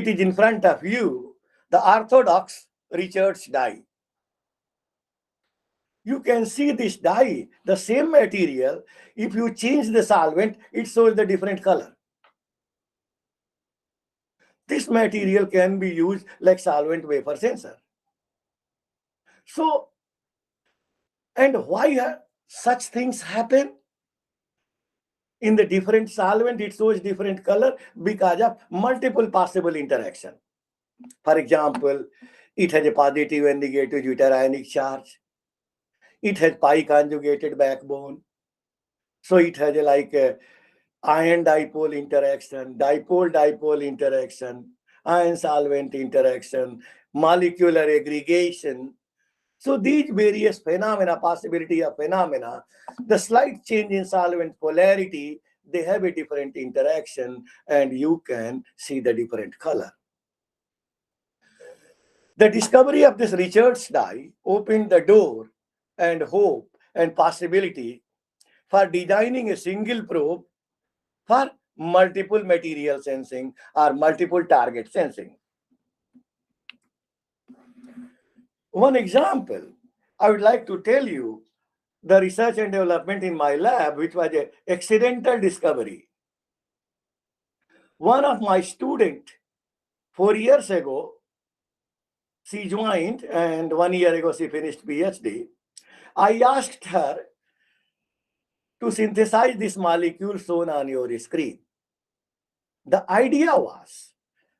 it is in front of you, the orthodox Richards dye. You can see this dye, the same material, if you change the solvent, it shows the different color. This material can be used like solvent vapor sensor. So, and why such things happen? In the different solvent, it shows different color because of multiple possible interaction. For example, it has a positive and negative deuterionic charge. It has pi conjugated backbone. So it has a ion dipole interaction, dipole interaction, ion solvent interaction, molecular aggregation. So these various phenomena, possibility of phenomena, the slight change in solvent polarity, they have a different interaction and you can see the different color. The discovery of this Richards dye opened the door and hope and possibility for designing a single probe for multiple material sensing or multiple target sensing. One example, I would like to tell you the research and development in my lab, which was an accidental discovery. One of my students, 4 years ago, she joined and 1 year ago she finished PhD. I asked her to synthesize this molecule shown on your screen. The idea was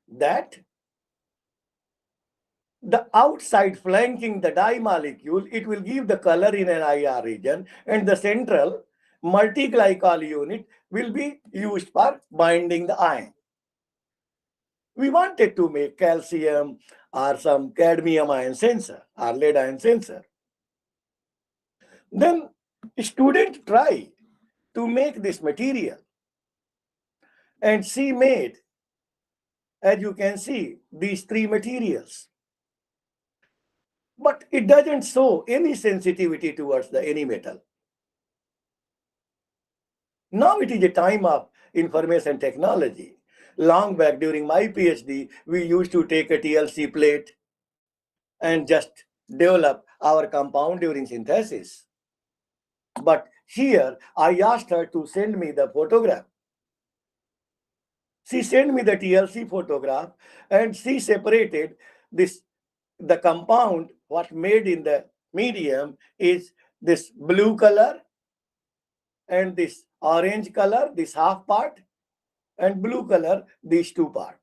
that the outside flanking the dye molecule, it will give the color in an IR region, and the central multi-glycol unit will be used for binding the ion. We wanted to make calcium or some cadmium ion sensor or lead ion sensor. Then student tried to make this material, and she made, as you can see, these three materials. But it doesn't show any sensitivity towards any metal. Now it is a time of information technology. Long back during my PhD, we used to take a TLC plate and just develop our compound during synthesis. But here, I asked her to send me the photograph. She sent me the TLC photograph and she separated the compound, what made in the medium is this blue color and this orange color, this half part, and blue color, these two parts.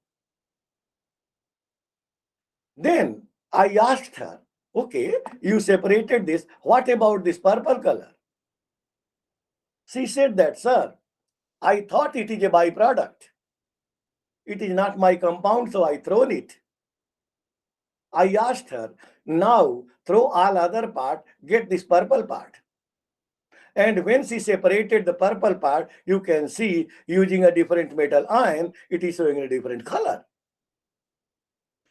Then I asked her, okay, you separated this, what about this purple color? She said that, sir, I thought it is a byproduct. It is not my compound, so I thrown it. I asked her, now throw all other part, get this purple part. And when she separated the purple part, you can see using a different metal ion, it is showing a different color.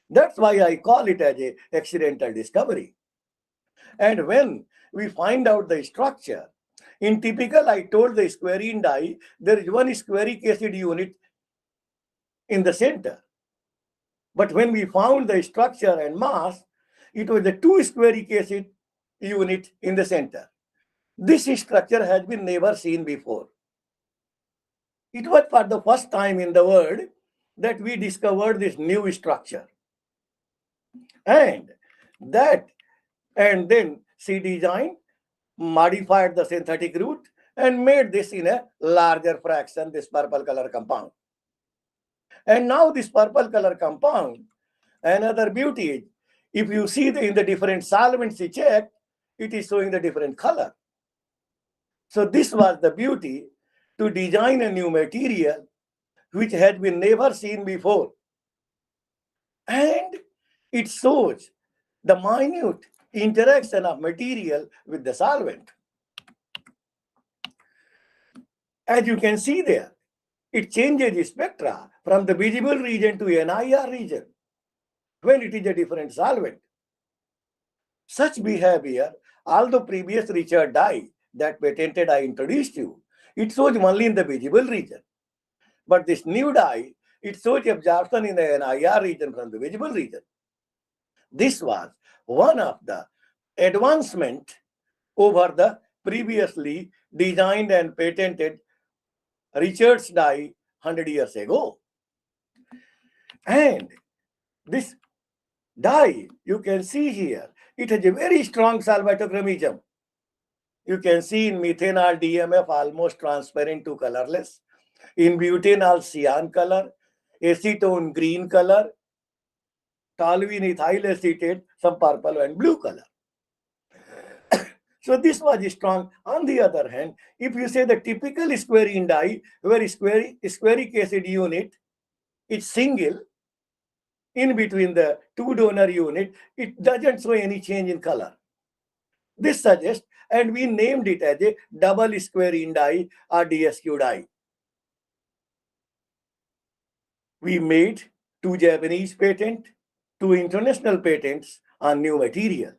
That's why I call it as an accidental discovery. And when we find out the structure, in typical, I told the squarine dye, there is one squaric acid unit in the center. But when we found the structure and mass, it was the two squaric acid unit in the center. This structure has been never seen before. It was for the first time in the world that we discovered this new structure. And then she designed, modified the synthetic route and made this in a larger fraction, this purple color compound. And now this purple color compound, another beauty is, if you see in the different solvents she checked, it is showing the different color. So this was the beauty to design a new material which had been never seen before. And it shows the minute interaction of material with the solvent. As you can see there, it changes spectra from the visible region to an IR region when it is a different solvent. Such behavior, although previous Richard dye that patented I introduced you, it shows only in the visible region. But this new dye, it shows absorption in the NIR region from the visible region. This was one of the advancement over the previously designed and patented Richards dye 100 years ago. And this dye, you can see here, it has a very strong solvatochromism. You can see in methanol DMF almost transparent to colorless, in butanol cyan color, acetone green color, toluene ethyl acetate some purple and blue color. So this was strong. On the other hand, if you say the typical squarine dye, where squaric acid unit is single in between the two donor unit, it doesn't show any change in color. This suggests, and we named it as a double squarine dye or DSQ dye. We made 2 Japanese patents, 2 international patents on new material,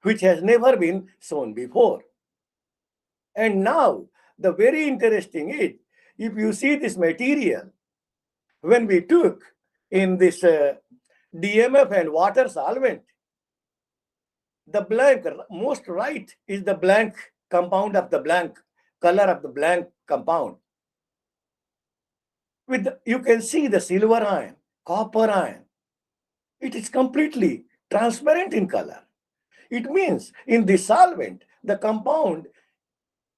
which has never been shown before. And now, the very interesting is, if you see this material, when we took in this DMF and water solvent, the blank, most right is the blank compound of the blank, color of the blank compound. You can see the silver ion, copper ion. It is completely transparent in color. It means in the solvent, the compound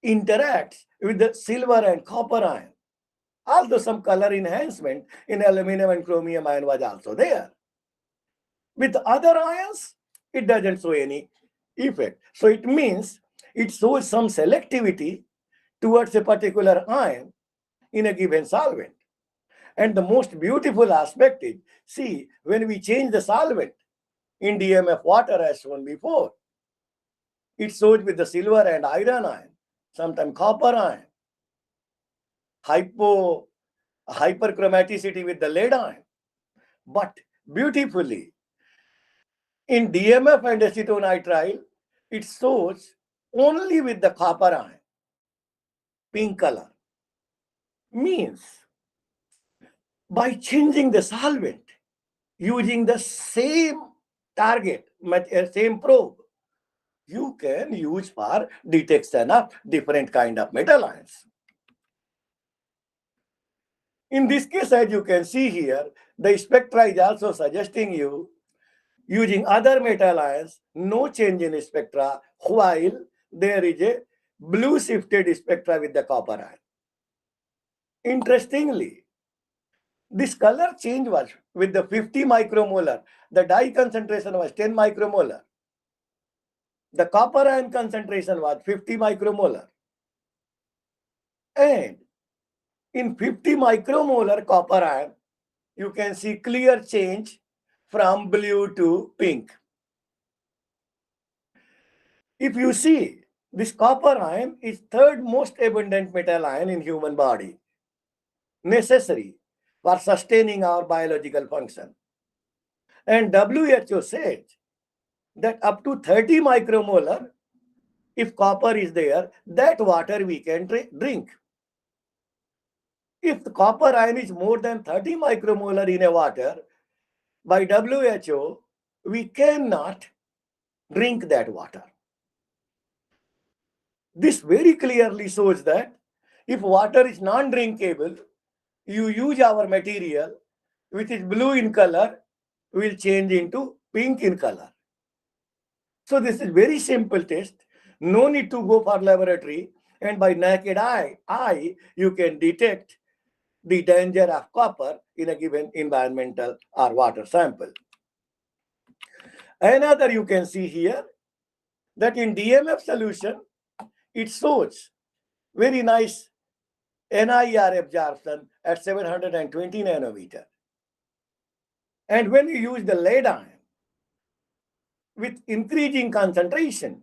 interacts with the silver and copper ion. Although some color enhancement in aluminum and chromium ion was also there. With other ions, it doesn't show any effect. So it means it shows some selectivity towards a particular ion in a given solvent. And the most beautiful aspect is, see, when we change the solvent in DMF water as shown before, it shows with the silver and iron ion, sometimes copper ion, hyperchromaticity with the lead ion. But beautifully, in DMF and acetonitrile, it shows only with the copper ion, pink color. Means, by changing the solvent, using the same target, same probe, you can use for detection of different kind of metal ions. In this case, as you can see here, the spectra is also suggesting you using other metal ions, no change in spectra, while there is a blue shifted spectra with the copper ion. Interestingly, this color change was with the 50 micromolar. The dye concentration was 10 micromolar. The copper ion concentration was 50 micromolar. And in 50 micromolar copper ion, you can see clear change from blue to pink. If you see, this copper ion is third most abundant metal ion in human body, necessary for sustaining our biological function. And WHO says that up to 30 micromolar, if copper is there, that water we can drink. If the copper ion is more than 30 micromolar in a water, by WHO, we cannot drink that water. This very clearly shows that if water is non-drinkable, you use our material, which is blue in color, will change into pink in color. So this is very simple test. No need to go for laboratory, and by naked eye you can detect the danger of copper in a given environmental or water sample. Another you can see here that in DMF solution, it shows very nice NIR absorption at 720 nanometer. And when you use the lead ion, with increasing concentration,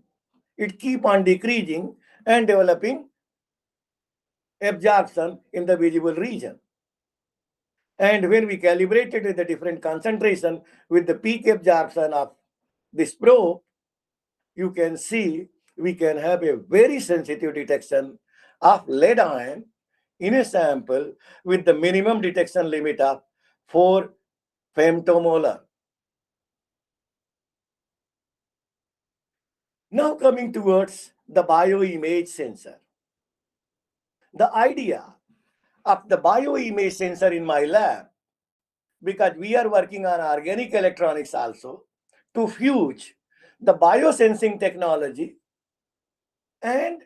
it keep on decreasing and developing absorption in the visible region. And when we calibrated with the different concentration with the peak absorption of this probe, you can see we can have a very sensitive detection of lead ion in a sample with the minimum detection limit of 4 femtomolar. Now coming towards the bioimage sensor. The idea of the bioimage sensor in my lab, because we are working on organic electronics also, to fuse the biosensing technology and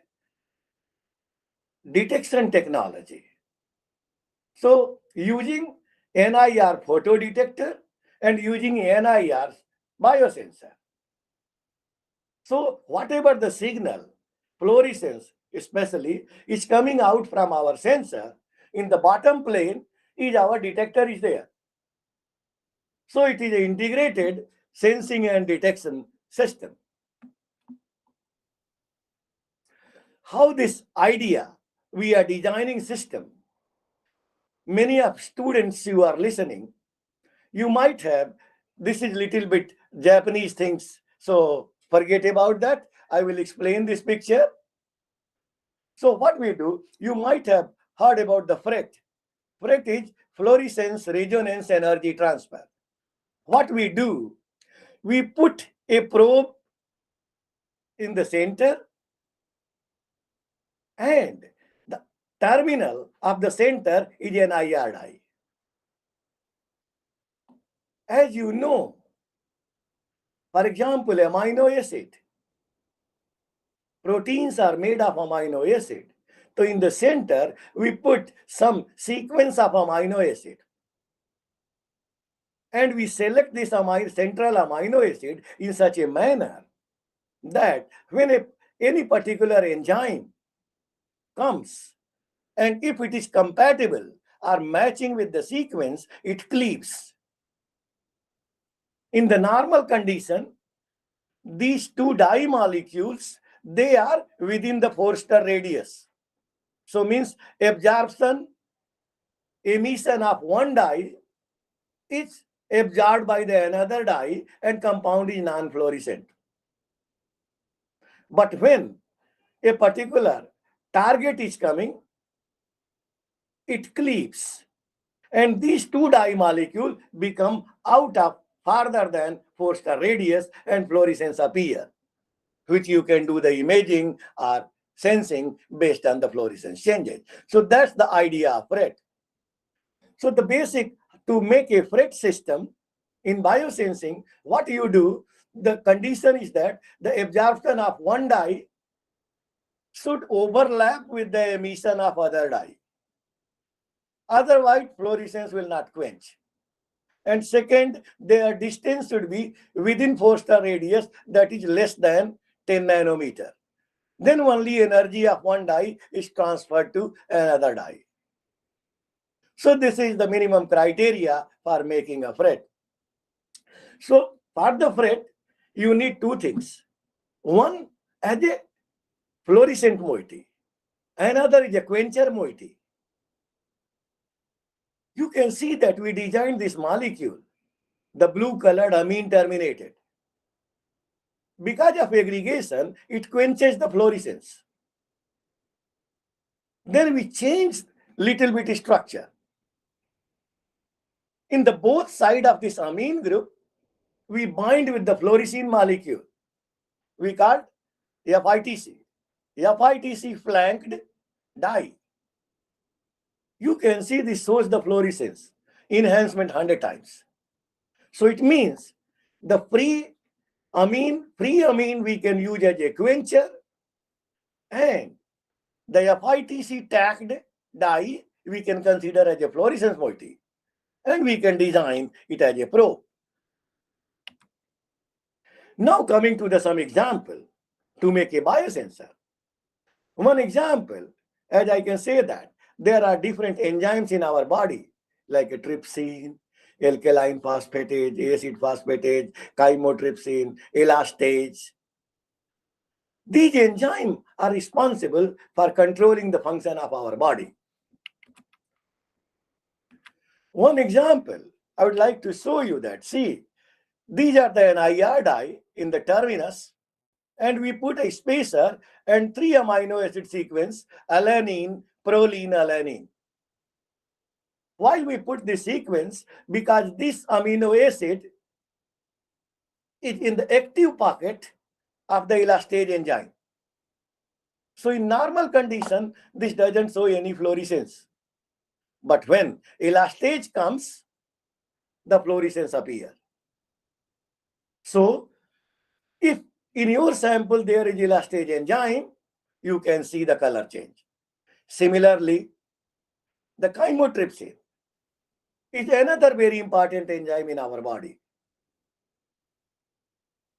detection technology. So using NIR photo detector and using NIR biosensor. So whatever the signal, fluorescence especially, is coming out from our sensor, in the bottom plane is our detector is there. So it is an integrated sensing and detection system. How this idea, we are designing system. Many of students who are listening, you might have, this is little bit Japanese things, so forget about that. I will explain this picture. So what we do, you might have heard about the FRET. FRET is fluorescence resonance energy transfer. What we do, we put a probe in the center, and the terminal of the center is an IR dye. As you know, for example, amino acid, proteins are made of amino acid. So in the center, we put some sequence of amino acid. And we select this central amino acid in such a manner that when any particular enzyme comes, and if it is compatible or matching with the sequence, it cleaves. In the normal condition, these two dye molecules, they are within the Forster radius. So means absorption, emission of one dye is absorbed by the another dye and compound is non-fluorescent. But when a particular target is coming, it cleaves. And these two dye molecules become out of farther than Forster radius and fluorescence appear, which you can do the imaging or sensing based on the fluorescence changes. So that's the idea of FRET. So the basic, to make a FRET system in biosensing, what you do, the condition is that the absorption of one dye should overlap with the emission of other dye. Otherwise, fluorescence will not quench. And second, their distance should be within Forster radius, that is less than 10 nanometer. Then only energy of one dye is transferred to another dye. So this is the minimum criteria for making a FRET. So for the FRET, you need two things. One, as a fluorescent moiety. Another is a quencher moiety. You can see that we designed this molecule, the blue colored amine terminated. Because of aggregation, it quenches the fluorescence. Then we changed little bit structure. In the both side of this amine group, we bind with the fluorescein molecule. We call FITC. FITC flanked dye. You can see this shows the fluorescence, enhancement 100 times. So it means the free amine we can use as a quencher, and the FITC tagged dye we can consider as a fluorescence moiety, and we can design it as a probe. Now coming to some example to make a biosensor. One example, as I can say that there are different enzymes in our body, like a trypsin, alkaline phosphatase, acid phosphatase, chymotrypsin, elastase. These enzymes are responsible for controlling the function of our body. One example, I would like to show you that. See, these are the NIR dye in the terminus, and we put a spacer and 3 amino acid sequence, alanine, proline. Why we put this sequence? Because this amino acid is in the active pocket of the elastase enzyme. So in normal condition, this doesn't show any fluorescence. But when elastase comes, the fluorescence appears. So if in your sample there is elastase enzyme, you can see the color change. Similarly, the chymotrypsin is another very important enzyme in our body.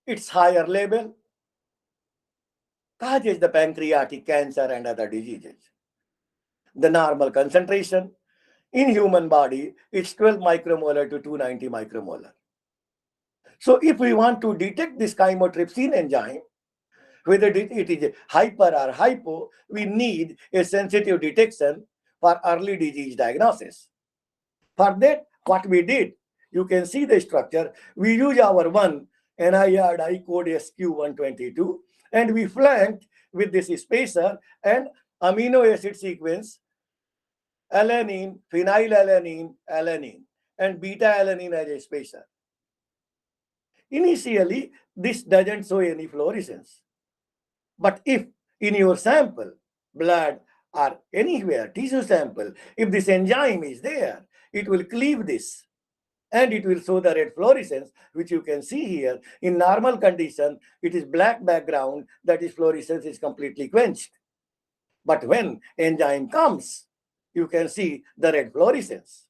Its higher level causes the pancreatic cancer and other diseases. The normal concentration in human body is 12 micromolar to 290 micromolar. So if we want to detect this chymotrypsin enzyme, whether it is hyper or hypo, we need a sensitive detection for early disease diagnosis. For that, what we did, you can see the structure. We use our one NIR code SQ122, and we flanked with this spacer and amino acid sequence alanine, phenylalanine, alanine, and beta alanine as a spacer. Initially, this doesn't show any fluorescence. But if in your sample, blood or anywhere, tissue sample, if this enzyme is there, it will cleave this and it will show the red fluorescence, which you can see here. In normal condition, it is black background, that is fluorescence is completely quenched. But when enzyme comes, you can see the red fluorescence.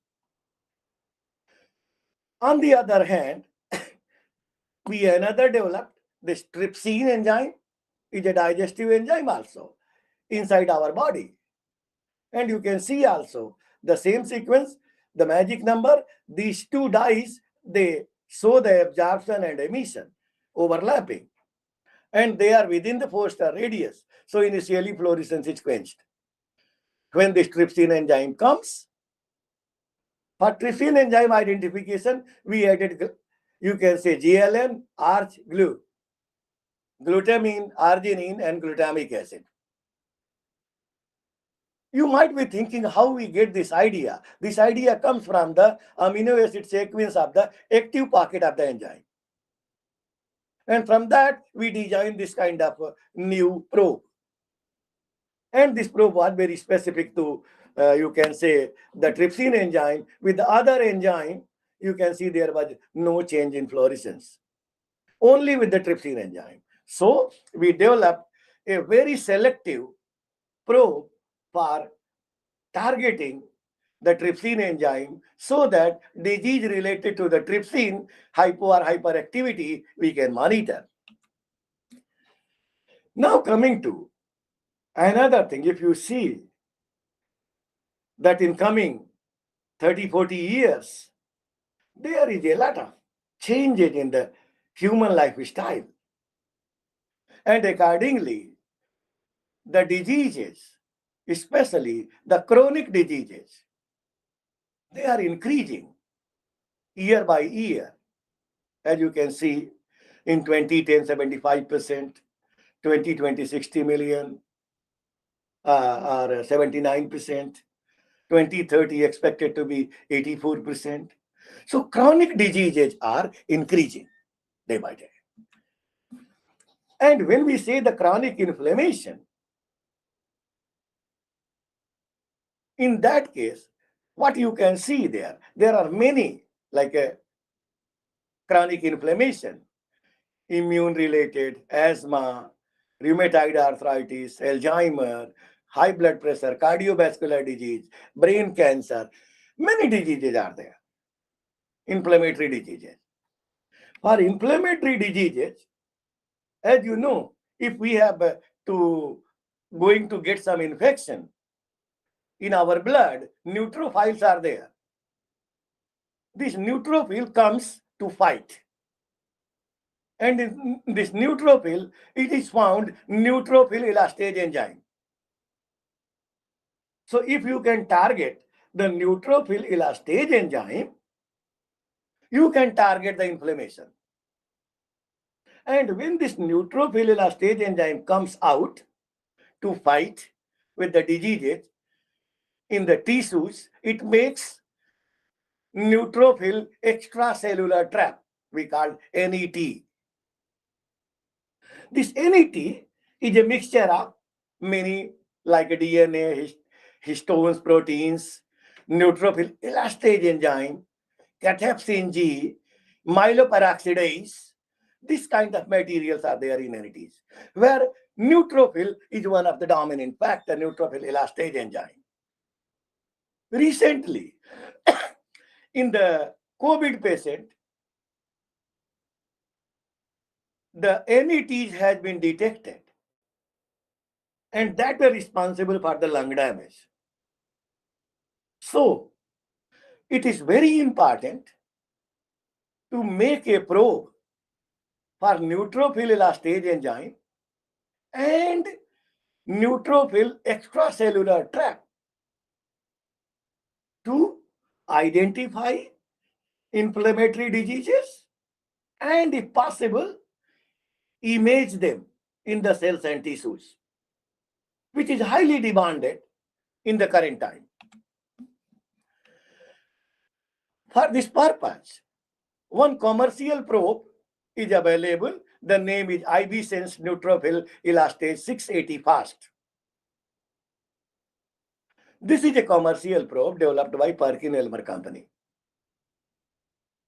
On the other hand, we another developed this trypsin enzyme, is a digestive enzyme also inside our body. And you can see also the same sequence, the magic number, these two dyes, they show the absorption and emission overlapping. And they are within the 4-star radius. So initially fluorescence is quenched. When this trypsin enzyme comes, for trypsin enzyme identification, we added, you can say GLN, arch, glue, glutamine, arginine, and glutamic acid. You might be thinking how we get this idea. This idea comes from the amino acid sequence of the active pocket of the enzyme. And from that, we designed this kind of new probe. And this probe was very specific to, you can say, the trypsin enzyme. With the other enzyme, you can see there was no change in fluorescence. Only with the trypsin enzyme. So we developed a very selective probe for targeting the trypsin enzyme so that disease related to the trypsin hypo or hyperactivity we can monitor. Now coming to another thing, if you see that in coming 30-40 years, there is a lot of changes in the human lifestyle. And accordingly, the diseases, especially the chronic diseases, they are increasing year by year. As you can see, in 2010, 75%, 2020, 60 million, or 79%, 2030 expected to be 84%. So chronic diseases are increasing day by day. And when we say the chronic inflammation, in that case, what you can see there are many, like a chronic inflammation, immune-related, asthma, rheumatoid arthritis, Alzheimer, high blood pressure, cardiovascular disease, brain cancer, many diseases are there, inflammatory diseases. For inflammatory diseases, as you know, if we have going to get some infection, in our blood, neutrophils are there. This neutrophil comes to fight. And in this neutrophil, it is found neutrophil elastase enzyme. So if you can target the neutrophil elastase enzyme, you can target the inflammation. And when this neutrophil elastase enzyme comes out to fight with the diseases, in the tissues, it makes neutrophil extracellular trap, we call NET. This NET is a mixture of many, like DNA, histones, proteins, neutrophil elastase enzyme, cathepsin G, myeloperoxidase. This kind of materials are there in NETs, where neutrophil is one of the dominant factor, neutrophil elastase enzyme. Recently, in the COVID patient, the NETs has been detected, and that were responsible for the lung damage. So, it is very important to make a probe for neutrophil elastase enzyme and neutrophil extracellular trap to identify inflammatory diseases and, if possible, image them in the cells and tissues, which is highly demanded in the current time. For this purpose, one commercial probe is available. The name is IB-Sense Neutrophil Elastase 680 Fast. This is a commercial probe developed by Perkin-Elmer Company.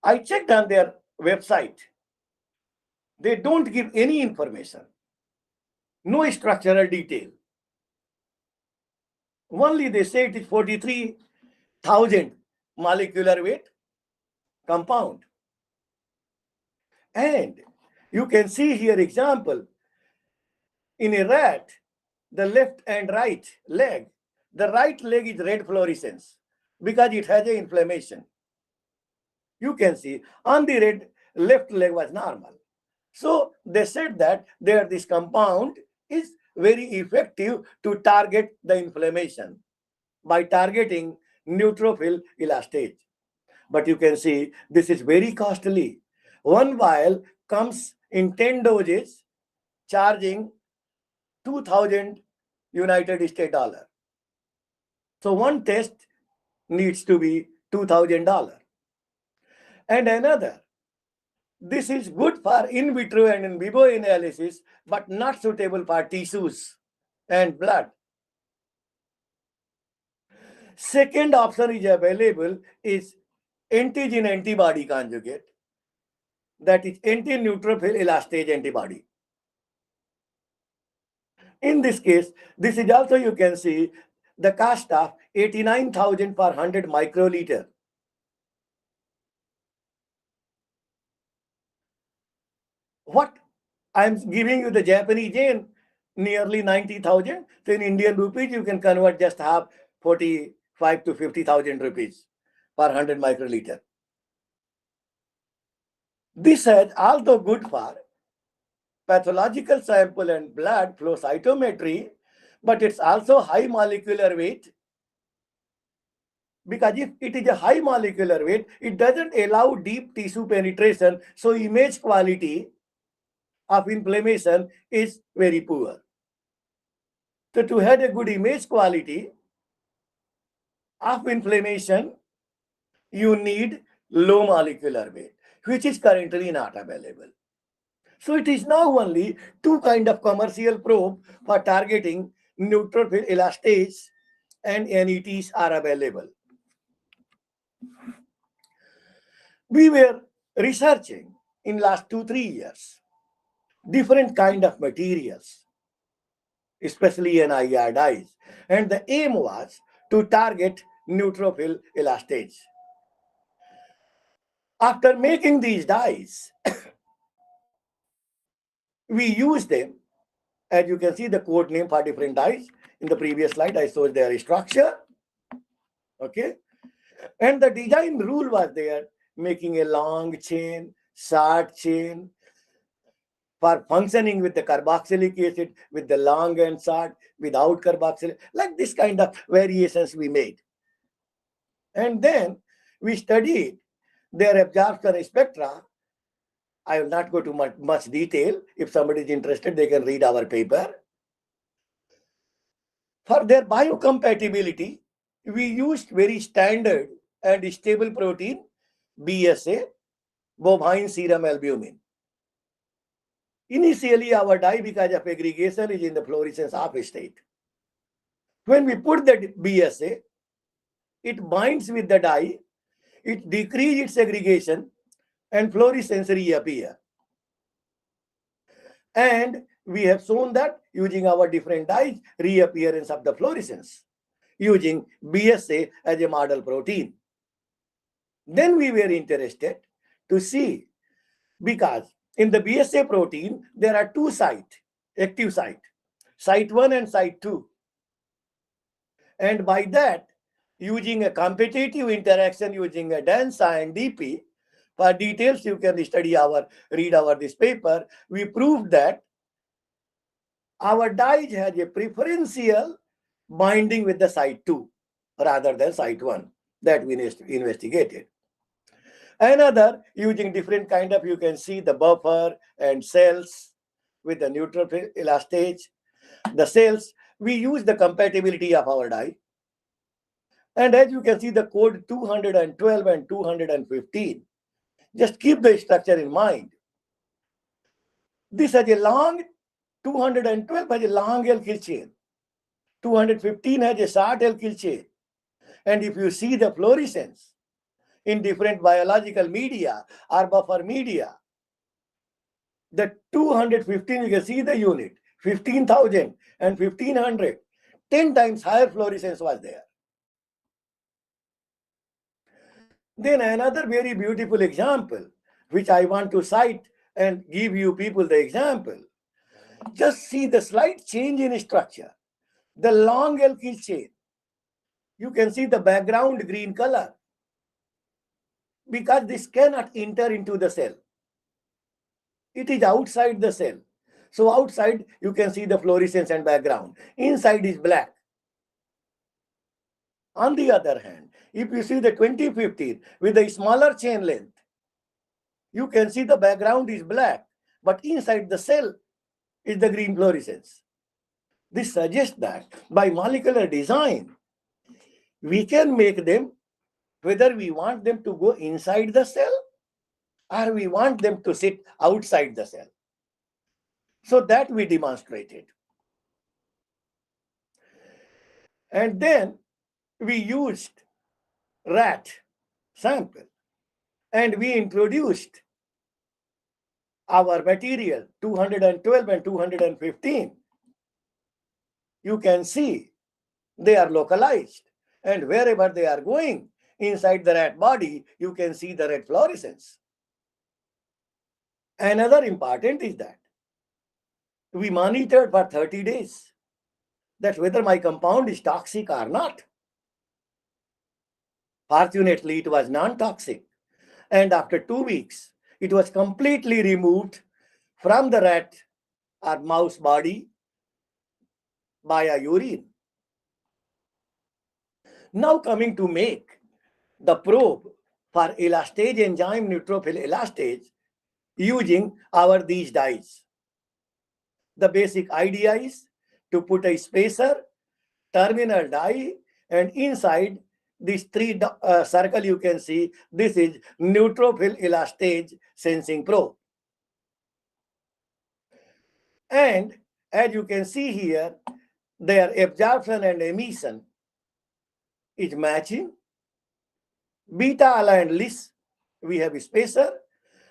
I checked on their website. They don't give any information, no structural detail. Only they say it is 43,000 molecular weight compound. And you can see here example, in a rat, the left and right leg, the right leg is red fluorescence because it has an inflammation. You can see on the red left leg was normal. So they said that this compound is very effective to target the inflammation by targeting neutrophil elastase. But you can see this is very costly. One vial comes in 10 doses, charging 2,000 United States dollar. So one test needs to be $2,000. And another, this is good for in vitro and in vivo analysis, but not suitable for tissues and blood. Second option is available is antigen antibody conjugate, that is anti-neutrophil elastase antibody. In this case, this is also, you can see the cost of 89,000 per 100 microliter. What I'm giving you the Japanese yen, nearly 90,000. So in Indian rupees, you can convert just half, 45 to 50,000 rupees per 100 microliter. This is also good for pathological sample and blood flow cytometry, but it's also high molecular weight, because if it is a high molecular weight, it doesn't allow deep tissue penetration, so image quality of inflammation is very poor. So to have a good image quality of inflammation, you need low molecular weight, which is currently not available. So it is now only two kind of commercial probe for targeting neutrophil elastase and NETs are available. We were researching in last 2-3 years different kind of materials, especially NIR dyes, and the aim was to target neutrophil elastase. After making these dyes, we use them, as you can see the code name for different dyes. In the previous slide, I showed their structure. Okay. And the design rule was there, making a long chain, short chain, for functioning with the carboxylic acid, with the long and short, without carboxylic, like this kind of variations we made. And then we studied their absorption spectra. I will not go to much detail. If somebody is interested, they can read our paper. For their biocompatibility, we used very standard and stable protein, BSA, bovine serum albumin. Initially, our dye, because of aggregation, is in the fluorescence half state. When we put that BSA, it binds with the dye, it decreases its aggregation, and fluorescence reappear. And we have shown that using our different dyes, reappearance of the fluorescence, using BSA as a model protein. Then we were interested to see, because in the BSA protein, there are two sites, active site 1 and site 2. And by that, using a competitive interaction, using a DANSA and DP, for details you can read this paper, we proved that our dye has a preferential binding with the site 2 rather than site 1 that we investigated. Another, using different kind of, you can see the buffer and cells with the neutrophil elastage. The cells, we use the compatibility of our dye. And as you can see, the code 212 and 215. Just keep the structure in mind. This has a long, 212 has a long alkyl chain. 215 has a short alkyl chain. And if you see the fluorescence in different biological media or buffer media, the 215, you can see the unit, 15,000 and 1500, 10 times higher fluorescence was there. Then another very beautiful example, which I want to cite and give you people the example. Just see the slight change in structure. The long alkyl chain, you can see the background green color, because this cannot enter into the cell. It is outside the cell. So outside, you can see the fluorescence and background. Inside is black. On the other hand, if you see the 2015 with a smaller chain length, you can see the background is black, but inside the cell is the green fluorescence. This suggests that by molecular design, we can make them, whether we want them to go inside the cell or we want them to sit outside the cell. So that we demonstrated. And then we used rat sample and we introduced our material 212 and 215. You can see they are localized, and wherever they are going inside the rat body, you can see the red fluorescence. Another important is that we monitored for 30 days that whether my compound is toxic or not. Fortunately, it was non-toxic. And after 2 weeks, it was completely removed from the rat or mouse body by a urine. Now coming to make the probe for elastase enzyme neutrophil elastase using these dyes. The basic idea is to put a spacer, terminal dye, and inside these three circle you can see, this is neutrophil elastase sensing probe. And as you can see here, their absorption and emission is matching. Beta aligned list, we have a spacer,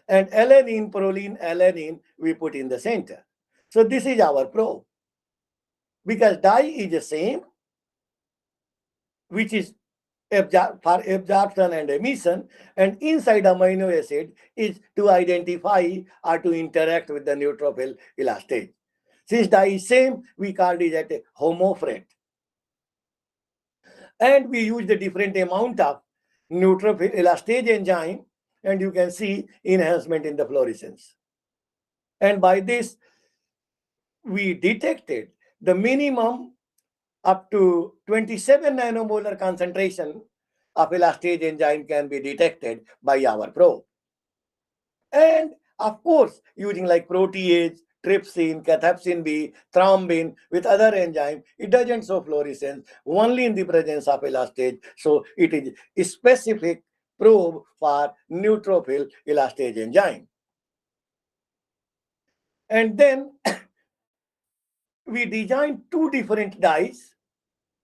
and alanine, proline, alanine, we put in the center. So this is our probe. Because dye is the same, which is for absorption and emission, and inside amino acid is to identify or to interact with the neutrophil elastase. Since dye is same, we called it as a homofret. And we use the different amount of neutrophil elastase enzyme, and you can see enhancement in the fluorescence. And by this, we detected the minimum up to 27 nanomolar concentration of elastase enzyme can be detected by our probe. And of course, using like protease, trypsin, cathepsin B, thrombin with other enzyme, it doesn't show fluorescence, only in the presence of elastase. So it is a specific probe for neutrophil elastase enzyme. And then we designed two different dyes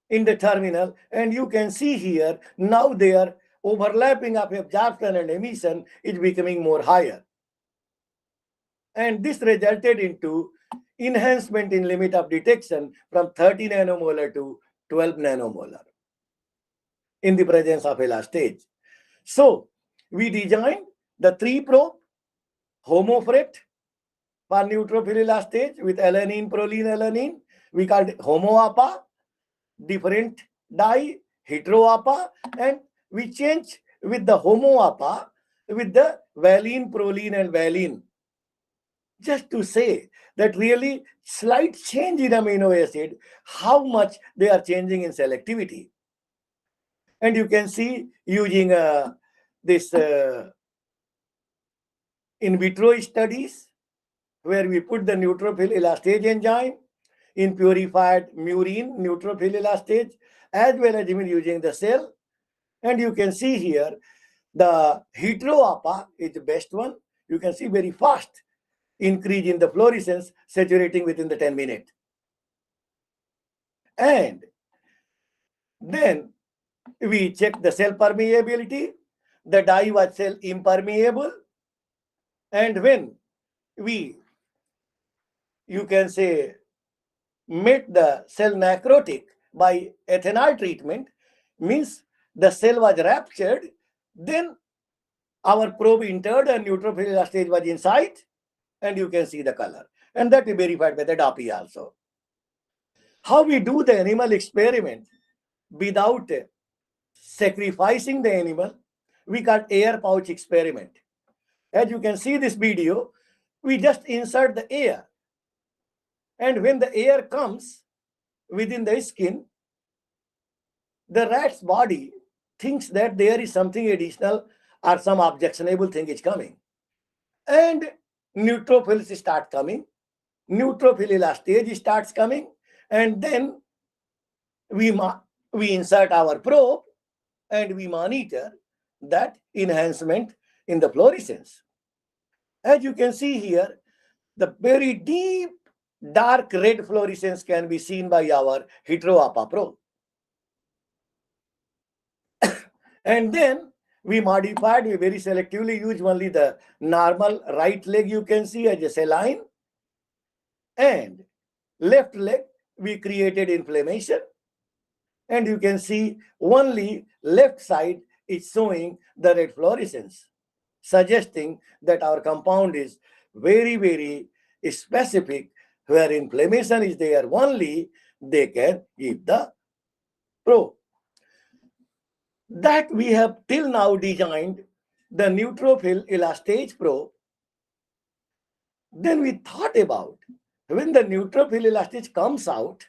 in the terminal, and you can see here now their overlapping of absorption and emission is becoming more higher. And this resulted into enhancement in limit of detection from 30 nanomolar to 12 nanomolar in the presence of elastase. So we designed the 3 probe homofret for neutrophil elastase with alanine, proline, alanine. We called it homoapa, different dye, heteroapa, and we change with the homoapa with the valine, proline, and valine. Just to say that really slight change in amino acid, how much they are changing in selectivity. And you can see using this in vitro studies where we put the neutrophil elastase enzyme in purified murine neutrophil elastase, as well as even using the cell. And you can see here the heteroapa is the best one. You can see very fast increase in the fluorescence saturating within the 10 minutes. And then we check the cell permeability. The dye was cell impermeable. And when we, you can say, made the cell necrotic by ethanol treatment, means the cell was ruptured, then our probe entered and neutrophil elastase was inside, and you can see the color. And that is verified by the DAPI also. How we do the animal experiment without sacrificing the animal, we call air pouch experiment. As you can see this video, we just insert the air. And when the air comes within the skin, the rat's body thinks that there is something additional or some objectionable thing is coming. And neutrophils start coming, neutrophil elastase starts coming, and then we insert our probe and we monitor that enhancement in the fluorescence. As you can see here, the very deep dark red fluorescence can be seen by our heteroapa probe. And then we modified, we very selectively use only the normal right leg, you can see as a saline, and left leg we created inflammation, and you can see only left side is showing the red fluorescence, suggesting that our compound is very, very specific. Where inflammation is there only, they can give the probe. That we have till now designed the neutrophil elastase probe. Then we thought about when the neutrophil elastase comes out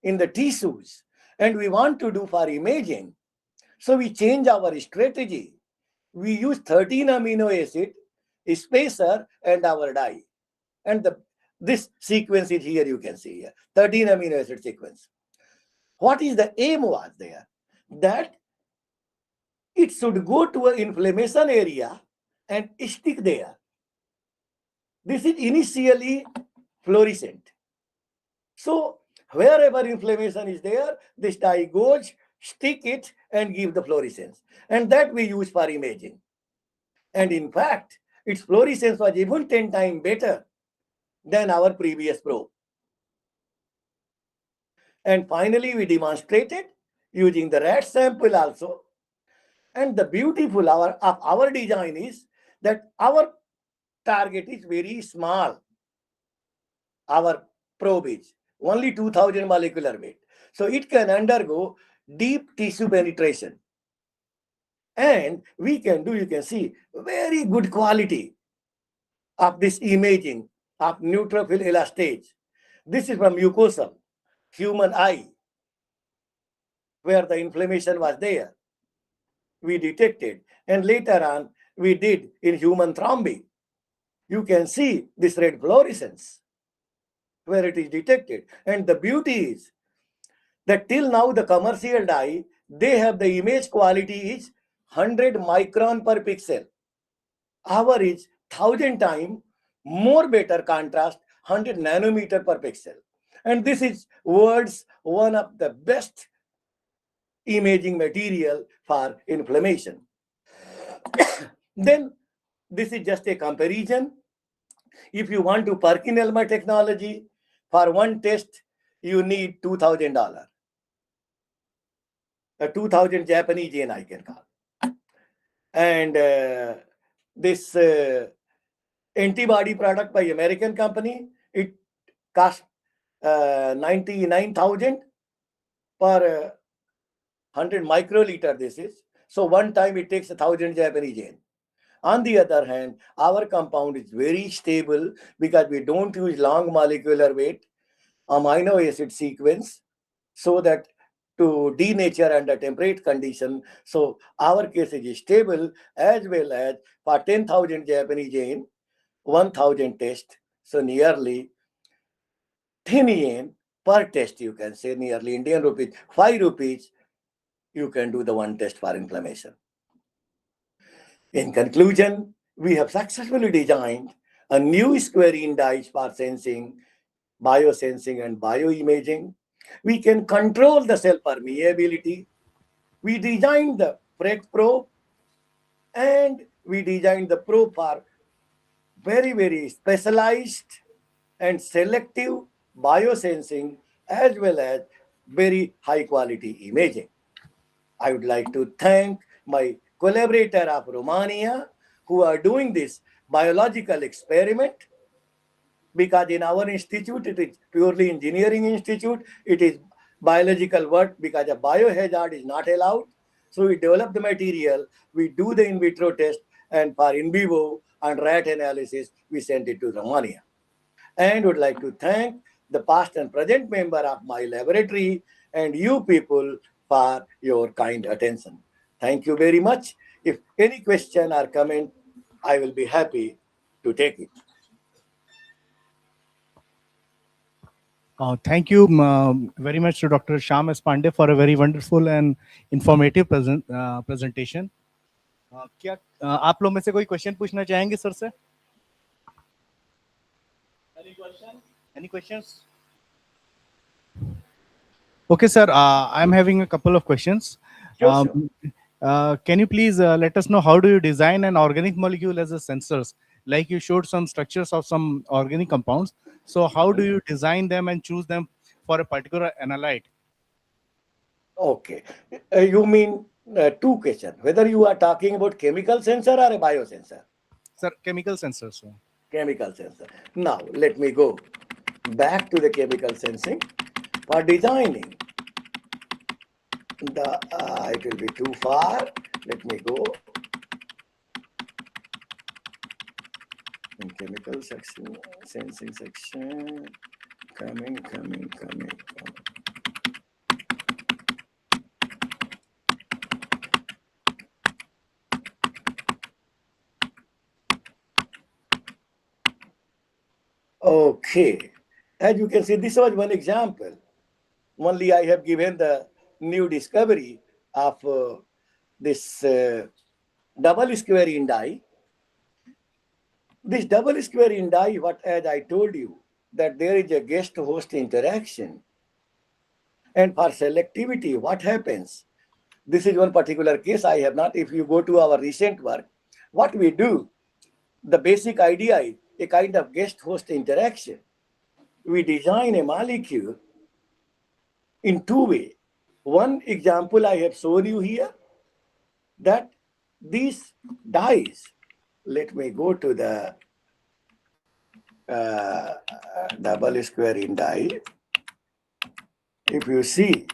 in the tissues and we want to do for imaging, so we change our strategy. We use 13 amino acid, spacer, and our dye. And this sequence is here, you can see here, 13 amino acid sequence. What is the aim was there? That it should go to an inflammation area and stick there. This is initially fluorescent. So wherever inflammation is there, this dye goes, stick it, and give the fluorescence. And that we use for imaging. And in fact, its fluorescence was even 10 times better than our previous probe. And finally, we demonstrated using the rat sample also. And the beautiful of our design is that our target is very small. Our probe is only 2000 molecular weight. So it can undergo deep tissue penetration. And we can do, you can see, very good quality of this imaging of neutrophil elastase. This is from mucosal, human eye, where the inflammation was there. We detected, and later on we did in human thrombi. You can see this red fluorescence. where it is detected. And the beauty is that till now the commercial dye, they have the image quality is 100 micron per pixel. Our is 1000 times more better contrast, 100 nanometer per pixel. And this is world's one of the best imaging material for inflammation. Then this is just a comparison. If you want to Perkin-Elmer technology, for one test, you need $2,000. 2,000 Japanese yen I can call. And this antibody product by American company, it costs 99,000 per 100 microliter this is. So one time it takes 1,000 Japanese yen. On the other hand, our compound is very stable because we don't use long molecular weight amino acid sequence, so that to denature under temperate condition. So our case is stable, as well as for 10,000 Japanese yen, 1,000 test. So nearly 10 yen per test, you can say, nearly Indian rupees, 5 rupees, you can do the one test for inflammation. In conclusion, we have successfully designed a new squarine dyes for sensing, biosensing, and bioimaging. We can control the cell permeability. We designed the FRET probe, and we designed the probe for very, very specialized and selective biosensing, as well as very high quality imaging. I would like to thank my collaborator of Romania who are doing this biological experiment, because in our institute, it is purely engineering institute. It is biological work because a biohazard is not allowed. So we develop the material, we do the in vitro test, and for in vivo and rat analysis, we send it to Romania. And would like to thank the past and present member of my laboratory and you people for your kind attention. Thank you very much. If any question or comment, I will be happy to take it. Thank you very much to Dr. Shyam S. Pandey for a very wonderful and informative presentation. क्या आप लोग में से कोई question पूछना चाहेंगे sir से? Any question? Any questions? Okay, sir. I'm having a couple of questions. Sure, sure. Can you please let us know how do you design an organic molecule as a sensors? Like you showed some structures of some organic compounds. So how do you design them and choose them for a particular analyte? Okay. You mean two questions. Whether you are talking about chemical sensor or a biosensor? Sir, chemical sensors. Sir. Chemical sensor. Now, let me go back to the chemical sensing. For designing, it will be too far. Let me go. In chemical section, sensing section, coming. Okay, as you can see, this was one example. Only I have given the new discovery of this double squarine dye. This double squarine dye, what as I told you, that there is a guest-host interaction. And for selectivity, what happens? This is one particular case I have not. If you go to our recent work, what we do, the basic idea is a kind of guest-host interaction. We design a molecule in two ways. One example I have shown you here, that these dyes, let me go to the double squarine dye. If you see,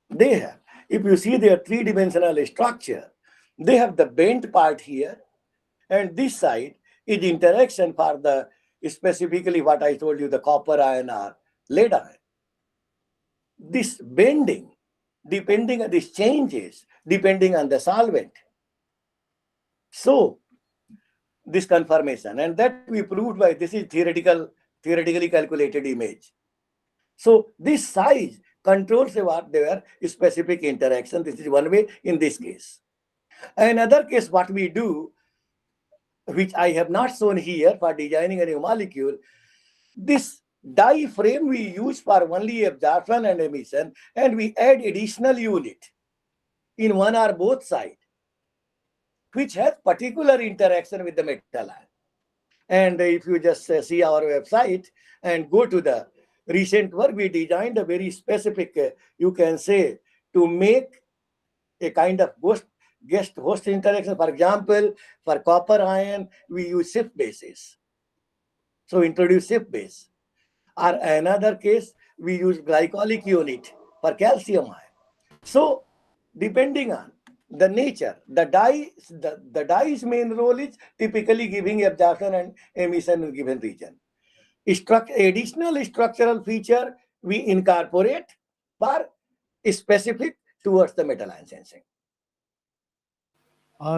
they have, if you see their three-dimensional structure, they have the bent part here, and this side is interaction for the, specifically what I told you, the copper ion or lead ion. This bending, depending on these changes, depending on the solvent. So, this conformation, and that we proved by, this is theoretical theoretically calculated image. So this size controls their specific interaction. This is one way in this case. Another case, what we do, which I have not shown here for designing a new molecule, this dye frame we use for only absorption and emission, and we add additional unit in one or both sides, which has particular interaction with the metal ion. And if you just see our website and go to the recent work, we designed a very specific, you can say, to make a kind of guest host interaction. For example, for copper ion, we use shift bases. So introduce shift base. Or another case, we use glycolic unit for calcium ion. So depending on the nature, the dye's main role is typically giving absorption and emission in given region. Additional structural feature we incorporate for specific towards the metal ion sensing.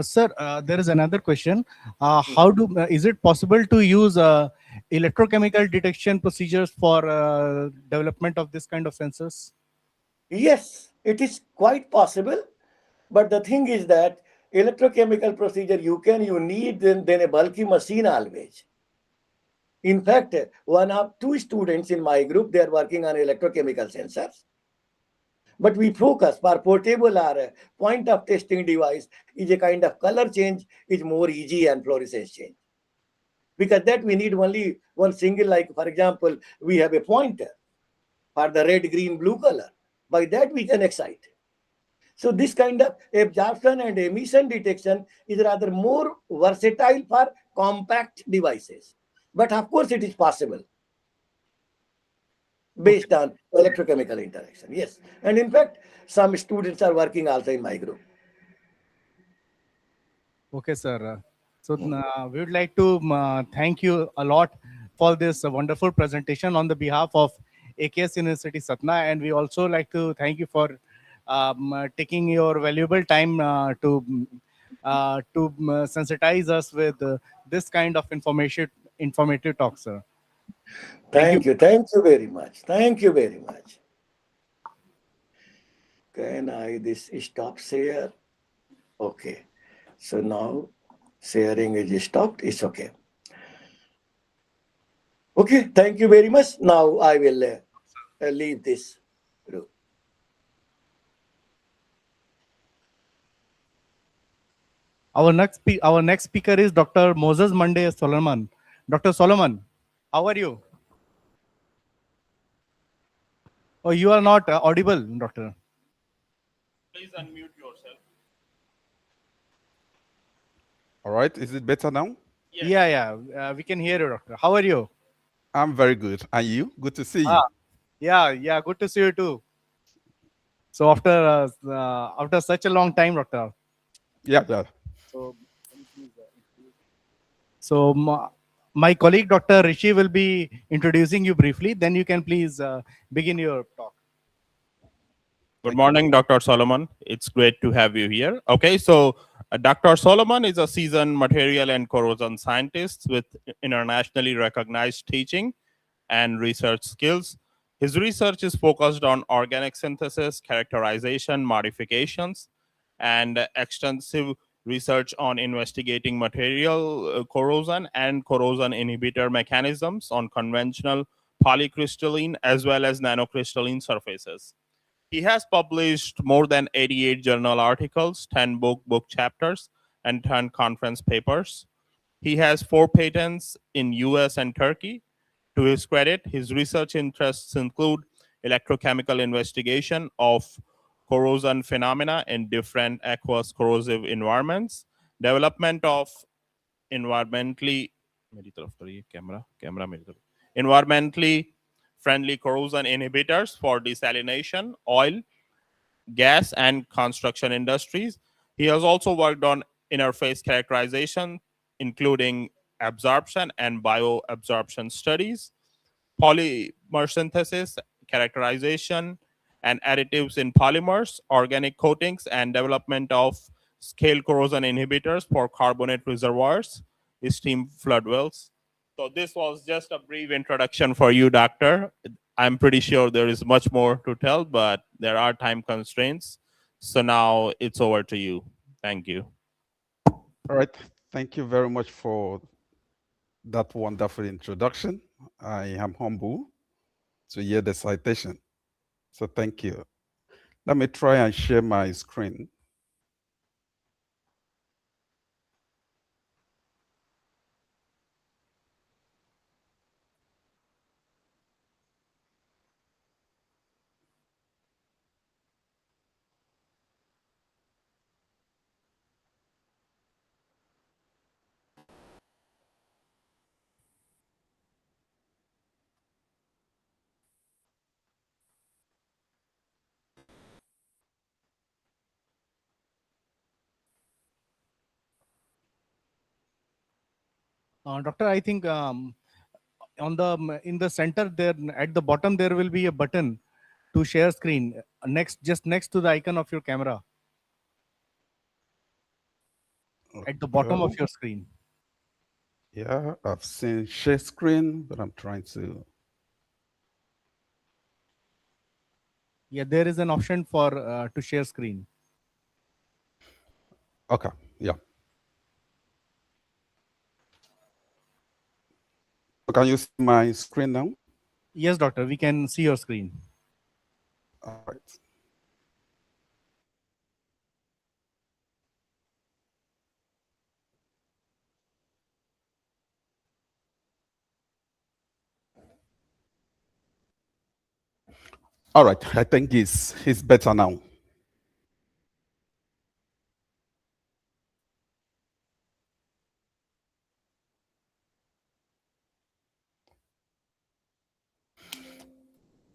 Sir, there is another question. Is it possible to use electrochemical detection procedures for development of this kind of sensors? Yes, it is quite possible. But the thing is that electrochemical procedure you need then a bulky machine always. In fact, one of two students in my group, they are working on electrochemical sensors. But we focus for portable or point of testing device is a kind of color change is more easy and fluorescence change. Because that we need only one single, like for example, we have a pointer for the red, green, blue color. By that we can excite. So this kind of absorption and emission detection is rather more versatile for compact devices. But of course it is possible based on electrochemical interaction. Yes. And in fact, some students are working also in my group. Okay, sir. So we would like to thank you a lot for this wonderful presentation on the behalf of AKS University Satna, and we also like to thank you for taking your valuable time to sensitize us with this kind of informative talk, sir. Thank you very much. Thank you very much. Can I this stop share? Okay. So now sharing is stopped. It's okay. Okay. Thank you very much. Now I will leave this room. Our next speaker is Dr. Moses Monday Solomon. Dr. Solomon, how are you? Oh, you are not audible, doctor. Please unmute yourself. All right. Is it better now? Yes. Yeah. We can hear you, doctor. How are you? I'm very good. And you? Good to see you. Yeah. Good to see you too. So after such a long time, doctor. Yeah. So my colleague, Dr. Rishi, will be introducing you briefly. Then you can please begin your talk. Good morning, Dr. Solomon. It's great to have you here. Okay, so Dr. Solomon is a seasoned material and corrosion scientist with internationally recognized teaching and research skills. His research is focused on organic synthesis, characterization, modifications, and extensive research on investigating material corrosion and corrosion inhibitor mechanisms on conventional polycrystalline as well as nanocrystalline surfaces. He has published more than 88 journal articles, 10 book chapters, and 10 conference papers. He has 4 patents in US and Turkey. To his credit, his research interests include electrochemical investigation of corrosion phenomena in different aqueous corrosive environments, development of environmentally friendly corrosion inhibitors for desalination, oil, gas, and construction industries. He has also worked on interface characterization, including absorption and bioabsorption studies, polymer synthesis, characterization, and additives in polymers, organic coatings, and development of scale corrosion inhibitors for carbonate reservoirs, steam flood wells. So this was just a brief introduction for you, doctor. I'm pretty sure there is much more to tell, but there are time constraints. So now it's over to you. Thank you. All right. Thank you very much for that wonderful introduction. I am humble to hear the citation. So thank you. Let me try and share my screen. Doctor, I think on the in the center there at the bottom there will be a button to share screen just next to the icon of your camera at the bottom of Okay. your screen. Yeah, I've seen share screen, but I'm trying to. Yeah, there is an option for to share screen. Okay, yeah. So can you see my screen now? Yes, doctor, we can see your screen. All right. All right, I think it's better now.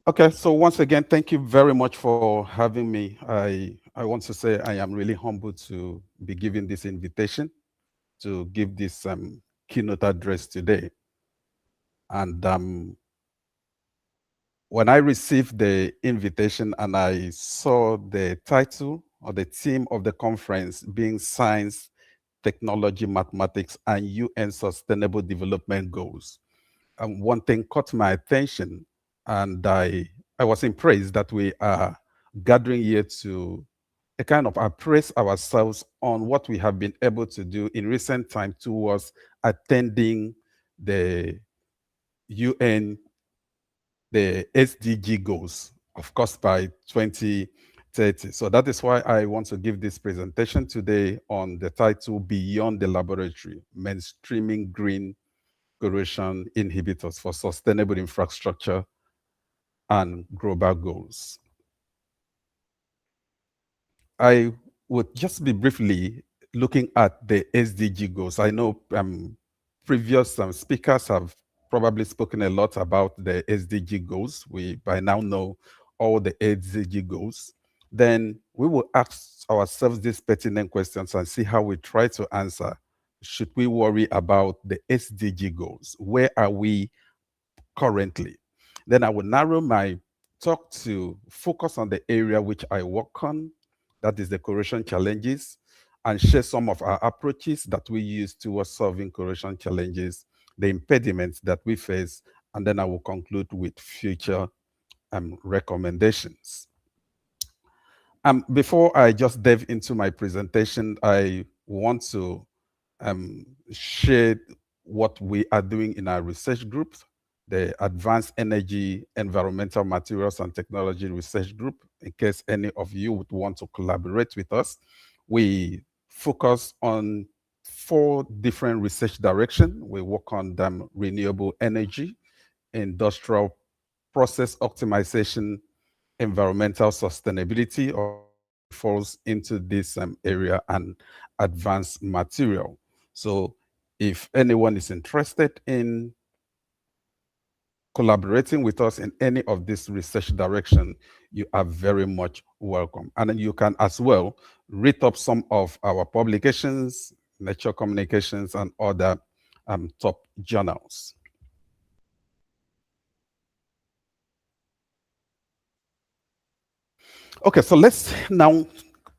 Okay, so once again, thank you very much for having me. I want to say I am really humbled to be given this invitation to give this keynote address today. And when I received the invitation and I saw the title or the theme of the conference being Science, Technology, Mathematics, and UN Sustainable Development Goals, one thing caught my attention, and I was impressed that we are gathering here to a kind of appraise ourselves on what we have been able to do in recent time towards attending the UN, the SDG goals, of course, by 2030. So that is why I want to give this presentation today on the title Beyond the Laboratory, Mainstreaming Green Corrosion Inhibitors for Sustainable Infrastructure and Global Goals. I would just be briefly looking at the SDG goals. I know previous speakers have probably spoken a lot about the SDG goals. We by now know all the SDG goals. Then we will ask ourselves these pertinent questions and see how we try to answer. Should we worry about the SDG goals? Where are we currently? Then I will narrow my talk to focus on the area which I work on, that is the corrosion challenges, and share some of our approaches that we use towards solving corrosion challenges, the impediments that we face, and then I will conclude with future recommendations. Before I just delve into my presentation, I want to share what we are doing in our research group, the Advanced Energy, Environmental Materials and Technology Research Group, in case any of you would want to collaborate with us. We focus on 4 different research directions. We work on renewable energy, industrial process optimization, environmental sustainability, or falls into this area, and advanced material. So if anyone is interested in collaborating with us in any of this research direction, you are very much welcome. And then you can as well read up some of our publications, Nature Communications, and other top journals. Okay, so let's now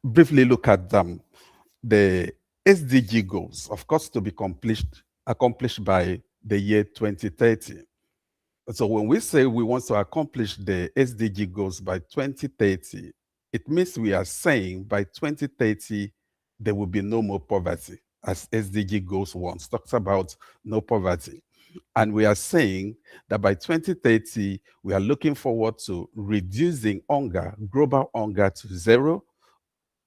briefly look at the SDG goals, of course, to be accomplished by the year 2030. So when we say we want to accomplish the SDG goals by 2030, it means we are saying by 2030, there will be no more poverty, as SDG goals once talks about no poverty. And we are saying that by 2030, we are looking forward to reducing hunger, global hunger to zero.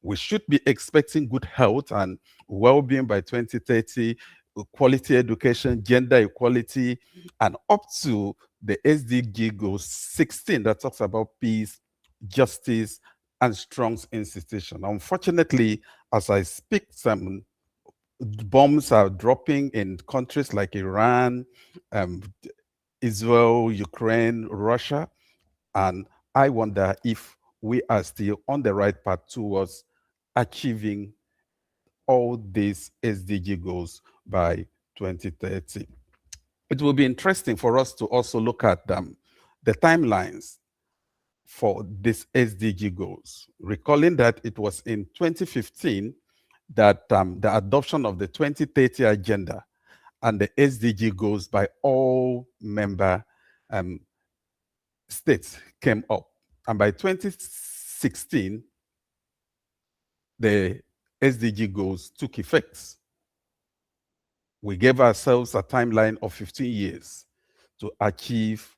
We should be expecting good health and well-being by 2030, quality education, gender equality, and up to the SDG goal 16 that talks about peace, justice, and strong institution. Unfortunately, as I speak, some bombs are dropping in countries like Iran, um, Israel, Ukraine, Russia, and I wonder if we are still on the right path towards achieving all these SDG goals by 2030. It will be interesting for us to also look at the timelines for these SDG goals, recalling that it was in 2015 that the adoption of the 2030 agenda and the SDG goals by all member states came up. And by 2016, the SDG goals took effect. We gave ourselves a timeline of 15 years to achieve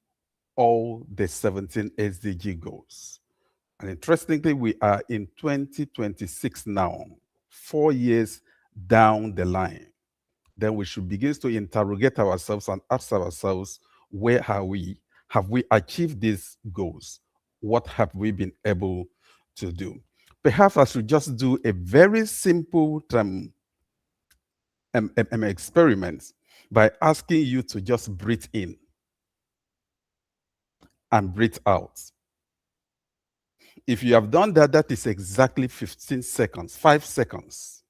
all the 17 SDG goals. And interestingly, we are in 2026 now, 4 years down the line. Then we should begin to interrogate ourselves and ask ourselves, where are we? Have we achieved these goals? What have we been able to do? Perhaps I should just do a very simple experiment by asking you to just breathe in and breathe out. If you have done that, that is exactly 15 seconds, 5 seconds.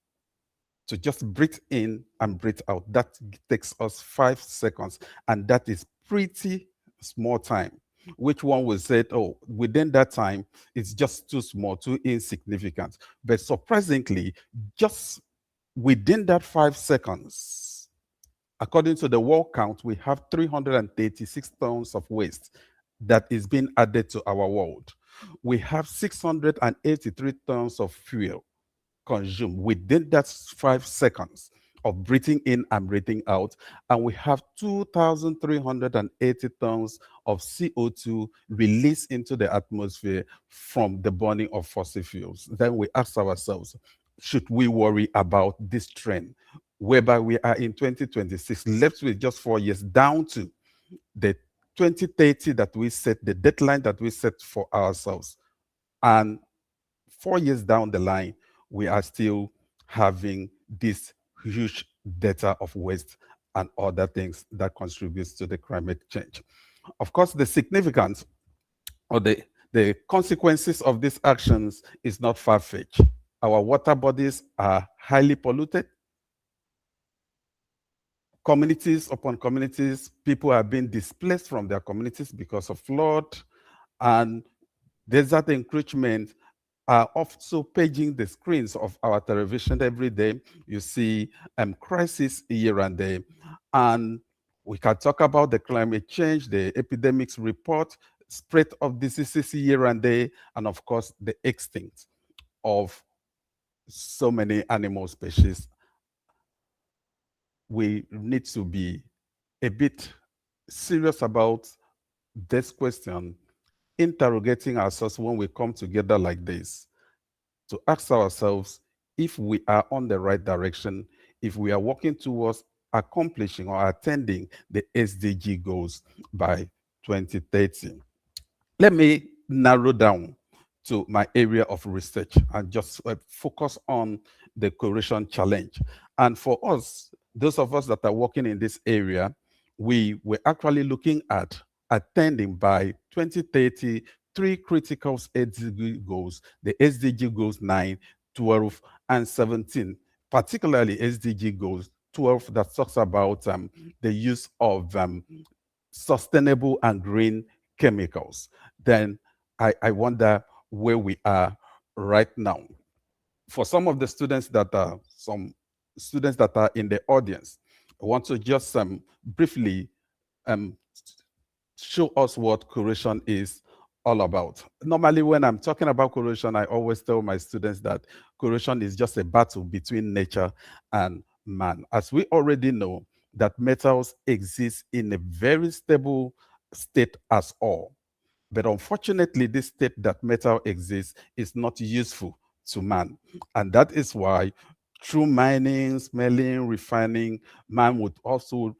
To just breathe in and breathe out. That takes us 5 seconds, and that is pretty small time. Which one will say, oh, within that time, it's just too small, too insignificant. But surprisingly, just within that 5 seconds, according to the world count, we have 336 tons of waste that is being added to our world. We have 683 tons of fuel consumed within that 5 seconds of breathing in and breathing out. And we have 2,380 tons of CO2 released into the atmosphere from the burning of fossil fuels. Then we ask ourselves, should we worry about this trend? Whereby we are in 2026, left with just 4 years down to the 2030 that we set, the deadline that we set for ourselves. And 4 years down the line, we are still having this huge data of waste and other things that contributes to the climate change. Of course, the significance or the consequences of these actions is not far-fetched. Our water bodies are highly polluted. Communities upon communities, people are being displaced from their communities because of flood, and desert encroachment are also paging the screens of our television every day. You see crisis here and there. And we can talk about the climate change, the epidemics report, spread of diseases here and there, and of course, the extinct of so many animal species. We need to be a bit serious about this question, interrogating ourselves when we come together like this, to ask ourselves if we are on the right direction, if we are working towards accomplishing or attending the SDG goals by 2030. Let me narrow down to my area of research and just focus on the corrosion challenge. And for us, those of us that are working in this area, we were actually looking at attending by 2030 three critical SDG goals, the SDG goals 9, 12, and 17, particularly SDG goals 12 that talks about the use of sustainable and green chemicals. Then I wonder where we are right now. For some of the students that are in the audience, I want to just briefly show us what corrosion is all about. Normally, when I'm talking about corrosion, I always tell my students that corrosion is just a battle between nature and man. As we already know, that metals exist in a very stable state as all. But unfortunately, this state that metal exists is not useful to man. And that is why through mining, smelling, refining, man would also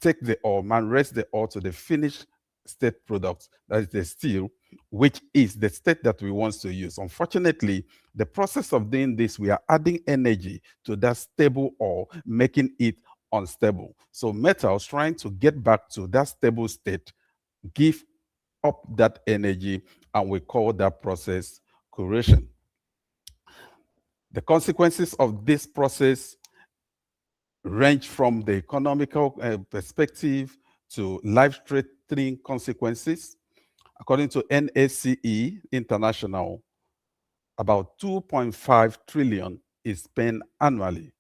take the ore, man raise the ore to the finished state product, that is the steel, which is the state that we want to use. Unfortunately, the process of doing this, we are adding energy to that stable ore, making it unstable. So metals trying to get back to that stable state, give up that energy, and we call that process corrosion. The consequences of this process range from the economical perspective to life-threatening consequences. According to NACE International, about 2.5 trillion is spent annually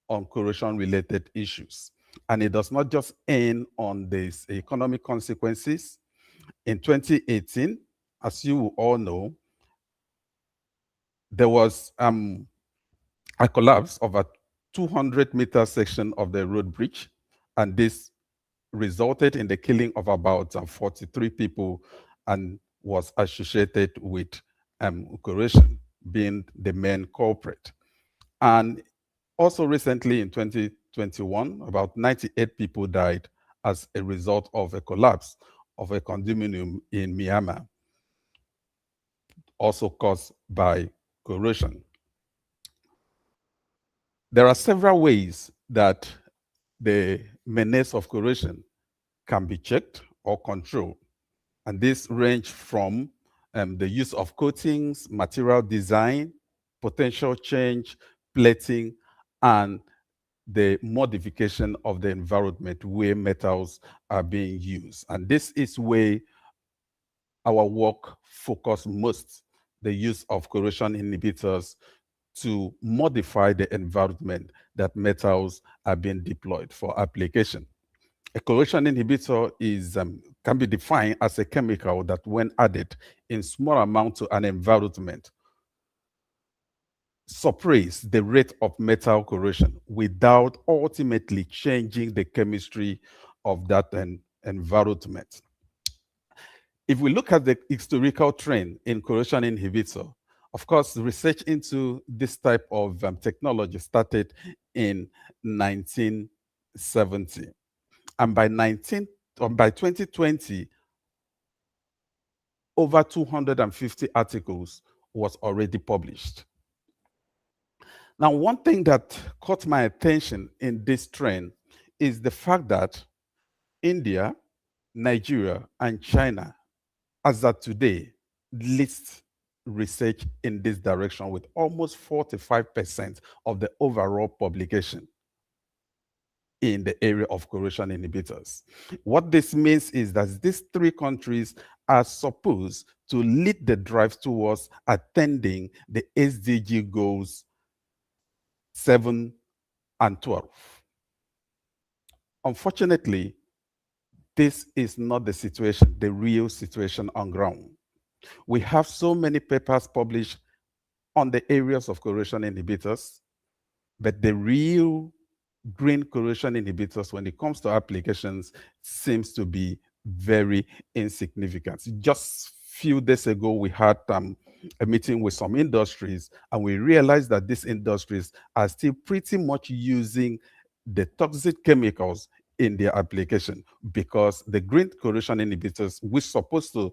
on corrosion-related issues. And it does not just end on these economic consequences. In 2018, as you all know, there was a collapse of a 200-meter section of the road bridge, and this resulted in the killing of about 43 people and was associated with corrosion being the main culprit. And also recently in 2021, about 98 people died as a result of a collapse of a condominium in Myanmar, also caused by corrosion. There are several ways that the menace of corrosion can be checked or controlled. And this range from the use of coatings, material design, potential change, plating, and the modification of the environment where metals are being used. And this is where our work focuses most, the use of corrosion inhibitors to modify the environment that metals are being deployed for application. A corrosion inhibitor can be defined as a chemical that, when added in small amount to an environment, suppress the rate of metal corrosion without ultimately changing the chemistry of that environment. If we look at the historical trend in corrosion inhibitor, of course, research into this type of technology started in 1970. And by 2020, over 250 articles was already published. Now, one thing that caught my attention in this trend is the fact that India, Nigeria, and China, as of today, leads research in this direction with almost 45% of the overall publication in the area of corrosion inhibitors. What this means is that these three countries are supposed to lead the drive towards attending the SDG goals 7 and 12. Unfortunately, this is not the situation, the real situation on ground. We have so many papers published on the areas of corrosion inhibitors, but the real green corrosion inhibitors, when it comes to applications, seems to be very insignificant. Just few days ago, we had a meeting with some industries, and we realized that these industries are still pretty much using the toxic chemicals in their application, because the green corrosion inhibitors, which are supposed to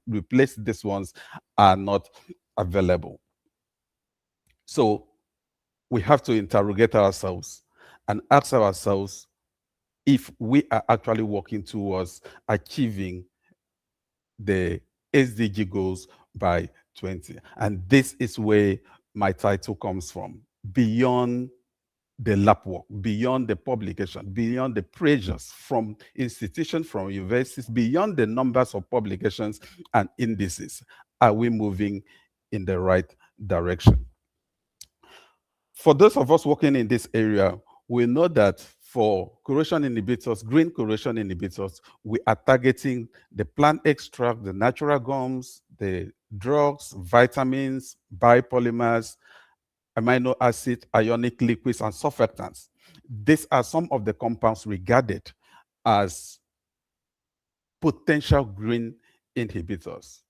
replace these ones, are not available. So we have to interrogate ourselves and ask ourselves if we are actually working towards achieving the SDG goals by 20. And this is where my title comes from. Beyond the lab work, beyond the publication, beyond the pressures from institutions, from universities, beyond the numbers of publications and indices, are we moving in the right direction? For those of us working in this area, we know that for corrosion inhibitors, green corrosion inhibitors, we are targeting the plant extract, the natural gums, the drugs, vitamins, biopolymers, amino acid, ionic liquids, and surfactants. These are some of the compounds regarded as potential green inhibitors.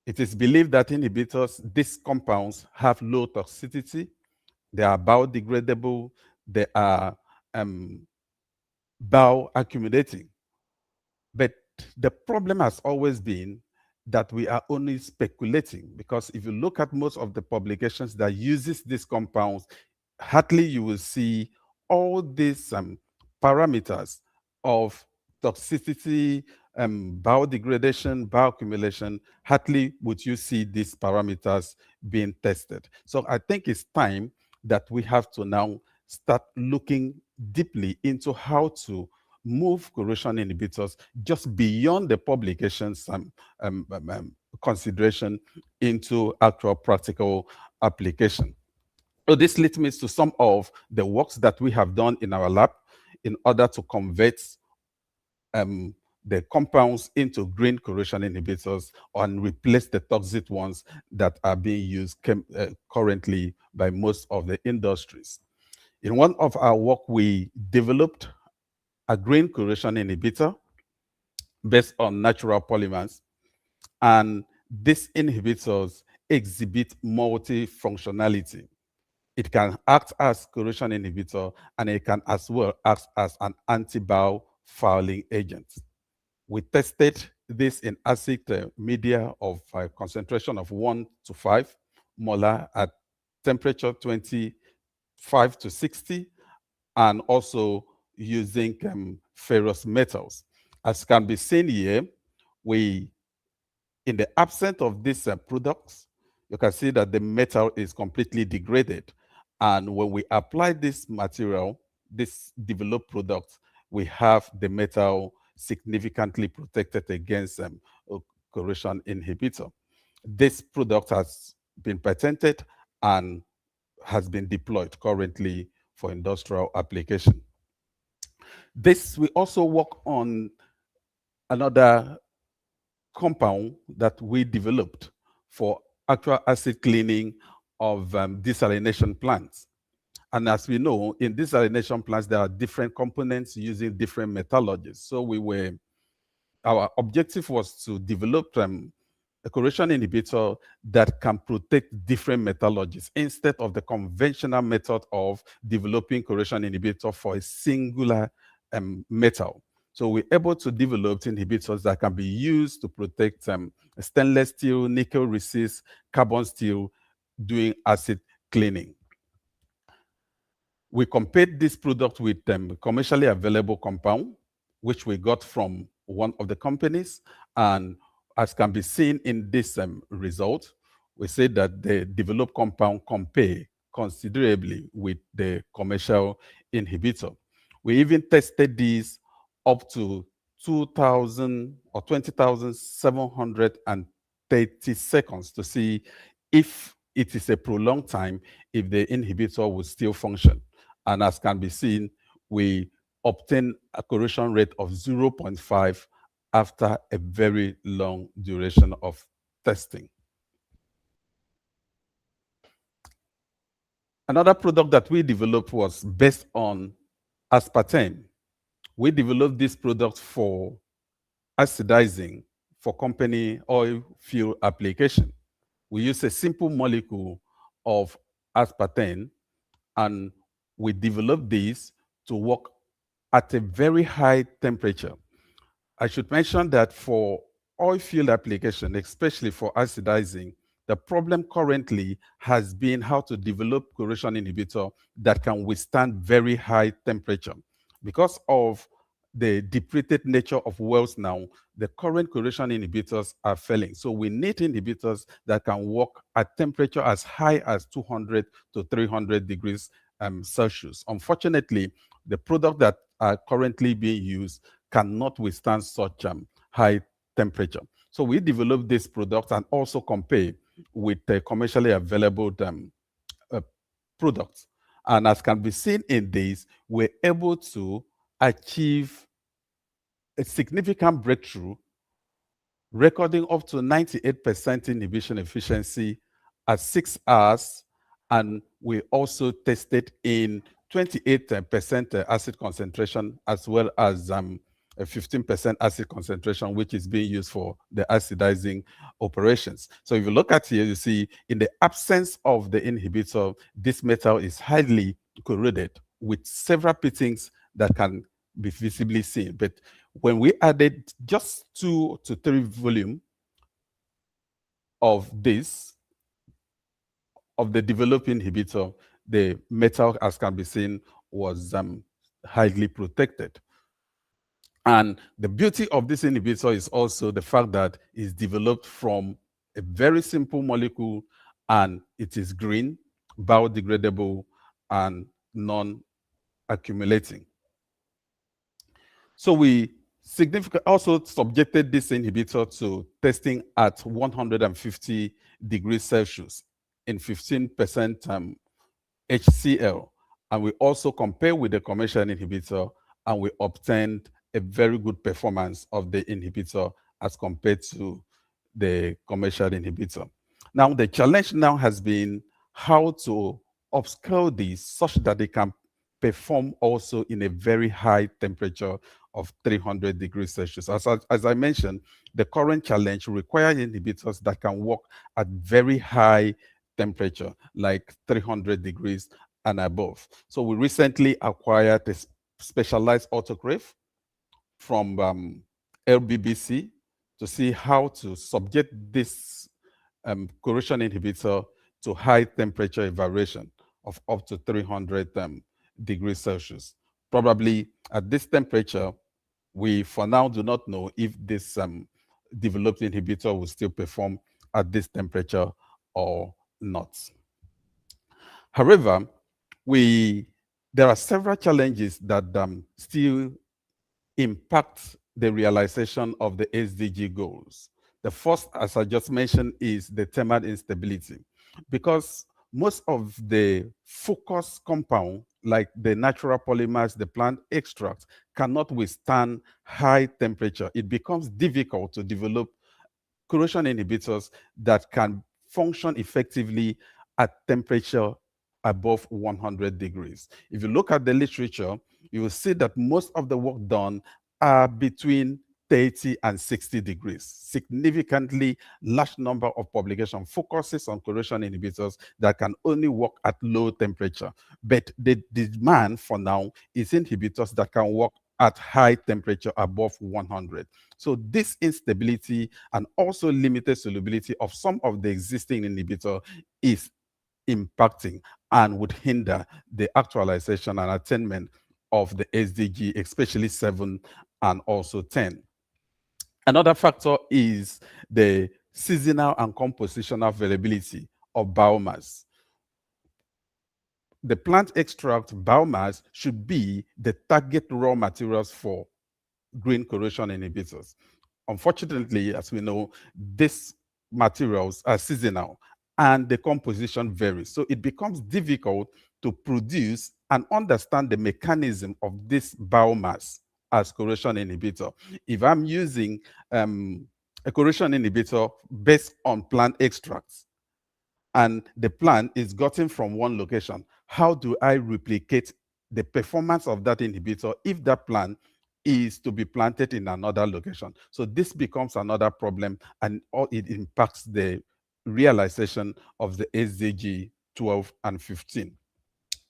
It is believed that inhibitors, these compounds have low toxicity, they are biodegradable, they are bioaccumulating. But the problem has always been that we are only speculating, because if you look at most of the publications that uses these compounds, hardly you will see all these parameters of toxicity, biodegradation, bioaccumulation. Hardly would you see these parameters being tested. So I think it's time that we have to now start looking deeply into how to move corrosion inhibitors just beyond the publications consideration into actual practical application. So this leads me to some of the works that we have done in our lab in order to convert the compounds into green corrosion inhibitors and replace the toxic ones that are being used currently by most of the industries. In one of our work, we developed a green corrosion inhibitor based on natural polymers. And these inhibitors exhibit multifunctionality. It can act as corrosion inhibitor, and it can as well act as an anti-biofouling agent. We tested this in acid media of a concentration of 1 to 5 molar at temperature 25 to 60, and also using ferrous metals. As can be seen here, in the absence of these products, you can see that the metal is completely degraded. And when we apply this material, this developed product, we have the metal significantly protected against corrosion inhibitor. This product has been patented and has been deployed currently for industrial application. We also work on another compound that we developed for actual acid cleaning of desalination plants. And as we know, in desalination plants, there are different components using different metallurgies. So our objective was to develop a corrosion inhibitor that can protect different metallurgies instead of the conventional method of developing corrosion inhibitor for a singular metal. So we're able to develop inhibitors that can be used to protect stainless steel, nickel resist, carbon steel, doing acid cleaning. We compared this product with commercially available compound, which we got from one of the companies. And as can be seen in this result, we say that the developed compound compare considerably with the commercial inhibitor. We even tested these up to 2,000 or 20,730 seconds to see if it is a prolonged time, if the inhibitor will still function. And as can be seen, we obtain a corrosion rate of 0.5 after a very long duration of testing. Another product that we developed was based on aspartame. We developed this product for acidizing for company oil field application. We use a simple molecule of aspartame, and we developed this to work at a very high temperature. I should mention that for oil field application, especially for acidizing, the problem currently has been how to develop corrosion inhibitor that can withstand very high temperature. Because of the depleted nature of wells now, the current corrosion inhibitors are failing. So we need inhibitors that can work at temperature as high as 200 to 300 degrees Celsius. Unfortunately, the products that are currently being used cannot withstand such high temperature. So we developed this product and also compare with the commercially available products. And as can be seen in this, we're able to achieve a significant breakthrough, recording up to 98% inhibition efficiency at 6 hours. And we also tested in 28% acid concentration, as well as a 15% acid concentration, which is being used for the acidizing operations. So if you look at here, you see in the absence of the inhibitor, this metal is highly corroded with several pittings that can be visibly seen. But when we added just 2 to 3 volume of this, of the developed inhibitor, the metal, as can be seen, was highly protected. And the beauty of this inhibitor is also the fact that it's developed from a very simple molecule, and it is green, biodegradable, and non-accumulating. So we also subjected this inhibitor to testing at 150 degrees Celsius in 15% HCl. And we also compared with the commercial inhibitor, and we obtained a very good performance of the inhibitor as compared to the commercial inhibitor. Now, the challenge now has been how to upscale this such that they can perform also in a very high temperature of 300 degrees Celsius. As I mentioned, the current challenge requires inhibitors that can work at very high temperature, like 300 degrees and above. So we recently acquired a specialized autoclave from LBBC to see how to subject this corrosion inhibitor to high temperature variation of up to 300 degrees Celsius. Probably at this temperature, we for now do not know if this developed inhibitor will still perform at this temperature or not. However, there are several challenges that still impact the realization of the SDG goals. The first, as I just mentioned, is the thermal instability, because most of the focus compound, like the natural polymers, the plant extracts, cannot withstand high temperature. It becomes difficult to develop corrosion inhibitors that can function effectively at temperature above 100 degrees. If you look at the literature, you will see that most of the work done are between 30 and 60 degrees. Significantly large number of publication focuses on corrosion inhibitors that can only work at low temperature. But the demand for now is inhibitors that can work at high temperature above 100. So this instability and also limited solubility of some of the existing inhibitor is impacting and would hinder the actualization and attainment of the SDG, especially 7 and also 10. Another factor is the seasonal and compositional availability of biomass. The plant extract biomass should be the target raw materials for green corrosion inhibitors. Unfortunately, as we know, these materials are seasonal and the composition varies. So it becomes difficult to produce and understand the mechanism of this biomass as corrosion inhibitor. If I'm using a corrosion inhibitor based on plant extracts, and the plant is gotten from one location, how do I replicate the performance of that inhibitor if that plant is to be planted in another location? So this becomes another problem, and it impacts the realization of the SDG 12 and 15.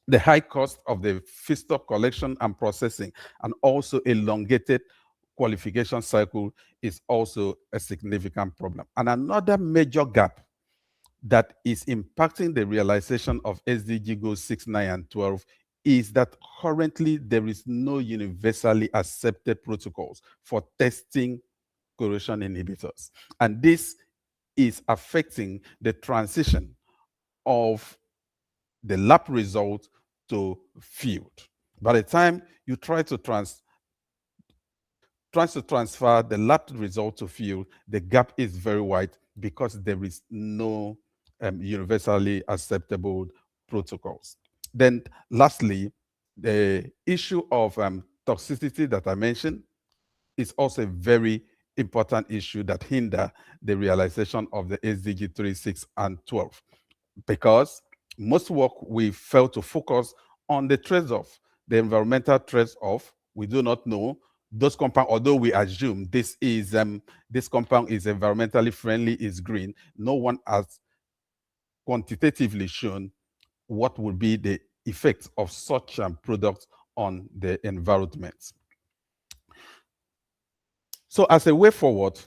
The high cost of the feedstock collection and processing, and also elongated qualification cycle, is also a significant problem. And another major gap that is impacting the realization of SDG goals 6, 9, and 12 is that currently there is no universally accepted protocols for testing corrosion inhibitors. And this is affecting the transition of the lab result to field. By the time you try to transfer the lab result to field, the gap is very wide because there is no universally acceptable protocols. Then lastly, the issue of toxicity that I mentioned is also a very important issue that hinder the realization of the SDG 36 and 12, because most work we fail to focus on the trade-off, the environmental trade-off. We do not know those compounds, although we assume this compound is environmentally friendly, is green. No one has quantitatively shown what would be the effects of such products on the environment. So as a way forward,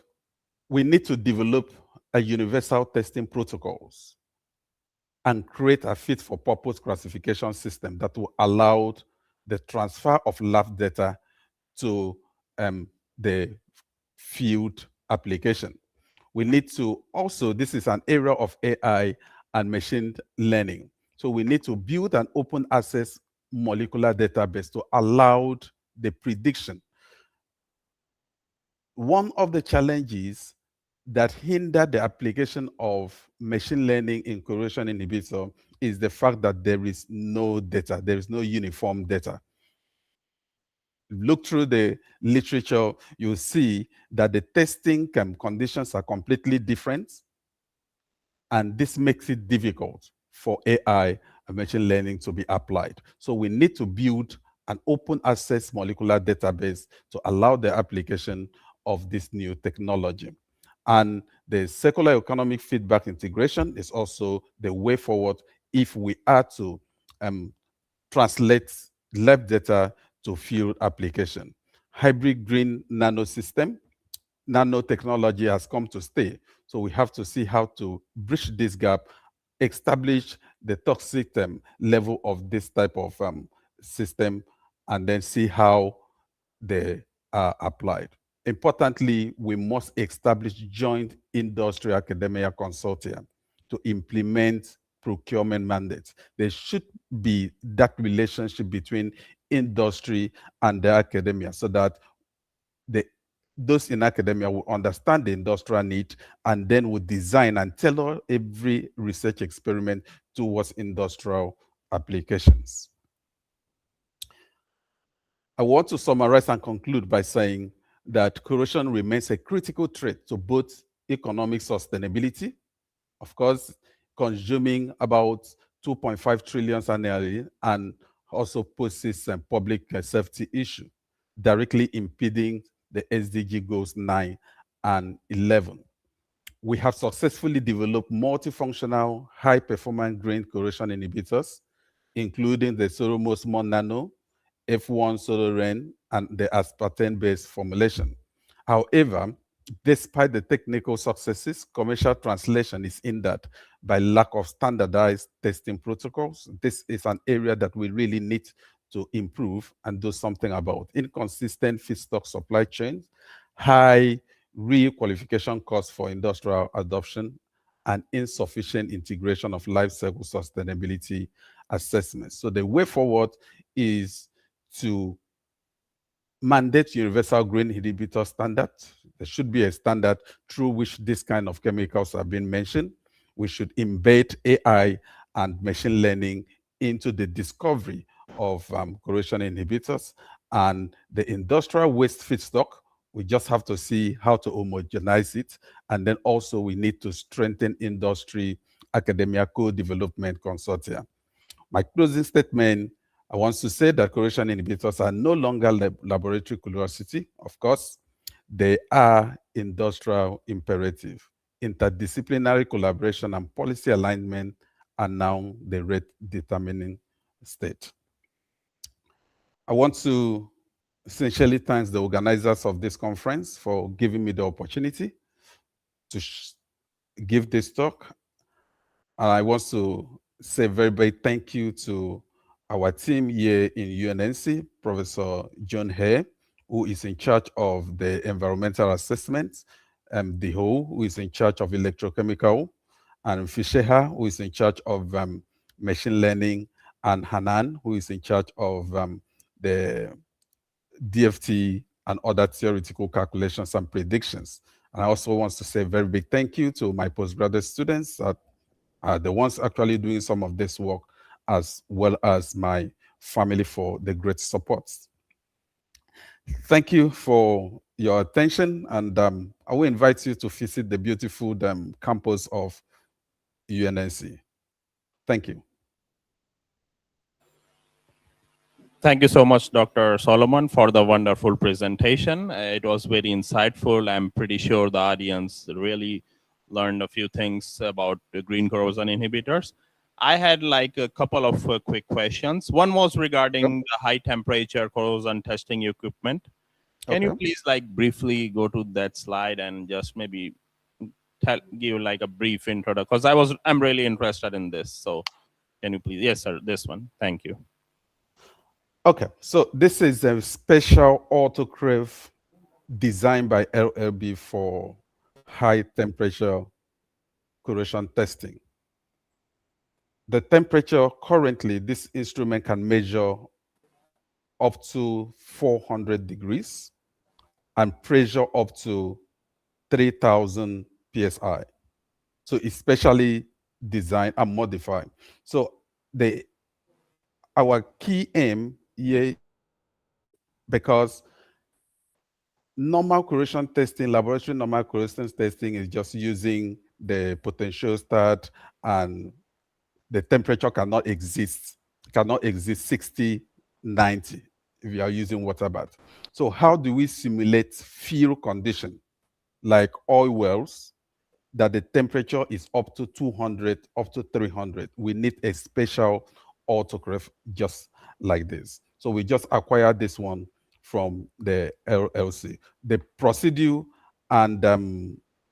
we need to develop a universal testing protocols and create a fit-for-purpose classification system that will allow the transfer of lab data to the field application. We need to also, this is an area of AI and machine learning. So we need to build an open access molecular database to allow the prediction. One of the challenges that hinder the application of machine learning in corrosion inhibitor is the fact that there is no data, there is no uniform data. Look through the literature, you'll see that the testing conditions are completely different, and this makes it difficult for AI and machine learning to be applied. So we need to build an open access molecular database to allow the application of this new technology. And the circular economic feedback integration is also the way forward if we are to translate lab data to field application. Hybrid green nanosystem, nanotechnology has come to stay. So we have to see how to bridge this gap, establish the toxic level of this type of system, and then see how they are applied. Importantly, we must establish joint industry academia consortia to implement procurement mandates. There should be that relationship between industry and the academia so that those in academia will understand the industrial need and then will design and tailor every research experiment towards industrial applications. I want to summarize and conclude by saying that corrosion remains a critical threat to both economic sustainability, of course, consuming about 2.5 trillion annually, and also poses a public safety issue, directly impeding the SDG goals 9 and 11. We have successfully developed multifunctional, high-performance grain corrosion inhibitors, including the Solomos Nano, F1 Soloren, and the aspartame-based formulation. However, despite the technical successes, commercial translation is hindered by lack of standardized testing protocols. This is an area that we really need to improve and do something about. Inconsistent feedstock supply chains, high re-qualification costs for industrial adoption, and insufficient integration of life cycle sustainability assessments. So the way forward is to mandate universal grain inhibitor standard. There should be a standard through which this kind of chemicals have been mentioned. We should embed AI and machine learning into the discovery of corrosion inhibitors, and the industrial waste feedstock. We just have to see how to homogenize it. And then also we need to strengthen industry academia co-development consortia. My closing statement, I want to say that corrosion inhibitors are no longer laboratory curiosity. Of course, they are industrial imperative. Interdisciplinary collaboration and policy alignment are now the rate determining state. I want to sincerely thank the organizers of this conference for giving me the opportunity to give this talk. And I want to say a very big thank you to our team here in UNNC, Professor John Hay, who is in charge of the environmental assessments, Deho, who is in charge of electrochemical, and Fisheha, who is in charge of machine learning, and Hanan, who is in charge of the DFT and other theoretical calculations and predictions. And I also want to say a very big thank you to my postgraduate students that are the ones actually doing some of this work as well as my family for the great support. Thank you for your attention, and I will invite you to visit the beautiful campus of UNNC. Thank you. Thank you so much, Dr. Solomon, for the wonderful presentation. It was very insightful. I'm pretty sure the audience really learned a few things about the green corrosion inhibitors. I had like a couple of quick questions. One was regarding the high temperature corrosion testing equipment. Can you please like briefly go to that slide and just maybe give like a brief introduction? Because I'm really interested in this. So can you please? Yes, sir. This one. Thank you. Okay, so this is a special autoclave designed by LLB for high temperature corrosion testing. The temperature currently, this instrument can measure up to 400 degrees and pressure up to 3,000 psi. So it's specially designed and modified. So our key aim here, because normal corrosion testing, laboratory normal corrosion testing is just using the potentiostat, and the temperature cannot exist 60, 90 if you are using water bath. So how do we simulate field condition like oil wells that the temperature is up to 200, up to 300? We need a special autoclave just like this. So we just acquired this one from the LLC. The procedure and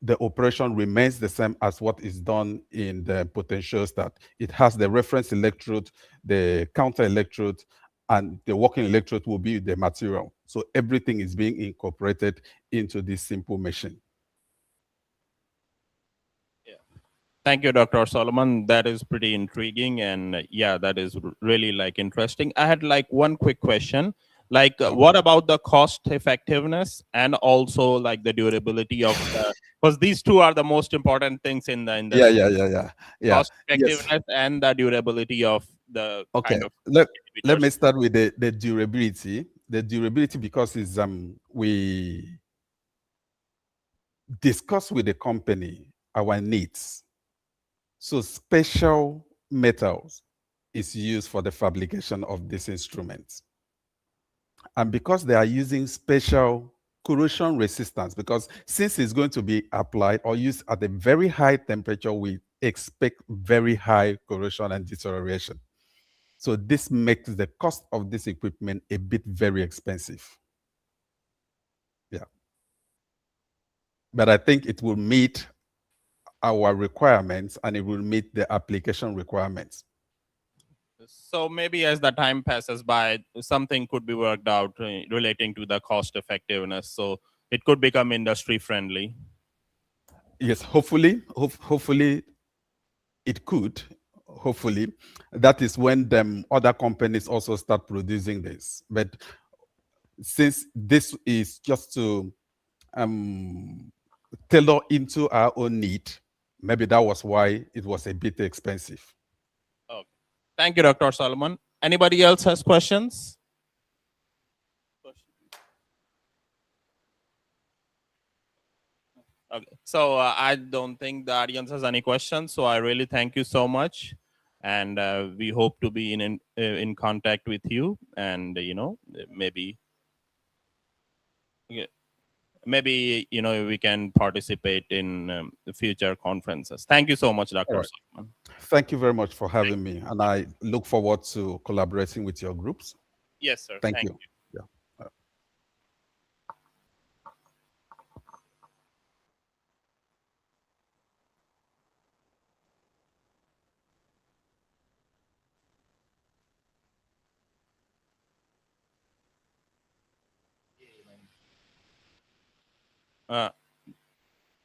the operation remains the same as what is done in the potentiostat. It has the reference electrode, the counter electrode, and the working electrode will be the material. So everything is being incorporated into this simple machine. Thank you, Dr. Solomon. That is pretty intriguing, and yeah, that is really like interesting. I had like one quick question. Like, what about the cost effectiveness and also like the durability of the, because these two are the most important things in the industry. Yeah. Cost effectiveness and the durability of the kind of. Let me start with the durability. The durability, because it's we discuss with the company our needs. So special metals is used for the fabrication of these instruments. And because they are using special corrosion resistance, because since it's going to be applied or used at a very high temperature, we expect very high corrosion and deterioration. So this makes the cost of this equipment a bit very expensive. Yeah. But I think it will meet our requirements, and it will meet the application requirements. So maybe as the time passes by, something could be worked out relating to the cost effectiveness. So it could become industry friendly. Yes, hopefully it could. Hopefully, that is when other companies also start producing this. But since this is just to tailor into our own need, maybe that was why it was a bit expensive. Okay. Thank you, Dr. Solomon. Anybody else has questions? Okay. So I don't think the audience has any questions. So I really thank you so much. And we hope to be in contact with you, and maybe we can participate in the future conferences. Thank you so much, Dr. Solomon. Thank you very much for having me, and I look forward to collaborating with your groups. Yes, sir. Thank you.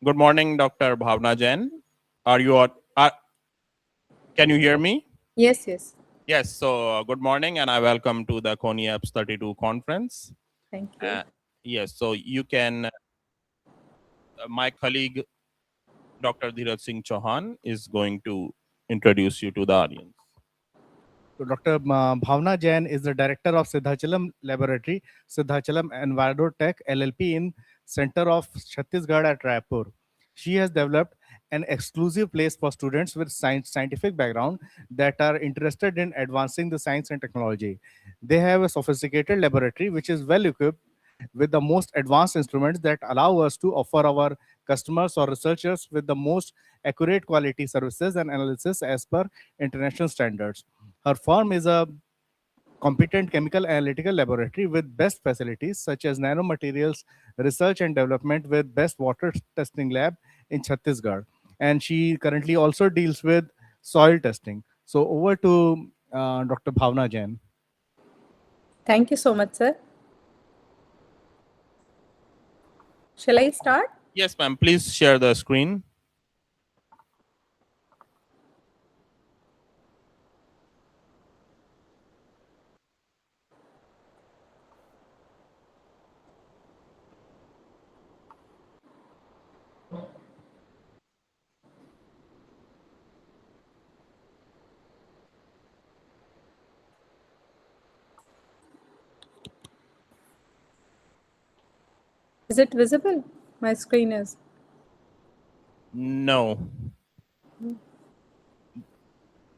Good morning, Dr. Bhavna Jain. Can you hear me? Yes. Yes. So good morning, and I welcome to the CONIAPS 32 conference. Thank you. Yes. So you can. My colleague, Dr. Dheeraj Singh Chauhan, is going to introduce you to the audience. Dr. Bhavna Jain is the director of Siddhachalam Laboratory, Siddhachalam Envirotech LLP in Center of Chhattisgarh at Raipur. She has developed an exclusive place for students with scientific background that are interested in advancing the science and technology. They have a sophisticated laboratory which is well equipped with the most advanced instruments that allow us to offer our customers or researchers with the most accurate quality services and analysis as per international standards. Her firm is a competent chemical analytical laboratory with best facilities such as nanomaterials research and development with best water testing lab in Chhattisgarh. And she currently also deals with soil testing. So over to Dr. Bhavna Jain. Thank you so much, sir. Shall I start? Yes, ma'am. Please share the screen. Is it visible? My screen is. No.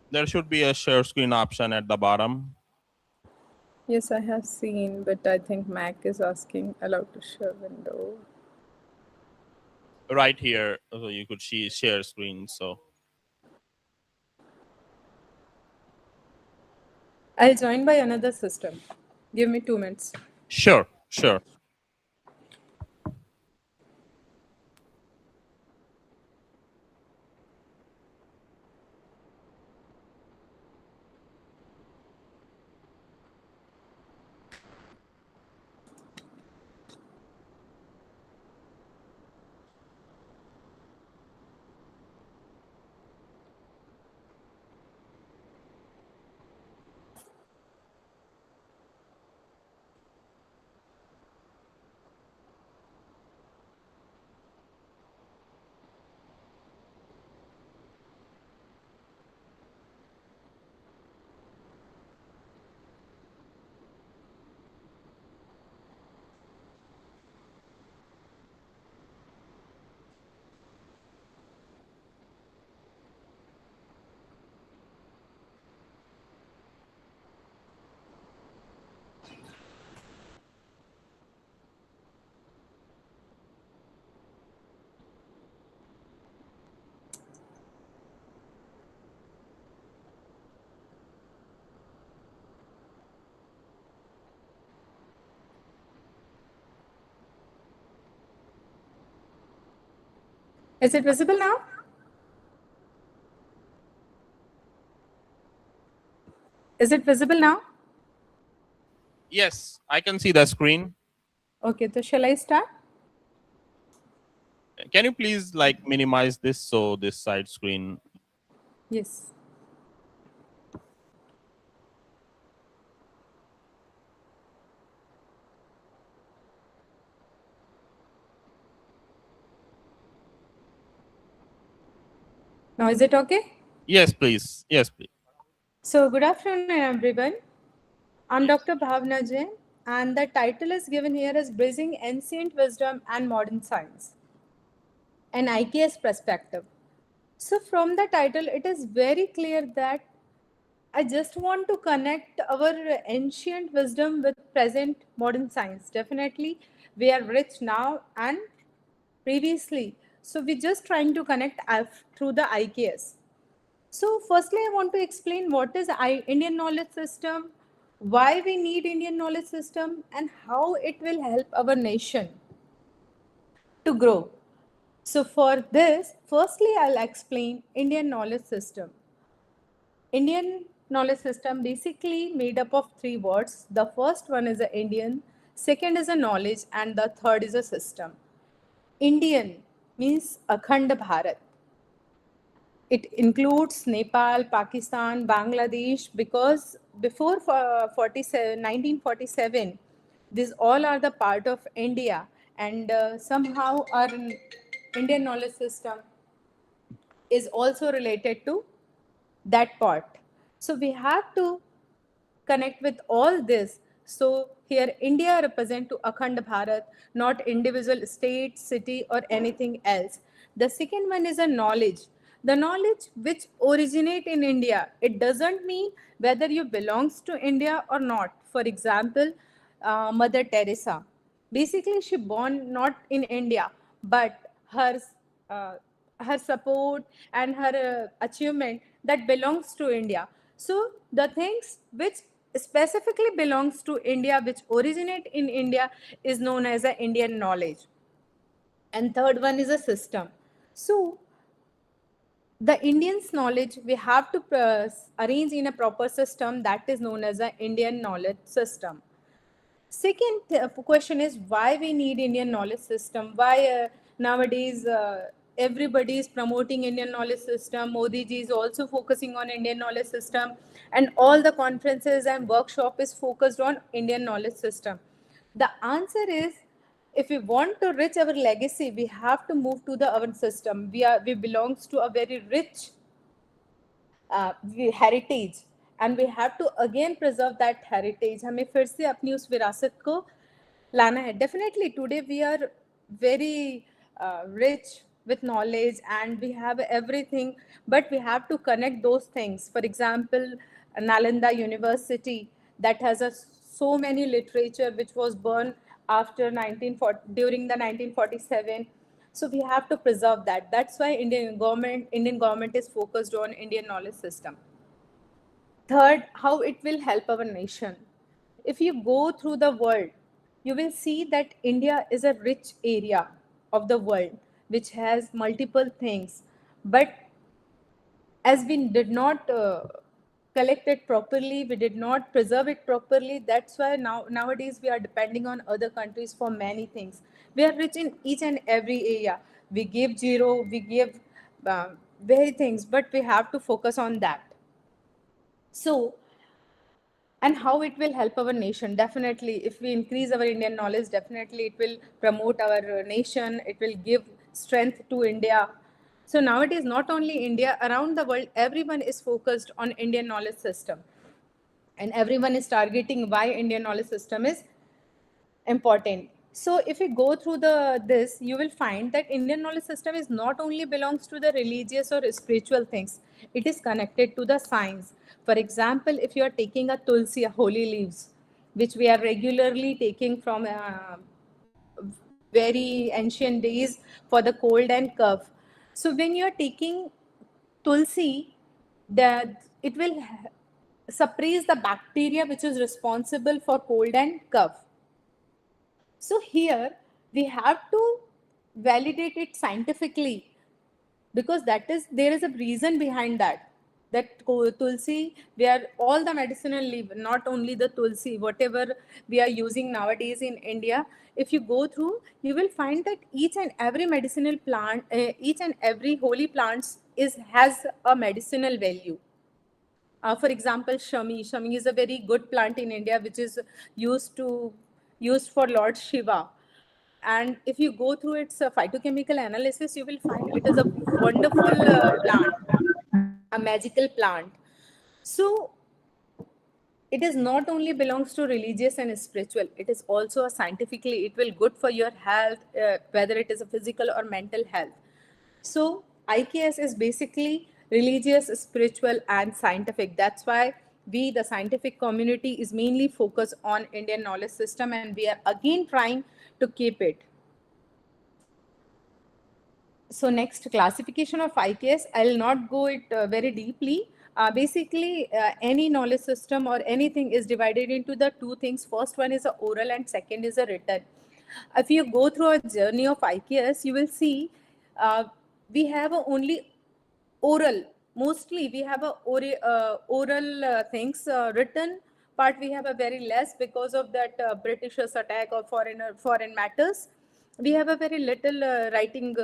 There should be a share screen option at the bottom. Yes, I have seen, but I think Mac is asking allowed to share window. Right here, so you could see share screen. So I'll join by another system. Give me 2 minutes. sure, sure. Is it visible now? Is it visible now? Yes, I can see the screen. Okay, so shall I start? Can you please like minimize this so this side screen? Yes. Now is it okay? Yes, please. Yes, please. So good afternoon, everyone. I'm Dr. Bhavna Jain, and the title is given here as Bridging Ancient Wisdom and Modern Science, an IKS perspective. So from the title, it is very clear that I just want to connect our ancient wisdom with present modern science. Definitely, we are rich now and previously. So we're just trying to connect through the IKS. So firstly, I want to explain what is Indian knowledge system, why we need Indian knowledge system, and how it will help our nation to grow. So for this, firstly, I'll explain Indian knowledge system. Indian knowledge system basically made up of 3 words. The first one is a Indian, second is a knowledge, and the third is a system. Indian means Akhand Bharat. It includes Nepal, Pakistan, Bangladesh, because before 1947, these all are the part of India, and somehow our Indian knowledge system is also related to that part. So we have to connect with all this. So here India represent to Akhand Bharat, not individual state, city or anything else. The second one is a knowledge. The knowledge which originate in India. It doesn't mean whether you belongs to India or not. For example, Mother Teresa. Basically, she born not in India, but uh, her support and her achievement that belongs to India. So the things which specifically belongs to India, which originate in India, is known as a Indian knowledge. And third one is a system. So the Indian's knowledge we have to arrange in a proper system that is known as an Indian knowledge system. Second question is why we need Indian knowledge system. Why nowadays everybody is promoting Indian knowledge system. Modi ji is also focusing on Indian knowledge system, and all the conferences and workshop is focused on Indian knowledge system. The answer is, if we want to reach our legacy, we have to move to the our system. We belongs to a very rich heritage and we have to again preserve that heritage. हमें फिर से अपनी उस विरासत को लाना है. Definitely today we are very rich with knowledge and we have everything, but we have to connect those things. For example, Nalanda University that has so many literature which was burned after 1940 during the 1947. So we have to preserve that. That's why Indian government is focused on Indian knowledge system. Third, how it will help our nation. If you go through the world, you will see that India is a rich area of the world which has multiple things. But as we did not collect it properly, we did not preserve it properly. That's why nowadays we are depending on other countries for many things. We are rich in each and every area. We give zero, we give very things, but we have to focus on that. So, and how it will help our nation. Definitely, if we increase our Indian knowledge, definitely it will promote our nation. It will give strength to India. So nowadays, not only India, around the world, everyone is focused on Indian knowledge system. And everyone is targeting why Indian knowledge system is important. So if you go through this, you will find that Indian knowledge system is not only belongs to the religious or spiritual things, it is connected to the science. For example, if you are taking a tulsi, holy leaves, which we are regularly taking from very ancient days for the cold and cough. So when you are taking tulsi, it will suppress the bacteria which is responsible for cold and cough. So here we have to validate it scientifically, because there is a reason behind that. That tulsi, we are all the medicinal leaf, not only the tulsi, whatever we are using nowadays in India. If you go through, you will find that each and every medicinal plant, each and every holy plants has a medicinal value. For example, shami. Shami is a very good plant in India, which is used for Lord Shiva. And if you go through its phytochemical analysis, you will find it is a wonderful plant, a magical plant. So it is not only belongs to religious and spiritual, it is also a scientifically, it will good for your health, whether it is a physical or mental health. So IKS is basically religious, spiritual, and scientific. That's why we, the scientific community, is mainly focused on Indian knowledge system, and we are again trying to keep it. So next, classification of IKS. I'll not go it very deeply. Basically, any knowledge system or anything is divided into the two things. First one is a oral and second is a written. If you go through a journey of IKS, you will see we have only oral. Mostly we have a oral things. Written part we have a very less because of that Britishers attack or foreign matters. We have a very little writing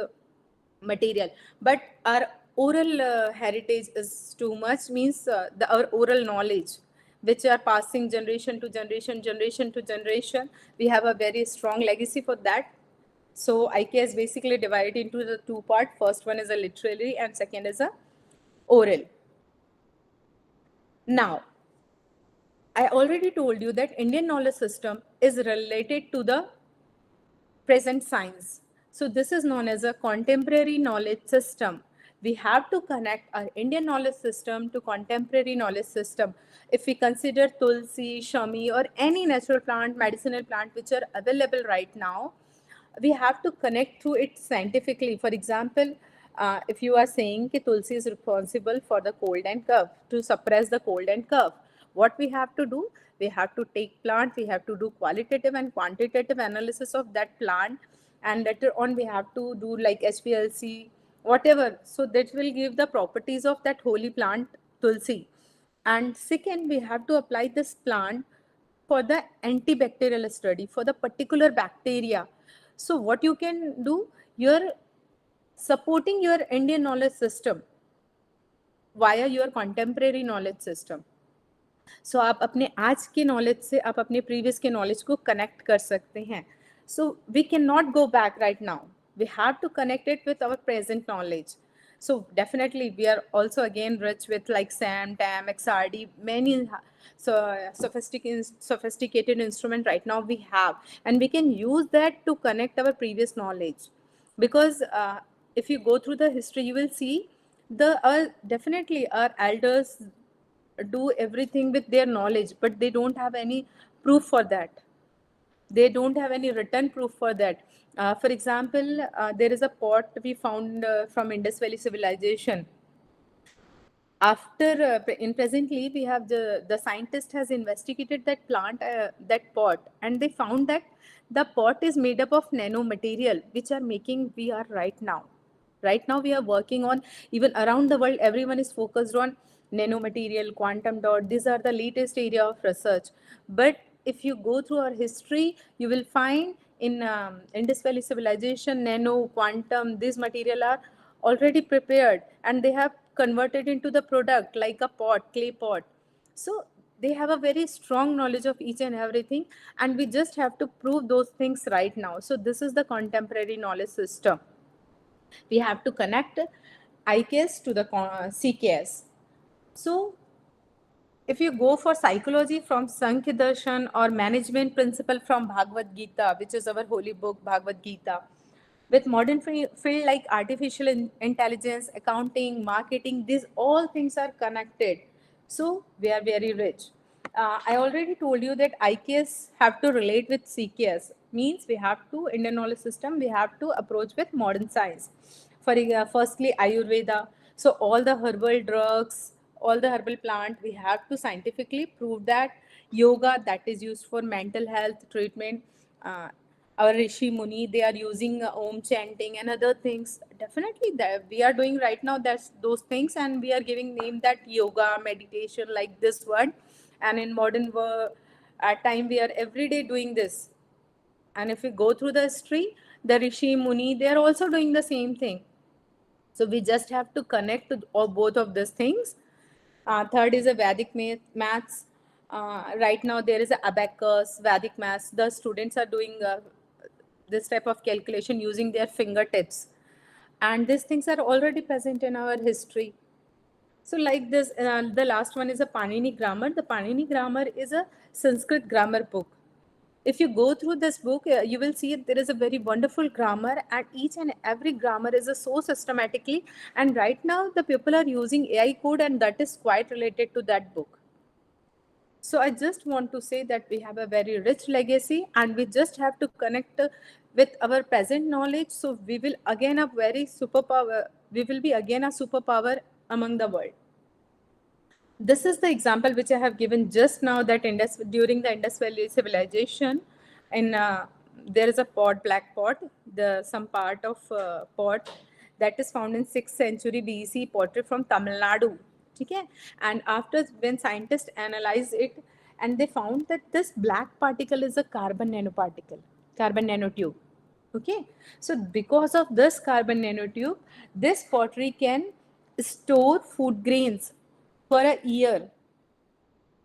material, but our oral heritage is too much, means our oral knowledge which are passing generation to generation to generation. We have a very strong legacy for that. So IKS is basically divided into the two parts. First one is a literary and second is a oral. Now I already told you that Indian knowledge system is related to the present science. So this is known as a contemporary knowledge system. We have to connect our Indian knowledge system to contemporary knowledge system. If we consider tulsi, shami, or any natural plant, medicinal plant which are available right now, we have to connect to it scientifically. For example, if you are saying that tulsi is responsible for the cold and cough, to suppress the cold and cough, what we have to do? We have to take plant, we have to do qualitative and quantitative analysis of that plant, and later on we have to do like HPLC, whatever. So that will give the properties of that holy plant, tulsi. And second, we have to apply this plant for the antibacterial study for the particular bacteria. So what you can do, you're supporting your Indian knowledge system via your contemporary knowledge system. So आप अपने आज के knowledge से आप अपने previous के knowledge को connect कर सकते हैं. So we cannot go back right now. We have to connect it with our present knowledge. So definitely we are also again rich with like SAM, TAM, XRD, many sophisticated instrument right now we have, and we can use that to connect our previous knowledge. Because if you go through the history, you will see definitely our elders do everything with their knowledge, but they don't have any proof for that. They don't have any written proof for that. For example, there is a pot we found from Indus Valley civilization. After in presently, we have the scientist has investigated that plant, that pot, and they found that the pot is made up of nanomaterial, which are making VR right now. Right now, we are working on, even around the world, everyone is focused on nanomaterial, quantum dot. These are the latest area of research. But if you go through our history, you will find in Indus Valley civilization, nano, quantum, these material are already prepared, and they have converted into the product like a pot, clay pot. So they have a very strong knowledge of each and everything, and we just have to prove those things right now. So this is the contemporary knowledge system. We have to connect IKS to the CKS. So if you go for psychology from Sankhya Darshan or management principle from Bhagavad Gita, which is our holy book, Bhagavad Gita, with modern field like artificial intelligence, accounting, marketing, these all things are connected. So we are very rich. I already told you that IKS have to relate with CKS. Means we have to, Indian knowledge system, we have to approach with modern science. For firstly, Ayurveda. So all the herbal drugs, all the herbal plant, we have to scientifically prove that. Yoga, that is used for mental health treatment. Our Rishi Muni, they are using Om chanting and other things. Definitely that we are doing right now, that's those things, and we are giving name that yoga, meditation, like this word. And in modern time, we are every day doing this. And if we go through the history, the Rishi Muni, they are also doing the same thing. So we just have to connect to both of these things. Third is a Vedic maths. Right now there is a abacus, Vedic maths. The students are doing this type of calculation using their fingertips. And these things are already present in our history. So like this, the last one is a Panini grammar. The Panini grammar is a Sanskrit grammar book. If you go through this book, you will see there is a very wonderful grammar, and each and every grammar is so systematically. And right now, the people are using AI code, and that is quite related to that book. So I just want to say that we have a very rich legacy, and we just have to connect with our present knowledge. So we will again a very superpower. We will be again a superpower among the world. This is the example which I have given just now, that during the Indus Valley civilization, there is a pot, black pot, some part of pot that is found in 6th century BC pottery from Tamil Nadu. Okay? And after, when scientists analyzed it, and they found that this black particle is a carbon nanoparticle, carbon nanotube. Okay, so because of this carbon nanotube, this pottery can store food grains for a year.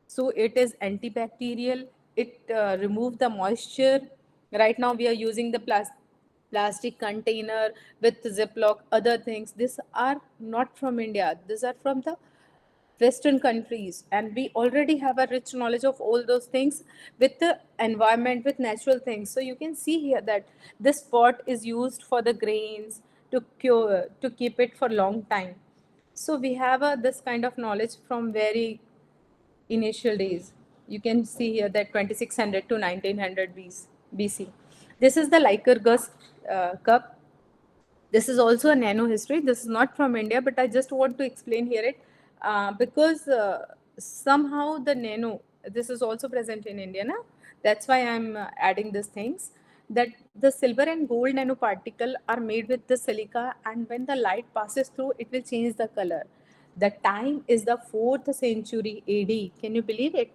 So it is antibacterial, it removes the moisture. Right now we are using the plastic container with Ziploc, other things. These are not from India. These are from the Western countries, and we already have a rich knowledge of all those things with the environment, with natural things. So you can see here that this pot is used for the grains to cure, to keep it for long time. So we have this kind of knowledge from very initial days. You can see here that 2600 to 1900 BC. This is the Lycurgus cup. This is also a nano history. This is not from India, but I just want to explain here it because somehow the nano, this is also present in India now. That's why I'm adding these things, that the silver and gold nanoparticle are made with the silica, and when the light passes through, it will change the color. The time is the 4th century AD. Can you believe it?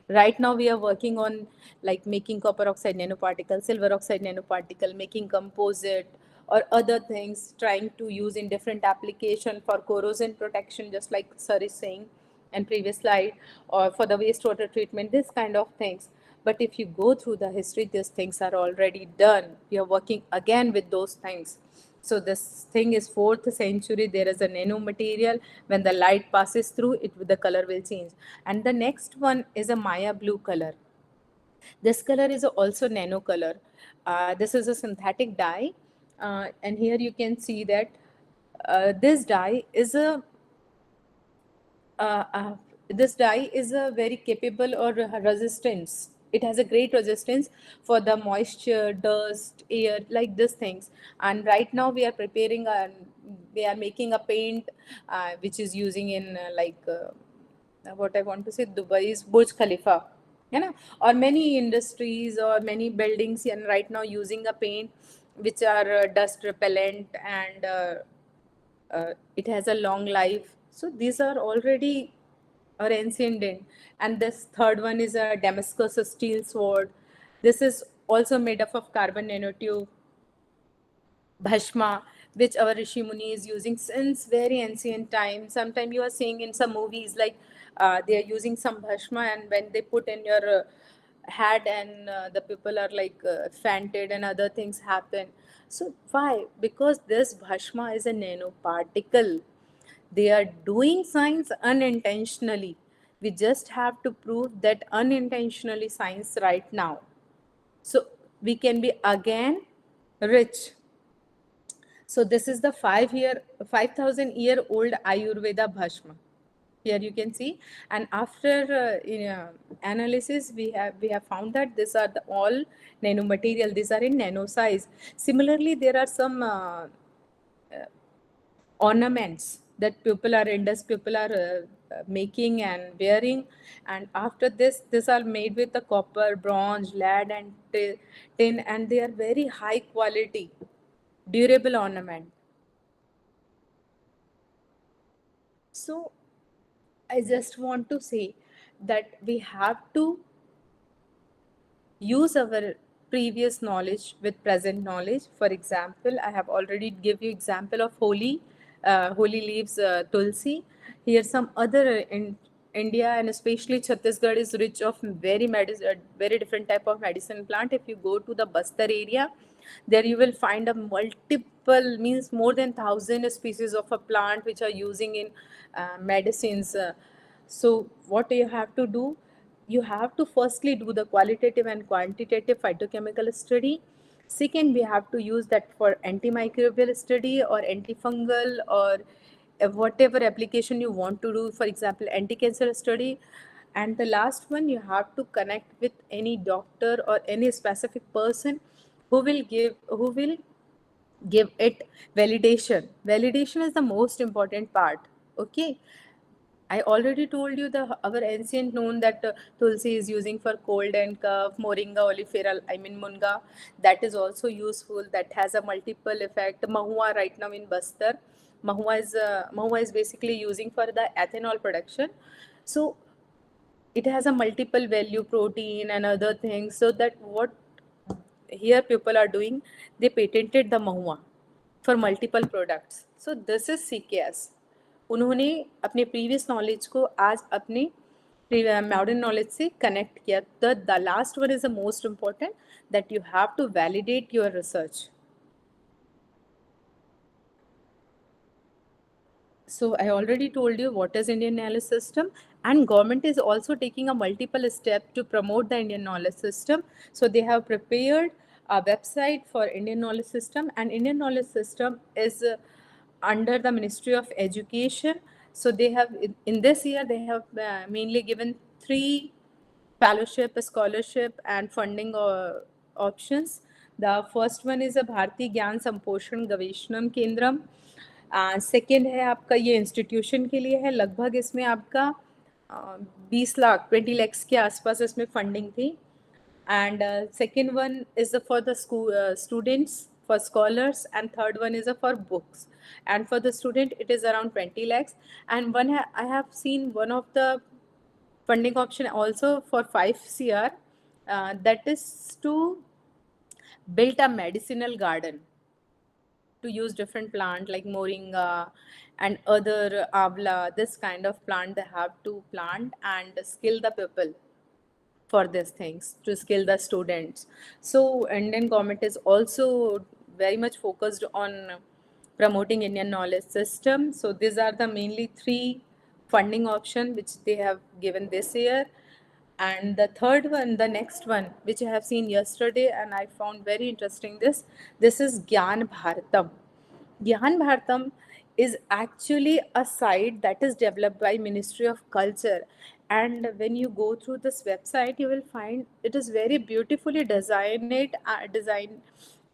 Right now we are working on like making copper oxide nanoparticle, silver oxide nanoparticle, making composite or other things, trying to use in different application for corrosion protection, just like sir is saying in previous slide, or for the wastewater treatment, this kind of things. But if you go through the history, these things are already done. We are working again with those things. So this thing is 4th century. There is a nano material. When the light passes through it, the color will change. And the next one is a Maya blue color. This color is also nano color. This is a synthetic dye. And here you can see that this dye is a uh, uh, this dye is a very capable or resistance. It has a great resistance for the moisture, dust, air, like these things. And right now we are preparing and we are making a paint which is using in what I want to say, Dubai's Burj Khalifa, you know, or many industries or many buildings, and right now using a paint which are dust repellent, and it has a long life. So these are already are ancient in. And this third one is a Damascus steel sword. This is also made up of carbon nanotube. Bhashma, which our Rishi Muni is using since very ancient time. Sometimes you are seeing in some movies like they are using some Bhashma, and when they put in your head, and the people are like fainted and other things happen. So why? Because this Bhashma is a nanoparticle. They are doing science unintentionally. We just have to prove that unintentionally science right now. So we can be again rich. So this is the 5,000-year-old Ayurveda Bhashma. Here you can see, and after analysis, we have found that these are all nanomaterial. These are in nano size. Similarly, there are some ornaments that people are making and wearing, and after this, these are made with the copper, bronze, lead, and tin, and they are very high quality, durable ornament. So I just want to say that we have to use our previous knowledge with present knowledge. For example, I have already give you example of holy leaves, tulsi. Here some other in India, and especially Chhattisgarh is rich of very different type of medicine plant. If you go to the Bastar area, there you will find a multiple, means more than 1,000 species of a plant which are using in medicines. So what you have to do, you have to firstly do the qualitative and quantitative phytochemical study. Second, we have to use that for antimicrobial study or antifungal, or whatever application you want to do, for example anti-cancer study. And the last one, you have to connect with any doctor or any specific person who will give it validation. Validation is the most important part. Okay, I already told you our ancient known that tulsi is using for cold and cough, moringa oleifera, I mean munga, that is also useful. That has a multiple effect. Mahua right now in Bastar, mahua is basically using for the ethanol production. So it has a multiple value, protein and other things. So that what here people are doing, they patented the mahua for multiple products. So this is CKS. उन्होंने अपने previous knowledge को आज अपने modern knowledge से connect किया. The last one is the most important, that you have to validate your research. So I already told you what is Indian knowledge system, and government is also taking a multiple step to promote the Indian knowledge system. So they have prepared a website for Indian knowledge system, and Indian knowledge system is under the Ministry of Education. So they have in this year they have mainly given three fellowship, scholarship, and funding options. The first one is a Bharati Gyan Samposhan Gaveshanam Kendram. Second है आपका ये institution के लिए है, लगभग इसमें आपका 20 lakh 20 lakhs के आसपास इसमें फंडिंग थी. And second one is for the students, for scholars, and third one is for books, and for the student it is around 20 lakhs. And I have seen one of the funding option also for 5 CR, that is to build a medicinal garden, to use different plant like moringa and other avla, this kind of plant they have to plant and skill the people for these things, to skill the students. So Indian government is also very much focused on promoting Indian knowledge system. So these are the mainly three funding option which they have given this year. And the third one, the next one, which I have seen yesterday and I found very interesting, this is Gyan Bharatam. Gyan Bharatam is actually a site that is developed by Ministry of Culture. And when you go through this website, you will find it is very beautifully designed,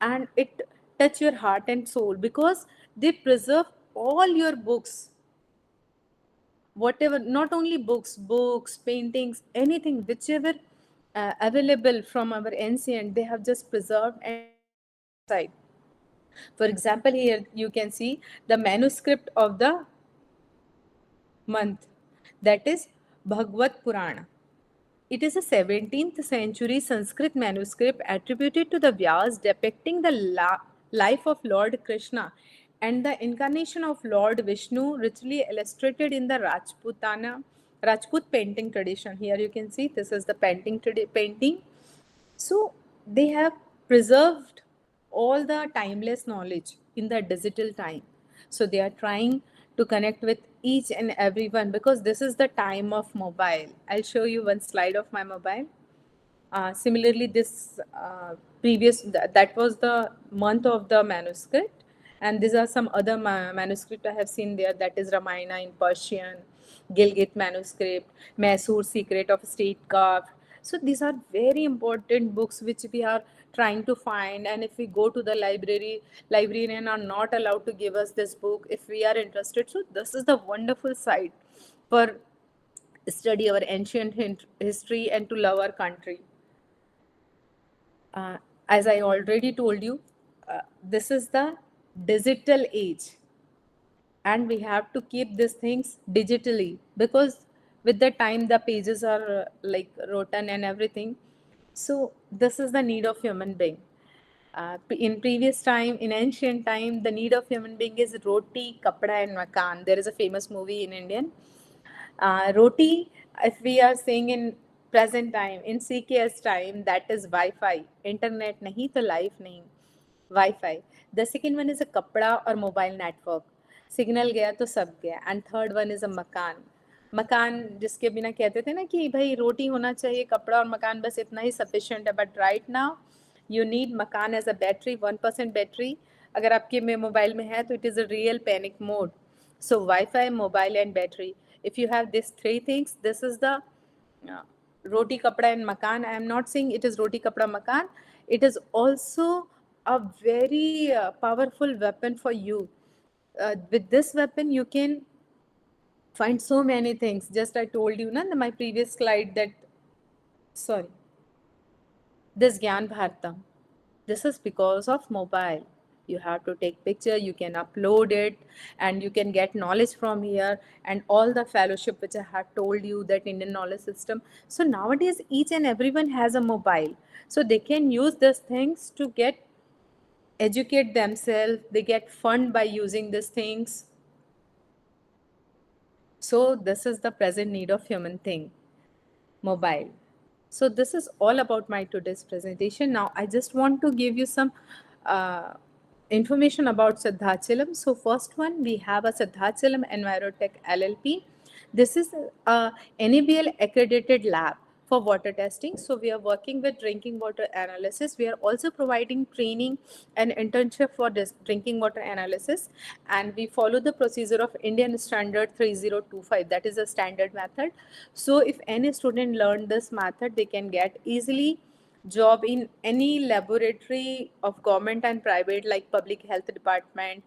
and it touch your heart and soul, because they preserve all your books, whatever, not only books, paintings, anything, whichever available from our ancient, they have just preserved and kept in the website. For example, here you can see the manuscript of the month, that is Bhagavad Purana. It is a 17th century Sanskrit manuscript attributed to the Vyas, depicting the life of Lord Krishna and the incarnation of Lord Vishnu, richly illustrated in the Rajput painting tradition. Here you can see this is the painting. So they have preserved all the timeless knowledge in the digital time. So they are trying to connect with each and everyone, because this is the time of mobile. I'll show you one slide of my mobile. Similarly, this that was the month of the manuscript, and these are some other manuscript I have seen there, that is Ramayana in Persian, Gilgit manuscript, Mysore Secret of Statecraft. So these are very important books which we are trying to find, and if we go to the library, librarian are not allowed to give us this book if we are interested. So this is the wonderful site for study our ancient history and to love our country. As I already told you, this is the digital age, and we have to keep these things digitally, because with the time the pages are like written and everything. So this is the need of human being. In previous time, in ancient time, the need of human being is roti, kapda, and makan. There is a famous movie in Indian. Roti, if we are saying in present time, in CKS time, that is Wi-Fi. Internet nahi to life nahi. Wi-Fi. The second one is a kapda or mobile network. Signal gaya to sab gaya. And third one is a makan. मकान जिसके बिना कहते थे ना कि भाई रोटी होना चाहिए, कपड़ा और मकान बस इतना ही सफिशिएंट है. But right now you need मकान एज अ बैटरी. 1% बैटरी अगर आपके में मोबाइल में है तो it is a real panic mode. So Wi-Fi, mobile, and battery. If you have these three things, this is the roti, kapda, and makan. I am not saying it is roti, kapda, makan. It is also a very powerful weapon for you. With this weapon, you can find so many things. Just I told you na, my previous slide that, sorry, this Gyan Bharatam. This is because of mobile. You have to take picture, you can upload it, and you can get knowledge from here, and all the fellowship which I have told you, that Indian knowledge system. So nowadays each and everyone has a mobile, so they can use these things to get educate themselves. They get fund by using these things. So this is the present need of human thing, mobile. So this is all about my today's presentation. Now I just want to give you some information about Siddhachalam. So first one, we have a Siddhachalam Envirotech LLP. This is a NABL accredited lab for water testing. So we are working with drinking water analysis. We are also providing training and internship for this drinking water analysis. And we follow the procedure of Indian Standard 3025. That is a standard method. So if any student learn this method, they can get easily job in any laboratory of government and private, like public health department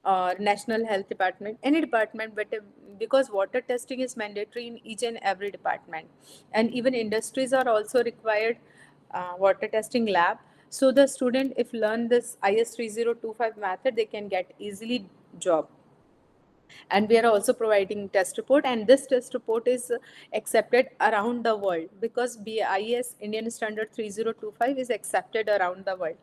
or national health department, any department. But because water testing is mandatory in each and every department, and even industries are also required water testing lab. So the student, if learn this IS 3025 method, they can get easily job. And we are also providing test report, and this test report is accepted around the world, because BIS Indian Standard 3025 is accepted around the world.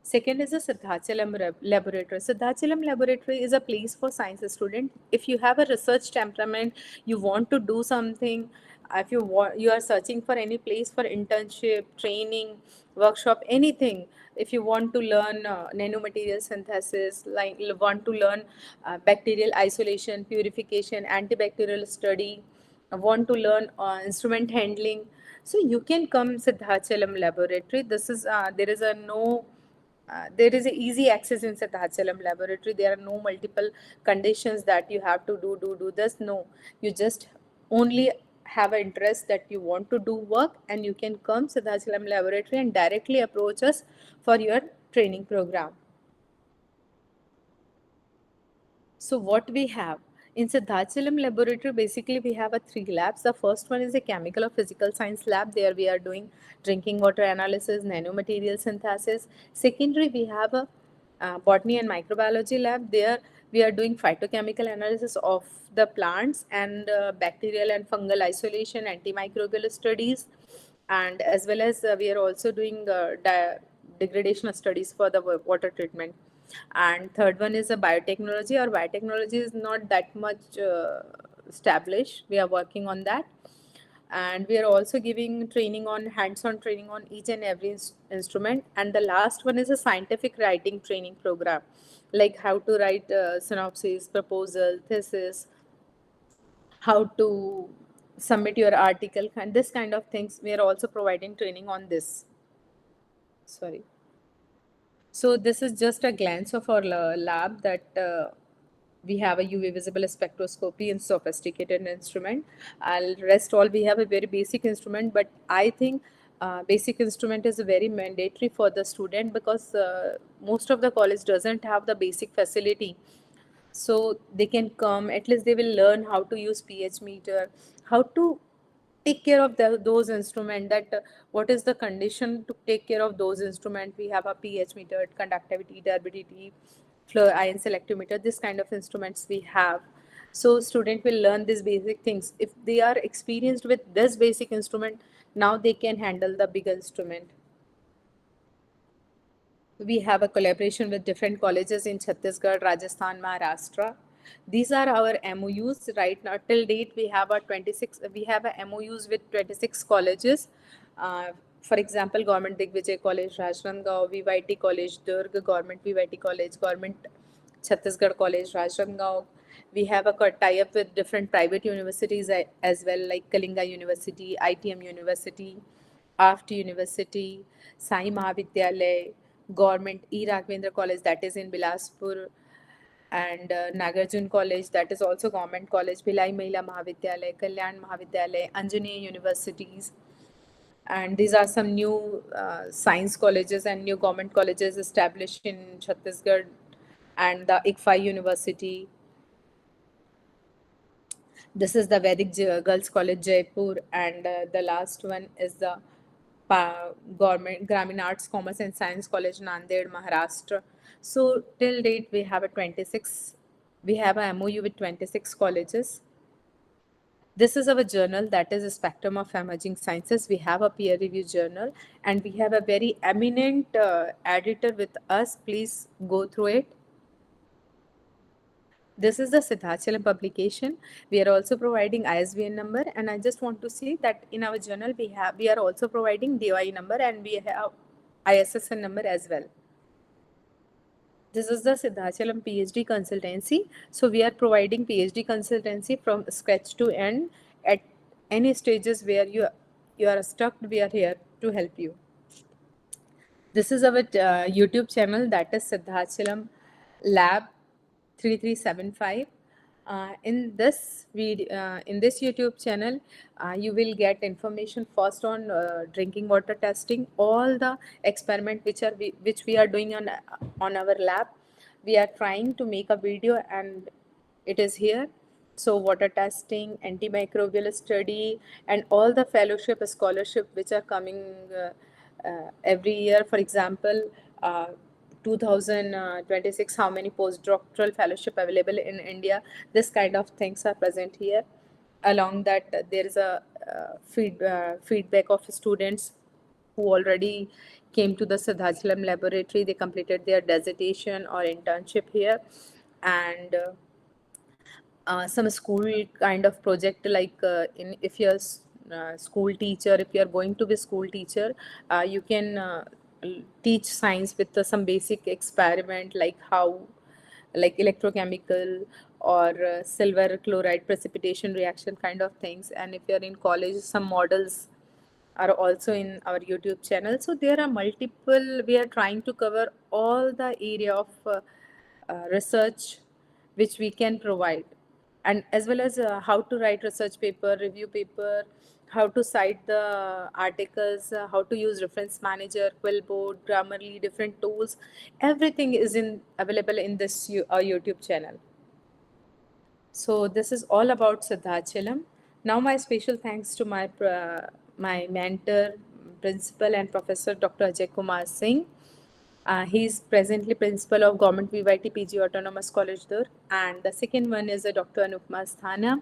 Second is a Siddhachalam laboratory. Siddhachalam laboratory is a place for science student. If you have a research temperament, you want to do something, if you are searching for any place for internship, training, workshop, anything. If you want to learn nanomaterial synthesis, like want to learn bacterial isolation, purification, antibacterial study, want to learn instrument handling, so you can come Siddhachalam laboratory. This is there is there is a easy access in Siddhachalam laboratory. There are no multiple conditions that you have to do this. No, you just only have an interest that you want to do work, and you can come Siddhachalam laboratory and directly approach us for your training program. So what we have in Siddhachalam laboratory, basically we have 3 labs. The first one is a chemical or physical science lab. There we are doing drinking water analysis, nanomaterial synthesis. Secondary, we have a botany and microbiology lab. There we are doing phytochemical analysis of the plants, and bacterial and fungal isolation, antimicrobial studies, and as well as we are also doing degradation studies for the water treatment. And third one is a biotechnology. Our biotechnology is not that much established. We are working on that. And we are also giving training on hands-on training on each and every instrument. And the last one is a scientific writing training program, like how to write synopsis, proposal, thesis, how to submit your article, and this kind of things. We are also providing training on this. Sorry. So this is just a glance of our lab, that we have a UV visible spectroscopy and sophisticated instrument. Rest all, we have a very basic instrument, but I think basic instrument is very mandatory for the student, because most of the college doesn't have the basic facility. So they can come, at least they will learn how to use pH meter, how to take care of those instruments, that what is the condition to take care of those instruments. We have a pH meter, conductivity, turbidity, flow ion selectivimeter, this kind of instruments we have. So student will learn these basic things. If they are experienced with this basic instrument, now they can handle the big instrument. We have a collaboration with different colleges in Chhattisgarh, Rajasthan, Maharashtra. These are our MOUs right now. Till date, we have a 26. We have a MOUs with 26 colleges. For example, Government Digvijay College, Rajranggaon, VYT College, Durg, Government VYT College, Government Chhattisgarh College, Rajranggaon. We have a tie-up with different private universities as well, like Kalinga University, ITM University, AFT University, Sai Mahavidyalay, Government E. Raghavendra College, that is in Bilaspur, and Nagarjun College, that is also government college, Bhilai Mahila Mahavidyalay, Kalyan Mahavidyalay, Anjaneya Universities. And these are some new science colleges and new government colleges established in Chhattisgarh, and the ICFI University. This is the Vedic Girls College, Jaipur, and the last one is the Government Gramin Arts, Commerce and Science College, Nanded, Maharashtra. So till date, we have a 26. We have a MOU with 26 colleges. This is our journal, that is a Spectrum of Emerging Sciences. We have a peer review journal, and we have a very eminent editor with us. Please go through it. This is the Siddhachalam publication. We are also providing ISBN number, and I just want to say that in our journal we are also providing DOI number, and we have ISSN number as well. This is the Siddhachalam PhD consultancy. So we are providing PhD consultancy from scratch to end at any stages where you are stuck. We are here to help you. This is our YouTube channel, that is Siddhachalam Lab 3375. In this YouTube channel, you will get information first on drinking water testing, all the experiment which we are doing on our lab. We are trying to make a video, and it is here. So water testing, antimicrobial study, and all the fellowship scholarship which are coming every year. For example, 2026, how many postdoctoral fellowship available in India? This kind of things are present here. Along that, there is a feedback of students who already came to the Siddhachalam laboratory. They completed their dissertation or internship here, and some school kind of project, like if you're school teacher, if you're going to be school teacher, you can teach science with some basic experiment, like electrochemical or silver chloride precipitation reaction kind of things. And if you're in college, some models are also in our YouTube channel. So there are multiple, we are trying to cover all the area of research which we can provide, and as well as how to write research paper, review paper, how to cite the articles, how to use reference manager, quillboard, grammarly, different tools. Everything is available in this YouTube channel. So this is all about Siddhachalam. Now my special thanks to my mentor, principal and professor, Dr. Ajay Kumar Singh. He is presently principal of Government VYT PG Autonomous College Durg, and the second one is Dr. Anupma Sthana.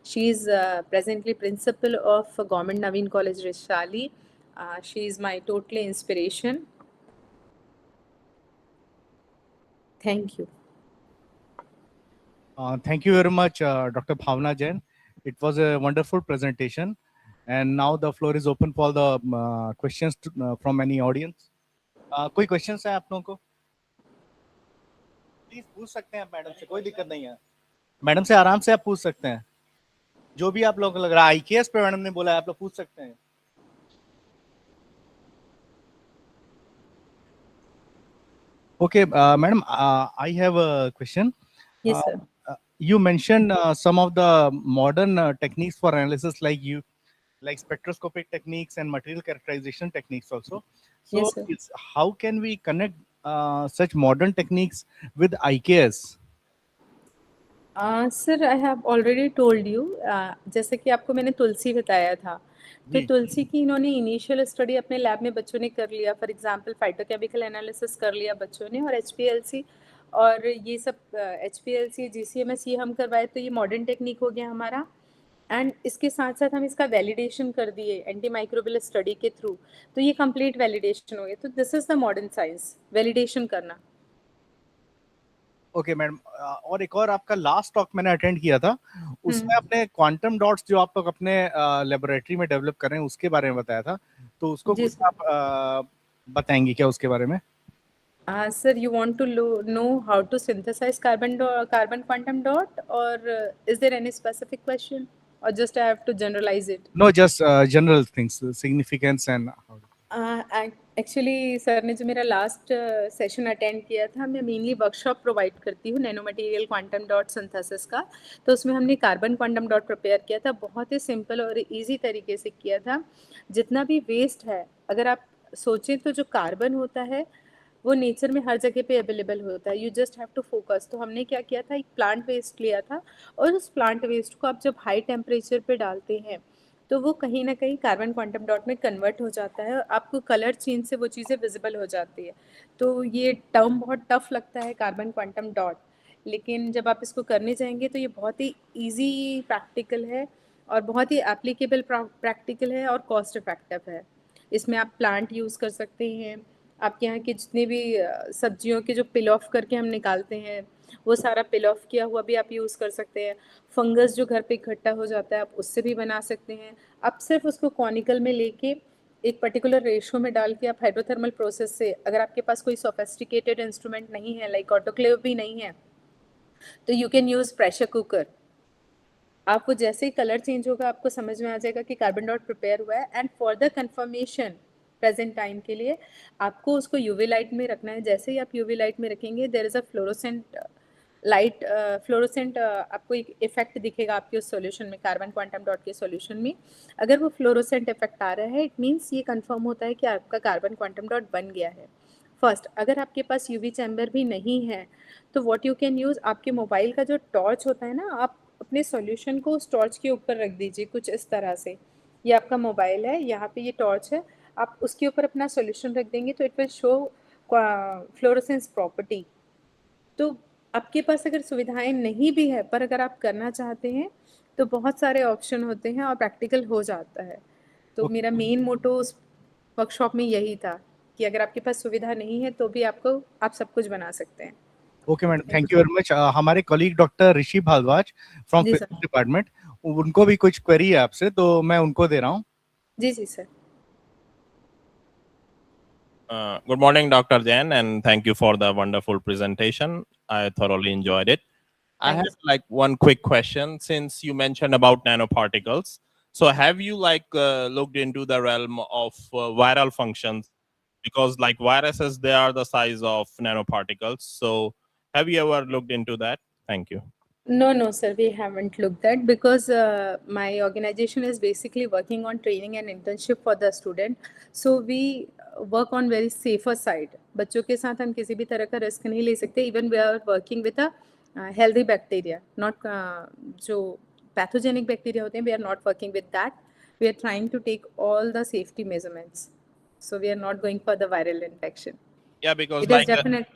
She is presently principal of Government Naveen College Rishali. She is my total inspiration. Thank you. Thank you very much, Dr. Bhavna Jain. It was a wonderful presentation. And now the floor is open for the questions from any audience. कोई questions है आप लोगों को? Please पूछ सकते हैं madam से, कोई दिक्कत नहीं है. मैडम से आराम से आप पूछ सकते हैं. जो भी आप लोगों को लग रहा है, आईकेएस पे मैडम ने बोला है, आप लोग पूछ सकते हैं. Okay, madam, I have a question. Yes, sir. You mentioned some of the modern techniques for analysis, like spectroscopic techniques and material characterization techniques also. So Yes, sir. how can we connect such modern techniques with IKS? Sir, I have already told you, जैसे कि आपको मैंने तुलसी बताया था, तो तुलसी की इन्होंने initial study अपने लैब में बच्चों ने कर लिया. फॉर एग्जांपल फाइटोकेमिकल एनालिसिस कर लिया बच्चों ने, और एचपीएलसी और ये सब एचपीएलसी जीसीएमएस ये हम करवाए, तो ये मॉडर्न टेक्निक हो गया हमारा. एंड इसके साथ साथ हम इसका वैलिडेशन कर दिए एंटी माइक्रोबियल स्टडी के थ्रू, तो ये कंप्लीट वैलिडेशन हो गया. तो this is the modern science, validation करना. ओके मैडम, और एक और आपका लास्ट टॉक मैंने अटेंड किया था, उसमें अपने क्वांटम डॉट्स जो आप लोग अपने लेबोरेटरी में डेवलप कर रहे हैं उसके बारे में बताया था, तो उसको कुछ आप बताएंगे क्या उसके बारे में? Sir, you want to know how to synthesize carbon quantum dot, or is there any specific question, or just I have to generalize it? No, just general things, significance and actually sir ने जो मेरा last session attend किया था, मैं mainly workshop provide करती हूँ nano material quantum dot synthesis का. तो उसमें हमने कार्बन क्वांटम डॉट प्रिपेयर किया था, बहुत ही सिंपल और इजी तरीके से किया था. जितना भी वेस्ट है, अगर आप सोचें तो जो कार्बन होता है वो नेचर में हर जगह पे अवेलेबल होता है, you just have to focus. तो हमने क्या किया था, एक प्लांट वेस्ट लिया था, और उस प्लांट वेस्ट को आप जब हाई टेम्परेचर पे डालते हैं तो वो कहीं ना कहीं कार्बन क्वांटम डॉट में कन्वर्ट हो जाता है, और आपको कलर चेंज से वो चीज़ें विजिबल हो जाती है. तो ये टर्म बहुत टफ लगता है कार्बन क्वांटम डॉट, लेकिन जब आप इसको करने जाएंगे तो ये बहुत ही ईजी प्रैक्टिकल है, और बहुत ही एप्लीकेबल प्रैक्टिकल है, और कॉस्ट इफेक्टिव है. इसमें आप प्लांट यूज़ कर सकते हैं, आपके यहाँ के जितने भी सब्जियों के जो पिल ऑफ करके हम निकालते हैं वो सारा पिल ऑफ किया हुआ भी आप यूज़ कर सकते हैं. फंगस जो घर पे इकट्ठा हो जाता है आप उससे भी बना सकते हैं. आप सिर्फ उसको कॉनिकल में लेके एक पर्टिकुलर रेशो में डाल के आप हाइड्रोथर्मल प्रोसेस से, अगर आपके पास कोई सोफेस्टिकेटेड इंस्ट्रूमेंट नहीं है, लाइक ऑटोक्लेव भी नहीं है, तो you can use pressure cooker. आपको जैसे ही कलर चेंज होगा आपको समझ में आ जाएगा कि कार्बन डॉट प्रिपेयर हुआ है। And for the confirmation present time के लिए आपको उसको यूवी लाइट में रखना है। जैसे ही आप यूवी लाइट में रखेंगे there is a fluorescent light, fluorescent आपको एक इफेक्ट दिखेगा आपके उस सॉल्यूशन में, कार्बन क्वांटम डॉट के सॉल्यूशन में। अगर वो फ्लोरोसेंट इफेक्ट आ रहा है, इट मीन्स ये कंफर्म होता है कि आपका कार्बन क्वांटम डॉट बन गया है। फर्स्ट, अगर आपके पास यूवी चैम्बर भी नहीं है तो व्हाट यू कैन यूज़, आपके मोबाइल का जो टॉर्च होता है ना, आप अपने सॉल्यूशन को उस टॉर्च के ऊपर रख दीजिए कुछ इस तरह से। ये आपका मोबाइल है, यहाँ पे ये टॉर्च है, आप उसके ऊपर अपना सॉल्यूशन रख देंगे तो it will show fluorescence property. तो आपके पास अगर सुविधाएं नहीं भी है, पर अगर आप करना चाहते हैं तो बहुत सारे ऑप्शन होते हैं और प्रैक्टिकल हो जाता है। तो मेरा मेन मोटो उस वर्कशॉप में यही था कि अगर आपके पास सुविधा नहीं है तो भी आप सब कुछ बना सकते हैं। Okay madam, thank you very much. हमारे colleague doctor Rishi Bharadwaj from ji sir. Department, उनको भी कुछ क्वेरी है आपसे, तो मैं उनको दे रहा हूँ। जी जी sir. Good morning, Dr. Jain, and thank you for the wonderful presentation. I thoroughly enjoyed it. I Thank have like one quick question, since you mentioned about nanoparticles. So have you looked into the realm of viral functions? Because like viruses, they are the size of nanoparticles. So have you ever looked into that? Thank you. No, sir, we haven't looked at, because my organization is basically working on training and internship for the student. So we work on very safer side. बच्चों के साथ हम किसी भी तरह का risk नहीं ले सकते. Even we are working with a healthy bacteria, not जो pathogenic bacteria होते हैं, we are not working with that. We are trying to take all the safety measurements. So we are not going for the viral infection. Yeah, because It is definite.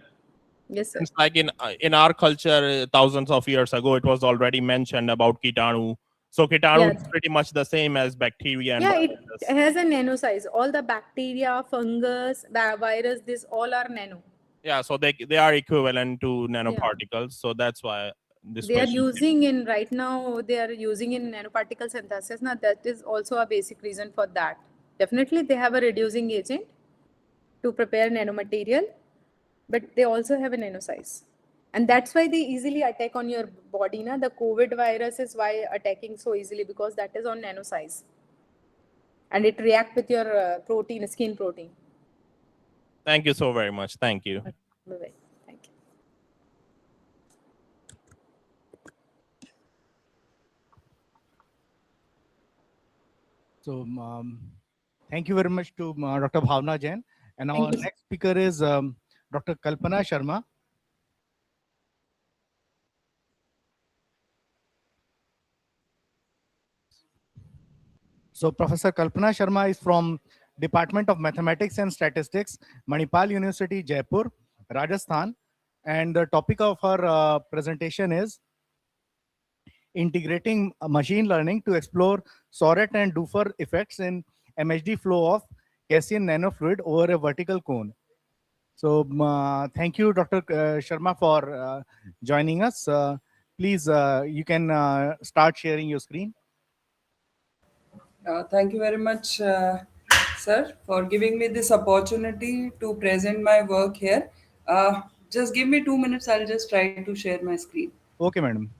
Yes, sir. it's like in our culture, thousands of years ago, it was already mentioned about Kitanu. So Kitanu Yeah. is pretty much the same as bacteria and Yeah, viruses. it has a nano size. All the bacteria, fungus, virus, this all are nano. Yeah, so they are equivalent to Yeah. nanoparticles. So that's why this They are question came. using in right now, they are using in nanoparticle synthesis. Now that is also a basic reason for that. Definitely they have a reducing agent to prepare nanomaterial, but they also have a nano size. And that's why they easily attack on your body. Na? The COVID virus is why attacking so easily, because that is on nano size. And it react with your protein, skin protein. Thank you so very much. Thank you. Bye-bye. Thank you. So thank you very much to Dr. Bhavna Jain. And our next speaker is Dr. Kalpana Sharma. So Professor Kalpana Sharma is from Department of Mathematics and Statistics, Manipal University, Jaipur, Rajasthan. And the topic of her presentation is integrating machine learning to explore Soret and Dufer effects in MHD flow of Gaussian nanofluid over a vertical cone. So thank you, Dr. Sharma, for joining us. Please, you can start sharing your screen. Thank you very much, sir, for giving me this opportunity to present my work here. Just give me 2 minutes. I'll just try to share my screen. Okay, madam.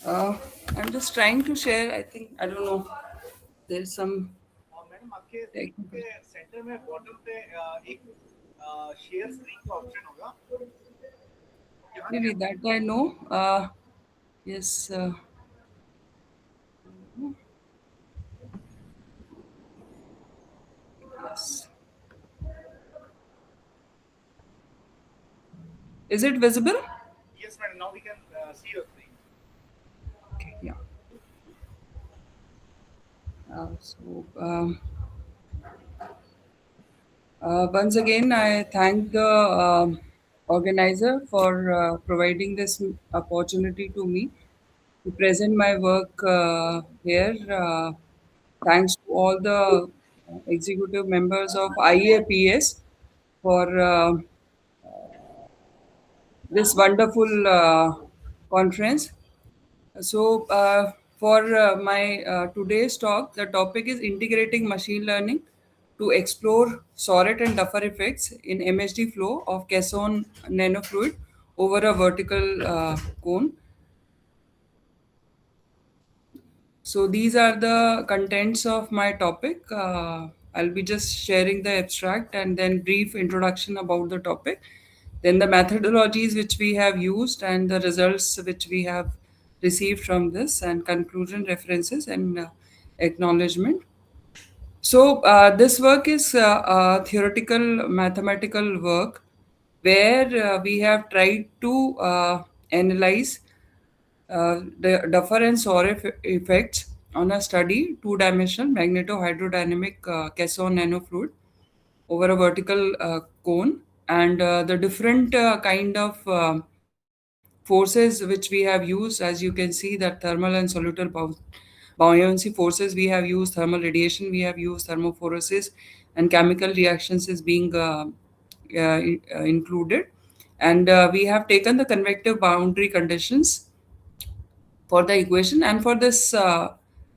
I'm just trying to share. I don't know. There's some. Madam आपके centre में bottom पे एक share screen का option होगा. Maybe that I know. Yes. Is it visible? Yes, madam. Now we can see your screen. Okay, yeah. So once again, I thank the organizer for providing this opportunity to me to present my work here. Thanks to all the executive members of IAPS for this wonderful conference. So, for my today's talk, the topic is integrating machine learning to explore Soret and Duffer effects in MHD flow of Caisson nanofluid over a vertical cone. So these are the contents of my topic. I'll be just sharing the abstract and then brief introduction about the topic. Then the methodologies which we have used and the results which we have received from this and conclusion references and acknowledgement. So this work is a theoretical mathematical work where we have tried to analyze the Duffer and Soret effects on a study two-dimensional magnetohydrodynamic Caisson nanofluid over a vertical cone, and the different kind of forces which we have used. As you can see, that thermal and soluble buoyancy forces we have used, thermal radiation we have used, thermophoresis, and chemical reactions is being included. And we have taken the convective boundary conditions for the equation, and for this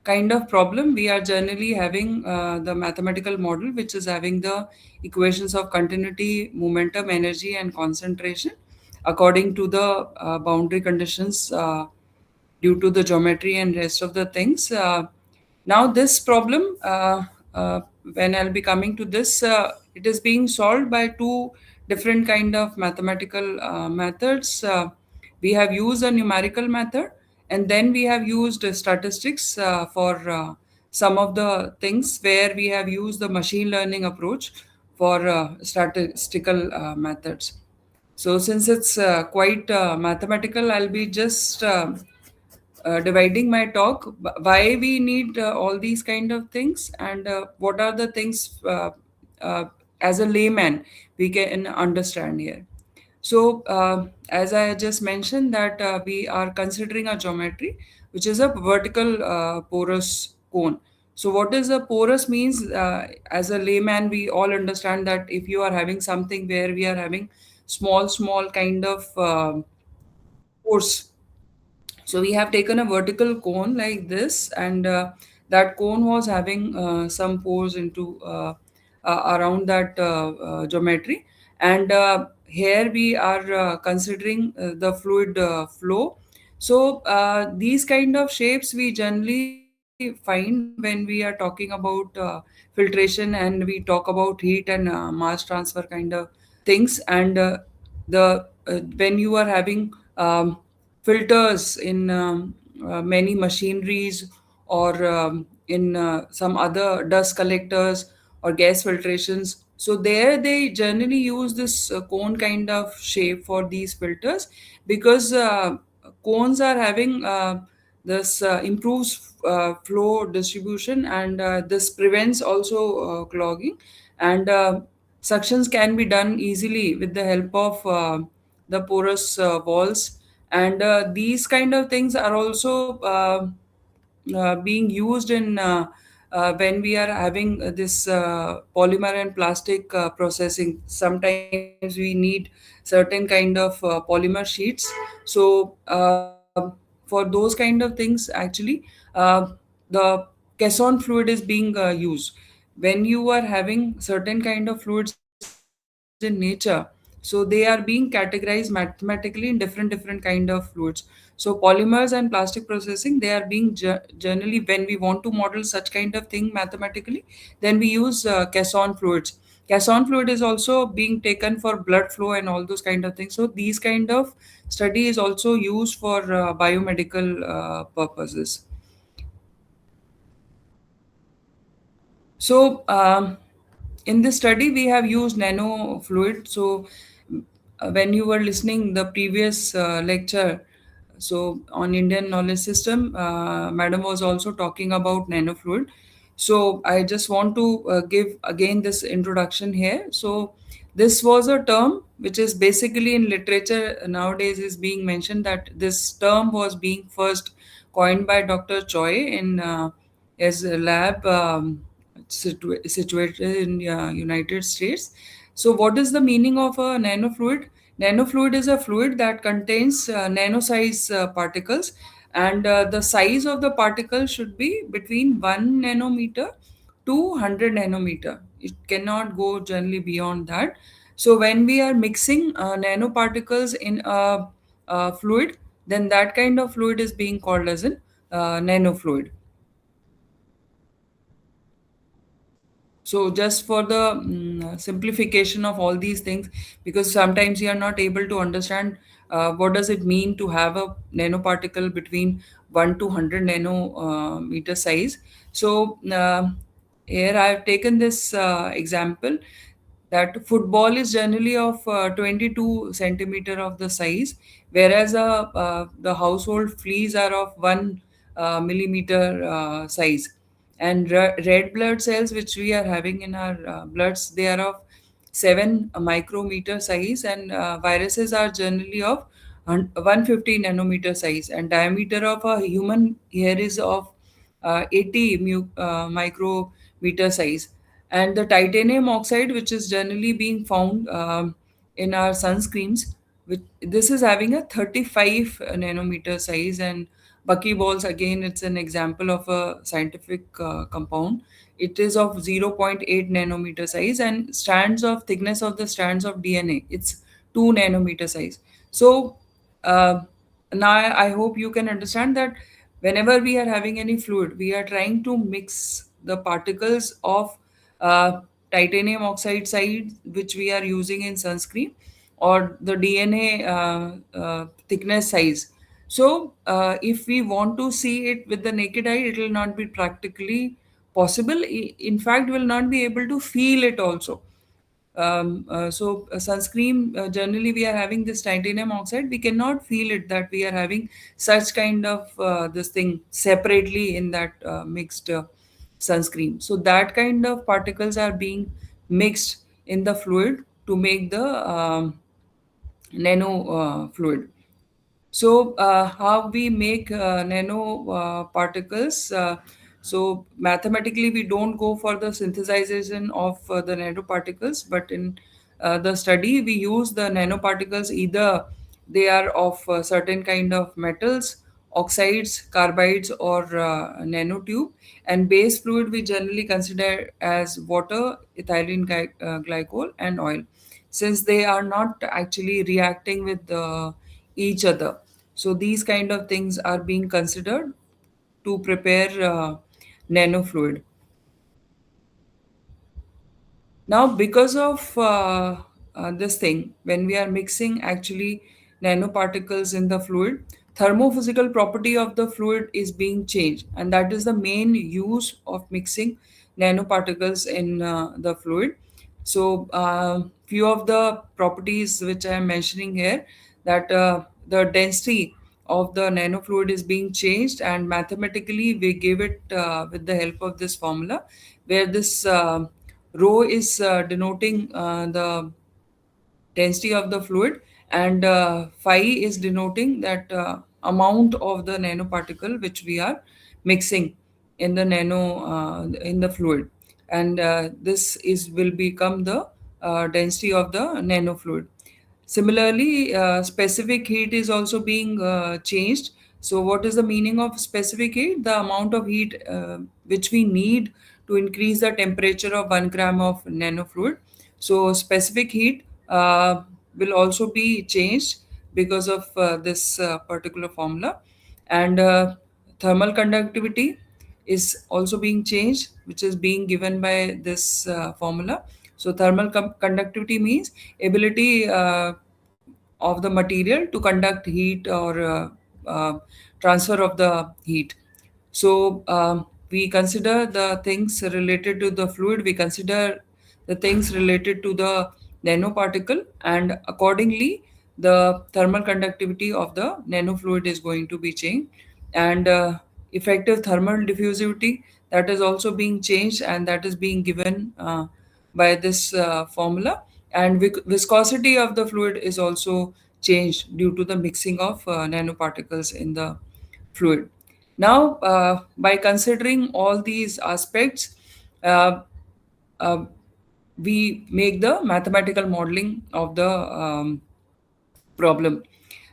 kind of problem we are generally having the mathematical model which is having the equations of continuity, momentum, energy, and concentration according to the boundary conditions due to the geometry and rest of the things. Now this problem, when I'll be coming to this, it is being solved by two different kind of mathematical methods. We have used a numerical method, and then we have used statistics for some of the things where we have used the machine learning approach for statistical methods. So since it's quite mathematical, I'll be just dividing my talk why we need all these kind of things, and what are the things uh, as a layman we can understand here. So as I just mentioned that we are considering a geometry which is a vertical porous cone. So what is a porous means, as a layman we all understand that if you are having something where we are having small kind of pores. So we have taken a vertical cone like this, and that cone was having some pores into around that geometry. And here we are considering the fluid flow. So these kind of shapes we generally find when we are talking about filtration, and we talk about heat and mass transfer kind of things. And the when you are having filters in many machineries, or in some other dust collectors or gas filtrations. So there they generally use this cone kind of shape for these filters, because cones are having this improves flow distribution, and this prevents also clogging, and suctions can be done easily with the help of the porous walls. And these kind of things are also being used in when we are having this polymer and plastic processing. Sometimes we need certain kind of polymer sheets. So for those kind of things, actually, the Caisson fluid is being used. When you are having certain kind of fluids in nature, so they are being categorized mathematically in different kind of fluids. So polymers and plastic processing, they are being generally, when we want to model such kind of thing mathematically, then we use Caisson fluids. Caisson fluid is also being taken for blood flow and all those kind of things. So these kind of study is also used for biomedical purposes. So in this study, we have used nano fluid. So when you were listening the previous lecture, so on Indian knowledge system, madam was also talking about nanofluid. So I just want to give again this introduction here. So this was a term which is basically in literature nowadays is being mentioned, that this term was being first coined by Dr. Choi in his lab situated in United States. So what is the meaning of a nanofluid? Nanofluid is a fluid that contains nano-size particles, and the size of the particle should be between 1 nanometer to 100 nanometer. It cannot go generally beyond that. So when we are mixing nanoparticles in a fluid, then that kind of fluid is being called as a nanofluid. So just for the simplification of all these things, because sometimes you are not able to understand what does it mean to have a nanoparticle between 1 to 100 nanometer size. So here I have taken this example that football is generally of 22 centimeter of the size, whereas the household fleas are of 1 millimeter size. And red blood cells which we are having in our bloods, they are of 7 micrometer size, and viruses are generally of 150 nanometer size, and diameter of a human hair is of 80 micrometer size. And the titanium oxide which is generally being found in our sunscreens, this is having a 35 nanometer size. And buckyballs, again, it's an example of a scientific compound. It is of 0.8 nanometer size, and strands of thickness of the strands of DNA, it's 2 nanometer size. So uh, now I hope you can understand that whenever we are having any fluid, we are trying to mix the particles of uh, titanium oxide size which we are using in sunscreen, or the DNA thickness size. So if we want to see it with the naked eye, it will not be practically possible. In fact, will not be able to feel it also. So sunscreen, generally we are having this titanium oxide, we cannot feel it that we are having such kind of this thing separately in that mixed sunscreen. So that kind of particles are being mixed in the fluid to make the nano fluid. So, how we make nano particles? So, mathematically, we don't go for the synthesization of the nanoparticles, but in the study, we use the nanoparticles, either they are of certain kind of metals, oxides, carbides, or nanotube. And base fluid we generally consider as water, ethylene glycol, and oil, since they are not actually reacting with each other. So these kind of things are being considered to prepare nanofluid. Now, because of this thing, when we are mixing actually nanoparticles in the fluid, thermophysical property of the fluid is being changed, and that is the main use of mixing nanoparticles in the fluid. So, few of the properties which I am mentioning here, that the density of the nanofluid is being changed, and mathematically we give it with the help of this formula, where this rho is denoting the density of the fluid, and phi is denoting that amount of the nanoparticle which we are mixing in the in the fluid, and this is will become the density of the nanofluid. Similarly, specific heat is also being changed. So, what is the meaning of specific heat? The amount of heat which we need to increase the temperature of 1 gram of nanofluid. So, specific heat will also be changed because of this particular formula. And thermal conductivity is also being changed, which is being given by this formula. So, thermal conductivity means ability of the material to conduct heat, or uh, transfer of the heat. So we consider the things related to the fluid, we consider the things related to the nanoparticle, and accordingly the thermal conductivity of the nanofluid is going to be changed, and effective thermal diffusivity, that is also being changed, and that is being given by this formula. And viscosity of the fluid is also changed due to the mixing of nanoparticles in the fluid. Now, by considering all these aspects, uh, uh, we make the mathematical modeling of the problem.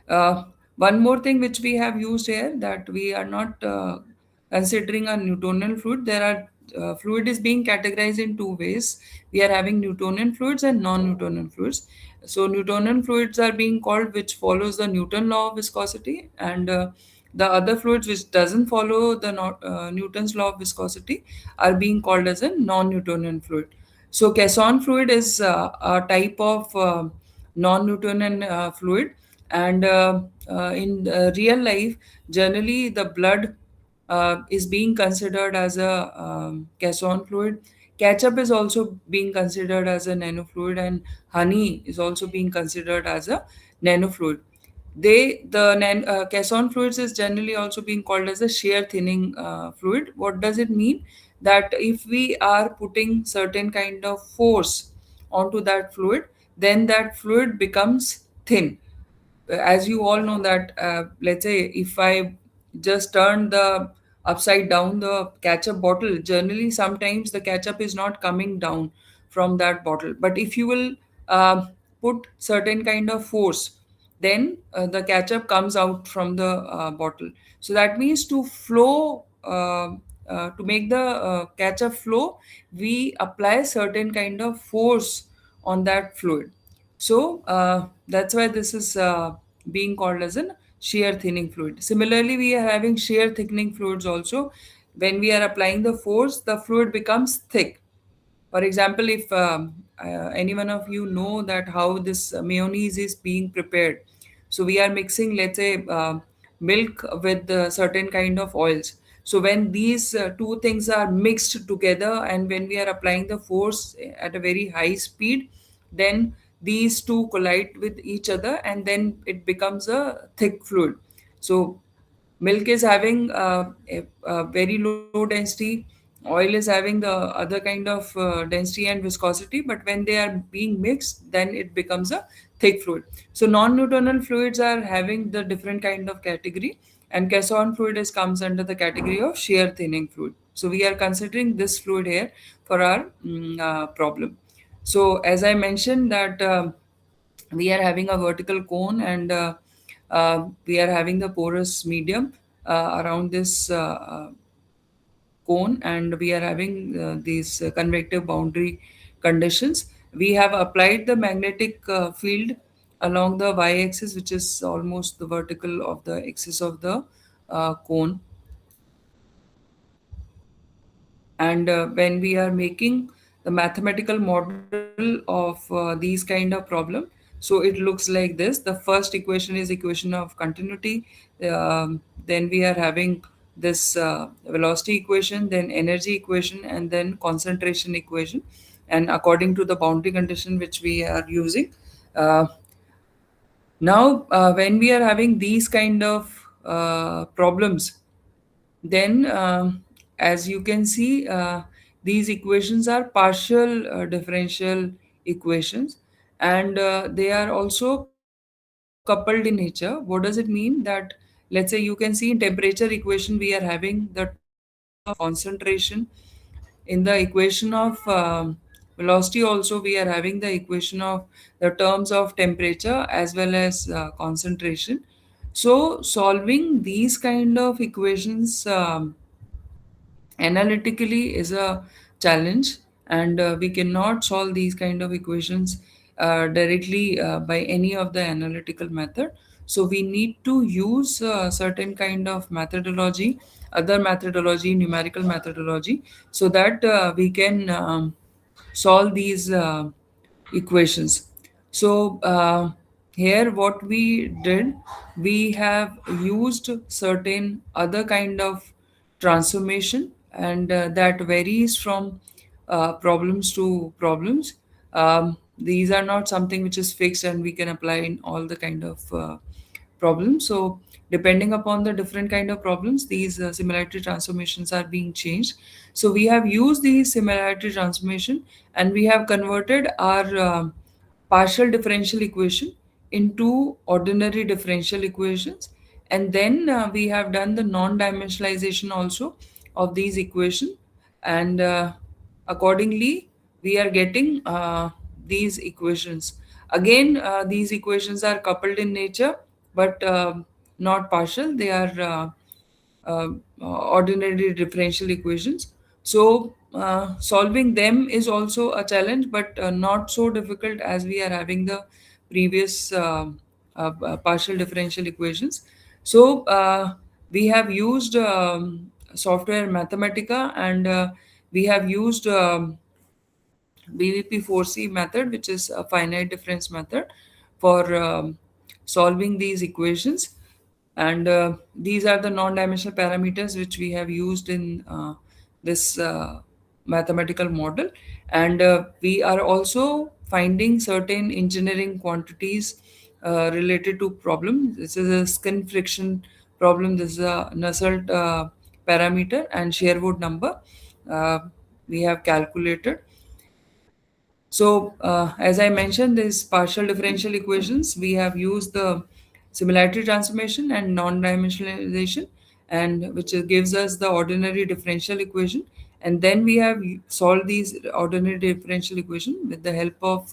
Uh, One more thing which we have used here, that we are not considering a Newtonian fluid. There are fluid is being categorized in two ways. We are having Newtonian fluids and non-Newtonian fluids. So Newtonian fluids are being called which follows the Newton law of viscosity, and the other fluids which doesn't follow the Newton's law of viscosity are being called as a non-Newtonian fluid. So Caisson fluid is a type of non-Newtonian fluid, and in real life, generally the blood is being considered as a Caisson fluid. Ketchup is also being considered as a nanofluid, and honey is also being considered as a nanofluid. Caisson fluids is generally also being called as a shear thinning fluid. What does it mean? That if we are putting certain kind of force onto that fluid, then that fluid becomes thin. As you all know that, let's say if I just turn the upside down the ketchup bottle, generally sometimes the ketchup is not coming down from that bottle, but if you will put certain kind of force, then the ketchup comes out from the bottle. So that means to flow, to make the ketchup flow, we apply certain kind of force on that fluid. So that's why this is being called as a shear thinning fluid. Similarly, we are having shear thickening fluids also. When we are applying the force, the fluid becomes thick. For example, if any one of you know that how this mayonnaise is being prepared, so we are mixing, let's say, milk with certain kind of oils. So when these two things are mixed together, and when we are applying the force at a very high speed, then these two collide with each other, and then it becomes a thick fluid. So milk is having a very low density, oil is having the other kind of density and viscosity, but when they are being mixed, then it becomes a thick fluid. So non-Newtonian fluids are having the different kind of category, and Caisson fluid is comes under the category of shear thinning fluid. So we are considering this fluid here for our problem. So as I mentioned that we are having a vertical cone, and we are having the porous medium around this cone, and we are having these convective boundary conditions. We have applied the magnetic field along the y-axis, which is almost the vertical of the axis of the cone. And when we are making the mathematical model of these kind of problem, so it looks like this. The first equation is equation of continuity. Then we are having this velocity equation, then energy equation, and then concentration equation. And according to the boundary condition which we are using, uh, now when we are having these kind of problems, then, as you can see, these equations are partial differential equations, and they are also coupled in nature. What does it mean? That, let's say, you can see in temperature equation, we are having the terms of concentration. In the equation of velocity also, we are having the equation of the terms of temperature as well as concentration. So solving these kind of equations analytically is a challenge, and we cannot solve these kind of equations directly by any of the analytical method. So we need to use certain kind of methodology, other methodology, numerical methodology, so that we can solve these equations. So here what we did, we have used certain other kind of transformation, and that varies from problems to problems. these are not something which is fixed and we can apply in all the kind of problems. So depending upon the different kind of problems, these similarity transformations are being changed. So we have used these similarity transformation and we have converted our partial differential equation into ordinary differential equations, and then we have done the non-dimensionalization also of these equation, and accordingly we are getting these equations. Again, these equations are coupled in nature, but not partial. They are ordinary differential equations. So solving them is also a challenge, but not so difficult as we are having the previous partial differential equations. So we have used software Mathematica, and we have used BVP4C method, which is a finite difference method for solving these equations. And these are the non-dimensional parameters which we have used in this mathematical model. And we are also finding certain engineering quantities related to problem. This is a skin friction problem. This is a Nusselt parameter and Sherwood number we have calculated. So, as I mentioned, these partial differential equations, we have used the similarity transformation and non-dimensionalization, and which gives us the ordinary differential equation. And then we have solved these ordinary differential equation with the help of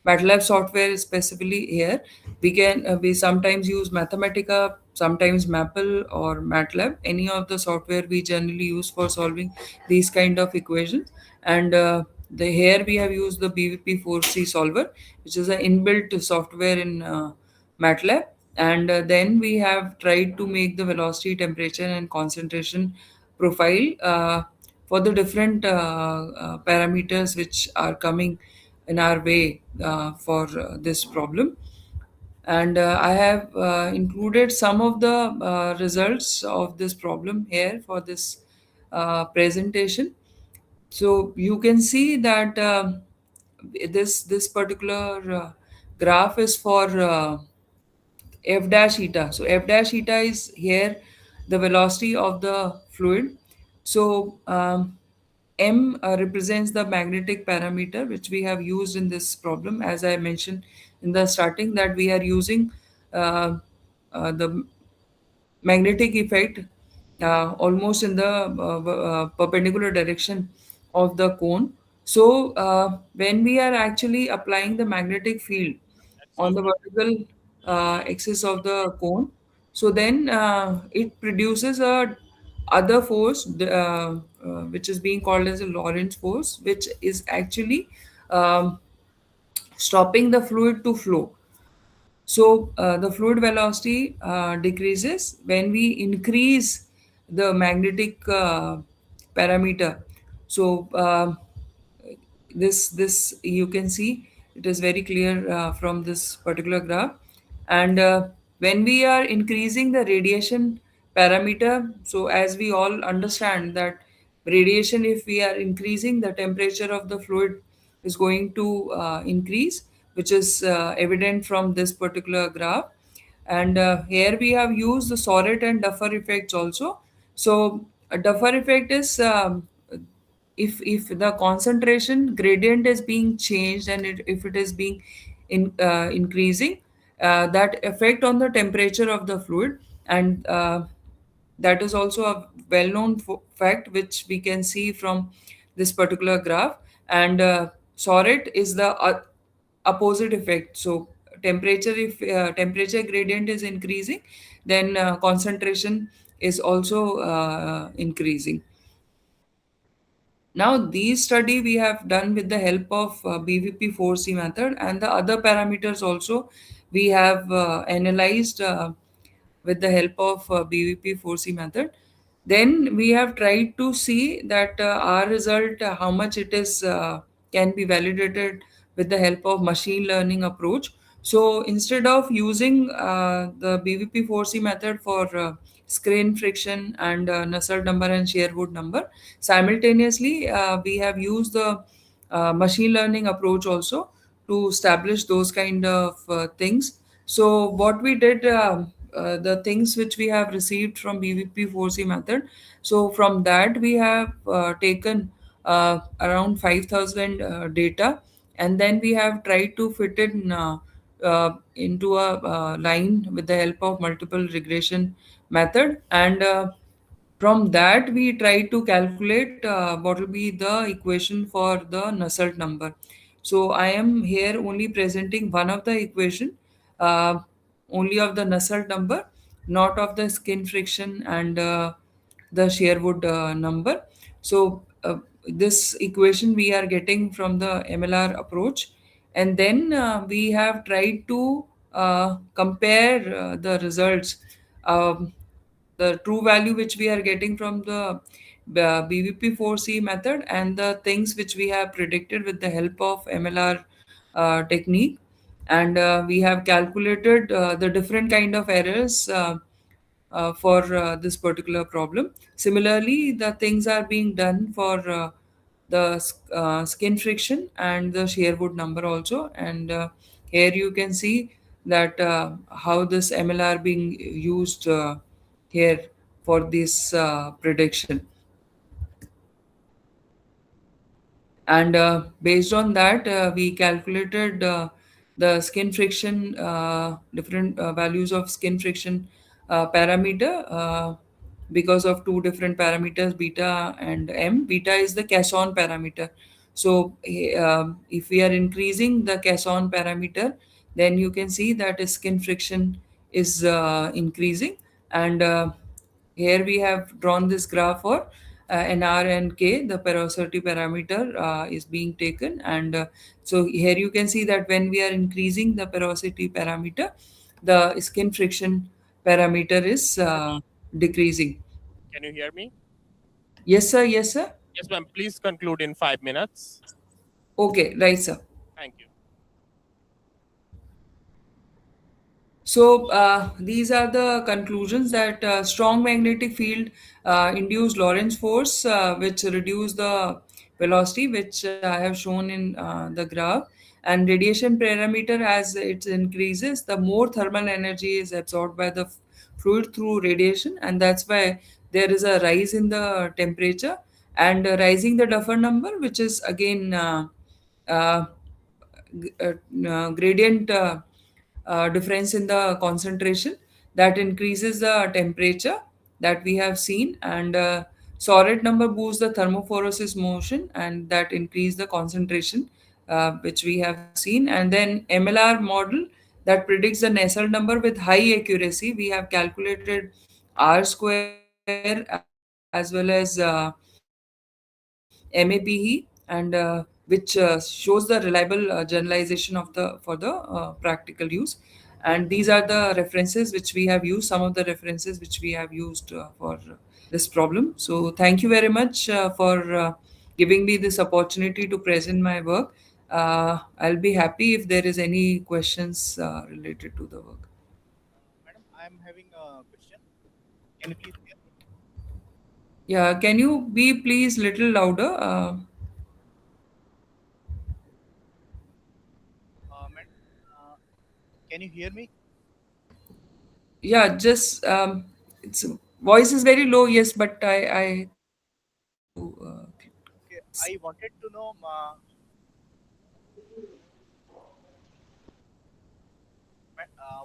MATLAB software. Specifically here, we sometimes use Mathematica, sometimes Maple or MATLAB. Any of the software we generally use for solving these kind of equations. And here we have used the BVP4C solver, which is an inbuilt software in MATLAB. And then we have tried to make the velocity, temperature, and concentration profile for the different parameters which are coming in our way for this problem. And I have included some of the results of this problem here for this presentation. So you can see that this particular graph is for f dash eta. So f dash eta is here the velocity of the fluid. So m represents the magnetic parameter which we have used in this problem. As I mentioned in the starting, that we are using the magnetic effect almost in the perpendicular direction of the cone. So when we are actually applying the magnetic field on Excuse the me. vertical axis of the cone, so then it produces a other force which is being called as a Lorentz force, which is actually um, stopping the fluid to flow. So the fluid velocity decreases when we increase the magnetic parameter. So this you can see it is very clear from this particular graph. And when we are increasing the radiation parameter, so as we all understand that radiation, if we are increasing the temperature of the fluid, is going to increase, which is evident from this particular graph. And here we have used the Soret and Duffer effects also. So a Duffer effect is if the concentration gradient is being changed, and if it is being increasing, that effect on the temperature of the fluid. And that is also a well-known fact which we can see from this particular graph. And Soret is the opposite effect. So temperature, if temperature gradient is increasing, then concentration is also increasing. Now, these study we have done with the help of BVP4C method, and the other parameters also we have analyzed with the help of BVP4C method. Then we have tried to see that our result, how much it is can be validated with the help of machine learning approach. So instead of using the BVP4C method for screen friction and Nusselt number and Sherwood number, simultaneously we have used the machine learning approach also to establish those kind of things. So what we did, the things which we have received from BVP4C method, so from that we have taken around 5,000 data, and then we have tried to fit it into a line with the help of multiple regression method, and from that we try to calculate what will be the equation for the Nusselt number. So I am here only presenting one of the equation, uh, only of the Nusselt number, not of the skin friction and the Sherwood number. So this equation we are getting from the MLR approach, and then we have tried to compare the results. Um, the true value which we are getting from the BVP4C method and the things which we have predicted with the help of MLR technique, and we have calculated the different kind of errors for this particular problem. Similarly, the things are being done for the skin friction and the Sherwood number also, and here you can see that how this MLR being used here for this prediction. And based on that we calculated the skin friction, different values of skin friction parameter, because of two different parameters, beta and m. Beta is the Casson parameter. So if we are increasing the Casson parameter, then you can see that skin friction is increasing, and here we have drawn this graph for NR and K, the porosity parameter is being taken. And so here you can see that when we are increasing the porosity parameter, the skin friction parameter is decreasing. Can you hear me? Yes, sir. Yes, sir. Yes, ma'am. Please conclude in 5 minutes. Okay, right, sir. Thank you. So these are the conclusions that strong magnetic field induce Lorentz force, which reduce the velocity, which I have shown in the graph. And radiation parameter, as it increases, the more thermal energy is absorbed by the fluid through radiation, and that's why there is a rise in the temperature and rising the Duffer number, which is again uh, gradient difference in the concentration that increases the temperature that we have seen, and Soret number boosts the thermophoresis motion and that increase the concentration which we have seen. And then MLR model that predicts the Nusselt number with high accuracy. We have calculated R square as well as MAPE, and which shows the reliable generalization of the for the practical use. And these are the references which we have used, some of the references which we have used for this problem. So thank you very much for giving me this opportunity to present my work. I'll be happy if there is any questions related to the work. Madam, I'm having a question. Can you please hear me? Yeah, can you be please little louder? Madam, can you hear me? Yeah, just it's voice is very low, yes, but I think you are able to Okay, I wanted to know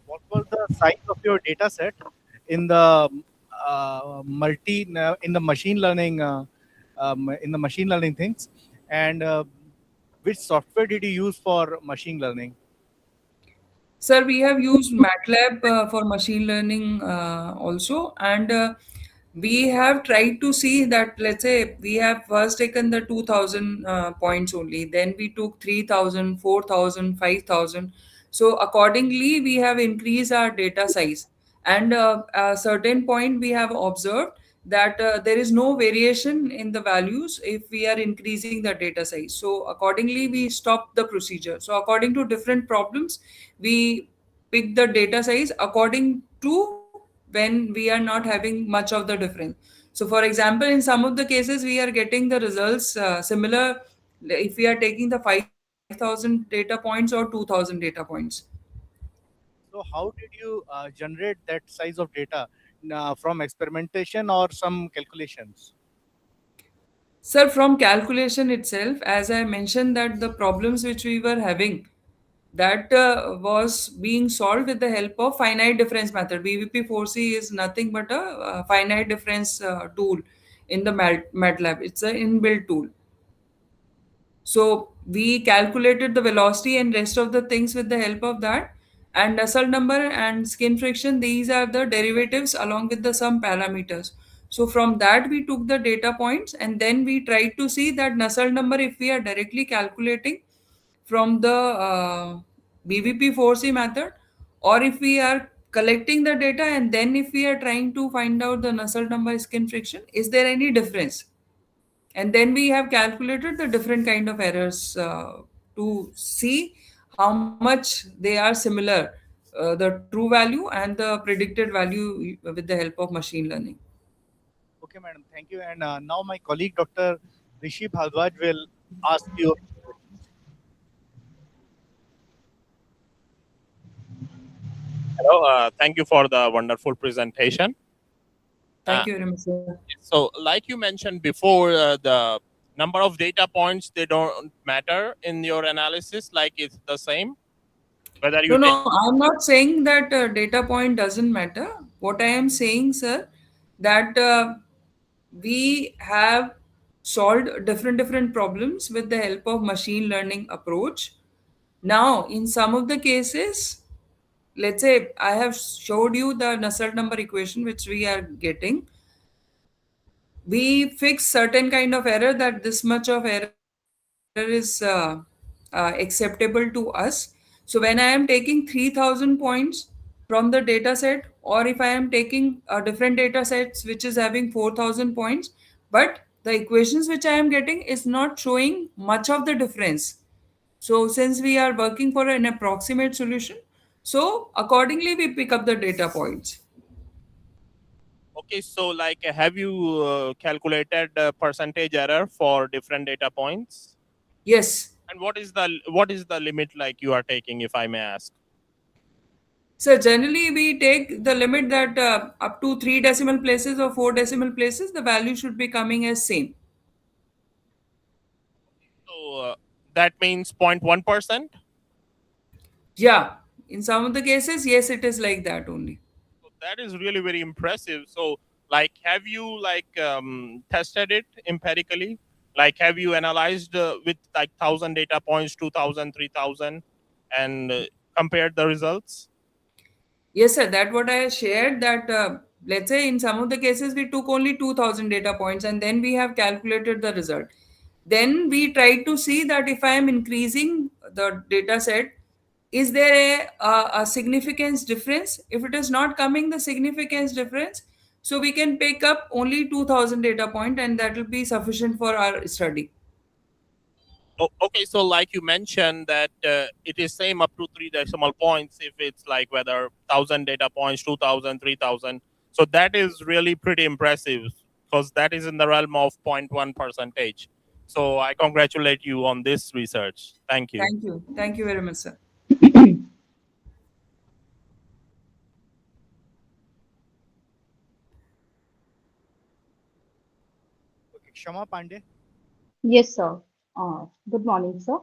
what was the size of your data set in the in the machine learning things, and which software did you use for machine learning? Sir, we have used MATLAB for machine learning also, and we have tried to see that, let's say, we have first taken the 2000 points only, then we took 3000, 4000, 5000. So, accordingly, we have increased our data size. And a certain point, we have observed that there is no variation in the values if we are increasing the data size. So, accordingly, we stopped the procedure. So, according to different problems, we pick the data size according to when we are not having much of the difference. So for example, in some of the cases we are getting the results similar if we are taking the 5000 5,000 data points or 2,000 data points. So how did you generate that size of data from experimentation or some calculations? Sir, from calculation itself, as I mentioned that the problems which we were having, that was being solved with the help of finite difference method. BVP4C is nothing but a finite difference tool in the MATLAB. It's an inbuilt tool. So we calculated the velocity and rest of the things with the help of that. And Nusselt number and skin friction, these are the derivatives along with the some parameters. So from that we took the data points and then we tried to see that Nusselt number if we are directly calculating from the BVP4C method, or if we are collecting the data and then if we are trying to find out the Nusselt number skin friction, is there any difference? And then we have calculated the different kind of errors to see how much they are similar, the true value and the predicted value with the help of machine learning. Okay, madam. Thank you. And now my colleague, Dr. Rishi Bhardwaj, will ask you. Hello, thank you for the wonderful presentation. Thank you very much, sir. So, like you mentioned before, the number of data points, they don't matter in your analysis, like it's the same. Whether you No, I'm not saying that data point doesn't matter. What I am saying, sir, that we have solved different problems with the help of machine learning approach. Now, in some of the cases, let's say I have showed you the Nusselt number equation which we are getting. We fix certain kind of error that this much of error is acceptable to us. So when I am taking 3,000 points from the data set, or if I am taking different data sets which is having 4,000 points, but the equations which I am getting is not showing much of the difference. So since we are working for an approximate solution, so accordingly we pick up the data points. Okay, so like, have you calculated percentage error for different data points? Yes. And what is the limit like you are taking, if I may ask? So generally we take the limit that up to 3 decimal places or 4 decimal places, the value should be coming as same. So that means 0.1%? Yeah. In some of the cases, yes, it is like that only. So that is really very impressive. So like, have you like tested it empirically? Like, have you analyzed with like 1,000 data points, 2,000, 3,000, and compared the results? Yes, sir. That what I shared that let's say in some of the cases we took only 2,000 data points and then we have calculated the result. Then we try to see that if I am increasing the data set, is there a significance difference? If it is not coming the significance difference, so we can pick up only 2,000 data point and that will be sufficient for our study. Oh, okay, so like you mentioned that it is same up to 3 decimal points if it's like whether 1,000 data points, 2,000, 3,000. So that is really pretty impressive because that is in the realm of 0.1 percentage. So I congratulate you on this research. Thank you. Thank you. Thank you very much, sir. Okay, Shama Pandey. Yes, sir. Good morning, sir.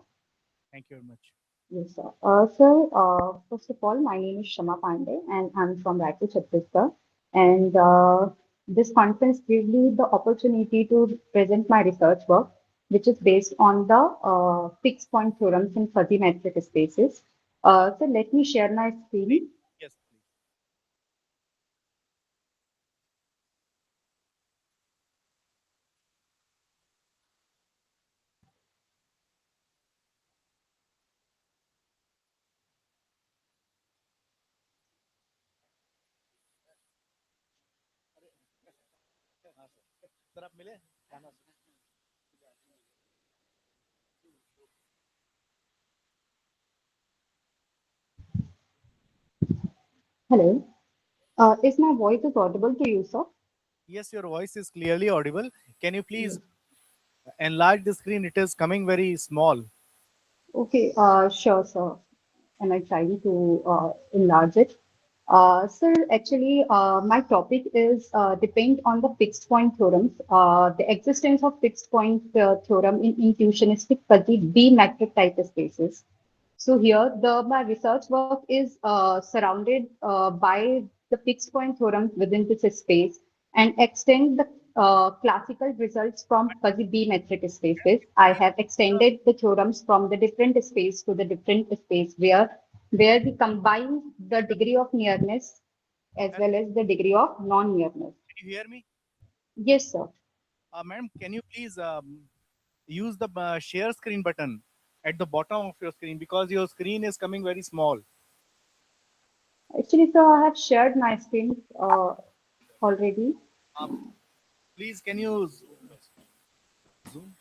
Thank you very much. Yes, sir. Sir, first of all, my name is Shama Pandey and I'm from Raipur, Chhattisgarh. And this conference gives me the opportunity to present my research work, which is based on the fixed point theorems in fuzzy metric spaces. So let me share my screen. Yes, please. Sir आप मिले खाना से? Hello. Is my voice is audible to you, sir? Yes, your voice is clearly audible. Can you please enlarge the screen? It is coming very small. Okay, sure, sir. And I trying to enlarge it. Sir, actually, my topic is depend on the fixed point theorems. The existence of fixed point theorem in intuitionistic fuzzy B metric type spaces. So here, my research work is surrounded by the fixed point theorem within this space and extend the classical results from fuzzy B metric spaces. I have extended the theorems from the different space to the different space where we combine the degree of nearness as well as the degree of non-nearness. Can you hear me? Yes, sir. Madam, can you please use the share screen button at the bottom of your screen because your screen is coming very small. Actually, sir, I have shared my screen already. Please, can you zoom?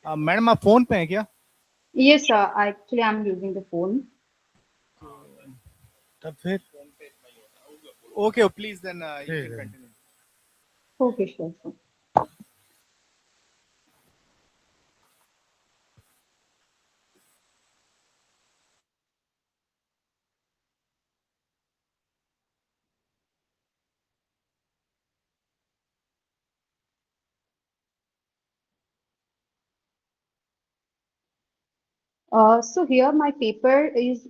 Madam आप phone पे हैं क्या? Yes, sir. Actually, I'm using the phone. तब फिर okay, please then you can continue. Okay, sure, sir. So here my paper is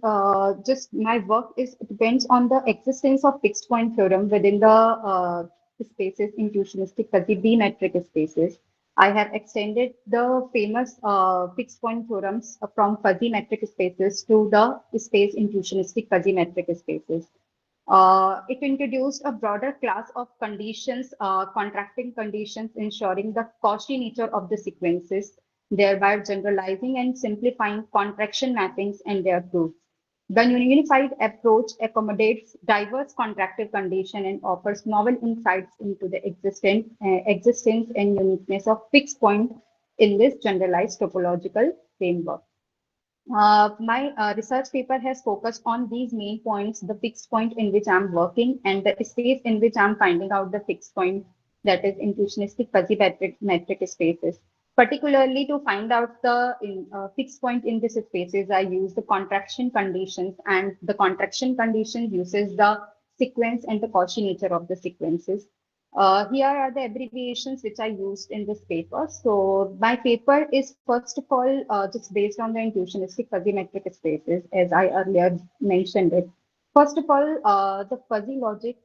just my work is depends on the existence of fixed point theorem within the spaces intuitionistic fuzzy B metric spaces. I have extended the famous fixed point theorems from fuzzy metric spaces to the space intuitionistic fuzzy metric spaces. It introduced a broader class of conditions, contracting conditions, ensuring the Cauchy nature of the sequences, thereby generalizing and simplifying contraction mappings and their proofs. The unified approach accommodates diverse contractive conditions and offers novel insights into the existence and uniqueness of fixed point in this generalized topological framework. My research paper has focused on these main points, the fixed point in which I'm working and the space in which I'm finding out the fixed point, that is intuitionistic fuzzy metric spaces. Particularly to find out the fixed point in these spaces, I use the contraction conditions, and the contraction condition uses the sequence and the Cauchy nature of the sequences. Here are the abbreviations which I used in this paper. So my paper is first of all just based on the intuitionistic fuzzy metric spaces, as I earlier mentioned it. First of all, the fuzzy logic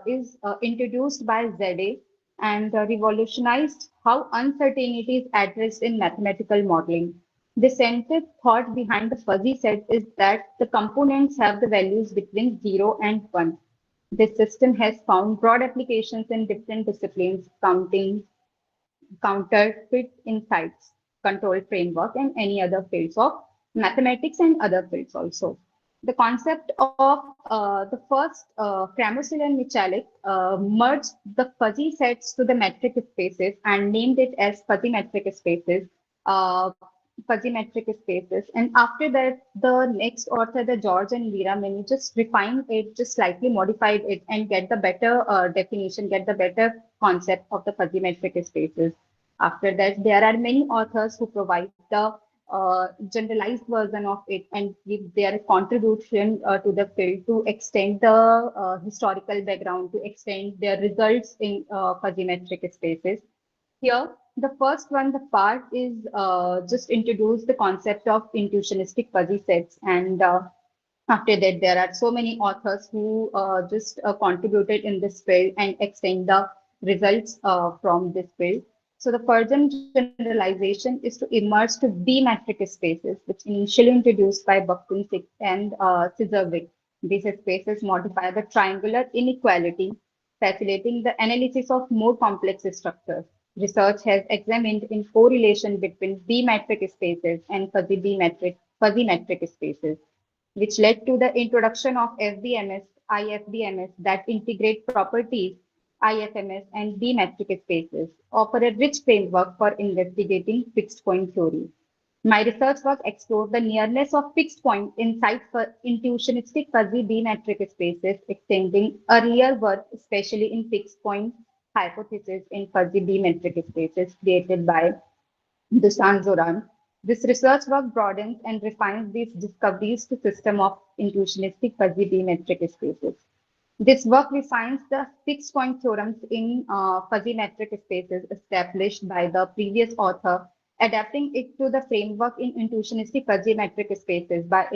is introduced by ZA and revolutionized how uncertainty is addressed in mathematical modeling. The central thought behind the fuzzy set is that the components have the values between 0 and 1. This system has found broad applications in different disciplines, counting, counterfeit insights, control framework, and any other fields of mathematics and other fields also. The concept of the first Kramersil and Michalik merged the fuzzy sets to the metric spaces and named it as fuzzy metric spaces. Fuzzy metric spaces. And after that, the next author, the George and Vera Menu, just refined it, just slightly modified it, and get the better definition, get the better concept of the fuzzy metric spaces. After that, there are many authors who provide the generalized version of it and give their contribution to the field to extend the historical background, to extend their results in fuzzy metric spaces. Here, the first one, the part is just introduce the concept of intuitionistic fuzzy sets. And after that, there are so many authors who just contributed in this field and extend the results from this field. So the further generalization is to emerge to B metric spaces, which initially introduced by Buckton and Scissor-Wick. These spaces modify the triangular inequality, facilitating the analysis of more complex structures. Research has examined in correlation between B metric spaces and fuzzy metric spaces, which led to the introduction of FBMS, IFBMS that integrate properties, IFMS, and B metric spaces, offer a rich framework for investigating fixed point theory. My research work explored the nearness of fixed point inside for intuitionistic fuzzy B metric spaces, extending earlier work, especially in fixed point hypothesis in fuzzy B metric spaces created by Dusan Zoran. This research work broadens and refines these discoveries to system of intuitionistic fuzzy D-metric spaces. This work refines the fixed point theorems in fuzzy metric spaces established by the previous author, adapting it to the framework in intuitionistic fuzzy metric spaces by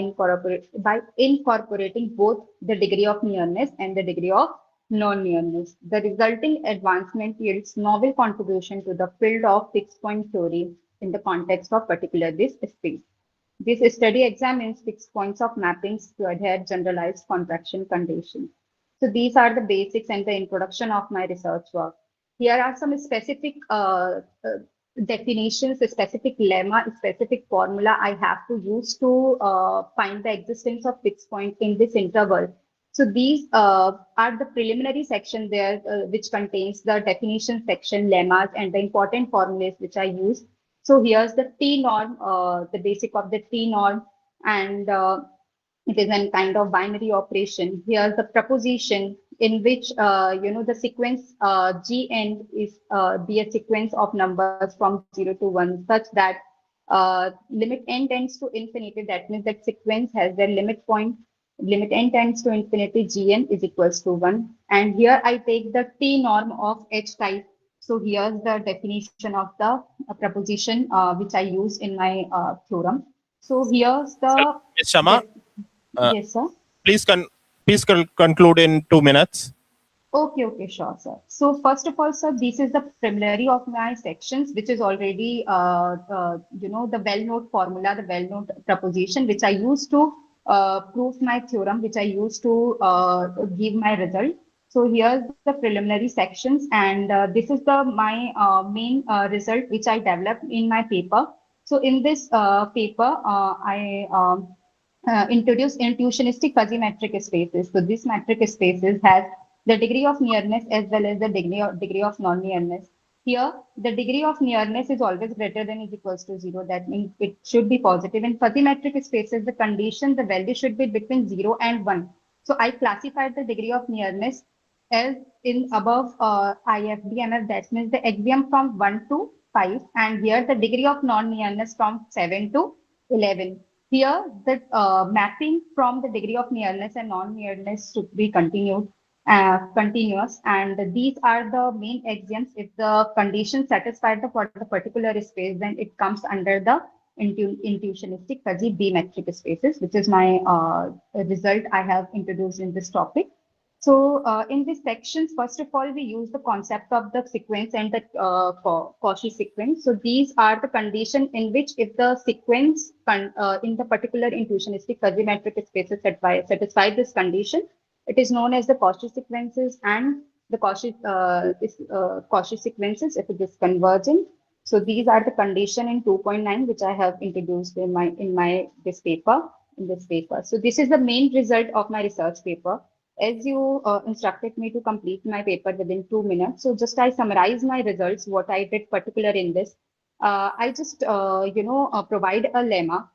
incorporating both the degree of nearness and the degree of non-nearness. The resulting advancement yields novel contribution to the field of fixed point theory in the context of particular this space. This study examines fixed points of mappings to adhere generalized contraction conditions. So these are the basics and the introduction of my research work. Here are some specific definitions, a specific lemma, a specific formula I have to use to find the existence of fixed point in this interval. So these are the preliminary section there, which contains the definition section, lemmas, and the important formulas which I use. So here's the T norm, the basic of the T norm, and it is a kind of binary operation. Here's the proposition in which the sequence Gn is be a sequence of numbers from 0 to 1, such that limit n tends to infinity. That means that sequence has their limit point. Limit n tends to infinity, Gn is equals to 1. And here I take the T norm of H type. So here's the definition of the proposition which I use in my theorem. So here's the Ms. Shama, yes, sir. please conclude in 2 minutes. Okay, sure, sir. So first of all, sir, this is the preliminary of my sections, which is already, the well-known formula, the well-known proposition, which I use to prove my theorem, which I use to give my result. So here's the preliminary sections, and this is my main result, which I developed in my paper. So in this paper, I introduce intuitionistic fuzzy metric spaces. So this metric spaces has the degree of nearness as well as the degree of non-nearness. Here, the degree of nearness is always greater than is equals to 0. That means it should be positive. In fuzzy metric spaces, the condition, the value should be between 0 and 1. So I classified the degree of nearness as in above IFDMF. That means the axiom from 1 to 5. And here the degree of non-nearness from 7 to 11. Here, the mapping from the degree of nearness and non-nearness should be continuous, and these are the main axioms. If the condition satisfied for the particular space, then it comes under the intuitionistic fuzzy B-metric spaces, which is my result I have introduced in this topic. So in these sections, first of all, we use the concept of the sequence and the Cauchy sequence. So these are the condition in which if the sequence in the particular intuitionistic fuzzy metric spaces satisfy this condition, it is known as the Cauchy sequences, and the Cauchy sequences if it is convergent. So these are the condition in 2.9, which I have introduced in this paper. So this is the main result of my research paper. As you instructed me to complete my paper within 2 minutes, so just I summarize my results, what I did particular in this. I just provide a lemma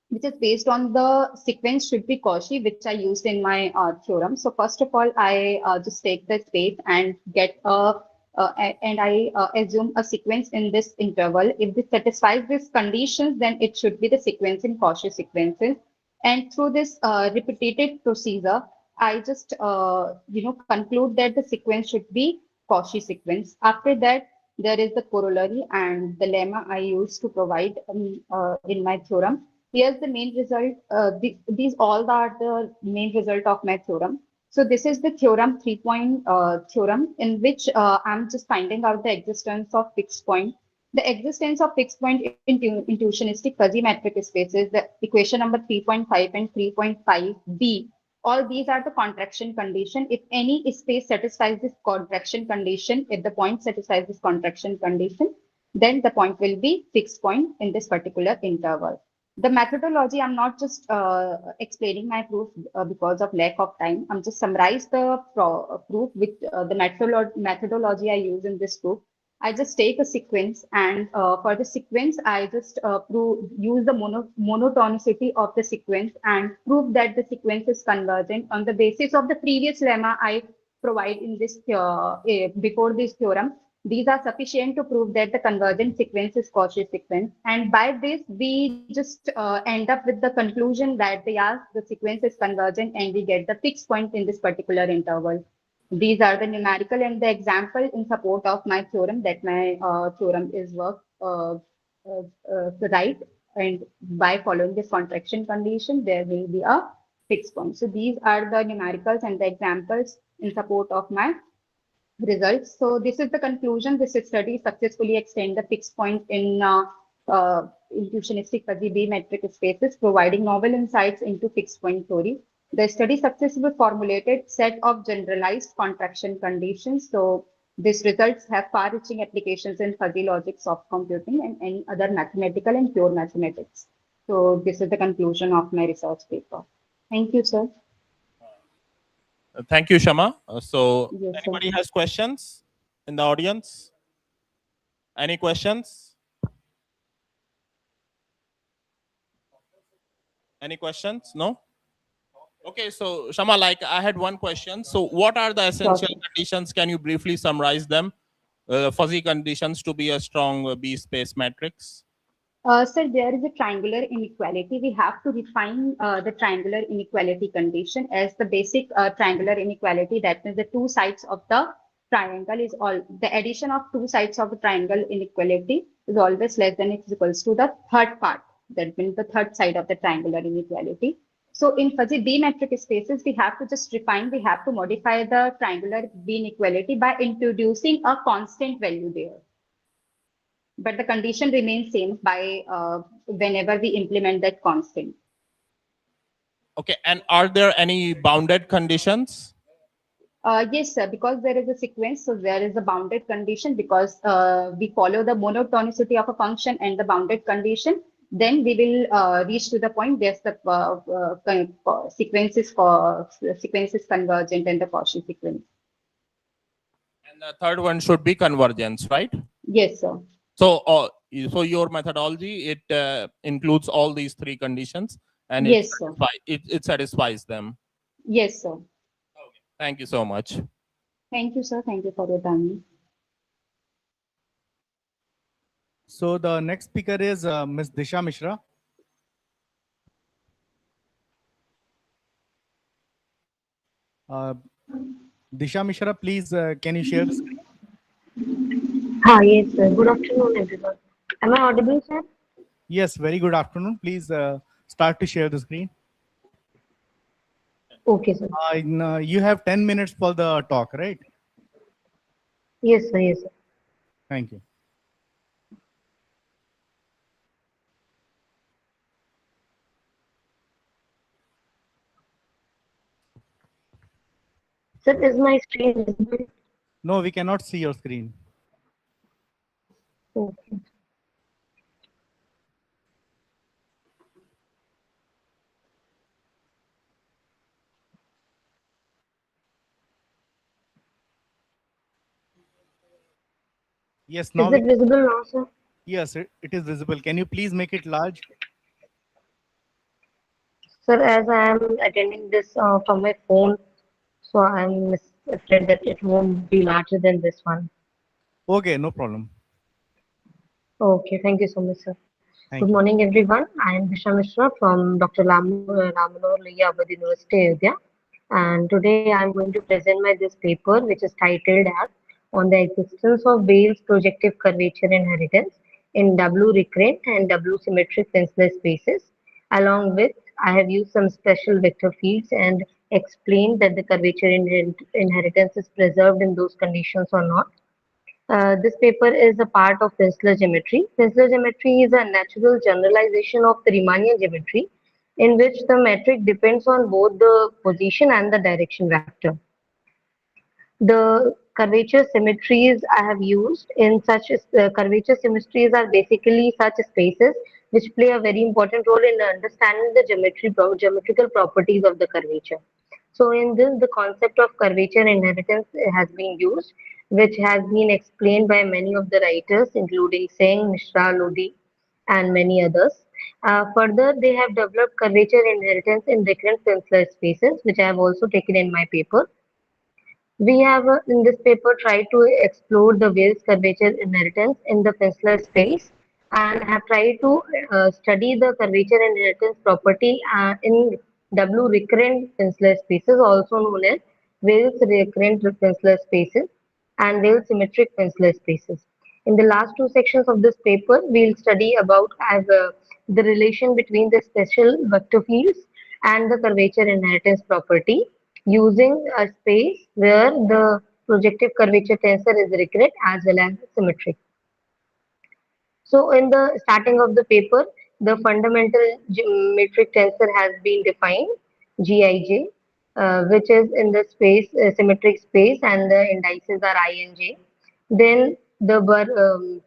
which is based on the sequence should be Cauchy, which I used in my theorem. So first of all, I just take the space and get and I assume a sequence in this interval. If this satisfies these conditions, then it should be the sequence in Cauchy sequences. And through this repeated procedure, I just conclude that the sequence should be Cauchy sequence. After that, there is the corollary and the lemma I use to provide in my theorem. Here's the main result. These all are the main result of my theorem. So this is the theorem 3-point theorem in which I'm just finding out the existence of fixed point. The existence of fixed point in intuitionistic fuzzy metric spaces, the equation number 3.5 and 3.5b. All these are the contraction condition. If any space satisfies this contraction condition, if the point satisfies this contraction condition, then the point will be fixed point in this particular interval. The methodology, I'm not just explaining my proof because of lack of time. I'm just summarize the proof with the methodology I use in this proof. I just take a sequence, and for the sequence, I just use the monotonicity of the sequence and prove that the sequence is convergent on the basis of the previous lemma I provide in this before this theorem. These are sufficient to prove that the convergent sequence is Cauchy sequence. And by this, we just end up with the conclusion that the sequence is convergent and we get the fixed point in this particular interval. These are the numerical and the example in support of my theorem, that my theorem is right. And by following this contraction condition, there will be a fixed point. So these are the numericals and the examples in support of my results. So this is the conclusion. This study successfully extend the fixed point in intuitionistic fuzzy B metric spaces, providing novel insights into fixed point theory. The study successfully formulated set of generalized contraction conditions. So these results have far-reaching applications in fuzzy logic, soft computing, and any other mathematical and pure mathematics. So this is the conclusion of my research paper. Thank you, sir. Thank you, Shama. So Yes, anybody has questions in the audience? Any questions? Any questions? No? Okay, so Shama, like I had one question. So what are the essential conditions? Can you briefly summarize them? Fuzzy conditions to be a strong B space matrix? Sir, there is a triangular inequality. We have to define the triangular inequality condition as the basic triangular inequality. That means the two sides of the triangle is all the addition of two sides of the triangle inequality is always less than x equals to the third part. That means the third side of the triangular inequality. So in fuzzy B metric spaces, we have to just refine, we have to modify the triangular B inequality by introducing a constant value there. But the condition remains same by whenever we implement that constant. Okay, and are there any bounded conditions? Yes, sir, because there is a sequence, so there is a bounded condition because we follow the monotonicity of a function and the bounded condition, then we will reach to the point there's the sequence is convergent and the Cauchy sequence. And the third one should be convergence, right? Yes, sir. So, so your methodology, it includes all these three conditions, and yes, sir. It satisfies them. Yes, sir. Okay. Thank you so much. Thank you, sir. Thank you for your time. So the next speaker is Ms. Disha Mishra. Disha Mishra, please, can you share the screen? Hi, yes, sir. Good afternoon, everyone. Am I audible, sir? Yes, very good afternoon. Please start to share the screen. Okay, sir. You have 10 minutes for the talk, right? Yes, sir. Yes, sir. Thank you. Sir, is my screen visible? No, we cannot see your screen. Okay. Yes, now. Is it visible now, sir? Yes, it is visible. Can you please make it large? Sir, as I am attending this from my phone, so I'm afraid that it won't be larger than this one. Okay, no problem. Okay, thank you so much, sir. Thank Good morning, everyone. I am Disha Mishra from Dr. Ramanor Abad University, Ayodhya. And today I am going to present this paper, which is titled as On the Existence of Bale's Projective Curvature Inheritance in W recurrent and W symmetric Finsler spaces. Along with, I have used some special vector fields and explained that the curvature inheritance is preserved in those conditions or not. This paper is a part of Finsler geometry. Finsler geometry is a natural generalization of the Riemannian geometry in which the metric depends on both the position and the direction vector. The curvature symmetries I have used in such curvature symmetries are basically such spaces which play a very important role in understanding the geometrical properties of the curvature. So in this, the concept of curvature inheritance has been used, which has been explained by many of the writers, including Singh, Mishra, Lodi, and many others. Further, they have developed curvature inheritance in recurrent Finsler spaces, which I have also taken in my paper. We have in this paper tried to explore the Wales curvature inheritance in the Finsler space and have tried to study the curvature inheritance property in W recurrent Finsler spaces, also known as Wales recurrent Finsler spaces and Wales symmetric Finsler spaces. In the last two sections of this paper, we'll study about the relation between the special vector fields and the curvature inheritance property using a space where the projective curvature tensor is recurrent as well as symmetric. So in the starting of the paper, the fundamental geometric tensor has been defined, Gij, which is in the space, symmetric space, and the indices are I and J. Then the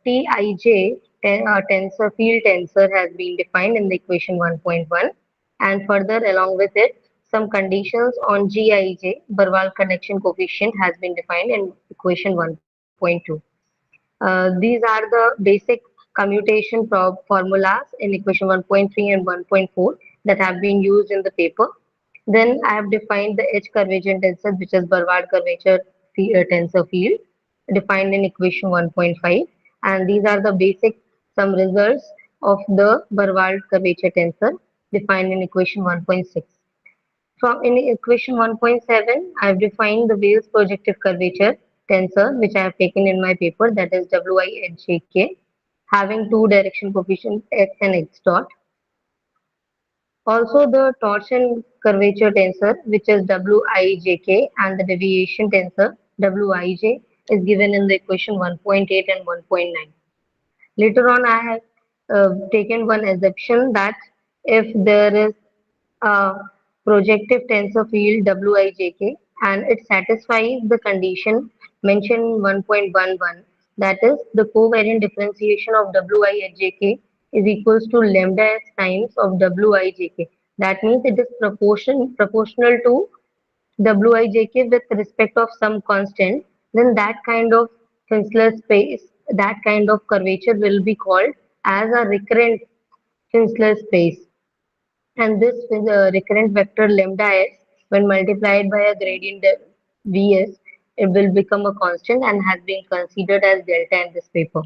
Tij tensor, field tensor has been defined in the equation 1.1, and further along with it, some conditions on Gij, Barwal connection coefficient, has been defined in equation 1.2. These are the basic commutation formulas in equation 1.3 and 1.4 that have been used in the paper. Then I have defined the H curvature tensor, which is Barward curvature tensor field, defined in equation 1.5. And these are the basic some results of the Barwald curvature tensor defined in equation 1.6. From in equation 1.7, I have defined the Wales projective curvature tensor, which I have taken in my paper, that is Wijk, having two direction coefficients x and x dot. Also, the torsion curvature tensor, which is Wij, and the deviation tensor Wij is given in the equation 1.8 and 1.9. Later on, I have taken one assumption that if there is a projective tensor field Wij and it satisfies the condition mentioned in 1.11, that is the covariant differentiation of Wij is equals to lambda s times of Wij. That means it is proportional to Wij with respect of some constant, then that kind of Finsler space, that kind of curvature will be called as a recurrent Finsler space. And this recurrent vector lambda s, when multiplied by a gradient Vs, it will become a constant and has been considered as delta in this paper.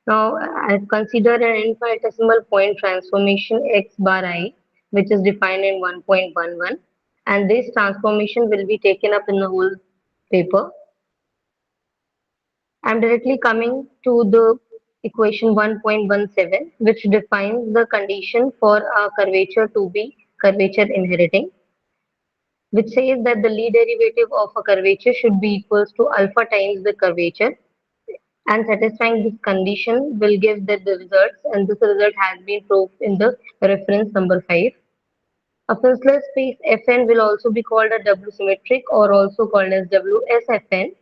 Now, I've considered an infinitesimal point transformation x bar I, which is defined in 1.11, and this transformation will be taken up in the whole paper. I'm directly coming to the equation 1.17, which defines the condition for a curvature to be curvature inheriting, which says that the Lie derivative of a curvature should be equals to alpha times the curvature, and satisfying this condition will give the results, and this result has been proved in the reference number 5. A Finsler space Fn will also be called a W symmetric or also called as WSFN,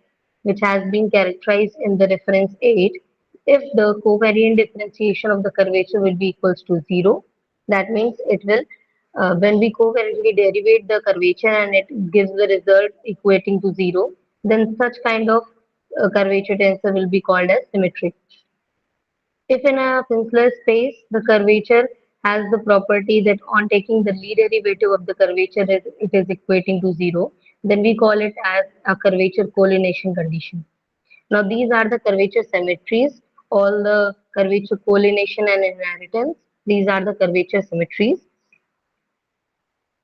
which has been characterized in the reference 8 if the covariant differentiation of the curvature will be equals to 0. That means it will, when we covariantly derivate the curvature and it gives the result equating to 0, then such kind of curvature tensor will be called as symmetric. If in a Finsler space, the curvature has the property that on taking the Lie derivative of the curvature, it is equating to 0, then we call it as a curvature collination condition. Now, these are the curvature symmetries, all the curvature collination and inheritance. These are the curvature symmetries.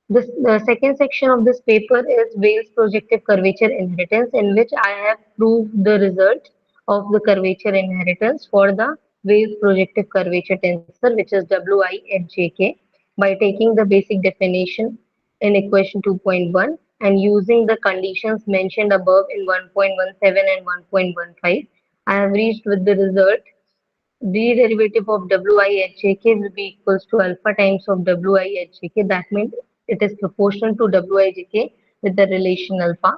The second section of this paper is Wales projective curvature inheritance, in which I have proved the result of the curvature inheritance for the Wales projective curvature tensor, which is Wijk, by taking the basic definition in equation 2.1 and using the conditions mentioned above in 1.17 and 1.15. I have reached with the result d derivative of Wijk will be equals to alpha times of Wijk. That means it is proportional to Wij with the relation alpha,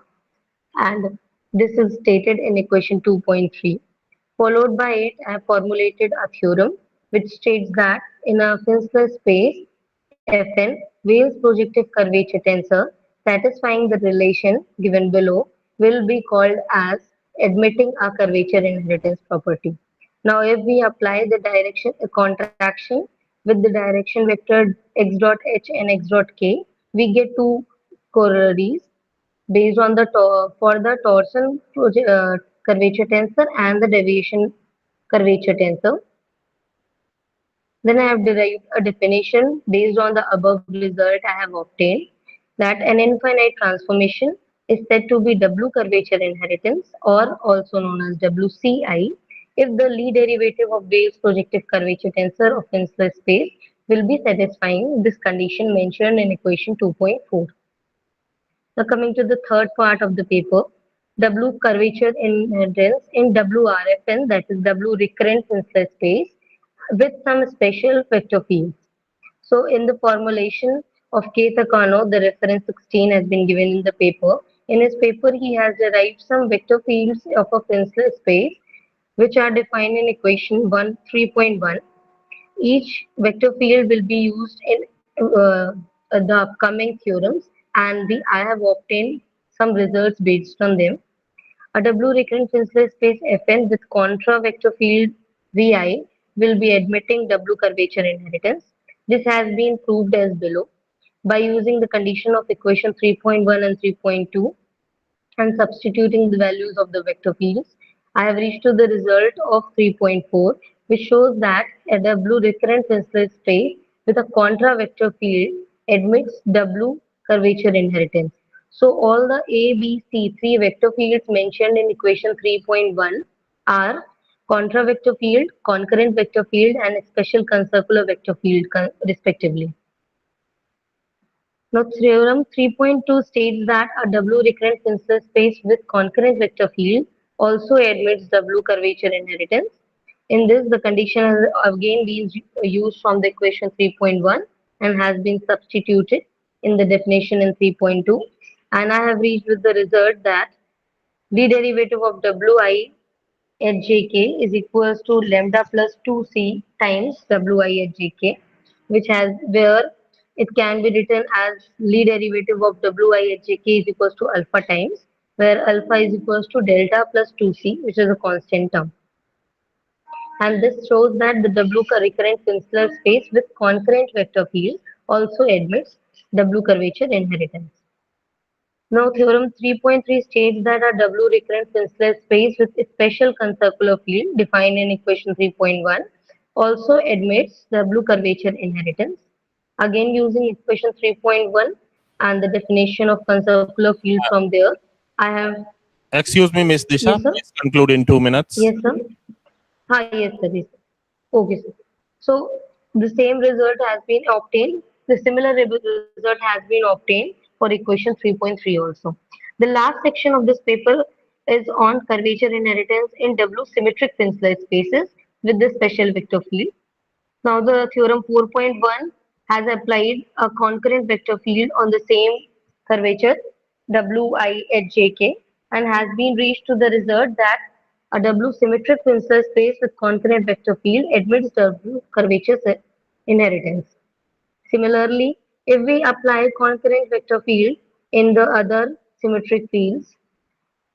and this is stated in equation 2.3. Followed by it, I have formulated a theorem which states that in a Finsler space Fn, Wales projective curvature tensor satisfying the relation given below will be called as admitting a curvature inheritance property. Now, if we apply the direction contraction with the direction vector x dot h and x dot k, we get two corollaries. based on the for the torsion curvature tensor and the deviation curvature tensor. Then I have derived a definition based on the above result I have obtained, that an infinite transformation is said to be W curvature inheritance, or also known as WCI, if the Lie derivative of Wav's projective curvature tensor of Finsler space will be satisfying this condition mentioned in equation 2.4. Now coming to the third part of the paper, W curvature inheritance in WRFN, that is W recurrent Finsler space, with some special vector fields. So in the formulation of K. Takano, the reference 16 has been given in the paper. In his paper, he has derived some vector fields of a Finsler space, which are defined in equation 3.1. Each vector field will be used in the upcoming theorems, and I have obtained some results based on them. A W recurrent Finsler space Fn with contra vector field Vi will be admitting W curvature inheritance. This has been proved as below. By using the condition of equation 3.1 and 3.2 and substituting the values of the vector fields, I have reached to the result of 3.4, which shows that a W recurrent Finsler space with a contra vector field admits W curvature inheritance. So all the A, B, C three vector fields mentioned in equation 3.1 are contra vector field, concurrent vector field, and a special concircular vector field respectively. Now, theorem 3.2 states that a W recurrent Finsler space with concurrent vector field also admits W curvature inheritance. In this, the condition has again been used from the equation 3.1 and has been substituted in the definition in 3.2. And I have reached with the result that the derivative of Wi at jk is equals to lambda plus 2c times Wi at jk, which has where it can be written as Lie derivative of Wi at jk is equals to alpha times, where alpha is equals to delta plus 2c, which is a constant term. And this shows that the W recurrent Finsler space with concurrent vector field also admits W curvature inheritance. Now, theorem 3.3 states that a W recurrent Finsler space with a special concircular field defined in equation 3.1 also admits W curvature inheritance. Again, using equation 3.1 and the definition of concircular field from there, I have. Excuse me, Ms. Disha, Yes, sir. please conclude in 2 minutes. Yes, sir. Yes, sir. Yes, sir. Okay, sir. So the same result has been obtained. The similar result has been obtained for equation 3.3 also. The last section of this paper is on curvature inheritance in W symmetric Finsler spaces with the special vector field. Now the theorem 4.1 has applied a concurrent vector field on the same curvature Wi at jk and has been reached to the result that a W symmetric Finsler space with concurrent vector field admits W curvature inheritance. Similarly, if we apply concurrent vector field in the other symmetric fields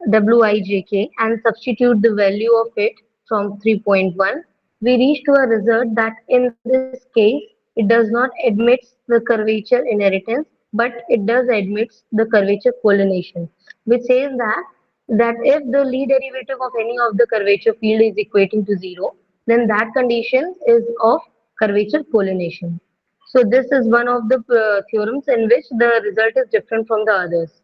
Wij and substitute the value of it from 3.1, we reach to a result that in this case it does not admit the curvature inheritance, but it does admit the curvature collination, which says that if the Lie derivative of any of the curvature field is equating to 0, then that condition is of curvature collination. So this is one of the theorems in which the result is different from the others.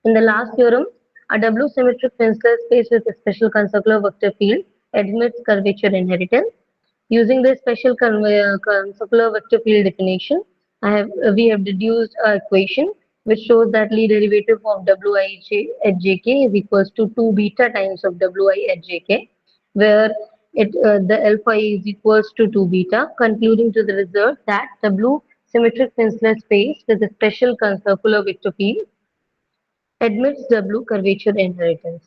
In the last theorem, a W symmetric Finsler space with a special concircular vector field admits curvature inheritance. Using the special concircular vector field definition, we have deduced an equation which shows that Lie derivative of Wi at jk is equals to 2 beta times of Wi at jk, where the alpha is equals to 2 beta, concluding to the result that W symmetric Finsler space with a special concircular vector field admits W curvature inheritance.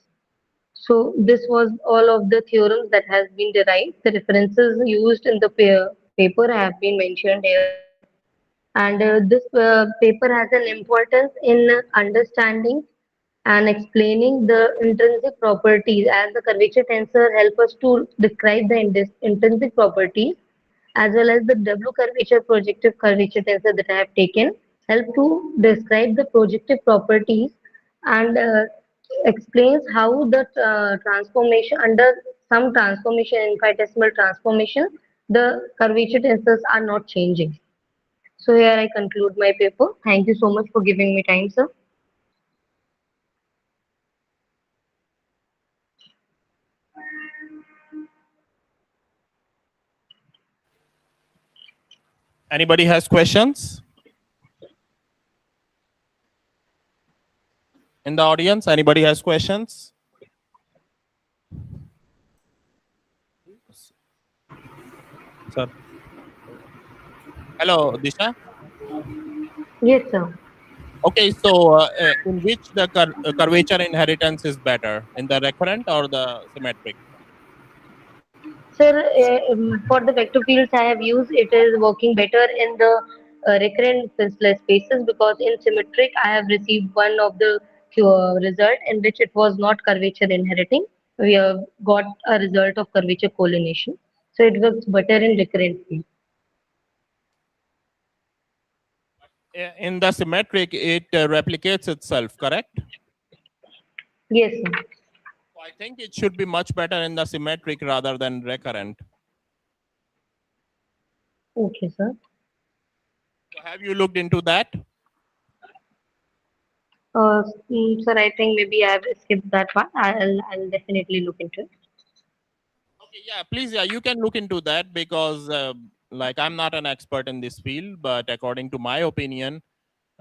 So this was all of the theorems that has been derived. The references used in the paper have been mentioned here. And this paper has an importance in understanding and explaining the intrinsic properties, as the curvature tensor help us to describe the intrinsic properties, as well as the W curvature projective curvature tensor that I have taken help to describe the projective properties and explains how the transformation under some transformation, infinitesimal transformation, the curvature tensors are not changing. So here I conclude my paper. Thank you so much for giving me time, sir. Anybody has questions? In the audience, anybody has questions? Sir. Hello, Disha. Yes, sir. Okay, so in which the curvature inheritance is better, in the recurrent or the symmetric? Sir, for the vector fields I have used, it is working better in the recurrent Finsler spaces, because in symmetric I have received one of the result in which it was not curvature inheriting. We have got a result of curvature collination. So it works better in recurrent field. In the symmetric, it replicates itself, correct? Yes, sir. I think it should be much better in the symmetric rather than recurrent. Okay, sir. So have you looked into that? Sir, I think maybe I have skipped that part. I'll definitely look into it. Okay, yeah, please, yeah, you can look into that, because like I'm not an expert in this field, but according to my opinion,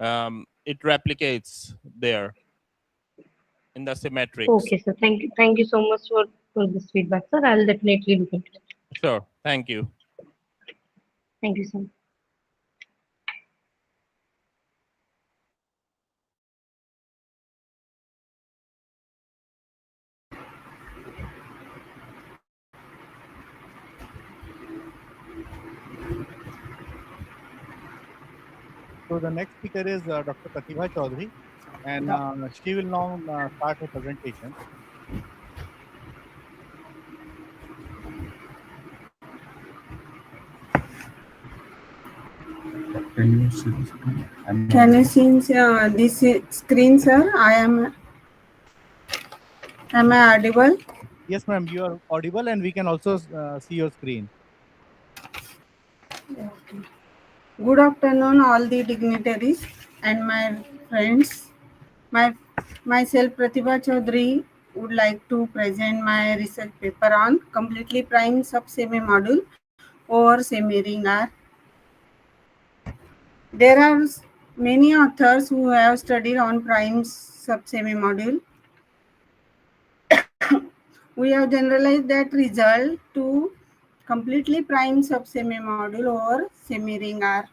it replicates there in the symmetrics. Okay, sir. Thank you so much for this feedback, sir. I'll definitely look into it. Sure, thank you. Thank you, sir. So the next speaker is Dr. Pratibha Chaudhary, and she will now start her presentation. Can you see this screen, sir? Am I audible? Yes, ma'am, you are audible, and we can also see your screen. Okay. Good afternoon, all the dignitaries and my friends. Myself, Pratibha Chaudhary, would like to present my research paper on completely prime subsemi-module or semi-ring R. There are many authors who have studied on prime subsemi-module. We have generalized that result to completely prime subsemi-module or semi-ring R.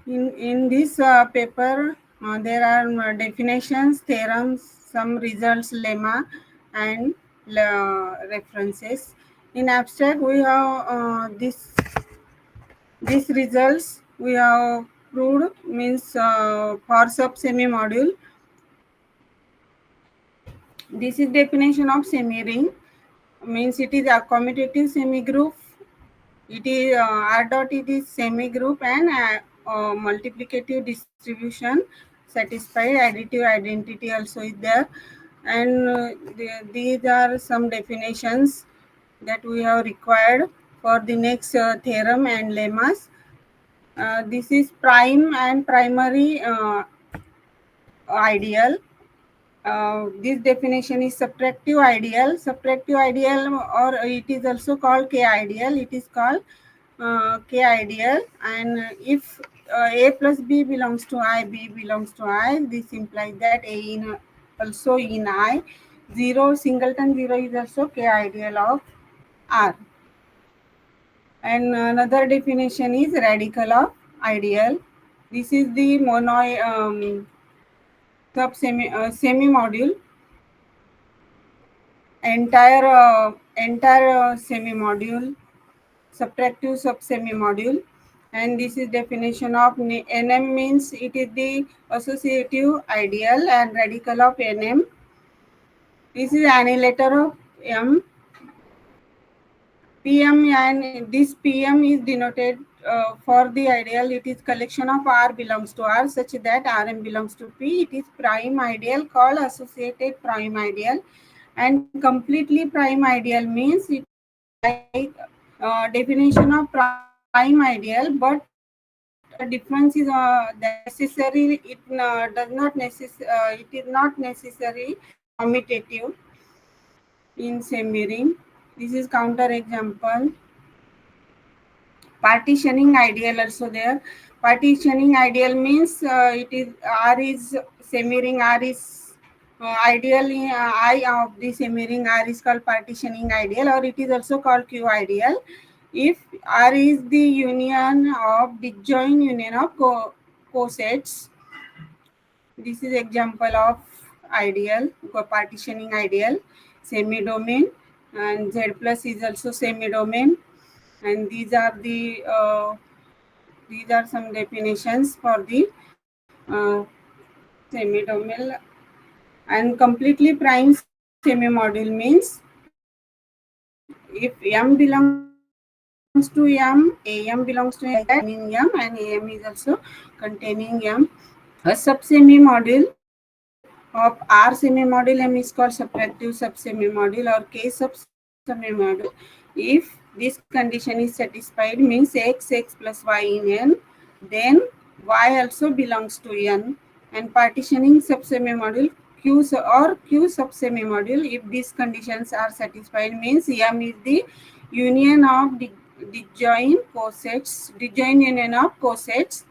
In this paper, there are definitions, theorems, some results, lemma, and references. In abstract, we have these results we have proved means for subsemi-module. This is definition of semi-ring, means it is a commutative semi-group. It is R dot, it is semi-group and multiplicative distribution satisfied, additive identity also is there, and these are some definitions that we have required for the next theorem and lemmas. This is prime and primary ideal. This definition is subtractive ideal. Subtractive ideal, or it is also called K ideal. It is called K ideal, and if A plus B belongs to I, B belongs to I, this implies that A in also in I. Zero, singleton zero is also K ideal of R. And another definition is radical of ideal. This is the semi-module. Entire semi-module, subtractive subsemi-module, and this is definition of NM, means it is the associative ideal and radical of NM. This is annihilator of M. PM, and this PM is denoted for the ideal, it is collection of R belongs to R such that Rm belongs to P. It is prime ideal called associated prime ideal, and completely prime ideal means it like definition of prime ideal, but difference is that necessary. It is not necessary commutative in semiring. This is counter example. Partitioning ideal also there. Partitioning ideal means it is R is semiring, R is ideal I of the semiring R is called partitioning ideal, or it is also called Q ideal. If R is the union of disjoint union of cosets, this is example of ideal, partitioning ideal, semi-domain, and Z plus is also semi-domain, and these are some definitions for the semi-domain. And completely prime semi-module means if M belongs to M, AM belongs to M, like that, in M, and AM is also containing M. A subsemi-module of R semi-module M is called subtractive subsemi-module or K subsemi-module. If this condition is satisfied, means X plus Y in N, then Y also belongs to N. And partitioning subsemi-module Q or Q subsemi-module, if these conditions are satisfied, means M is the union of disjoint union of cosets.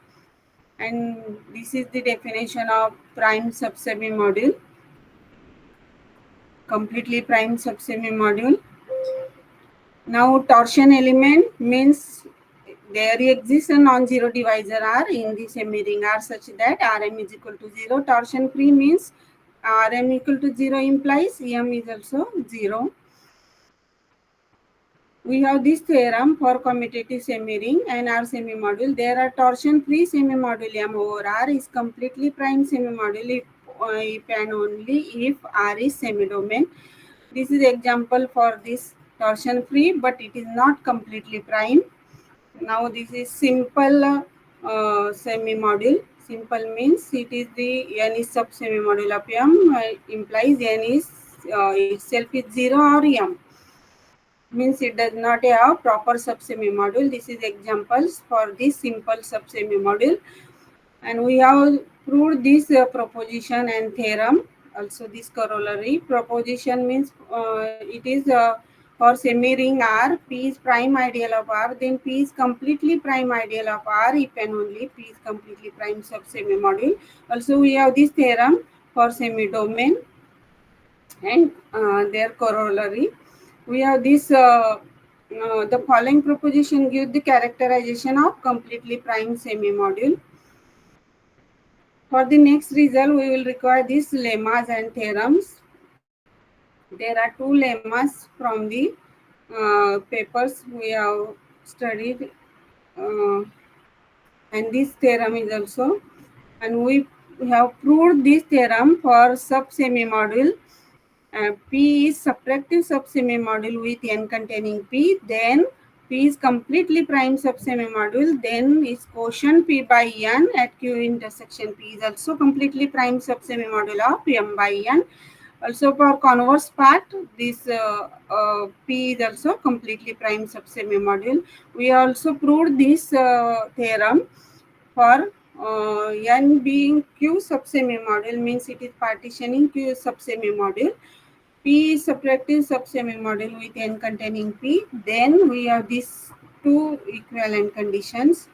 And this is the definition of prime subsemi module, completely prime subsemi module. Now torsion element means there exists a non-zero divisor R in the semi-ring R such that Rm is equal to 0. Torsion free means Rm equal to 0 implies M is also 0. We have this theorem for commutative semi-ring and R semi-module. There are torsion-free semi-module M over R is completely prime semi-module if and only if R is semi-domain. This is example for this torsion-free, but it is not completely prime. Now this is simple semi-module. Simple means it is the N is sub-semi-module of M, implies N is itself is 0 or M. Means it does not have proper subsemi module. This is examples for this simple subsemi module, and we have proved this proposition and theorem. Also this corollary proposition means it is for semi ring R, P is prime ideal of R, then P is completely prime ideal of R if and only P is completely prime subsemi module. Also we have this theorem for semi domain and their corollary. We have this, the following proposition gives the characterization of completely prime semi-module. For the next result, we will require these lemmas and theorems. There are two lemmas from the papers we have studied, and this theorem is also, and we have proved this theorem for sub-semi-module. P is subtractive subsemi-module with N containing P, then P is completely prime subsemi-module, then is quotient P by N at Q intersection P is also completely prime subsemi-module of M by N. Also for converse part, this P is also completely prime subsemi-module. We also proved this theorem for N being Q subsemi-module, means it is partitioning Q subsemi-module. P is subtractive subsemi-module with N containing P. Then we have these two equivalent conditions.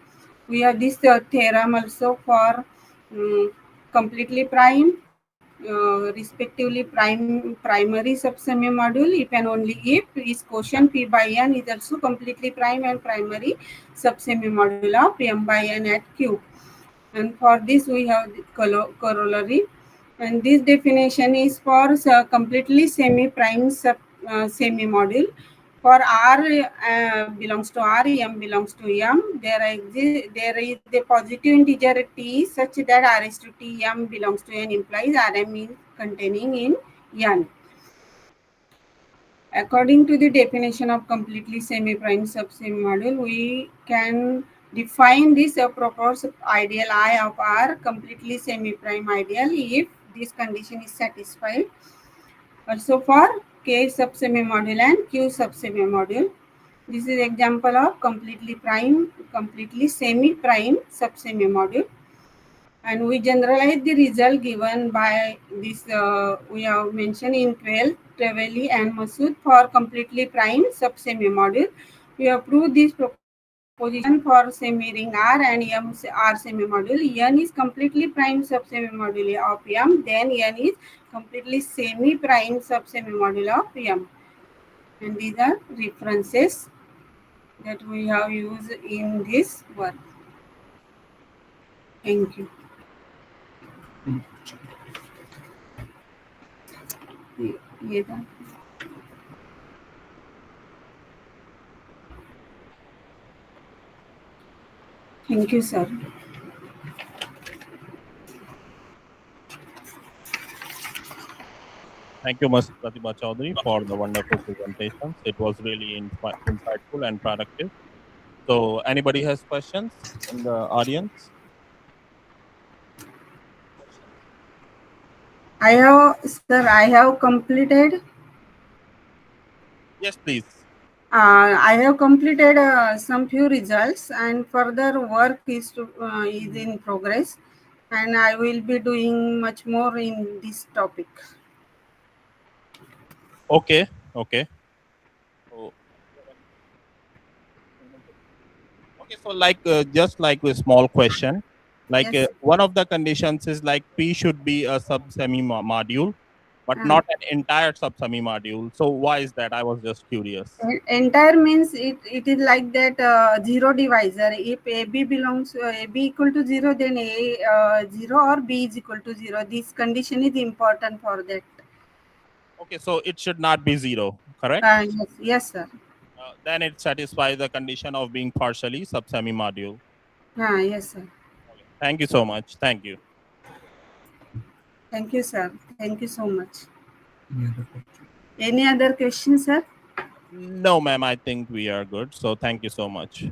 We have this theorem also for completely prime, respectively primary subsemi-module if and only if is quotient P by N is also completely prime and primary subsemi-module of M by N at Q. And for this we have the corollary, and this definition is for completely semi-prime semi-module. For R belongs to R, M belongs to M, there is the positive integer T such that R is to T, M belongs to N implies Rm is containing in N. According to the definition of completely semi-prime subsemi-module, we can Define this proposed ideal I of R completely semi-prime ideal if this condition is satisfied. Also for K subsemi-module and Q subsemi-module. This is example of completely semi-prime subsemi-module. And we generalize the result given by this, we have mentioned in 12, Trevelli and Masood for completely prime subsemi-module. We have proved this proposition for semi-ring R and M R semi-module. N is completely prime subsemi-module of M, then N is completely semi-prime subsemi-module of M. And these are references that we have used in this work. Thank you. Thank you, sir. Thank you, Ms. Pratibha Chaudhary, for the wonderful presentations. It was really insightful and productive. So, anybody has questions in the audience? I have completed. Yes, please. I have completed some few results, and further work is in progress, and I will be doing much more in this topic. Okay. Okay. Okay. So, like, just like a small question, like Yes. one of the conditions is like P should be a subsemi module, but not an entire subsemi module. So, why is that? I was just curious. Entire means it is like that zero divisor. If AB belongs AB equal to 0, then A 0 or B is equal to 0. This condition is important for that. Okay, so it should not be 0, correct? Yes, sir. Then it satisfies the condition of being partially subsemi module. Yes, sir. Okay. Thank you so much. Thank you. Thank you, sir. Thank you so much. Any other questions, sir? No, ma'am, I think we are good. So thank you so much.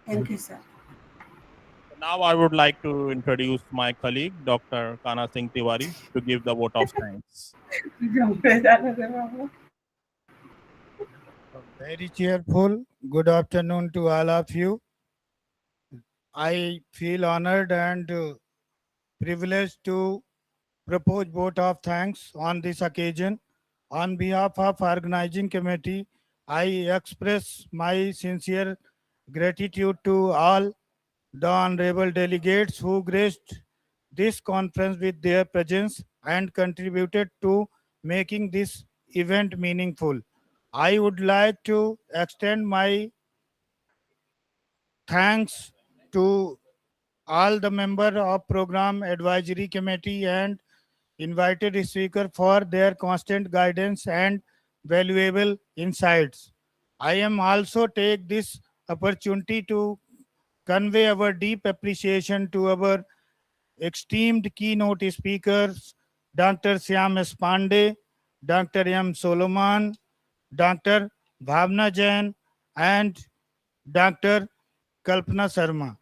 Thank you, sir. Now I would like to introduce my colleague, Dr. Kana Singh Tiwari, to give the vote of thanks. Very cheerful. Good afternoon to all of you. I feel honored and privileged to propose vote of thanks on this occasion. On behalf of organizing committee, I express my sincere gratitude to all the honorable delegates who graced this conference with their presence and contributed to making this event meaningful. I would like to extend my thanks to all the member of program advisory committee and invited speaker for their constant guidance and valuable insights. I am also take this opportunity to convey our deep appreciation to our esteemed keynote speakers, Dr. Syam S. Pandey, Dr. M. Solomon, Dr. Bhavna Jain, and Dr. Kalpana Sharma.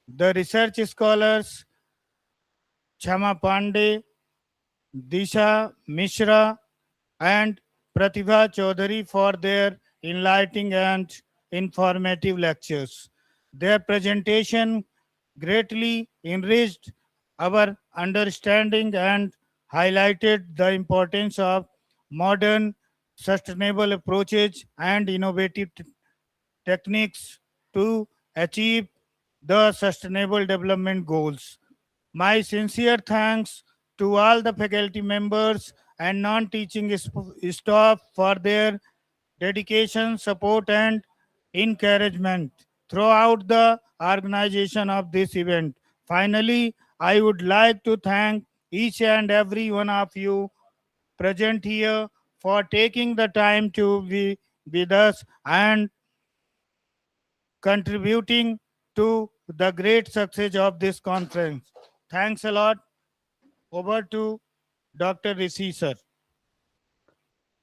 The research scholars Chama Pandey, Disha Mishra, and Pratibha Chaudhary for their enlightening and informative lectures. Their presentation greatly enriched our understanding and highlighted the importance of modern sustainable approaches and innovative techniques to achieve the sustainable development goals. My sincere thanks to all the faculty members and non-teaching staff for their dedication, support, and encouragement throughout the organization of this event. Finally, I would like to thank each and every one of you present here for taking the time to be with us and contributing to the great success of this conference. Thanks a lot. Over to Dr. Rishi, sir.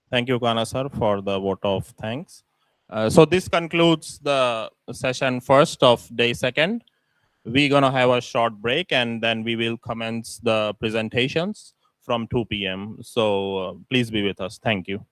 Thank you, Kana sir, for the vote of thanks. So this concludes the session first of day second. We're going to have a short break and then we will commence the presentations from 2 p.m. So please be with us. Thank you.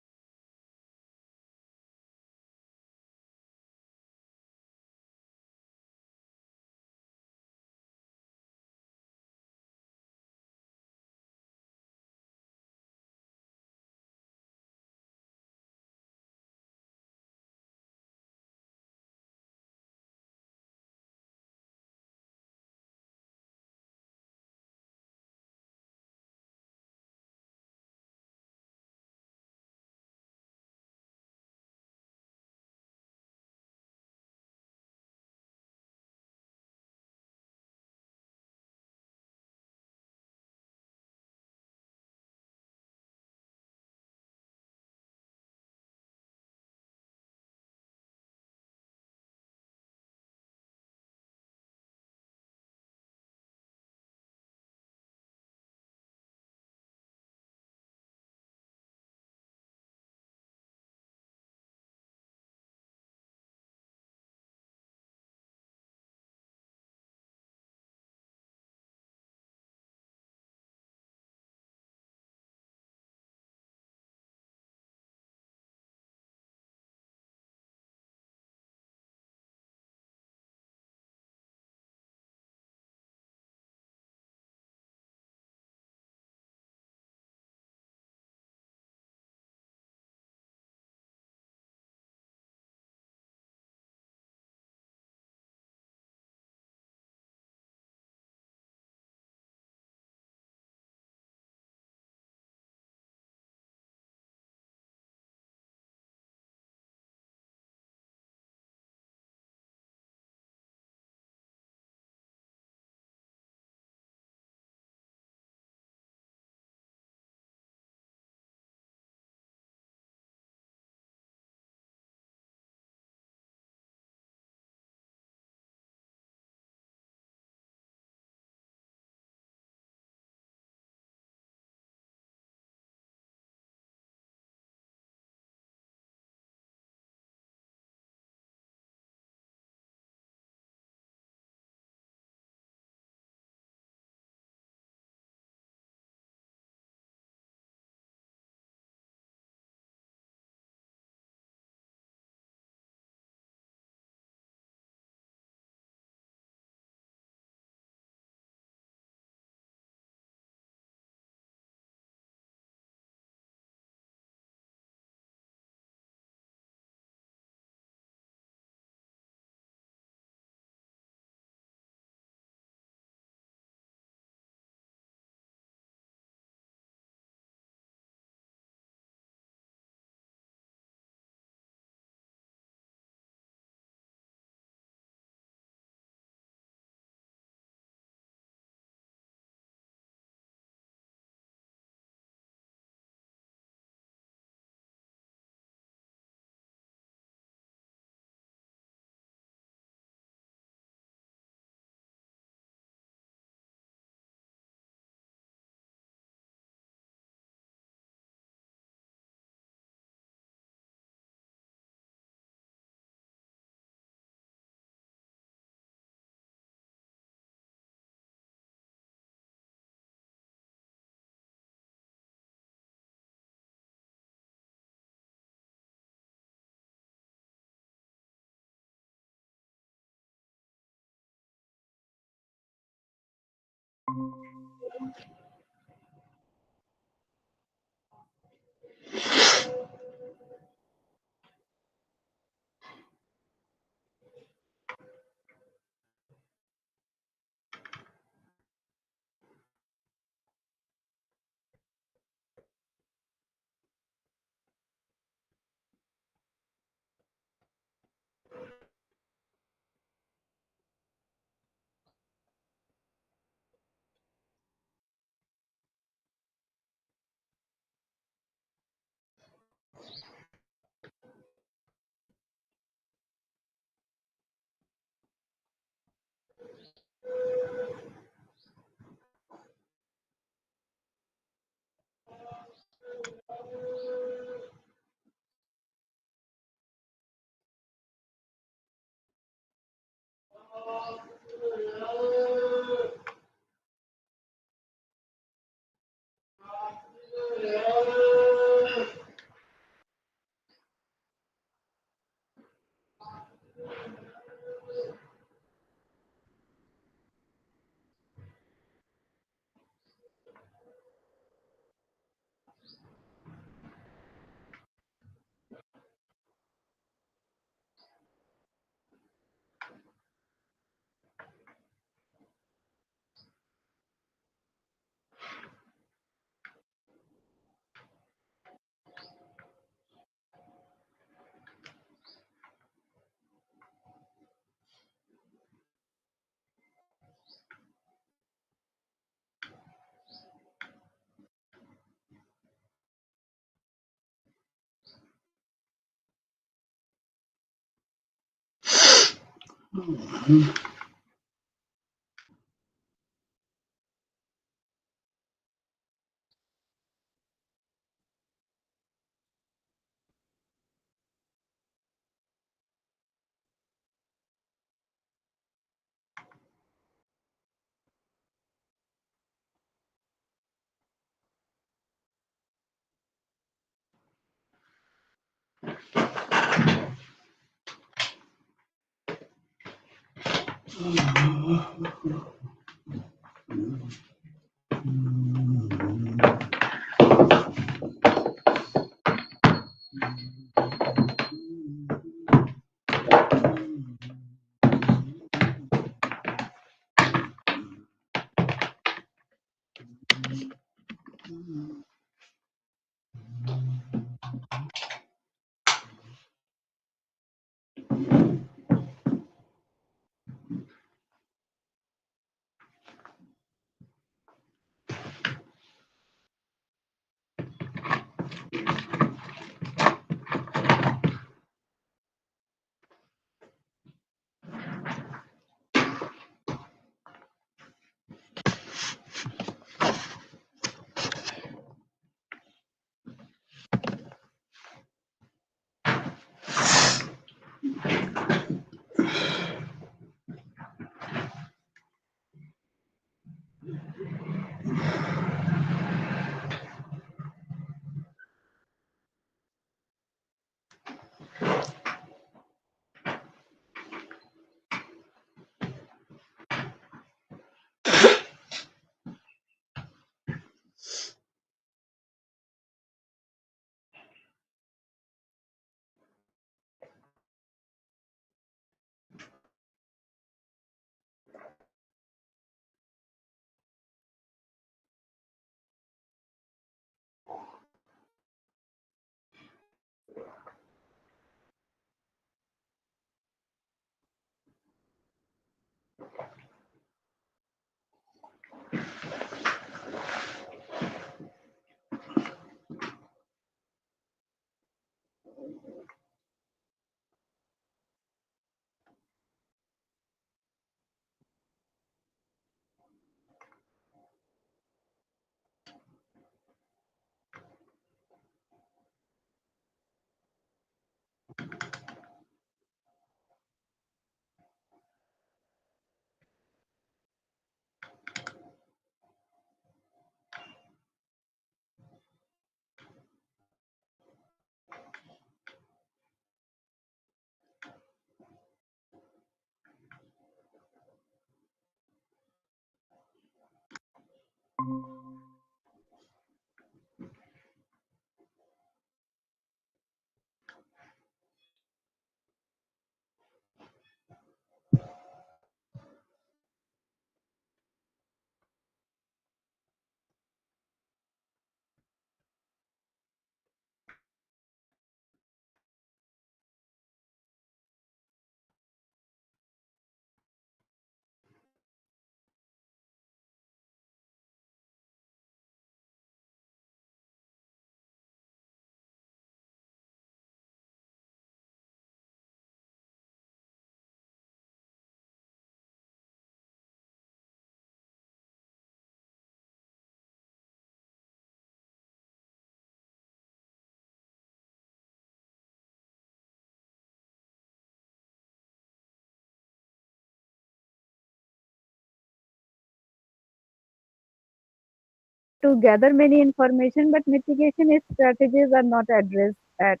to gather many information, but mitigation strategies are not addressed at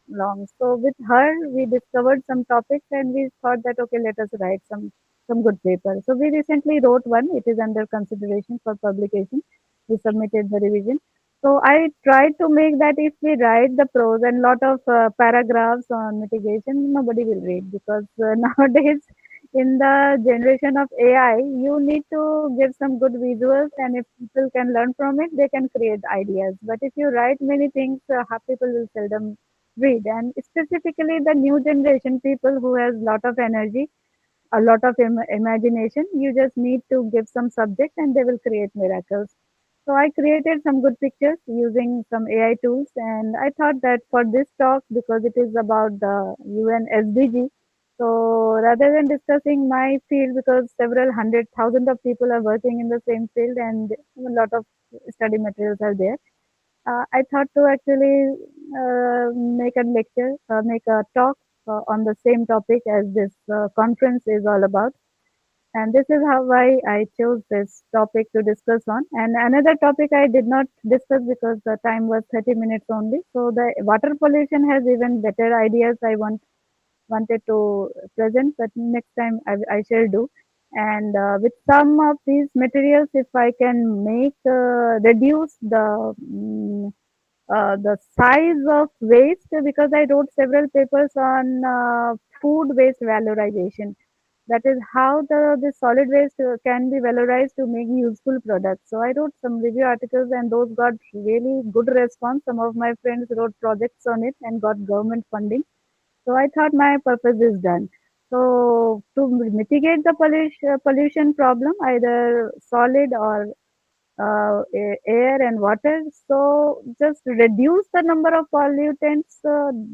long. So with her, we discovered some topics and we thought that okay, let us write some good paper. So we recently wrote one. It is under consideration for publication. We submitted the revision. So I tried to make that if we write the prose and lot of paragraphs on mitigation, nobody will read because nowadays in the generation of AI, you need to give some good visuals, and if people can learn from it, they can create ideas. But if you write many things, people will seldom read. And specifically, the new generation people who has lot of energy, a lot of imagination, you just need to give some subject, and they will create miracles. So I created some good pictures using some AI tools, and I thought that for this talk, because it is about the UN SDG, so rather than discussing my field, because several hundred thousand of people are working in the same field and a lot of study materials are there, I thought to actually make a lecture, make a talk on the same topic as this conference is all about. And this is how I chose this topic to discuss on. And another topic I did not discuss because the time was 30 minutes only. So the water pollution has even better ideas wanted to present, but next time I shall do. And with some of these materials, if I can make reduce the size of waste, because I wrote several papers on food waste valorization. That is how the solid waste can be valorized to make useful products. So I wrote some review articles and those got really good response. Some of my friends wrote projects on it and got government funding. So I thought my purpose is done. So to mitigate the pollution problem, either solid or air and water, so just reduce the number of pollutants,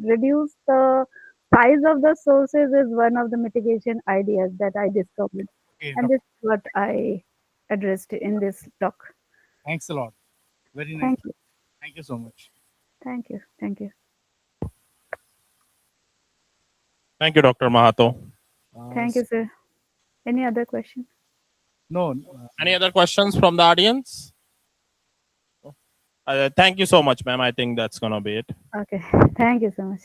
reduce the size of the sources is one of the mitigation ideas that I discovered. Okay, And this is what I addressed in this talk. thanks a lot. Very nice. Thank you. Thank you so much. Thank you. Thank you. Thank you, Dr. Mahato. Thank you, sir. Any other question? No. Any other questions from the audience? Thank you so much, ma'am. I think that's going to be it. Okay. Thank you so much.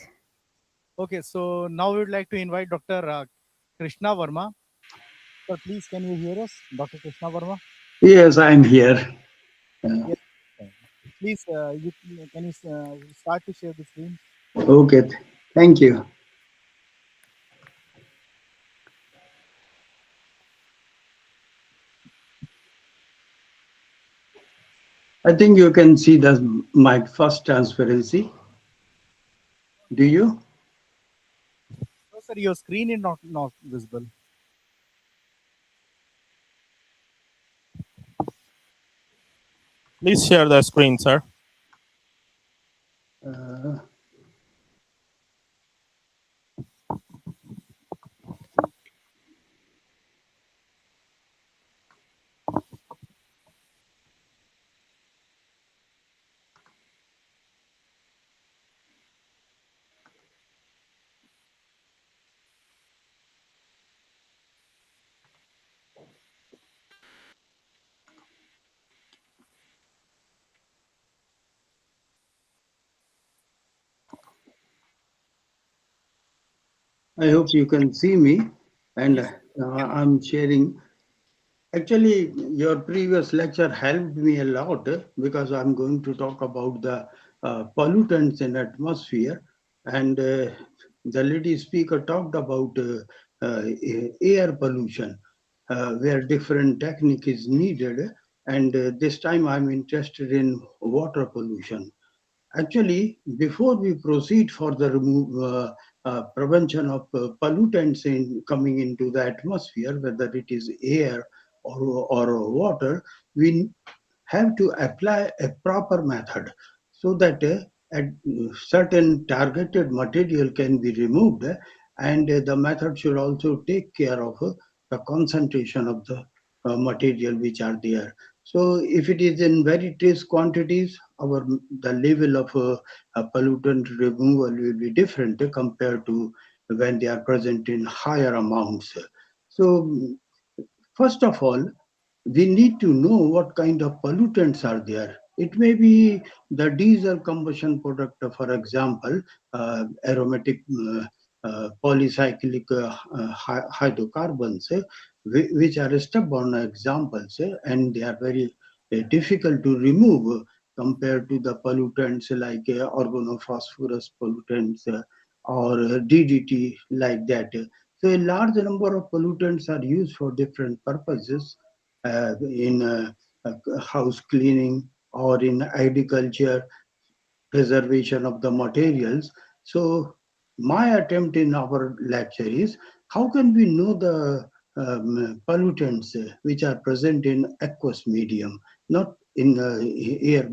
Okay, so now we would like to invite Dr. Krishna Verma. Sir, please, can you hear us? Dr. Krishna Verma? Yes, I'm here. Yes. Please, can you start to share the screen? Okay, thank you. I think you can see my first transparency. Do you? No, sir, your screen is not visible. Please share the screen, sir. I hope you can see me, and I'm sharing. Actually, your previous lecture helped me a lot because I'm going to talk about the pollutants in atmosphere, and the lady speaker talked about air pollution, where different technique is needed, and this time I'm interested in water pollution. Actually, before we proceed for the prevention of pollutants coming into the atmosphere, whether it is air or water, we have to apply a proper method so that a certain targeted material can be removed, and the method should also take care of the concentration of the material which are there. So if it is in very trace quantities, the level of pollutant removal will be different compared to when they are present in higher amounts. So first of all, we need to know what kind of pollutants are there. It may be the diesel combustion product, for example, aromatic polycyclic hydrocarbons, which are stubborn examples, and they are very difficult to remove compared to the pollutants like organophosphorus pollutants or DDT like that. So a large number of pollutants are used for different purposes in house cleaning or in agriculture, preservation of the materials. So my attempt in our lecture is how can we know the pollutants which are present in aqueous medium, not in air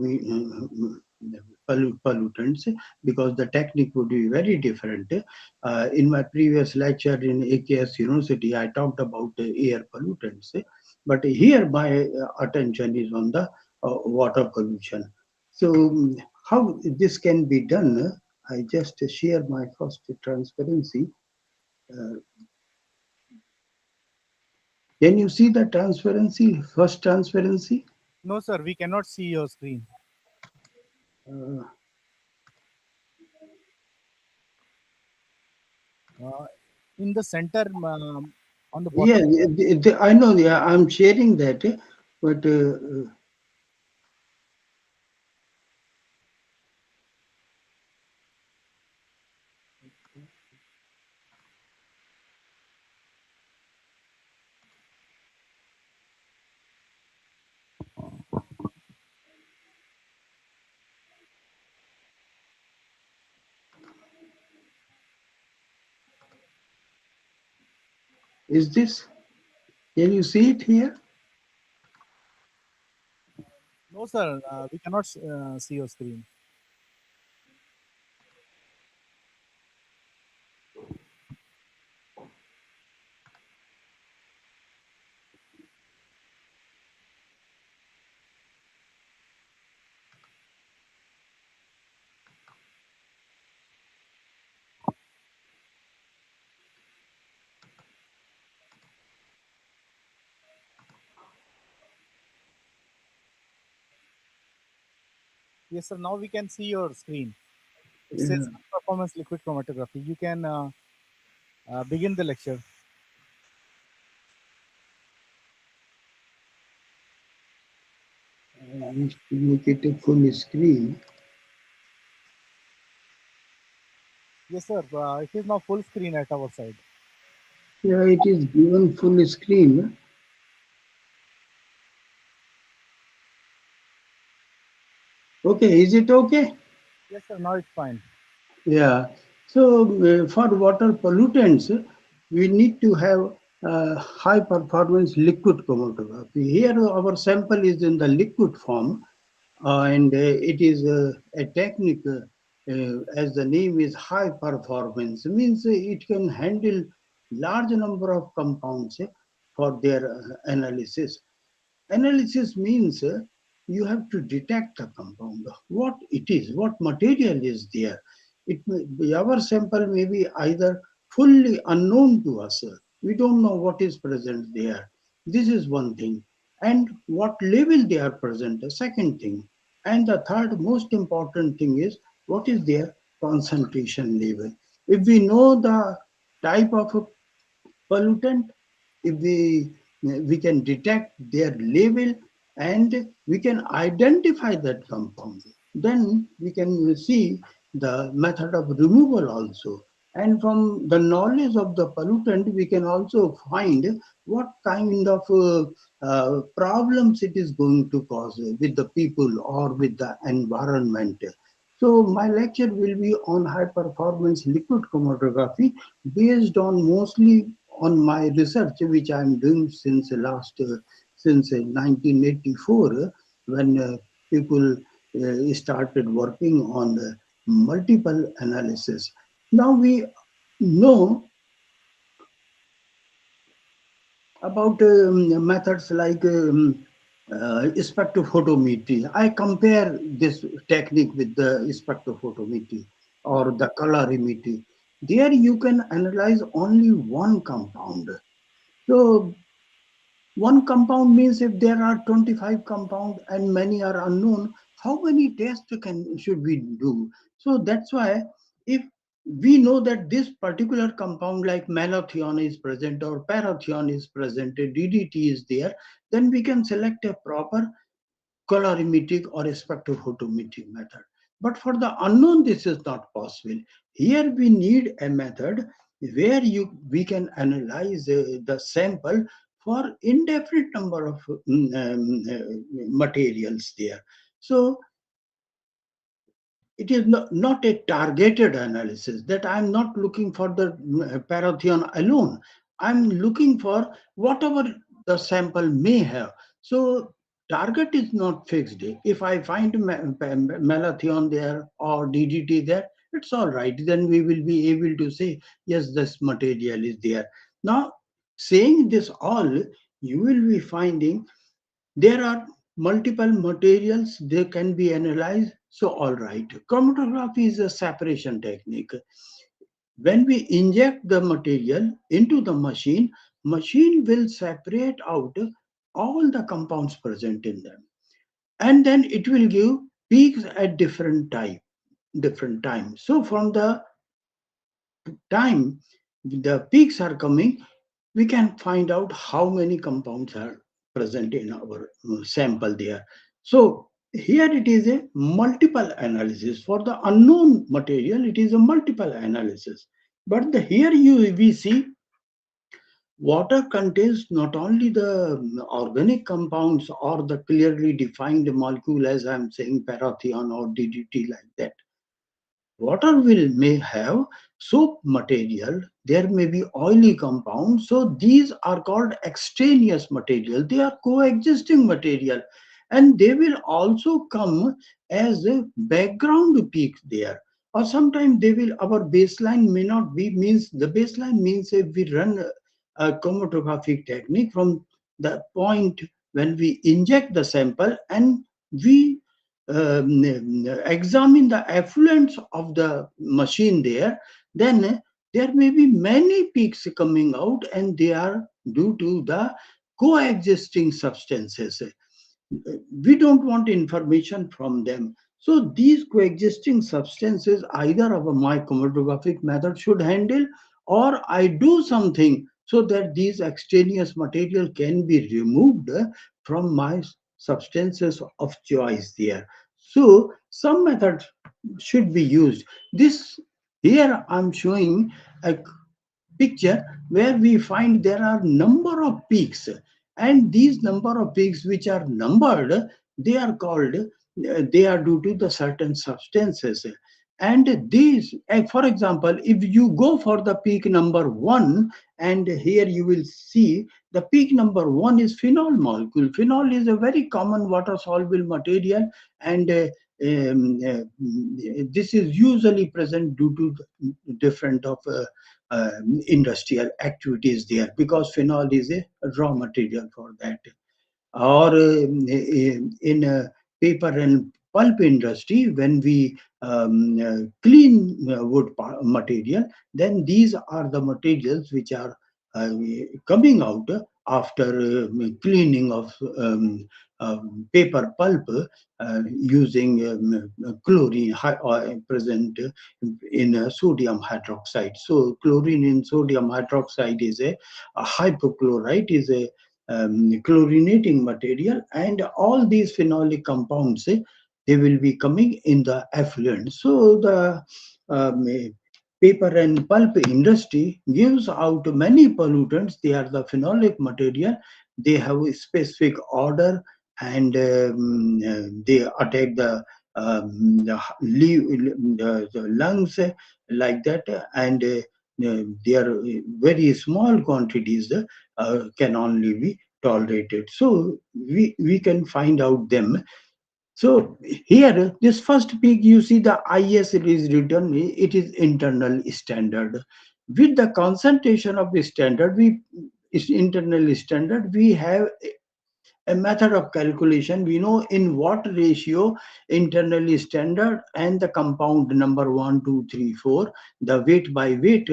pollutants, because the technique would be very different. In my previous lecture in AKS University, I talked about air pollutants, but here my attention is on the water pollution. So how this can be done? I just share my first transparency. Can you see the transparency, first transparency? No, sir, we cannot see your screen. Uh, In the center, on the yeah, bottom. I know. Yeah, I'm sharing that, but is this? Can you see it here? No, sir, we cannot see your screen. Yes, sir. Now we can see your screen. It says Yeah. performance liquid chromatography. You can begin the lecture. I wish to make it a full screen. Yes, sir. It is now full screen at our side. Yeah, it is given full screen. Okay, is it okay? Yes, sir. Now it's fine. Yeah. So for water pollutants, we need to have high performance liquid chromatography. Here our sample is in the liquid form, and it is a technique, as the name is high performance, means it can handle large number of compounds for their analysis. Analysis means you have to detect the compound, what it is, what material is there. Our sample may be either fully unknown to us. We don't know what is present there. This is one thing. And what level they are present, a second thing. And the third most important thing is what is their concentration level. If we know the type of pollutant, if we can detect their level and we can identify that compound, then we can see the method of removal also. And from the knowledge of the pollutant we can also find what kind of problems it is going to cause with the people or with the environment. So my lecture will be on high performance liquid chromatography based on mostly on my research, which I'm doing since since 1984, when people started working on multiple analysis. Now we know about methods like spectrophotometry. I compare this technique with the spectrophotometry or the colorimetry. There you can analyze only one compound. So One compound means if there are 25 compounds and many are unknown, how many tests should we do? So that's why if we know that this particular compound like malathion is present or parathion is present, DDT is there, then we can select a proper colorimetric or a spectrophotometric method. But for the unknown, this is not possible. Here we need a method where we can analyze the sample for indefinite number of materials there. So it is not a targeted analysis, that I'm not looking for the parathion alone. I'm looking for whatever the sample may have. So target is not fixed. If I find malathion there or DDT there, it's all right. Then we will be able to say, yes, this material is there. Now, saying this all, you will be finding there are multiple materials, they can be analyzed. So, all right, chromatography is a separation technique. When we inject the material into the machine will separate out all the compounds present in them. And then it will give peaks at different times. So, from the time the peaks are coming, we can find out how many compounds are present in our sample there. So here it is a multiple analysis. For the unknown material, it is a multiple analysis. But here we see water contains not only the organic compounds or the clearly defined molecule, as I'm saying, parathion or DDT like that. Water may have soap material, there may be oily compounds, so these are called extraneous material. They are coexisting material, and they will also come as a background peak there. Or sometimes our baseline may not be, means the baseline means if we run a chromatographic technique from the point when we inject the sample and we examine the effluents of the machine there, then there may be many peaks coming out, and they are due to the coexisting substances. We don't want information from them. So these coexisting substances, either of my chromatographic method should handle, or I do something so that these extraneous material can be removed from my substances of choice there. So some methods should be used. This here I'm showing a picture where we find there are number of peaks, and these number of peaks which are numbered, they are called they are due to the certain substances. And these, for example, if you go for the peak number 1, and here you will see the peak number 1 is phenol molecule. Phenol is a very common water soluble material, and this is usually present due to different of industrial activities there, because phenol is a raw material for that. Or in a paper and pulp industry, when we clean wood material, then these are the materials which are coming out after cleaning of paper pulp using chlorine present in sodium hydroxide. So chlorine in sodium hydroxide is a hypochlorite, is a chlorinating material, and all these phenolic compounds they will be coming in the effluent. So the paper and pulp industry gives out many pollutants. They are the phenolic material. They have a specific order, and they attack the lungs like that, and they are very small quantities can only be tolerated. So we can find out them. So here, this first peak, you see the IS is written, it is internal standard. With the concentration of the standard, internal standard, we have a method of calculation. We know in what ratio internally standard and the compound number 1, 2, 3, 4, the weight by weight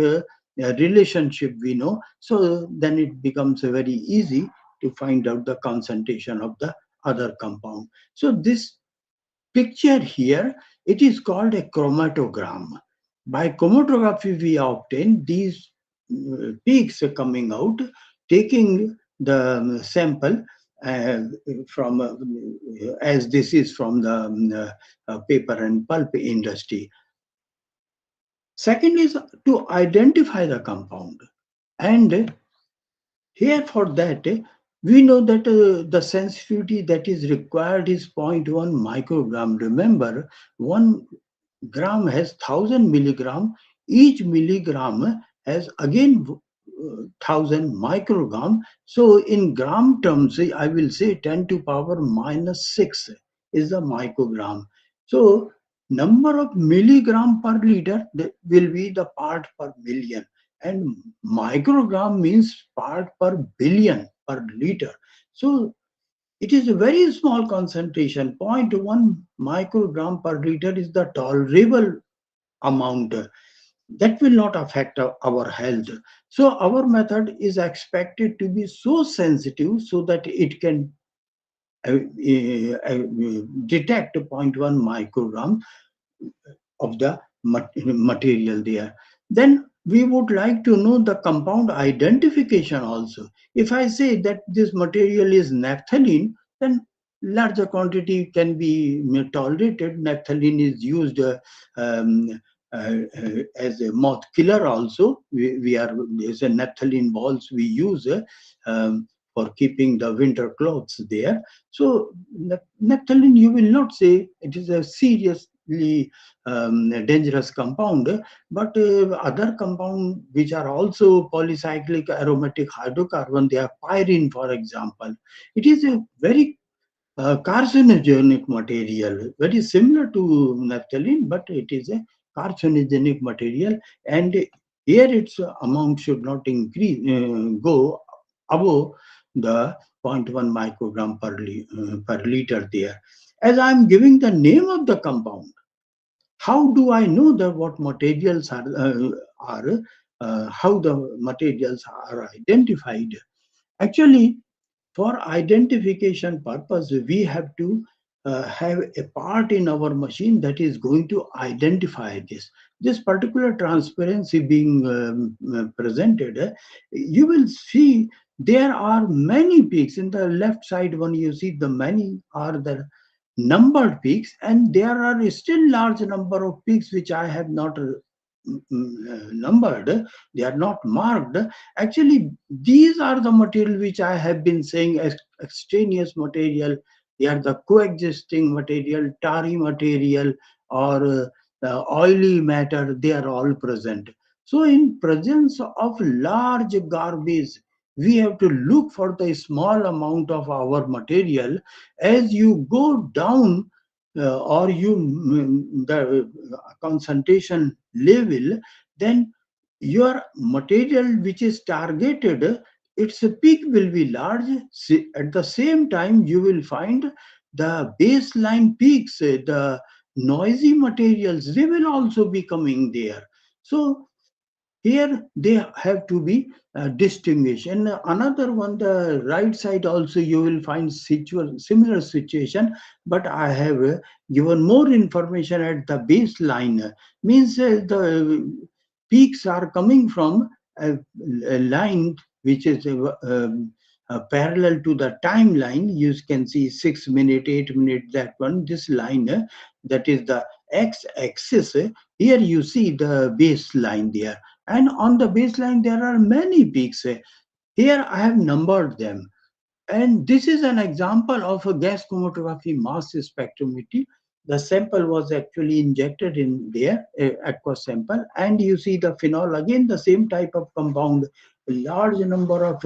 relationship we know. So then it becomes very easy to find out the concentration of the other compound. So this picture here, it is called a chromatogram. By chromatography, we obtain these peaks coming out, taking the sample from, as this is from the paper and pulp industry. Second is to identify the compound. And here for that, we know that the sensitivity that is required is 0.1 microgram. Remember, 1 gram has 1000 milligram. Each milligram has again 1000 microgram. So in gram terms, I will say 10 to power minus 6 is the microgram. So number of milligram per liter will be the part per million, and microgram means part per billion per liter. So it is a very small concentration. 0.1 microgram per liter is the tolerable amount that will not affect our health. So our method is expected to be so sensitive so that it can detect 0.1 microgram of the material there. Then we would like to know the compound identification also. If I say that this material is naphthalene, then larger quantity can be tolerated. Naphthalene is used as a moth killer also. There's a naphthalene balls we use for keeping the winter clothes there. So naphthalene, you will not say it is a seriously dangerous compound, but other compound which are also polycyclic aromatic hydrocarbon, they are pyrene, for example. It is a very carcinogenic material, very similar to naphthalene, but it is a carcinogenic material, and here its amount should not increase, go above the 0.1 microgram per liter there. As I am giving the name of the compound, how do I know that what materials are how the materials are identified? Actually, for identification purpose, we have to have a part in our machine that is going to identify this particular transparency being presented. You will see there are many peaks. In the left side one, you see the many are the numbered peaks, and there are still large number of peaks which I have not numbered. They are not marked. Actually, these are the material which I have been saying as extraneous material. They are the coexisting material, tarry material, or oily matter. They are all present. So in presence of large garbage, we have to look for the small amount of our material. As you go down or the concentration level, then your material which is targeted, its peak will be large. At the same time, you will find the baseline peaks, the noisy materials, they will also be coming there. So here they have to be distinguished. And another one, the right side also, you will find similar situation, but I have given more information at the baseline. Means the peaks are coming from a line which is parallel to the timeline. You can see 6 minute, 8 minute, that one, this line, that is the x-axis. Here you see the baseline there, and on the baseline there are many peaks. Here I have numbered them, and this is an example of a gas chromatography mass spectrometry. The sample was actually injected in there, aqueous sample, and you see the phenol, again the same type of compound. A large number of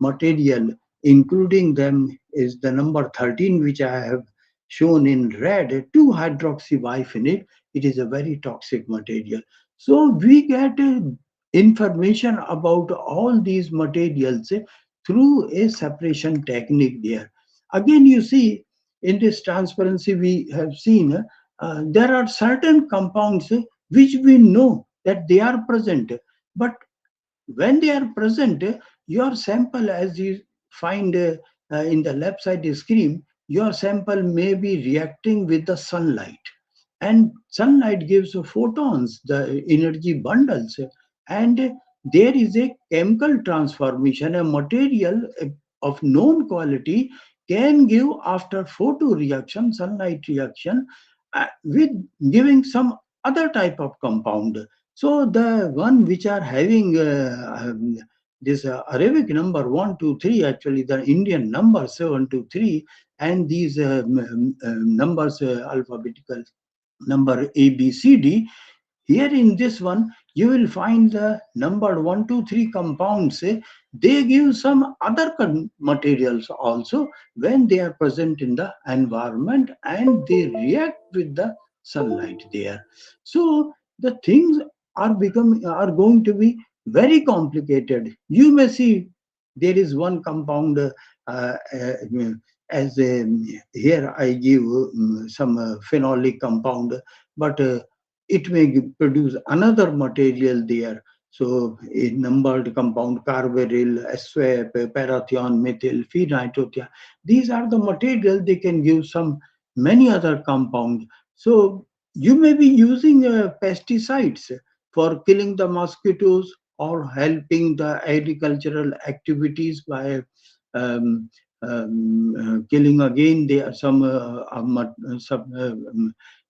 material, including them is the number 13, which I have shown in red, 2-hydroxybiphenyl. It is a very toxic material. So we get information about all these materials through a separation technique there. Again, you see in this transparency we have seen there are certain compounds which we know that they are present, but when they are present, your sample, as find in the left side screen, your sample may be reacting with the sunlight, and sunlight gives photons, the energy bundles, and there is a chemical transformation. A material of known quality can give, after photo reaction, sunlight reaction, with giving some other type of compound. So the one which are having this Arabic number 1, 2, 3, actually the Indian number 7, 2, 3, and these numbers, alphabetical number A, B, C, D. Here in this one, you will find the number 1, 2, 3 compounds. They give some other materials also when they are present in the environment, and they react with the sunlight there. So the things are going to be very complicated. You may see there is one compound, as here I give some phenolic compound, but it may produce another material there. So a numbered compound, carbaryl, swap, parathion, methyl, phenitothia. These are the material. They can give some many other compounds. So you may be using pesticides for killing the mosquitoes or helping the agricultural activities by killing again. There are some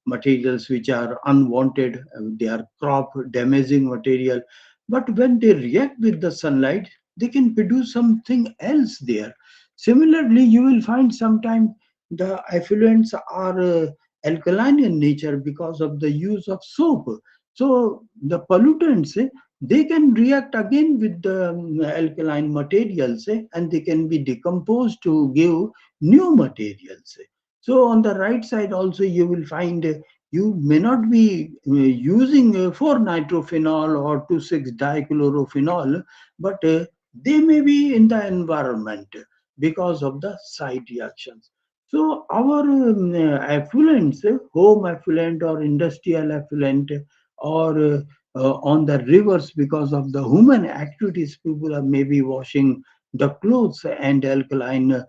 materials which are unwanted. They are crop damaging material, but when they react with the sunlight, they can produce something else there. Similarly, you will find sometimes the effluents are alkaline in nature because of the use of soap. So the pollutants, they can react again with the alkaline materials, and they can be decomposed to give new materials. So on the right side also, you will find you may not be using 4-nitrophenol or 2,6-dichlorophenol, but they may be in the environment because of the side reactions. So our effluents, home effluent or industrial effluent, or on the rivers, because of the human activities, people are maybe washing the clothes, and alkaline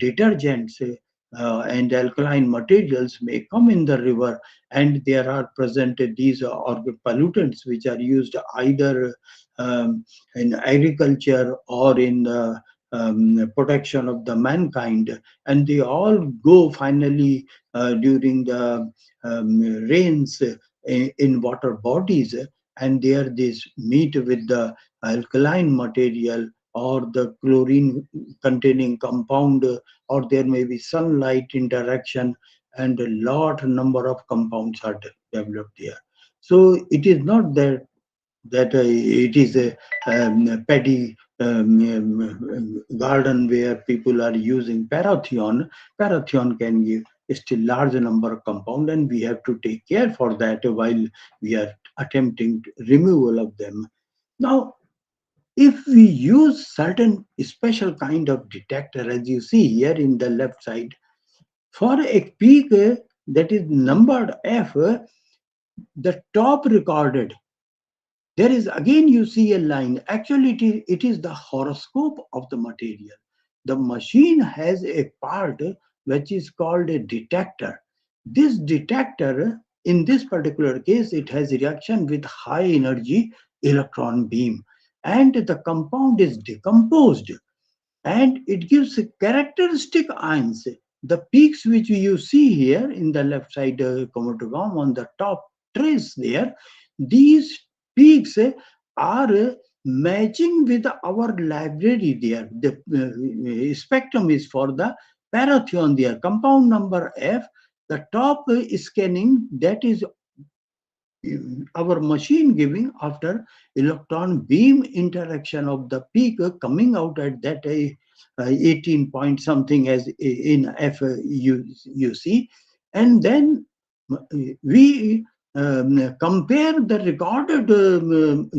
detergents and alkaline materials may come in the river, and there are present these pollutants which are used either in agriculture or in the protection of the mankind, and they all go finally during the rains in water bodies, and there they meet with the alkaline material or the chlorine containing compound, or there may be sunlight interaction, and a lot number of compounds are developed there. So it is not that it is a paddy garden where people are using parathion. Parathion can give still large number of compound, and we have to take care for that while we are attempting removal of them. Now, if we use certain special kind of detector, as you see here in the left side, for a peak that is numbered F, the top recorded, there is again you see a line. Actually, it is the horoscope of the material. The machine has a part which is called a detector. This detector, in this particular case, it has reaction with high energy electron beam, and the compound is decomposed, and it gives characteristic ions. The peaks which you see here in the left side chromatogram on the top trace there, these peaks are matching with our library there. The spectrum is for the parathion there, compound number F. The top scanning, that is our machine giving after electron beam interaction of the peak coming out at that 18 point something as in F you see, and then we compare the recorded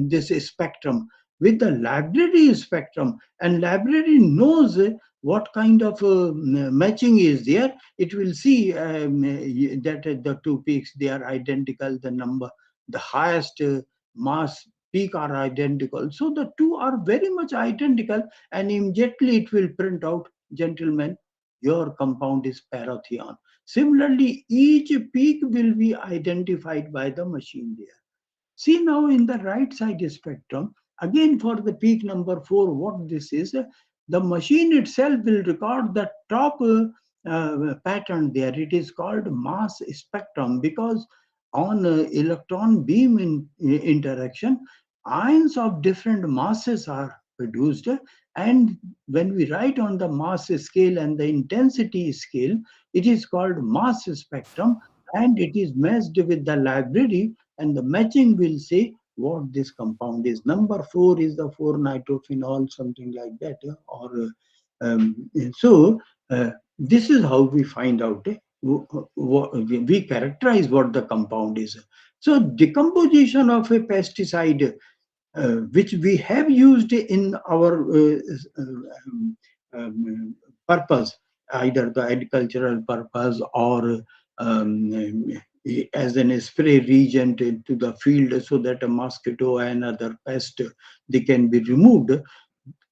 this spectrum with the library spectrum, and library knows what kind of matching is there. It will see that the two peaks, they are identical. The number, the highest mass peak are identical. So the two are very much identical, and immediately it will print out, gentlemen, your compound is parathion. Similarly, each peak will be identified by the machine there. See now in the right side spectrum, again for the peak number 4, what this is, the machine itself will record the top pattern there. It is called mass spectrum, because on electron beam interaction, ions of different masses are produced. And when we write on the mass scale and the intensity scale, it is called mass spectrum, and it is matched with the library, and the matching will say what this compound is. Number 4 is the 4-nitrophenol, something like that. Or so this is how we find out. We characterize what the compound is. So decomposition of a pesticide, which we have used in our purpose, either the agricultural purpose or as an spray reagent into the field, so that a mosquito and other pest, they can be removed,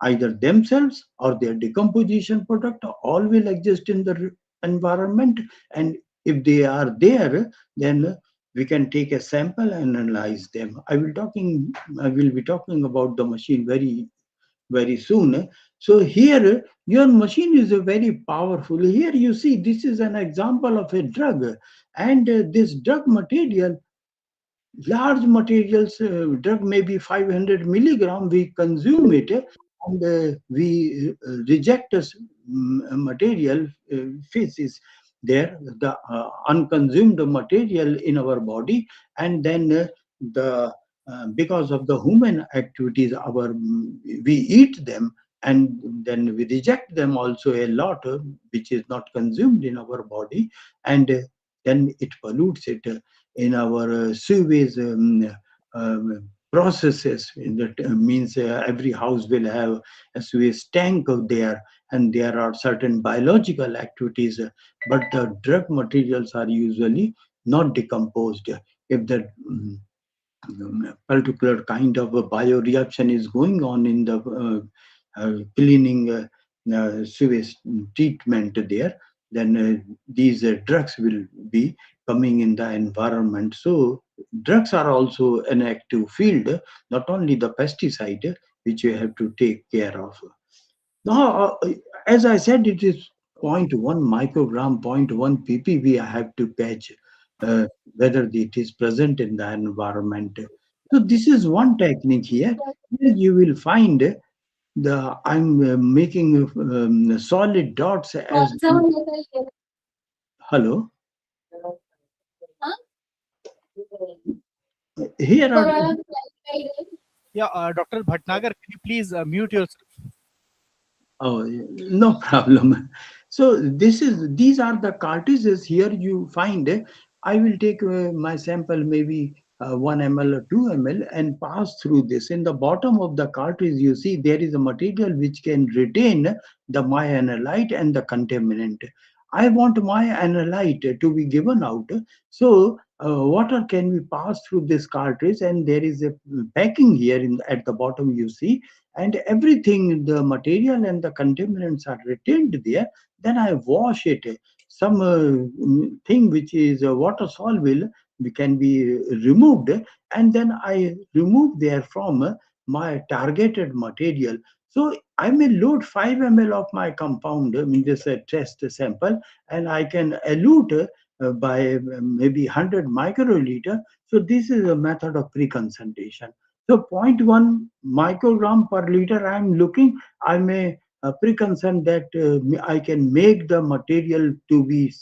either themselves or their decomposition product, all will exist in the environment. And if they are there, then we can take a sample and analyze them. I will be talking about the machine very soon. So here your machine is a very powerful. Here you see, this is an example of a drug, and this drug material, large materials, drug maybe 500 milligram, we consume it, and we reject this material, feces there, the unconsumed material in our body. And then the because of the human activities, we eat them, and then we reject them also a lot, which is not consumed in our body, and then it pollutes it in our sewage processes. That means every house will have a sewage tank out there, and there are certain biological activities, but the drug materials are usually not decomposed. If the particular kind of a bioreaction is going on in the cleaning sewage treatment there, then these drugs will be coming in the environment. So drugs are also an active field, not only the pesticide, which you have to take care of. Now, as I said, it is 0.1 microgram, 0.1 ppb I have to catch whether it is present in the environment. So this is one technique here. Here you will find I'm making solid dots as hello. Here are Yeah, Dr. Bhatnagar, can you please mute yourself? Oh, no problem. So these are the cartridges. Here you find, I will take my sample, maybe 1 ml or 2 ml, and pass through this. In the bottom of the cartridge, you see there is a material which can retain the my analyte and the contaminant. I want my analyte to be given out. So water can be passed through this cartridge, and there is a packing here at the bottom, you see, and everything, the material and the contaminants are retained there. Then I wash it. Some thing which is water soluble can be removed, and then I remove there from my targeted material. So I may load 5 ml of my compound, I mean this test sample, and I can elute by maybe 100 microliter. So this is a method of pre-concentration. So 0.1 microgram per liter I am looking, I may preconcern that I can make the material to be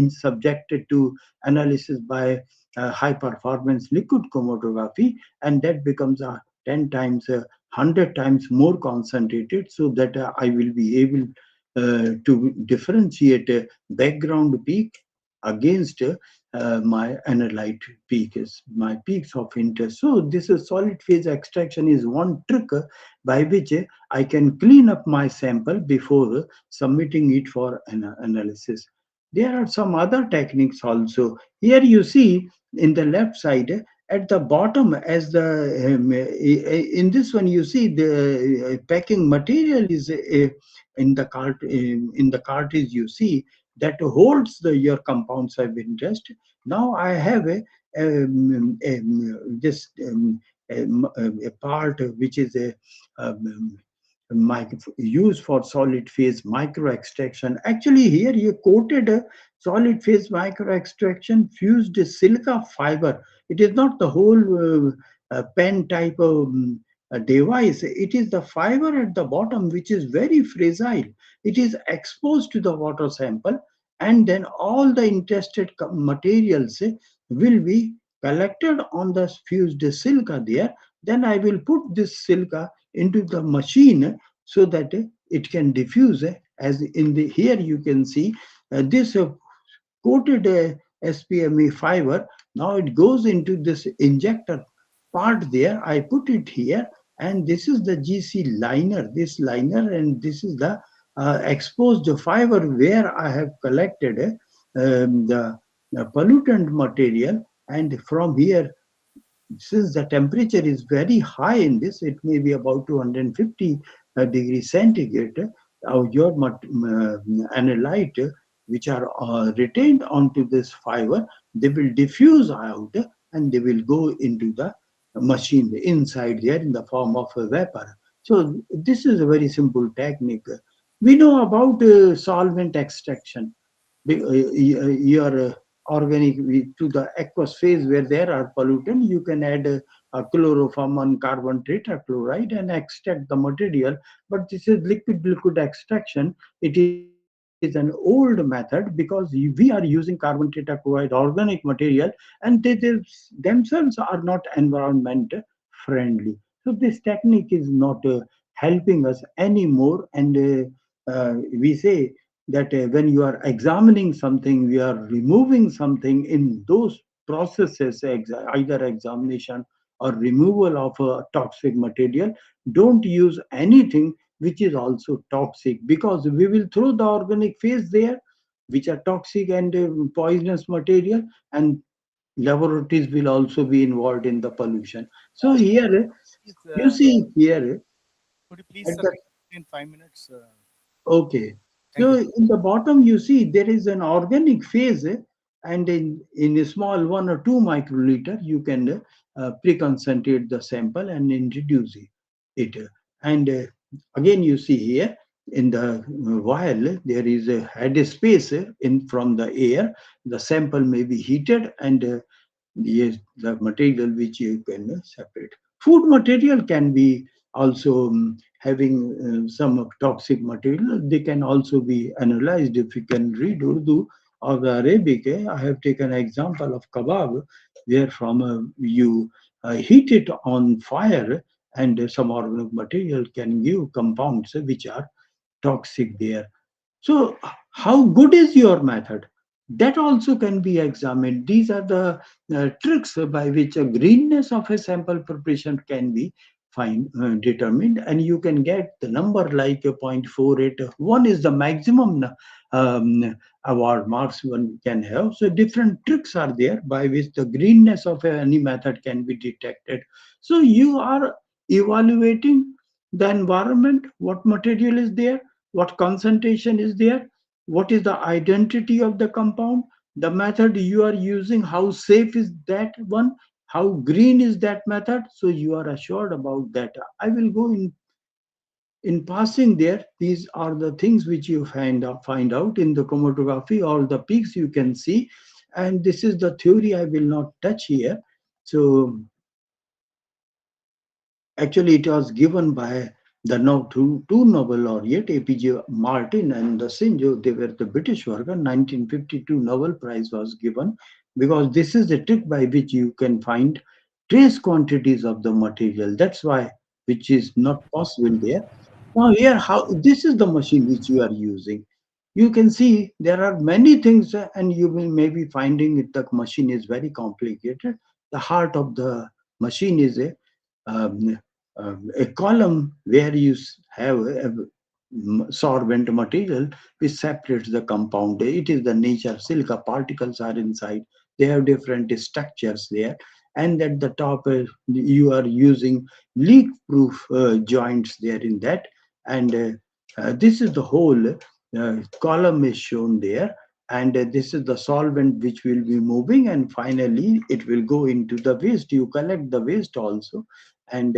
subjected to analysis by high performance liquid chromatography, and that becomes 10 times, 100 times more concentrated, so that I will be able to differentiate background peak against my analyte peak, is my peaks of interest. So this is solid phase extraction is one trick by which I can clean up my sample before submitting it for an analysis. There are some other techniques also. Here you see in the left side, at the bottom, as the in this one, you see the packing material is in the in the cartridge. You see that holds the your compounds of interest. Now I have this a part which is a um, used for solid phase micro extraction. Actually, here you coated a solid phase micro extraction fused silica fiber. It is not the whole pen type of device. It is the fiber at the bottom, which is very fragile. It is exposed to the water sample, and then all the interested materials will be collected on the fused silica there. Then I will put this silica into the machine so that it can diffuse. As in the here you can see this coated SPME fiber. Now it goes into this injector part there. I put it here, and this is the GC liner, this liner, and this is the exposed fiber where I have collected the pollutant material. And from here, since the temperature is very high in this, it may be about 250 degrees centigrade, your analyte, which are retained onto this fiber, they will diffuse out and they will go into the machine inside there in the form of a vapor. So this is a very simple technique. We know about solvent extraction. Your organic to the aqueous phase where there are pollutant, you can add a chloroform carbon tetrachloride and extract the material. But this is liquid extraction. It is an old method because we are using carbon tetrachloride organic material, and they themselves are not environment friendly. So this technique is not helping us anymore. And we say that when you are examining something, we are removing something in those processes, either examination or removal of a toxic material, don't use anything which is also toxic, because we will throw the organic phase there, which are toxic and poisonous material, and laboratories will also be involved in the pollution. So here, Please, you see here could you please at the in 5 minutes? okay. Thank So you. in the bottom, you see there is an organic phase, and in a small 1 or 2 microliter, you can pre-concentrate the sample and introduce it. And again, you see here in the vial, there is a head space in from the air. The sample may be heated, and yes, the material which you can separate. Food material can be also having some toxic material. They can also be analyzed. If you can read Urdu or the Arabic, I have taken an example of kebab, where from you heat it on fire, and some organic material can give compounds which are toxic there. So, how good is your method? That also can be examined. These are the tricks by which a greenness of a sample preparation can be determined, and you can get the number like 0.48. One is the maximum award marks one can have. So different tricks are there by which the greenness of any method can be detected. So you are evaluating the environment, what material is there, what concentration is there, what is the identity of the compound, the method you are using, how safe is that one, how green is that method, so you are assured about that. I will go in passing there. These are the things which you find out in the chromatography. All the peaks you can see, and this is the theory I will not touch here. So actually, it was given by the two Nobel laureate, APJ Martin and the Sinjo. They were the British worker. 1952 Nobel Prize was given, because this is the trick by which you can find trace quantities of the material. That's why, which is not possible there. Now here, how this is the machine which you are using. You can see there are many things, and you will maybe finding it, the machine is very complicated. The heart of the machine is um, a column where you have a solvent material which separates the compound. It is the nature. Silica particles are inside. They have different structures there. and at the top you are using leak proof joints there in that, and this is the whole column is shown there, and this is the solvent which will be moving, and finally it will go into the waste. You collect the waste also, and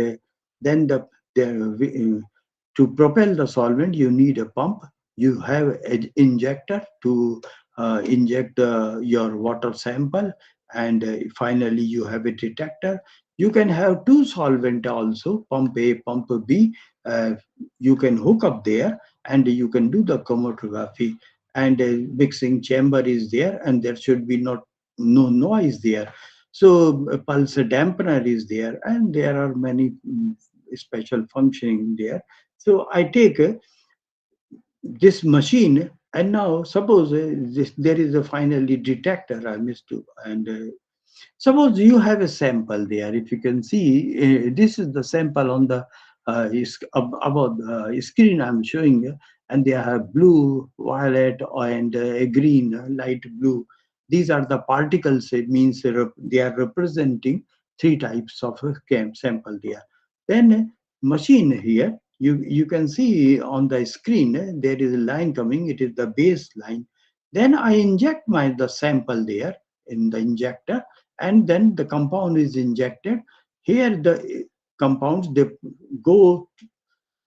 then the to propel the solvent you need a pump. You have an injector to inject your water sample, and finally you have a detector. You can have two solvent also, pump A, pump B. uh, you can hook up there, and you can do the chromatography, and a mixing chamber is there, and there should be no noise there. So a pulse dampener is there, and there are many special functioning there. So I take this machine, and now suppose there is a finally detector I missed to, and suppose you have a sample there. If you can see, this is the sample on the above the screen I'm showing you, and they have blue, violet, and green, light blue. These are the particles. It means they are representing three types of sample there. Then machine here, you can see on the screen there is a line coming. It is the base line. Then I inject the sample there in the injector, and then the compound is injected. Here the compounds, they go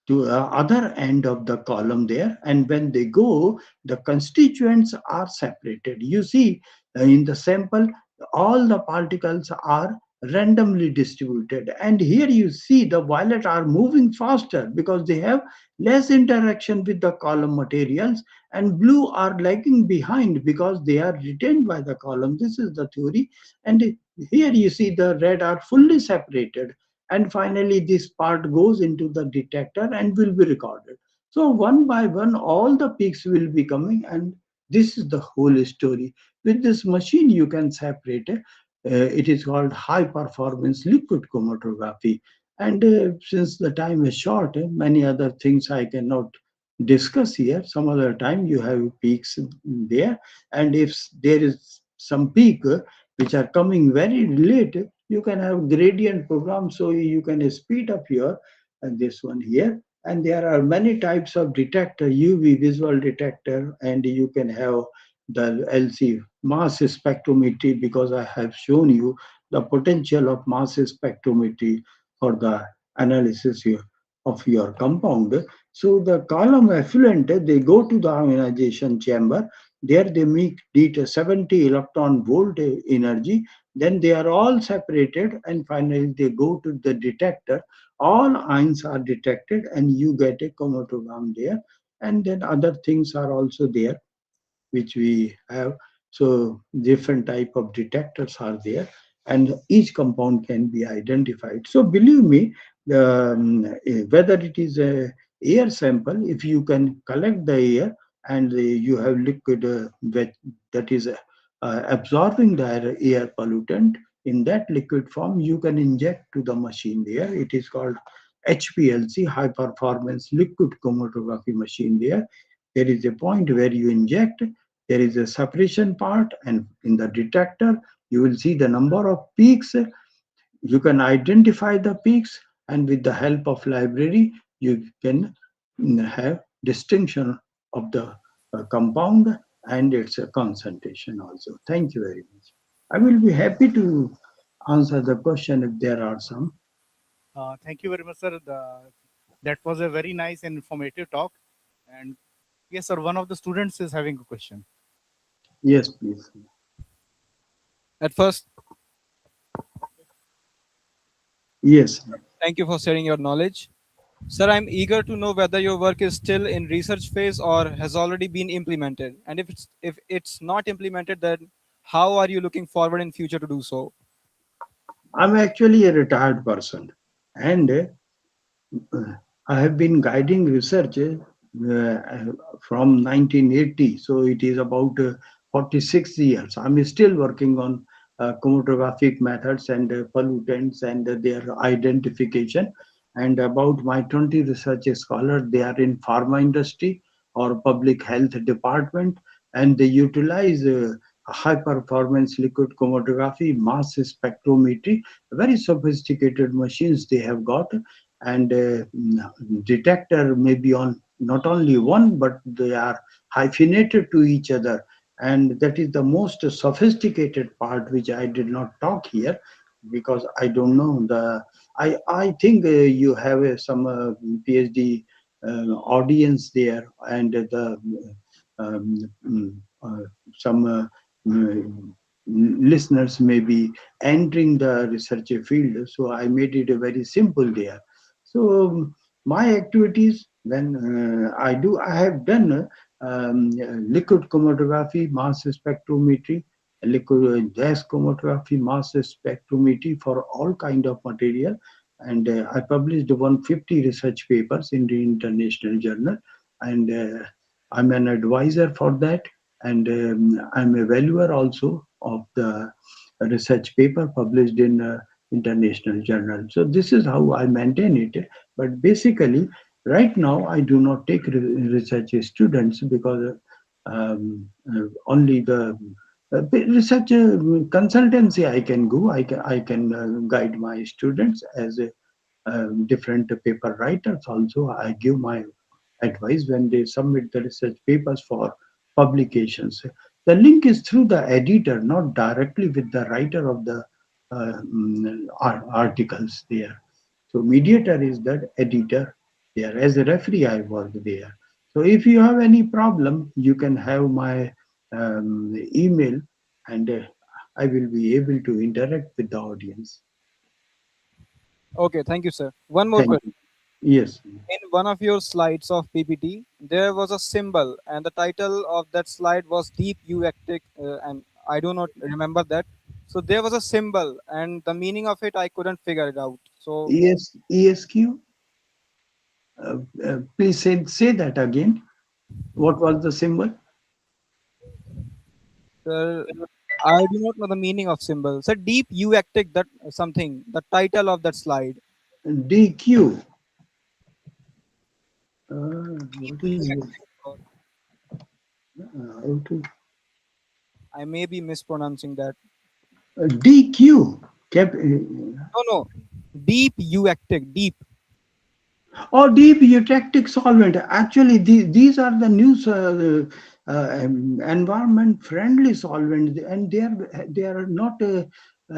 to the other end of the column there, and when they go, the constituents are separated. You see, in the sample all the particles are randomly distributed, and here you see the violet are moving faster because they have less interaction with the column materials, and blue are lagging behind because they are retained by the column. This is the theory. And here you see the red are fully separated, and finally this part goes into the detector and will be recorded. So one by one all the peaks will be coming, and this is the whole story. With this machine you can separate it. It is called high performance liquid chromatography, and since the time is short, many other things I cannot discuss here. Some other time you have peaks there, and if there is some peak which are coming very late, you can have gradient program, so you can speed up your this one here. And there are many types of detector, UV visual detector, and you can have the LC mass spectrometry, because I have shown you the potential of mass spectrometry for the analysis here of your compound. So the column effluent, they go to the ionization chamber. There they make 70 electron volt energy. Then they are all separated, and finally they go to the detector. All ions are detected, and you get a chromatogram there. And then other things are also there which we have. So different type of detectors are there, and each compound can be identified. So believe me, whether it is a air sample, if you can collect the air, and you have liquid that is absorbing the air pollutant, in that liquid form you can inject to the machine there. It is called HPLC, high performance liquid chromatography machine there. There is a point where you inject, there is a separation part, and in the detector you will see the number of peaks. You can identify the peaks, and with the help of library you can have distinction of the compound and its concentration also. Thank you very much. I will be happy to answer the question if there are some. Thank you very much, sir. That was a very nice and informative talk. And yes, sir, one of the students is having a question. Yes, please. At first, Yes. thank you for sharing your knowledge. Sir, I'm eager to know whether your work is still in research phase or has already been implemented. And if it's not implemented, then how are you looking forward in future to do so? I'm actually a retired person, and I have been guiding research from 1980, so it is about 46 years. I'm still working on chromatographic methods and pollutants and their identification. And about my 20 research scholars, they are in pharma industry or public health department, and they utilize high performance liquid chromatography, mass spectrometry, very sophisticated machines they have got, and detector may be on not only one, but they are hyphenated to each other. And that is the most sophisticated part, which I did not talk here because I don't know the. I think you have some PhD audience there, and the some listeners may be entering the research field. So I made it very simple there. So my activities, when I have done liquid chromatography, mass spectrometry, liquid gas chromatography, mass spectrometry for all kind of material, and I published 150 research papers in the international journal, and I'm an advisor for that, and I'm a valuer also of the research paper published in international journal. So this is how I maintain it. But basically, right now I do not take research students because only the research consultancy I can go. I can guide my students as a different paper writers. Also, I give my advice when they submit the research papers for publications. The link is through the editor, not directly with the writer of the articles there. So mediator is that editor there. As a referee, I work there. So if you have any problem, you can have my email, and I will be able to interact with the audience. Okay, thank you, sir. One more Thank question. you. Yes. In one of your slides of PPT, there was a symbol, and the title of that slide was Deep Uectic, and I do not remember that. So there was a symbol, and the meaning of it I couldn't figure it out. So, ESQ. Please say that again. What was the symbol? I do not know the meaning of symbol. So deep Uectic, that something, the title of that slide. DQ. What is it? How to I may be mispronouncing that. DQ. No, no. Deep Uectic, deep. Oh, deep eutectic solvent. Actually, these are the new environment-friendly solvents, and they are not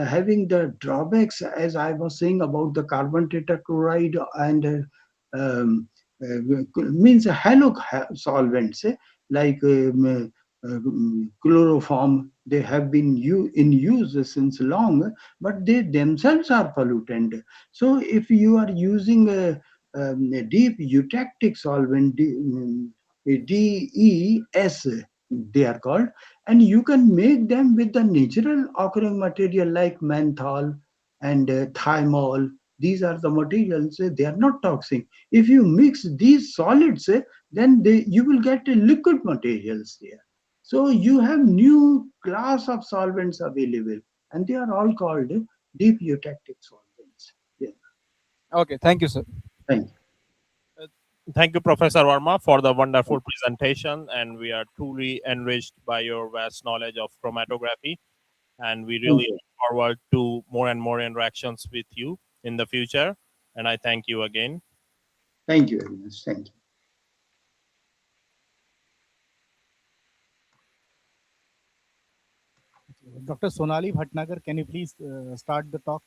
having the drawbacks as I was saying about the carbon tetrachloride and means hallow solvents like chloroform. They have been in use since long, but they themselves are pollutant. So if you are using a deep eutectic solvent, DES, they are called, and you can make them with the natural occurring material like menthol and thymol. These are the materials, they are not toxic. If you mix these solids, then you will get liquid materials there. So you have new class of solvents available, and they are all called deep eutectic solvents. Yeah. Okay, thank you, sir. Thank you. Thank you, Professor Verma, for the wonderful presentation. And we are truly enriched by your vast knowledge of chromatography. And we really look forward to more and more interactions with you in the future. And I thank you again. Thank you very much. Thank you. Dr. Sonali Bhatnagar, can you please start the talk?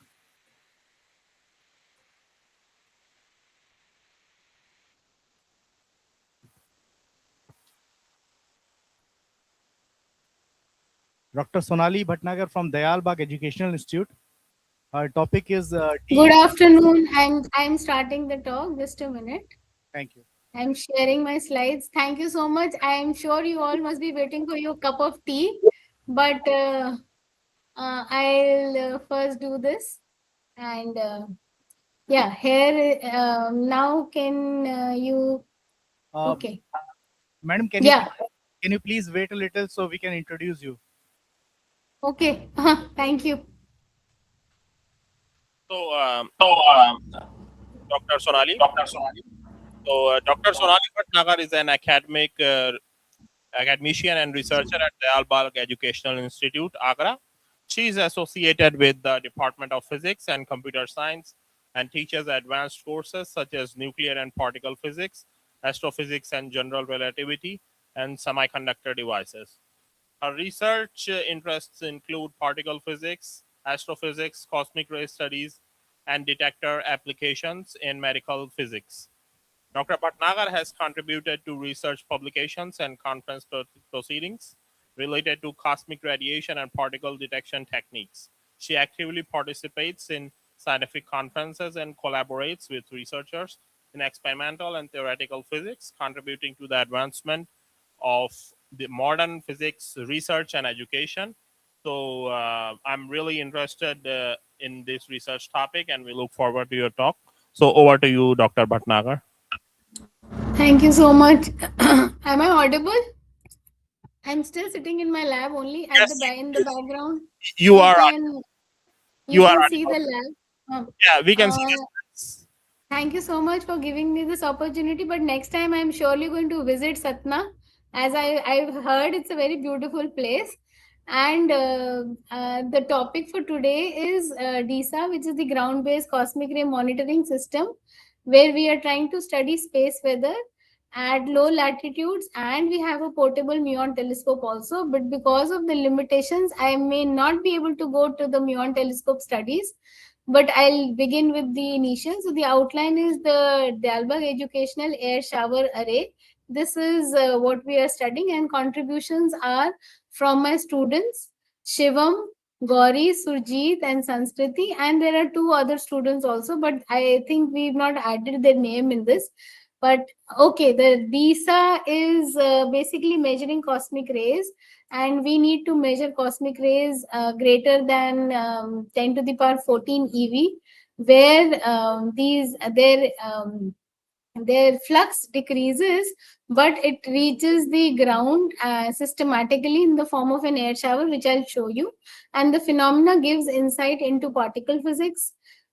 Dr. Sonali Bhatnagar from Dayalbagh Educational Institute. Our topic is Good afternoon. I'm starting the talk. Just a minute. Thank you. I'm sharing my slides. Thank you so much. I am sure you all must be waiting for your cup of tea, but I'll first do this. And yeah, here now can you? Okay. Madam, can you please wait a little so we can introduce you? Okay. Thank you. So, Dr. Sonali. So, Dr. Sonali Bhatnagar is an academic academician and researcher at Dayal Educational Institute, Agra. She is associated with the Department of Physics and Computer Science and teaches advanced courses such as nuclear and particle physics, astrophysics and general relativity, and semiconductor devices. Her research interests include particle physics, astrophysics, cosmic ray studies, and detector applications in medical physics. Dr. Bhatnagar has contributed to research publications and conference proceedings related to cosmic radiation and particle detection techniques. She actively participates in scientific conferences and collaborates with researchers in experimental and theoretical physics, contributing to the advancement of the modern physics research and education. So I'm really interested in this research topic, and we look forward to your talk. So over to you, Dr. Bhatnagar. Thank you so much. Am I audible? I'm still sitting in my lab only at Yes, in the background. you are. You are can see the lab. Yeah, we can see this. Thank you so much for giving me this opportunity. But next time, I'm surely going to visit Satna, as I've heard it's a very beautiful place. And the topic for today is DISA, which is the ground-based cosmic ray monitoring system, where we are trying to study space weather at low latitudes, and we have a portable Muon telescope also. But because of the limitations, I may not be able to go to the Muon telescope studies. But I'll begin with the initial. So the outline is the Dalberg Educational Air Shower Array. This is what we are studying, and contributions are from my students, Shivam, Gauri, Surjit, and Sanskriti. And there are two other students also, but I think we've not added their name in this. But okay, the DISA is basically measuring cosmic rays, and we need to measure cosmic rays greater than 10 to the power 14 eV, where their flux decreases, but it reaches the ground systematically in the form of an air shower, which I'll show you. And the phenomena gives insight into particle physics.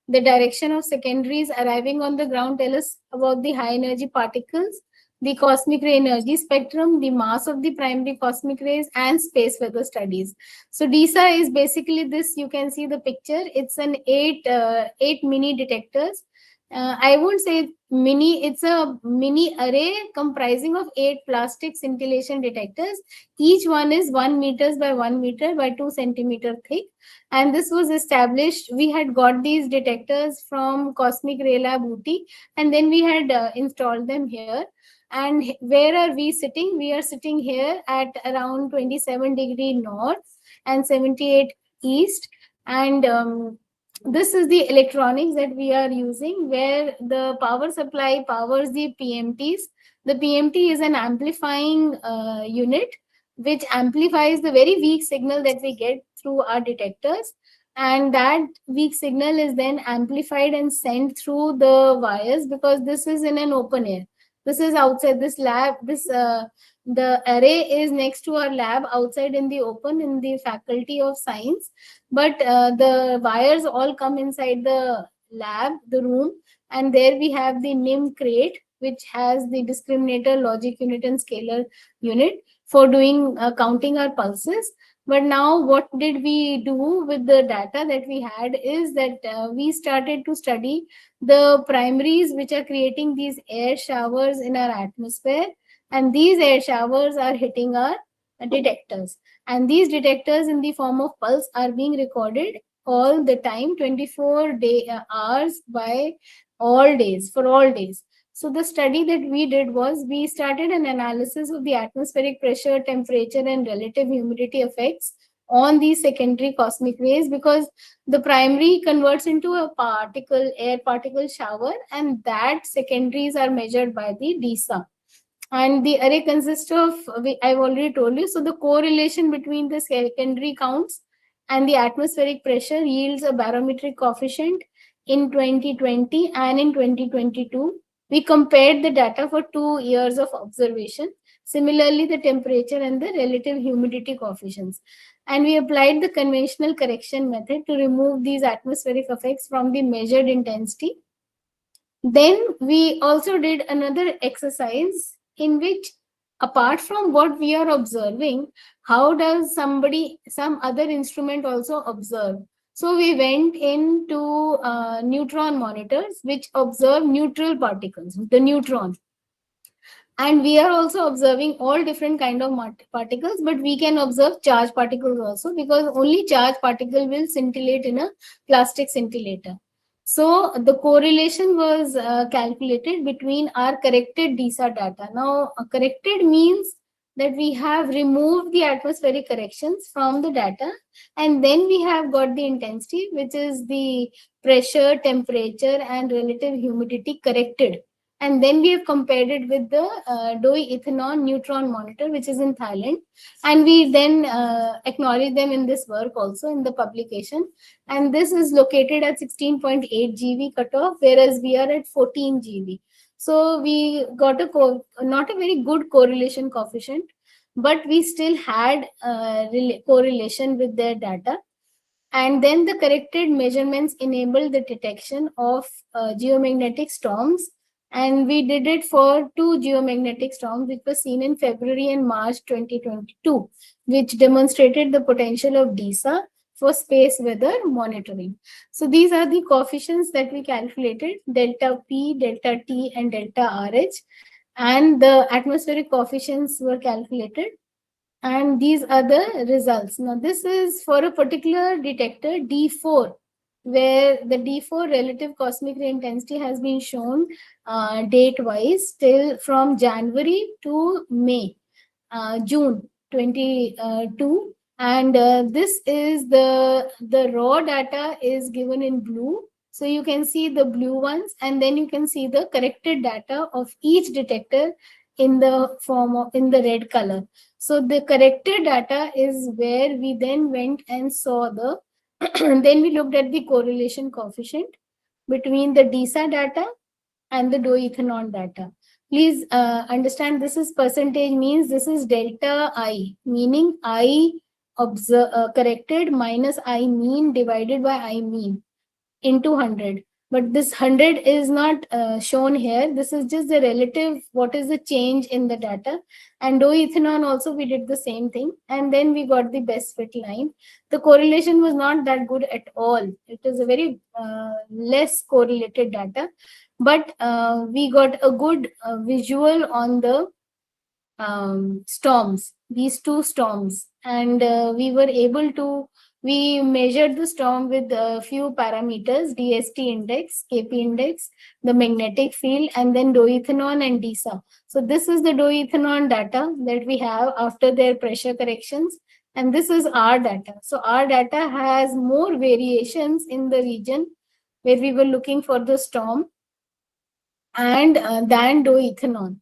The direction of secondaries arriving on the ground tell us about the high energy particles, the cosmic ray energy spectrum, the mass of the primary cosmic rays, and space weather studies. So DISA is basically this. You can see the picture. It's an eight mini detectors. I won't say mini, it's a mini array comprising of 8 plastic scintillation detectors. Each one is 1 meters by 1 meter by 2 centimeter thick. And this was established. We had got these detectors from Cosmic Ray Lab Ooty, and then we had installed them here. And where are we sitting? We are sitting here at around 27° north and 78 east. And this is the electronics that we are using, where the power supply powers the PMTs. The PMT is an amplifying unit which amplifies the very weak signal that we get through our detectors. And that weak signal is then amplified and sent through the wires, because this is in an open air. This is outside this lab. The array is next to our lab outside in the open in the Faculty of Science. But the wires all come inside the lab, the room, and there we have the NIM crate, which has the discriminator, logic unit, and scalar unit for doing counting our pulses. But now what did we do with the data that we had is that we started to study the primaries which are creating these air showers in our atmosphere, and these air showers are hitting our detectors. And these detectors in the form of pulse are being recorded all the time, 24 hours by all days, for all days. So the study that we did was we started an analysis of the atmospheric pressure, temperature, and relative humidity effects on these secondary cosmic rays, because the primary converts into a air particle shower, and that secondaries are measured by the DISA. And the array consists of, I've already told you, so the correlation between the secondary counts and the atmospheric pressure yields a barometric coefficient in 2020 and in 2022. We compared the data for 2 years of observation. Similarly, the temperature and the relative humidity coefficients. And we applied the conventional correction method to remove these atmospheric effects from the measured intensity. Then we also did another exercise in which apart from what we are observing, how does some other instrument also observe? So we went into neutron monitors, which observe neutral particles, the neutron. And we are also observing all different kind of particles, but we can observe charged particles also, because only charged particle will scintillate in a plastic scintillator. So the correlation was calculated between our corrected DISA data. Now, corrected means that we have removed the atmospheric corrections from the data, and then we have got the intensity, which is the pressure, temperature, and relative humidity corrected. And then we have compared it with the DOE-ethanol neutron monitor, which is in Thailand. And we then acknowledge them in this work also in the publication. And this is located at 16.8 GV cutoff, whereas we are at 14 GV. So we got not a very good correlation coefficient, but we still had correlation with their data. And then the corrected measurements enabled the detection of geomagnetic storms. And we did it for 2 geomagnetic storms, which were seen in February and March 2022, which demonstrated the potential of DISA for space weather monitoring. So these are the coefficients that we calculated: delta P, delta T, and delta RH. And the atmospheric coefficients were calculated. And these are the results. Now, this is for a particular detector, D4, where the D4 relative cosmic ray intensity has been shown date-wise till from January to May, June 22. And this is the raw data is given in blue. So you can see the blue ones, and then you can see the corrected data of each detector in the form of in the red color. So the corrected data is where we then went and saw the then we looked at the correlation coefficient between the DISA data and the DOE-ethanol data. Please understand, this is percentage, means this is delta I, meaning I corrected minus I mean divided by I mean into 100. But this 100 is not shown here. This is just the relative, what is the change in the data. And DOE-ethanol also we did the same thing. And then we got the best fit line. The correlation was not that good at all. It is a very less correlated data. But we got a good visual on the storms, these two storms. And we were able to we measured the storm with a few parameters: DST index, KP index, the magnetic field, and then DOE-ethanol and DISA. So this is the DOE-ethanol data that we have after their pressure corrections. And this is our data. So our data has more variations in the region where we were looking for the storm and than DOE-ethanol.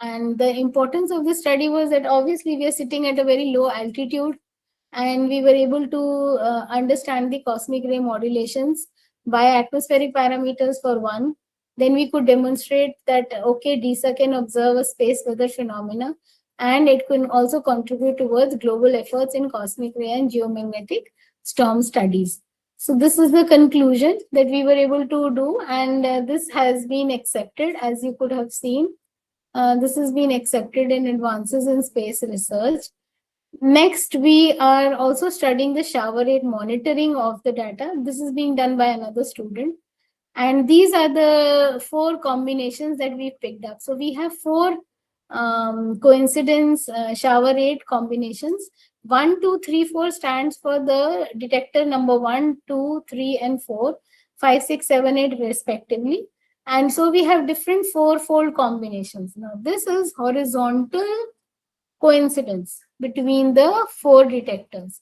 And the importance of this study was that obviously we are sitting at a very low altitude, and we were able to understand the cosmic ray modulations by atmospheric parameters for one. Then we could demonstrate that, okay, DISA can observe a space weather phenomena, and it can also contribute towards global efforts in cosmic ray and geomagnetic storm studies. So this is the conclusion that we were able to do, and this has been accepted, as you could have seen. This has been accepted in Advances in Space Research. Next, we are also studying the shower rate monitoring of the data. This is being done by another student. And these are the 4 combinations that we picked up. So we have 4 coincidence shower rate combinations. 1, 2, 3, 4 stands for the detector number 1, 2, 3, and 4, 5, 6, 7, 8 respectively. And so we have different 4-fold combinations. Now this is horizontal coincidence between the 4 detectors.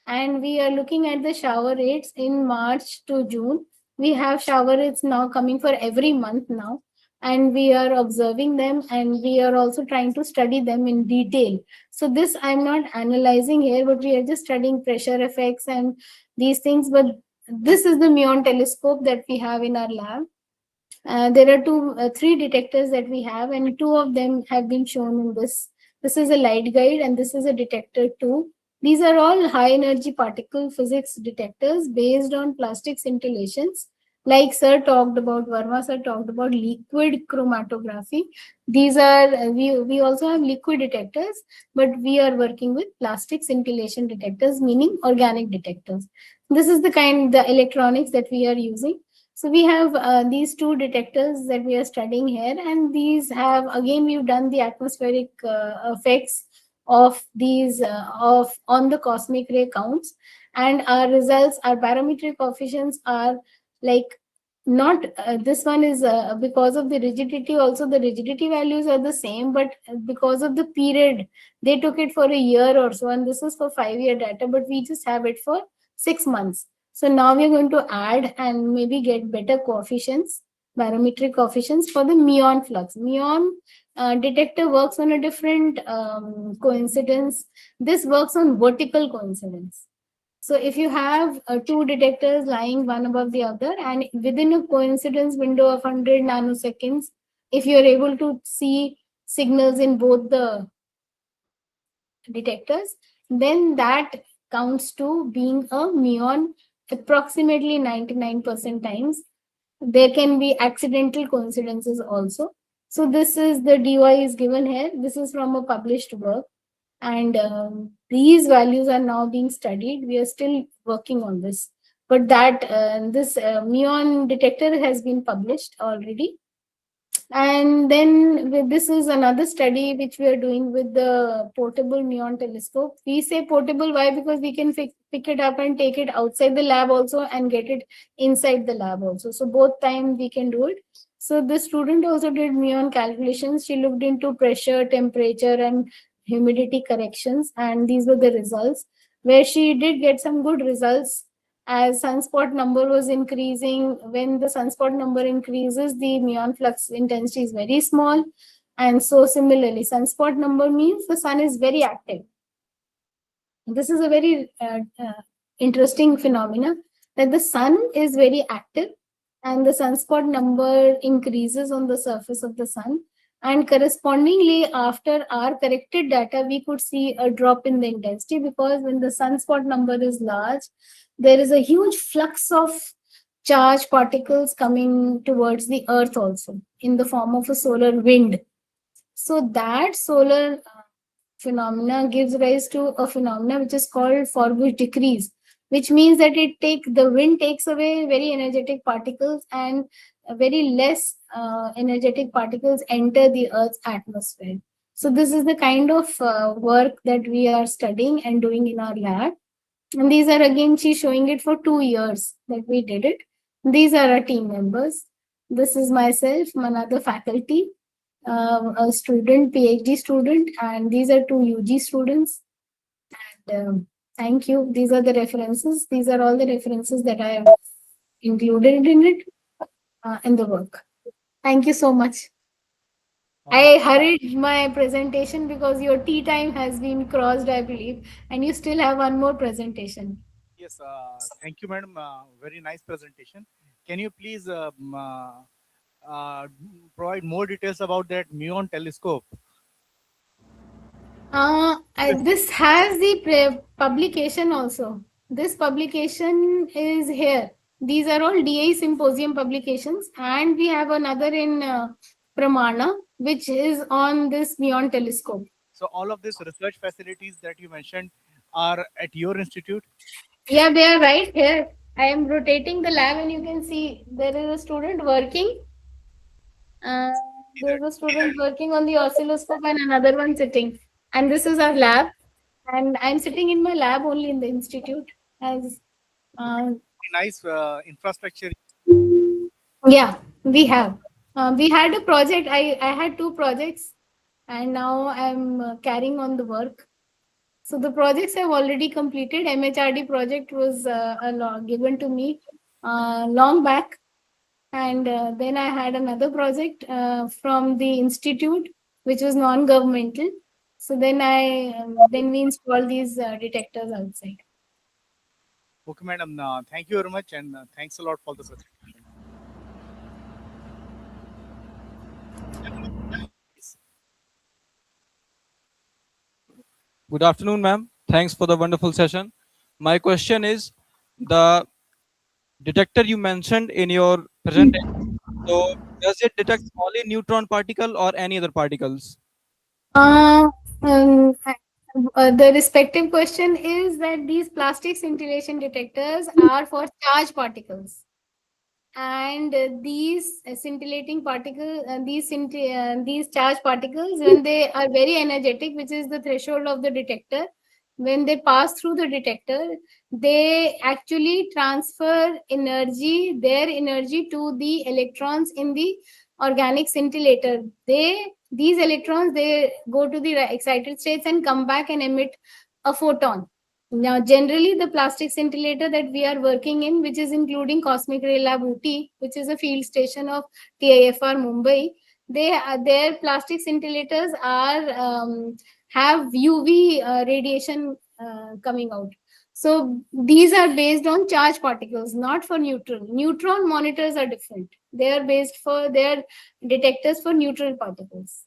And we are looking at the shower rates in March to June. We have shower rates now coming for every month now. And we are observing them, and we are also trying to study them in detail. So this I'm not analyzing here, but we are just studying pressure effects and these things. But this is the Muon telescope that we have in our lab. There are 3 detectors that we have, and 2 of them have been shown in this. This is a light guide, and this is a detector 2. These are all high energy particle physics detectors based on plastic scintillations. Like Verma sir talked about liquid chromatography. These are, we also have liquid detectors, but we are working with plastic scintillation detectors, meaning organic detectors. This is the electronics that we are using. So we have these two detectors that we are studying here, and these have, again, we've done the atmospheric effects of these on the cosmic ray counts, and our results, our barometric coefficients are like, not this one is because of the rigidity, also the rigidity values are the same, but because of the period, they took it for a year or so, and this is for 5-year data, but we just have it for 6 months. So now we're going to add and maybe get better coefficients, barometric coefficients for the muon flux. Muon detector works on a different coincidence. This works on vertical coincidence. So if you have two detectors lying one above the other, and within a coincidence window of 100 nanoseconds, if you're able to see signals in both the detectors, then that counts to being a muon approximately 99% times. There can be accidental coincidences also. So this is the DY is given here. This is from a published work. And these values are now being studied. We are still working on this. But that this muon detector has been published already. And then this is another study which we are doing with the portable muon telescope. We say portable, why? Because we can pick it up and take it outside the lab also and get it inside the lab also. So both time we can do it. So the student also did muon calculations. She looked into pressure, temperature, and humidity corrections, and these were the results, where she did get some good results. As sunspot number was increasing, when the sunspot number increases, the muon flux intensity is very small. And so similarly, sunspot number means the sun is very active. This is a very interesting phenomena, that the sun is very active and the sunspot number increases on the surface of the sun. And correspondingly, after our corrected data, we could see a drop in the intensity, because when the sunspot number is large, there is a huge flux of charged particles coming towards the earth also in the form of a solar wind. So that solar phenomena gives rise to a phenomena which is called Forbush decrease, which means that the wind takes away very energetic particles, and very less energetic particles enter the Earth's atmosphere. So this is the kind of work that we are studying and doing in our lab. And these are, again, she's showing it for 2 years that we did it. These are our team members. This is myself, another faculty, a student, PhD student, and these are 2 UG students. And thank you. These are the references. These are all the references that I have included in it, in the work. Thank you so much. I hurried my presentation because your tea time has been crossed, I believe, and you still have one more presentation. Yes, thank you, madam. Very nice presentation. Can you please provide more details about that muon telescope? This has the publication also. This publication is here. These are all DA symposium publications, and we have another in Pramana, which is on this muon telescope. So all of these research facilities that you mentioned are at your institute? Yeah, they are right here. I am rotating the lab, and you can see there is a student working. There's a student working on the oscilloscope and another one sitting. And this is our lab. And I'm sitting in my lab only in the institute. As nice infrastructure. Yeah, we have. We had a project. I had 2 projects, and now I'm carrying on the work. So the projects have already completed. MHRD project was given to me long back. And then I had another project from the institute, which was non-governmental. So then we installed these detectors outside. Okay, madam. Thank you very much, and thanks a lot for the presentation. Good afternoon, ma'am. Thanks for the wonderful session. My question is, the detector you mentioned in your presentation, so does it detect only neutron particle or any other particles? Uh, um, the respective question is that these plastic scintillation detectors are for charged particles, and these charged particles, when they are very energetic, which is the threshold of the detector, when they pass through the detector, they actually transfer their energy to the electrons in the organic scintillator. These electrons, they go to the excited states and come back and emit a photon. Now, generally, the plastic scintillator that we are working in, which is including Cosmic Ray Lab Ooty, which is a field station of TIFR Mumbai, their plastic scintillators have UV radiation coming out. So these are based on charged particles, not for neutron. Neutron monitors are different. They are based for their detectors for neutral particles.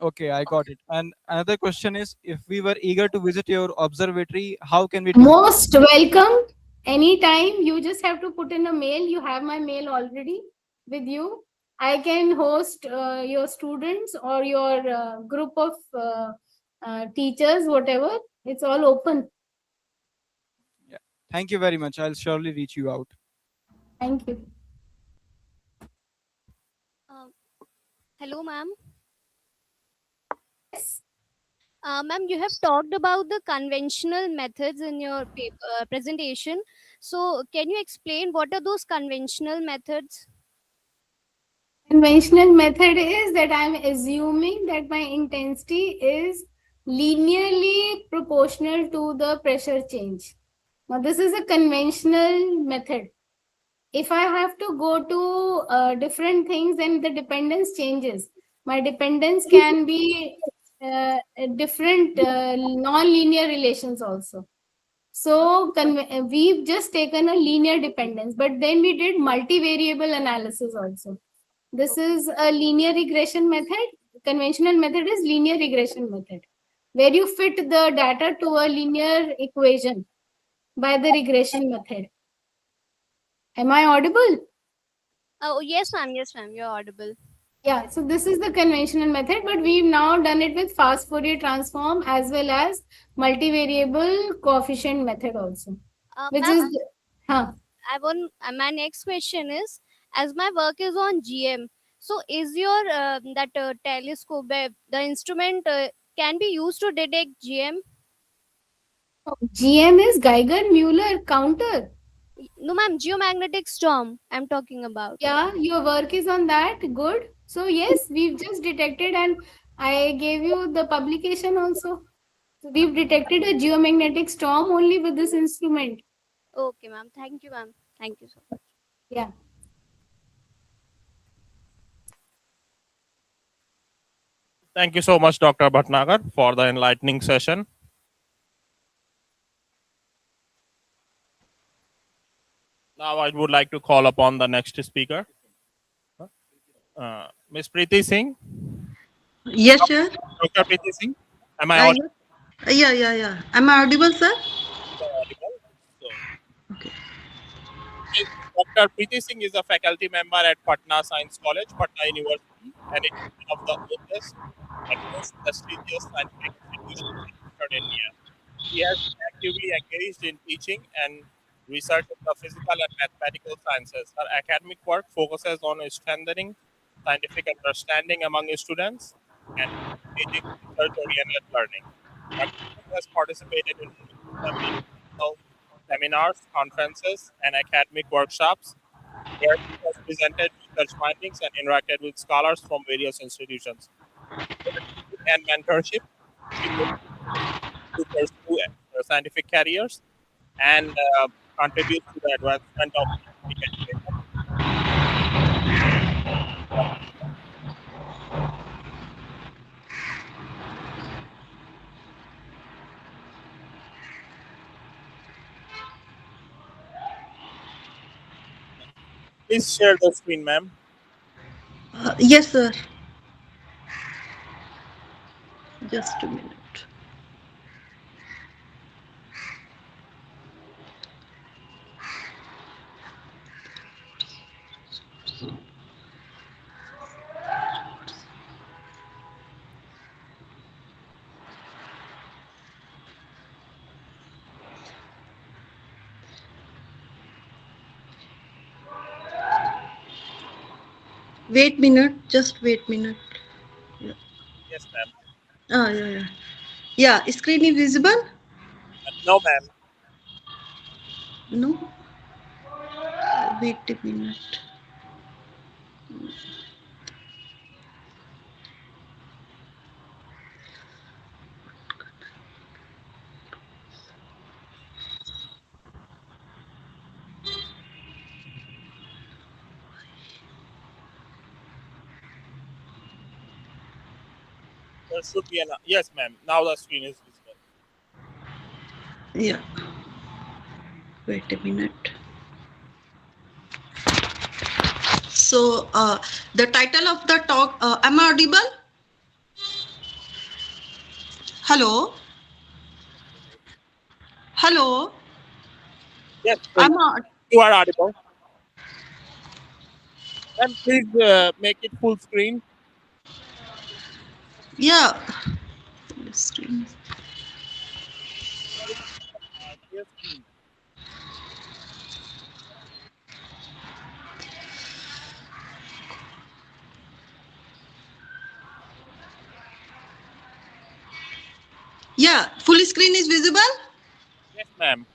Okay, I got it. And another question is, if we were eager to visit your observatory, how can we do? Most welcome. Anytime, you just have to put in a mail. You have my mail already with you. I can host your students or your group of teachers, whatever. It's all open. Yeah. Thank you very much. I'll surely reach you out. Thank you. Hello, ma'am. Yes. Ma'am, you have talked about the conventional methods in your presentation. So, can you explain what are those conventional methods? Conventional method is that I'm assuming that my intensity is linearly proportional to the pressure change. Now, this is a conventional method. If I have to go to different things, then the dependence changes. My dependence can be different non-linear relations also. So we've just taken a linear dependence, but then we did multivariable analysis also. This is a linear regression method. Conventional method is linear regression method, where you fit the data to a linear equation by the regression method. Am I audible? Oh, yes, ma'am. Yes, ma'am. You're audible. Yeah, so this is the conventional method, but we've now done it with fast Fourier transform as well as multivariable coefficient method also, which Ma'am, is, huh. my next question is, as my work is on GM, so is your that telescope, the instrument can be used to detect GM? GM is Geiger-Muller counter. No, ma'am, geomagnetic storm I'm talking about. Yeah, your work is on that. Good. So yes, we've just detected, and I gave you the publication also. So we've detected a geomagnetic storm only with this instrument. Okay, ma'am. Thank you, ma'am. Thank you so much. Yeah. Thank you so much, Dr. Bhatnagar, for the enlightening session. Now I would like to call upon the next speaker, Ms. Preeti Singh. Yes, sir. Dr. Preeti Singh, am I audible? Yeah. Am I audible, sir? So, Dr. Preeti Singh is a faculty member at Patna Science College, Patna University, and it is one of the oldest and most prestigious scientific institutions in Eastern India. He has been actively engaged in teaching and research in the physical and mathematical sciences. Her academic work focuses on strengthening scientific understanding among students and engaging research-oriented learning. Dr. Singh has participated in multiple seminars, conferences, and academic workshops where she has presented research findings and interacted with scholars from various institutions. With teaching and mentorship, she motivates to pursue scientific careers and contributes to the advancement of scientific education. Please share the screen, ma'am. Yes, sir. Just a minute. Wait minute, just wait minute. Yeah. Yes, ma'am. Ah, yeah, yeah. Yeah, screen is visible? No, ma'am. No. Wait a minute. There should be an. Yes, ma'am. Now the screen is visible. Yeah. Wait a minute. So, the title of the talk, am I audible? Hello? Hello? Yes, I'm not. you are audible. And please make it full screen. Yeah. Screen. Yes, screen. Yeah, full screen is visible? Yes, ma'am.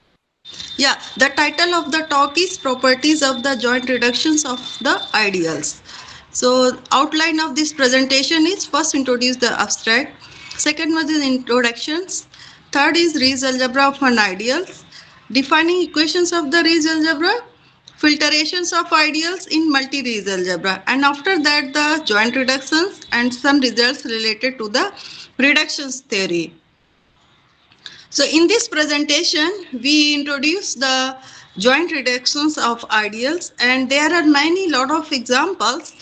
Yeah, the title of the talk is Properties of the Joint Reductions of the Ideals. So, outline of this presentation is first introduce the abstract, second one is introductions, third is Rees algebra of an ideals, defining equations of the Rees algebra, filtrations of ideals in multi-Rees algebra, and after that the joint reductions and some results related to the reductions theory. So in this presentation, we introduce the joint reductions of ideals, and there are lot of examples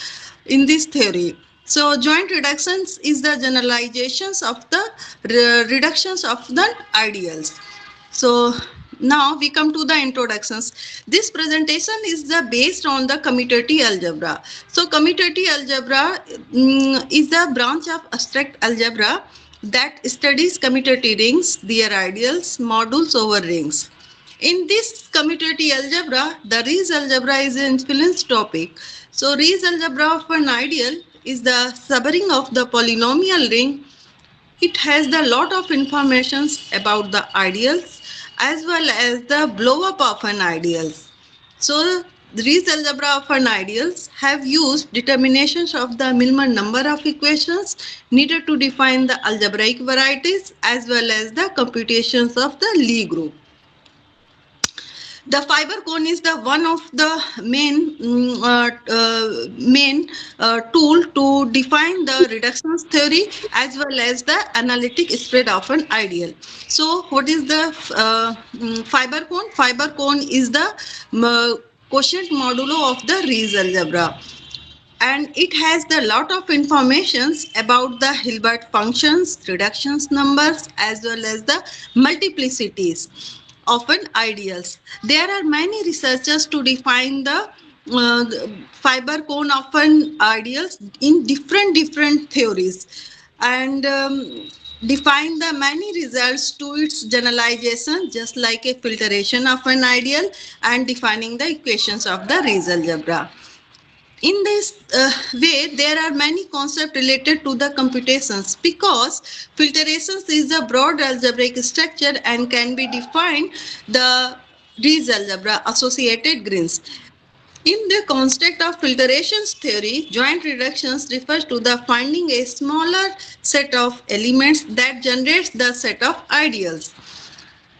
in this theory. So joint reductions is the generalizations of the reductions of the ideals. So now we come to the introductions. This presentation is based on the commutative algebra. So commutative algebra is the branch of abstract algebra that studies commutative rings, their ideals, modules over rings. In this commutative algebra, the Rees algebra is an influence topic. So Rees algebra of an ideal is the subring of the polynomial ring. It has a lot of information about the ideals as well as the blow up of an ideals. So the Rees algebra of an ideals have used determinations of the minimum number of equations needed to define the algebraic varieties as well as the computations of the Lie group. The fiber cone is the one of the main tool to define the reductions theory as well as the analytic spread of an ideal. So what is the fiber cone? Fiber cone is the quotient modulo of the Rees algebra, and it has a lot of informations about the Hilbert functions, reductions numbers, as well as the multiplicities of an ideals. There are many researchers to define the fiber cone of an ideals in different theories, and define the many results to its generalization, just like a filtration of an ideal and defining the equations of the Rees algebra. In this way, there are many concepts related to the computations because filtrations is a broad algebraic structure and can be defined the Rees algebra associated grins. In the construct of filtrations theory, joint reductions refers to the finding a smaller set of elements that generates the set of ideals.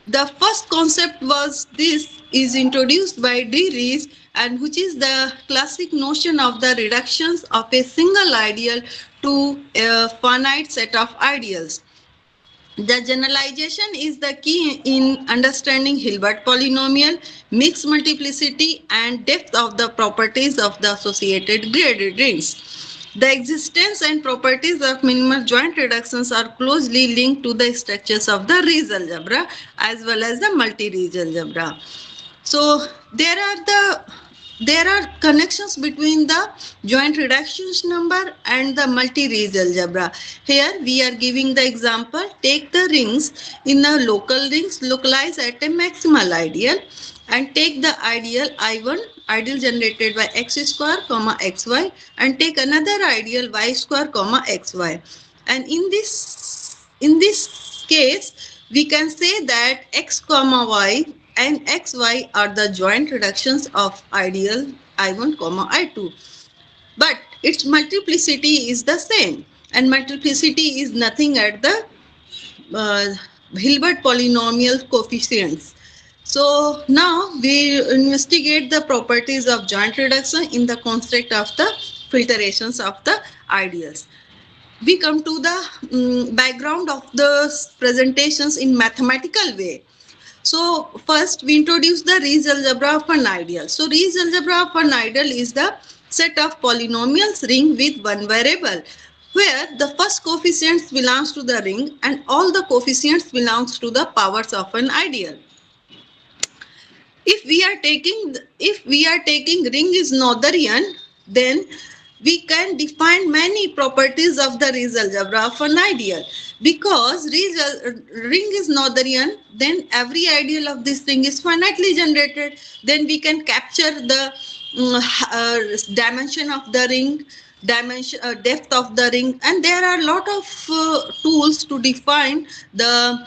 The first concept was this is introduced by D. Rees, and which is the classic notion of the reductions of a single ideal to a finite set of ideals. The generalization is the key in understanding Hilbert polynomial, mixed multiplicity, and depth of the properties of the associated graded rings. The existence and properties of minimal joint reductions are closely linked to the structures of the Rees algebra as well as the multi-Rees algebra. So there are connections between the joint reductions number and the multi-Rees algebra. Here we are giving the example. Take the rings in the local rings localized at a maximal ideal. and take the ideal I1, ideal generated by x square comma xy, and take another ideal y square comma xy. And in this case, we can say that x comma y and xy are the joint reductions of ideal I1 comma I2. But its multiplicity is the same, and multiplicity is nothing at the uh, Hilbert polynomial coefficients. So now we investigate the properties of joint reduction in the construct of the filtrations of the ideals. We come to the background of the presentations in mathematical way. So first we introduce the Rees algebra of an ideal. So Rees algebra of an ideal is the set of polynomials ring with one variable, where the first coefficient belongs to the ring and all the coefficients belongs to the powers of an ideal. If we are taking ring is Noetherian, then we can define many properties of the Rees algebra of an ideal. Because ring is Noetherian, then every ideal of this ring is finitely generated. Then we can capture the dimension of the ring, depth of the ring, and there are a lot of tools to define the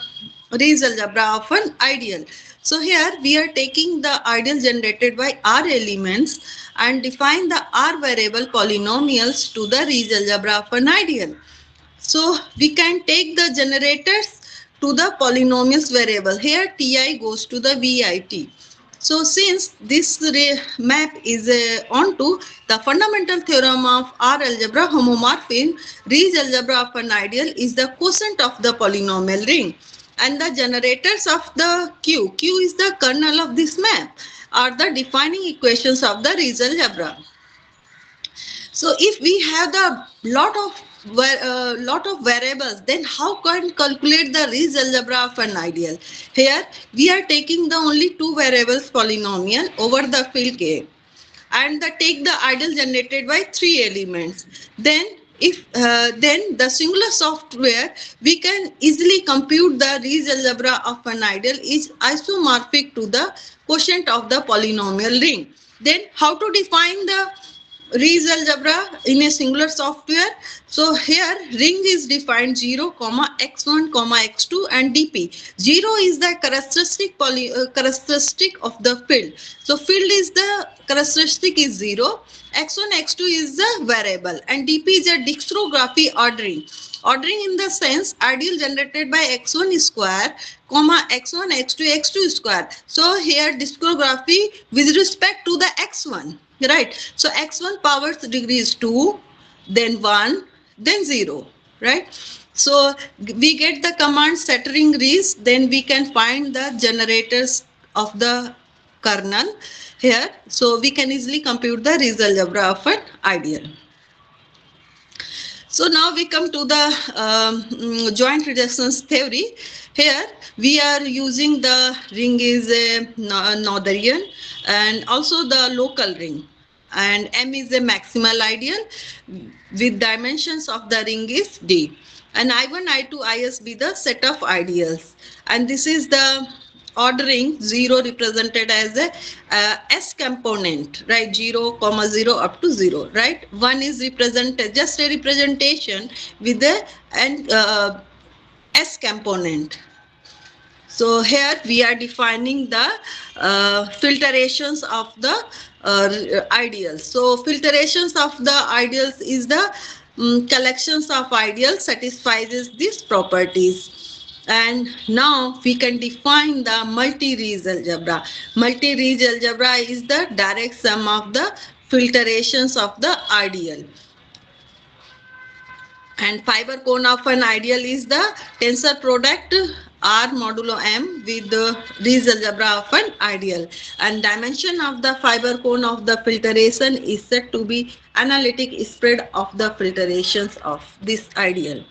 Rees algebra of an ideal. So here we are taking the ideal generated by R elements and define the R variable polynomials to the Rees algebra of an ideal. So we can take the generators to the polynomials variable. Here Ti goes to the VIT. So since this map is onto the fundamental theorem of R algebra homomorphism, Rees algebra of an ideal is the quotient of the polynomial ring. And the generators of the Q is the kernel of this map, are the defining equations of the Rees algebra. So if we have the lot of variables, then how can calculate the Rees algebra of an ideal? Here we are taking the only two variables polynomial over the field K, and take the ideal generated by three elements. Then then the singular software, we can easily compute the Rees algebra of an ideal is isomorphic to the quotient of the polynomial ring. Then how to define the Rees algebra in a singular software? So here ring is defined 0, x1, x2 and dp. 0 is the characteristic of the field. So field is the characteristic is 0, x1, x2 is the variable, and dp is a discography ordering. Ordering in the sense ideal generated by x1 square, x1, x2, x2 square. So here discography with respect to the x1. Right. So x1 power degree is 2, then 1, then 0. Right. So we get the command scattering Rees, then we can find the generators of the kernel here. So we can easily compute the Rees algebra of an ideal. So now we come to the joint reductions theory. Here we are using the ring is a Noetherian and also the local ring, and M is a maximal ideal with dimensions of the ring is D, and I1, I2, Is be the set of ideals, and this is the ordering 0 represented as a S component, right? 0, 0 up to 0, right? 1 is represented just a representation with the S component. So here we are defining the filtrations of the ideals. So filtrations of the ideals is the collections of ideals satisfies these properties. And now we can define the multi-Rees algebra. Multi-Rees algebra is the direct sum of the filtrations of the ideal. And fiber cone of an ideal is the tensor product R modulo M with the Rees algebra of an ideal. And dimension of the fiber cone of the filtration is said to be analytic spread of the filtrations of this ideal.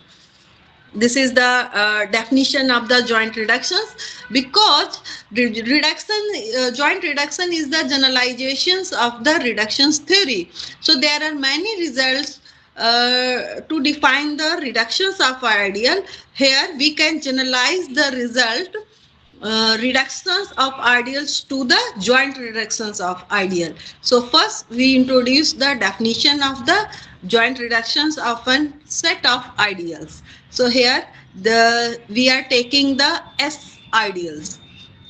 This is the definition of the joint reductions, because joint reduction is the generalizations of the reductions theory. So there are many results to define the reductions of ideal. Here we can generalize the result reductions of ideals to the joint reductions of ideal. So first we introduce the definition of the joint reductions of a set of ideals. So here we are taking the S ideals,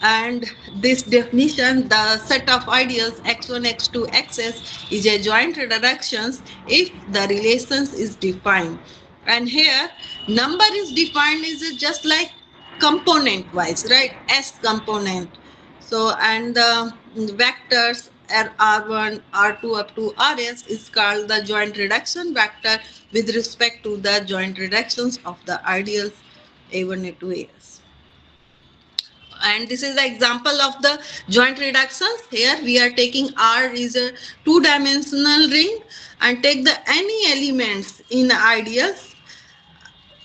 and this definition, the set of ideals x1 x2 xs is a joint reductions if the relations is defined. And here number is defined is just like component wise, right? S component. So and the vectors R1 R2 up to Rs is called the joint reduction vector with respect to the joint reductions of the ideals A1 A2 As. And this is the example of the joint reductions. Here we are taking R is a two-dimensional ring and take the any elements in ideals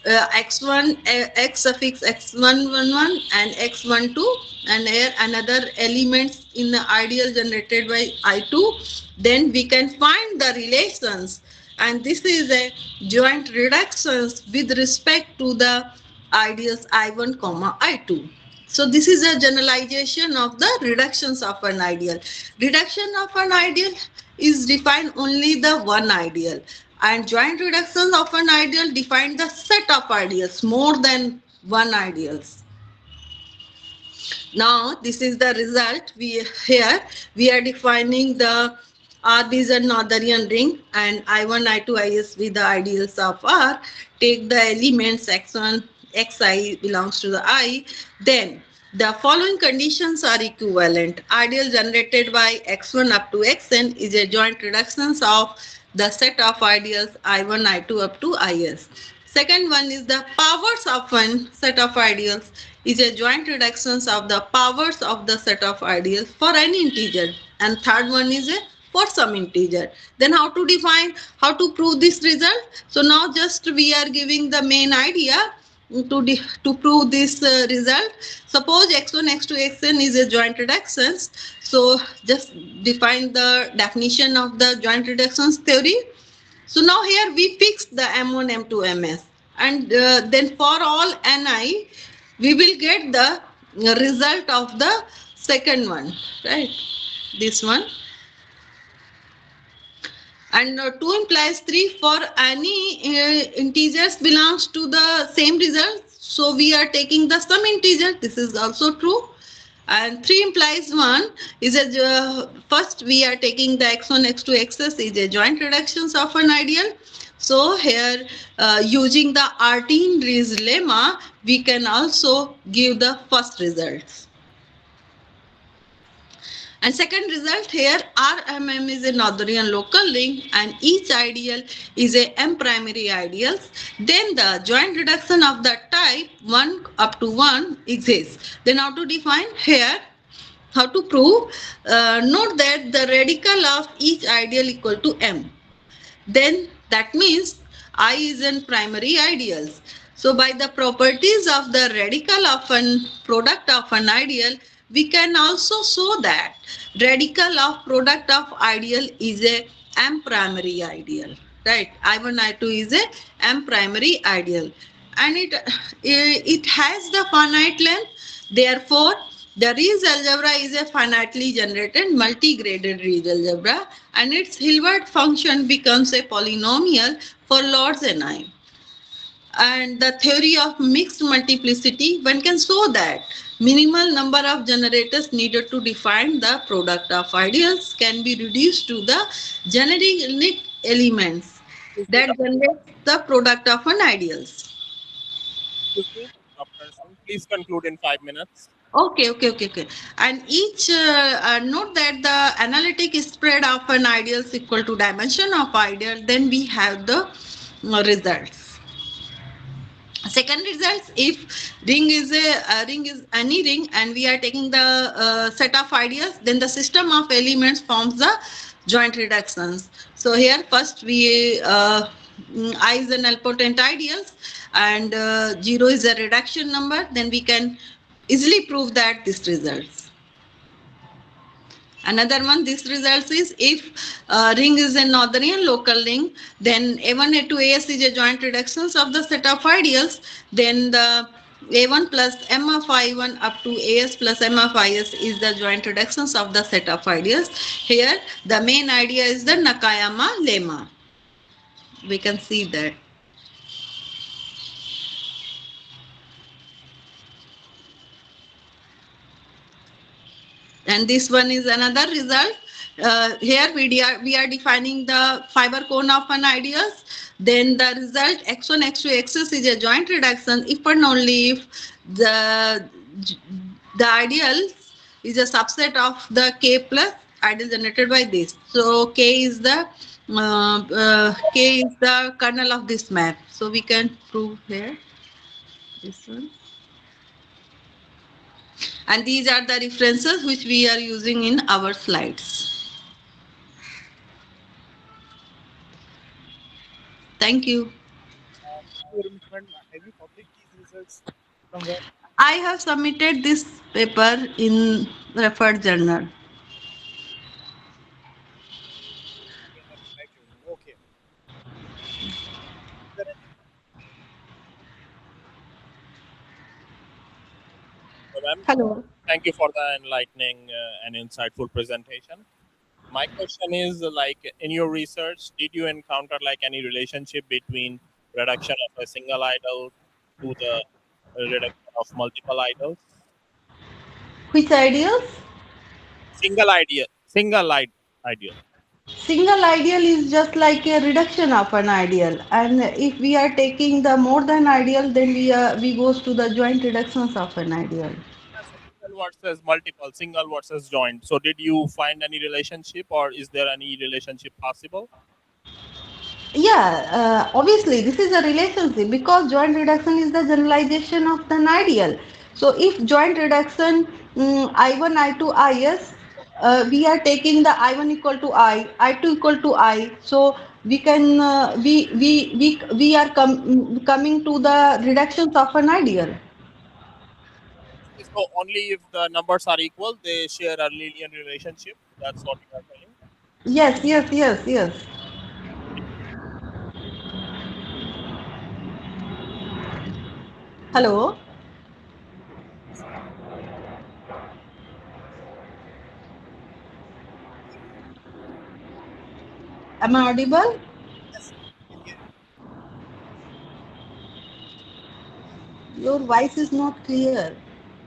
x1 x suffix x111 and x12, and here another elements in the ideal generated by I2. Then we can find the relations, and this is a joint reductions with respect to the ideals I1 comma I2. So this is a generalization of the reductions of an ideal. Reduction of an ideal is defined only the one ideal, and joint reductions of an ideal define the set of ideals, more than one ideals. Now this is the result. Here we are defining the R is a Noetherian ring and I1 I2 Is with the ideals of R. Take the elements x1 xi belongs to the I. Then the following conditions are equivalent. Ideal generated by x1 up to xn is a joint reductions of the set of ideals I1 I2 up to Is. Second one is the powers of one set of ideals is a joint reductions of the powers of the set of ideals for any integer. And third one is a for some integer. Then how to define, how to prove this result? So now just we are giving the main idea to prove this result. Suppose x1 x2 xn is a joint reductions. So just define the definition of the joint reductions theory. So now here we fix the M1, M2, Ms, and then for all Ni, we will get the result of the second one, right? This one. And 2 implies 3 for any integers belongs to the same result. So we are taking the sum integer. This is also true. And 3 implies 1 is a first we are taking the x1 x2 xs is a joint reductions of an ideal. So here using the Artin-Ries lemma we can also give the first results. And second result here RMM is a Noetherian local ring and each ideal is a M primary ideals. Then the joint reduction of the type 1 up to 1 exists. Then how to define here? How to prove? Note that the radical of each ideal equal to M. Then that means I is in primary ideals. So by the properties of the radical of an product of an ideal, we can also show that radical of product of ideal is a M primary ideal, right? I1, I2 is a M primary ideal, and it has the finite length. Therefore, the Ries algebra is a finitely generated multi-graded Ries algebra, and its Hilbert function becomes a polynomial for lots Ni. And the theory of mixed multiplicity, one can show that minimal number of generators needed to define the product of ideals can be reduced to the generic elements that generate the product of an ideals. Please conclude in 5 minutes. Okay. And each note that the analytic spread of an ideal is equal to dimension of ideal, then we have the results. Second results, if ring is any ring and we are taking the set of ideals, then the system of elements forms the joint reductions. So here first we I is an nilpotent ideals and 0 is a reduction number, then we can easily prove that this results. Another one, this results is if ring is a Noetherian local ring, then A1, A2, As is a joint reductions of the set of ideals, then the A1 plus M of I1 up to AS plus M of IS is the joint reductions of the set of ideas. Here, the main idea is the Nakayama lemma. We can see that. And this one is another result. Here we are defining the fiber cone of an ideas. Then the result x1, x2, xs is a joint reduction if and only if the ideal is a subset of the k plus ideal generated by this. So k is the kernel of this map. So we can prove here this one. And these are the references which we are using in our slides. Thank you. Thank you very much, madam. Have you published these results somewhere? I have submitted this paper in referred journal. Okay. Is there any So, ma'am, Hello. thank you for the enlightening and insightful presentation. My question is, like, in your research, did you encounter like any relationship between reduction of a single idol to the reduction of multiple idols? Which ideals? Ideal. Single ideal is just like a reduction of an ideal, and if we are taking the more than ideal, then we goes to the joint reductions of an ideal. Yeah, so single versus multiple, single versus joint. So did you find any relationship, or is there any relationship possible? Yeah, obviously this is a relationship because joint reduction is the generalization of an ideal. So if joint reduction I1, I2, Is, we are taking the I1 equal to I2 equal to I. So we can we are coming to the reductions of an ideal. So only if the numbers are equal, they share a linear relationship. That's what you are saying. Yes, yes, yes, yes. Hello. Am I audible? Yes, can hear you. Your voice is not clear.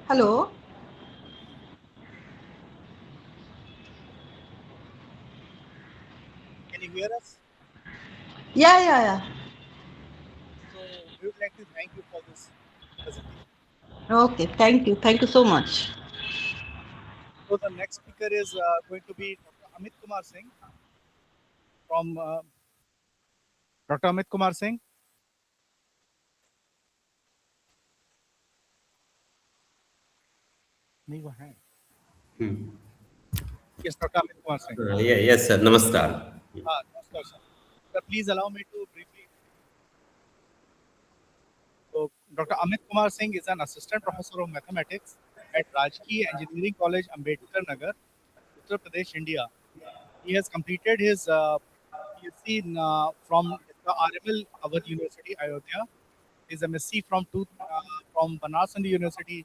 Hello. Can you hear us? Yeah, yeah, yeah. So we would like to thank you for this presentation. Okay, thank you. Thank you so much. So the next speaker is going to be Dr. Amit Kumar Singh from Dr. Amit Kumar Singh. नहीं वो है. Yes, Dr. Amit Kumar Singh. Yes, sir. Namaskar. Namaskar, sir. Sir, please allow me to briefly. So, Dr. Amit Kumar Singh is an assistant professor of mathematics at Rajki Engineering College, Ambedkar Nagar, Uttar Pradesh, India. He has completed his PhD from the RML Awadh University, Ayodhya. His MSc from Banaras University,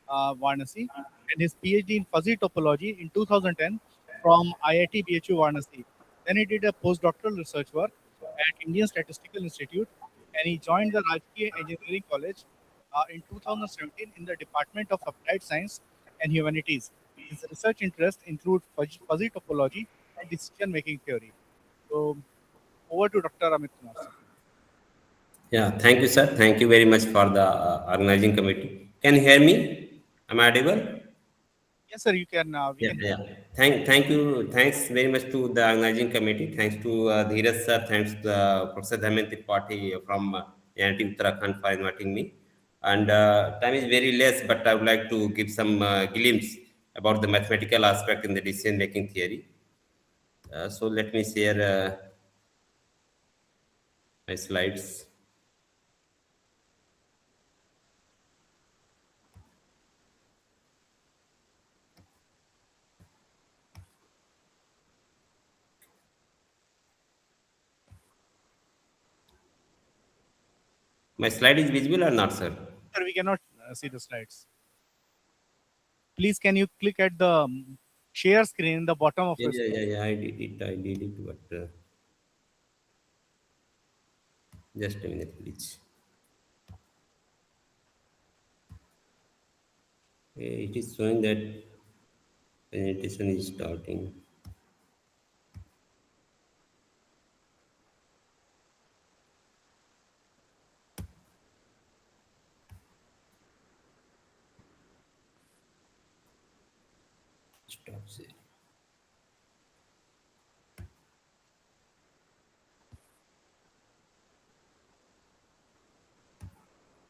Varanasi, and his PhD in fuzzy topology in 2010 from IIT BHU Varanasi. Then he did a postdoctoral research work at Indian Statistical Institute, and he joined the Rajki Engineering College in 2017 in the Department of Applied Science and Humanities. His research interests include fuzzy topology and decision-making theory. So, over to Dr. Amit Kumar. Yeah, thank you, sir. Thank you very much for the organizing committee. Can you hear me? Am I audible? Yes, sir. You can. We Yeah, can. yeah. Thank you. Thanks very much to the organizing committee. Thanks to Dheeraj sir. Thanks to Professor Dhamendra Tripathi from NIT Uttarakhand for inviting me. And time is very less, but I would like to give some glimpse about the mathematical aspect in the decision-making theory. So let me share my slides. My slide is visible or not, sir? Sir, we cannot see the slides. Please, can you click at the share screen in the bottom of Yeah, the screen? yeah. I did it, but just a minute, please. It is showing that presentation is starting. Stop sharing.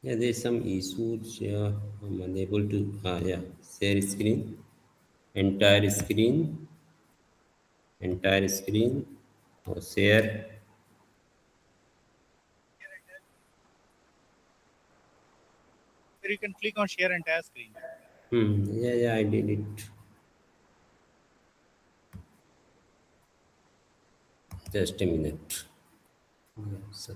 Yeah, there's some issues. I'm unable to share screen, entire screen, or share. Here you can click on share entire screen. Yeah, I did it. Just a minute. Yes.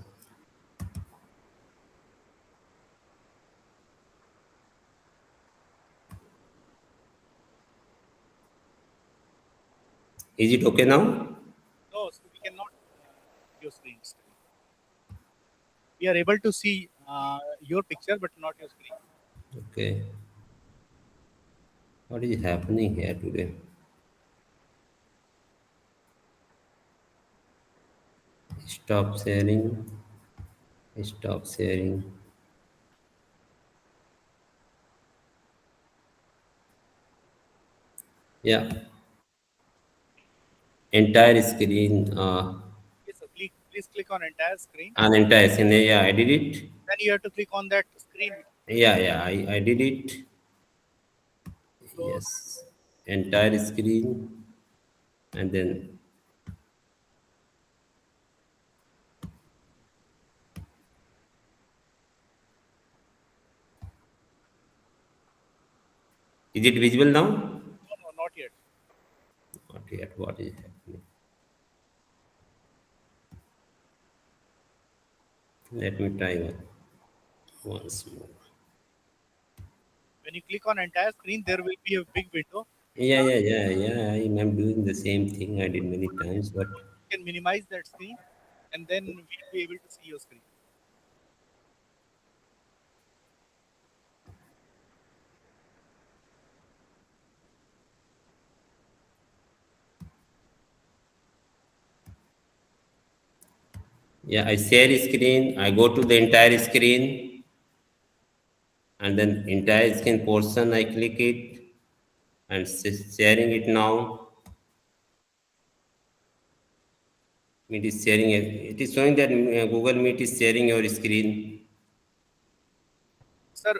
Is it okay now? No, so we cannot your screen still. We are able to see your picture, but not your screen. Okay. What is happening here today? Stop sharing. Stop sharing. Yeah. Entire screen. Yes, sir. Please click on entire screen. An entire screen. Yeah, I did it. Then you have to click on that screen. Yeah, I did it. So, Yes. Entire screen. And then is it visible now? no, not yet. Not yet. What is happening? Let me try once more. When you click on entire screen, there will be a big window. Yeah. I'm doing the same thing I did many times, but You can minimize that screen, and then we'll be able to see your screen. yeah, I share screen. I go to the entire screen, and then entire screen portion I click it, and sharing it now. It is sharing it. It is showing that Google Meet is sharing your screen. Sir,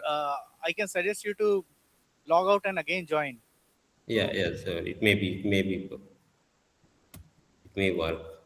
I can suggest you to log out and again join. Yeah, so it may work.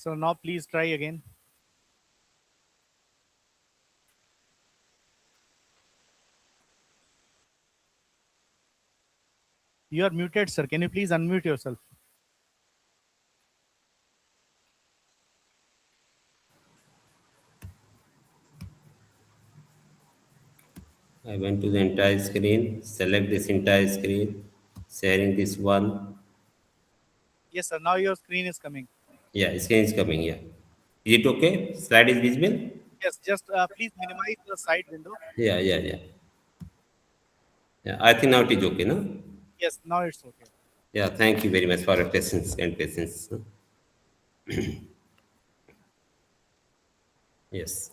So now please try again. You are muted, sir. Can you please unmute yourself? I went to the entire screen, select this entire screen, sharing this one. Yes, sir. Now your screen is coming. Yeah, screen is coming. Yeah. Is it okay? Slide is visible? Yes, just please minimize the side window. Yeah. Yeah, I think now it is okay, no? Yes, now it's okay. Yeah, thank you very much for your patience and patience. Yes.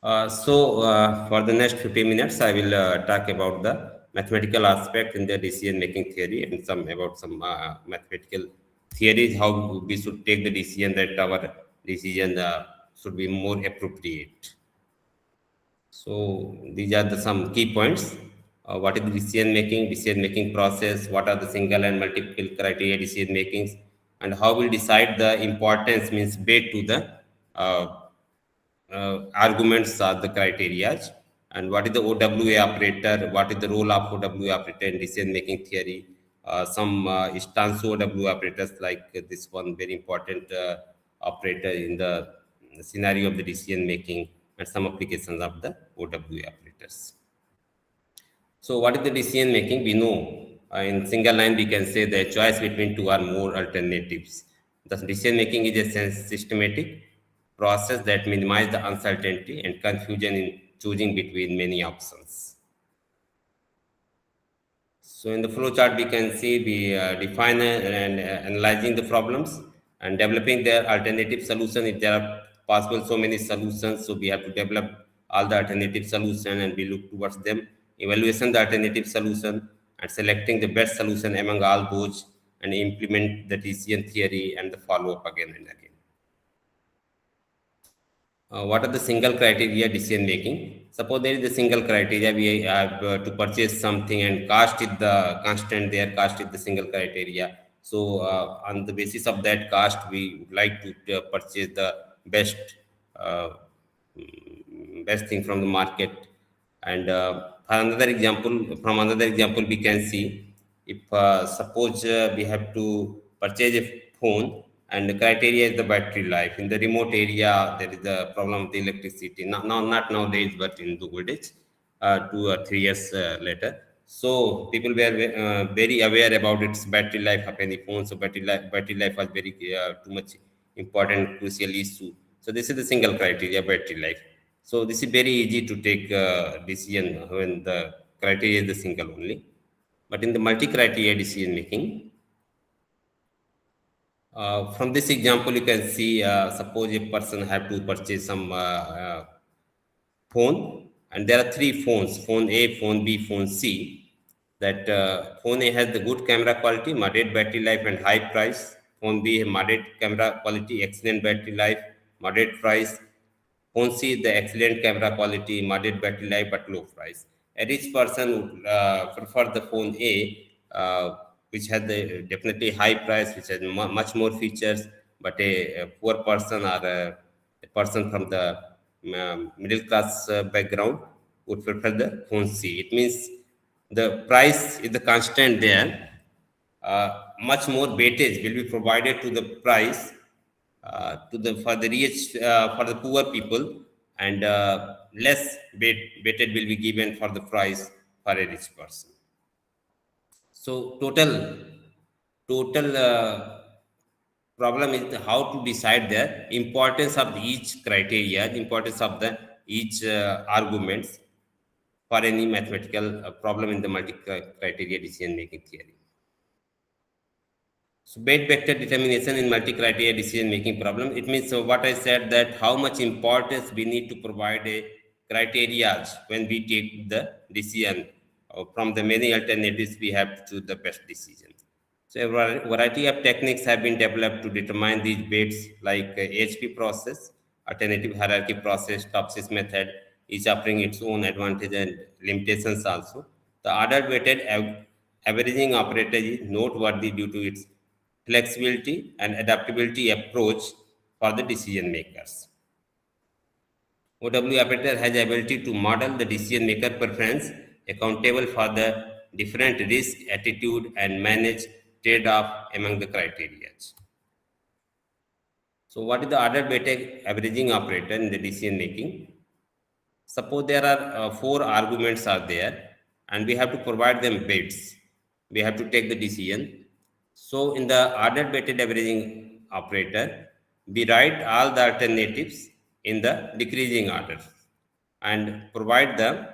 For the next 15 minutes, I will talk about the mathematical aspect in the decision-making theory and about some mathematical theories, how we should take the decision that our decision should be more appropriate. So these are some key points. What is the decision-making process? What are the single and multiple criteria decision-makings? And how we decide the importance means weight to the arguments are the criteria, and what is the OWA operator, what is the role of OWA operator in decision making theory, some instance OWA operators like this one very important operator in the scenario of the decision making, and some applications of the OWA operators. So what is the decision making? We know in single line we can say the choice between two or more alternatives. The decision making is a systematic process that minimizes the uncertainty and confusion in choosing between many options. So in the flow chart we can see we define and analyzing the problems and developing their alternative solution. If there are possible so many solutions, so we have to develop all the alternative solution and we look towards them. Evaluation the alternative solution and selecting the best solution among all those, and implement the decision theory and the follow-up again and again. What are the single criteria decision making? Suppose there is a single criteria, we have to purchase something and cost is the constant there, cost is the single criteria. So on the basis of that cost, we would like to purchase the best uh, best thing from the market. And from another example, we can see if suppose we have to purchase a phone, and the criteria is the battery life. In the remote area, there is a problem with electricity. Not nowadays, but in the old age, 2 or 3 years later. So people were very aware about its battery life of any phone. So battery life was very too much important, crucial issue. So this is the single criteria, battery life. So this is very easy to take decision when the criteria is the single only. But in the multi-criteria decision making, from this example, you can see, suppose a person have to purchase some phone, and there are 3 phones, phone A, phone B, phone C. That phone A has the good camera quality, moderate battery life, and high price. Phone B has moderate camera quality, excellent battery life, moderate price. Phone C is the excellent camera quality, moderate battery life, but low price. A rich person would prefer the phone A, which has the definitely high price, which has much more features, but a poor person or a person from the middle class background would prefer the phone C. It means the price is the constant there. Much more weightage will be provided to the price for the rich, for the poor people, and less weighted will be given for the price for a rich person. So total problem is how to decide the importance of each criteria, the importance of the each arguments for any mathematical problem in the multi-criteria decision-making theory. So weight vector determination in multi-criteria decision-making problem. It means what I said, that how much importance we need to provide a criteria when we take the decision. From the many alternatives, we have to choose the best decision. So a variety of techniques have been developed to determine these weights, like HP process, alternative hierarchy process, Topsis method, each offering its own advantage and limitations also. The ordered weighted averaging operator is noteworthy due to its flexibility and adaptability approach for the decision makers. OW operator has the ability to model the decision maker preference, accountable for the different risk, attitude, and manage trade-off among the criteria. So what is the ordered weighted averaging operator in the decision making? Suppose there are 4 arguments are there, and we have to provide them weights. We have to take the decision. So in the ordered weighted averaging operator, we write all the alternatives in the decreasing order and provide the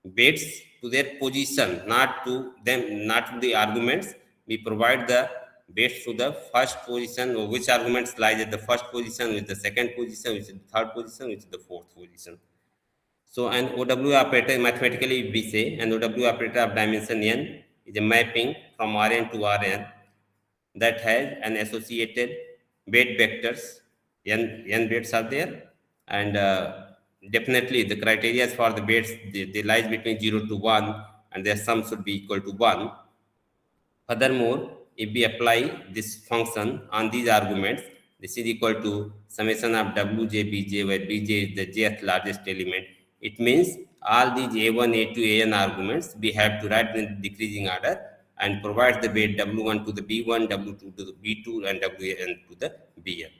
weights to to their position, not to them, not to the arguments. We provide the weights to the first position, or which arguments lies at the first position, with the second position, which is the third position, which is the fourth position. So an OW operator, mathematically we say an OW operator of dimension n is a mapping from Rn to Rn that has an associated weight vectors. N weights are there, and definitely the criteria for the weights, they lies between 0 to 1, and their sum should be equal to 1. Furthermore, if we apply this function on these arguments, this is equal to summation of Wj Bj, where Bj is the jth largest element. It means all these A1, A2, An arguments we have to write in decreasing order and provide the weight W1 to the B1, W2 to the B2, and Wn to the Bn.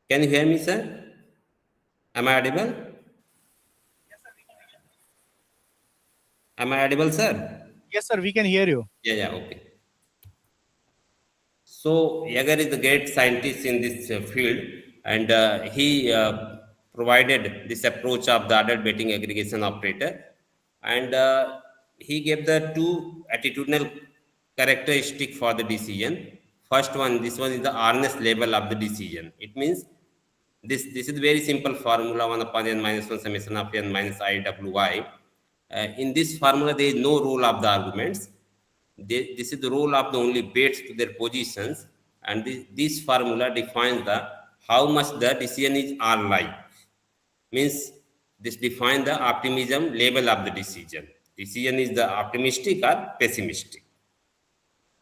Can you hear me, sir? Am I audible? Am I audible, sir? Yes, sir, we can hear you. Yeah, okay. So Jaeger is the great scientist in this field, and he provided this approach of the ordered weighting aggregation operator, and he gave the two attitudinal characteristic for the decision. First one, this one is the hardness level of the decision. It means this is very simple formula, 1 upon n minus 1 summation of n minus I wi. In this formula, there is no role of the arguments. This is the role of the only weights to their positions, and this formula defines the how much the decision is R-like. Means this defines the optimism level of the decision. Decision is the optimistic or pessimistic.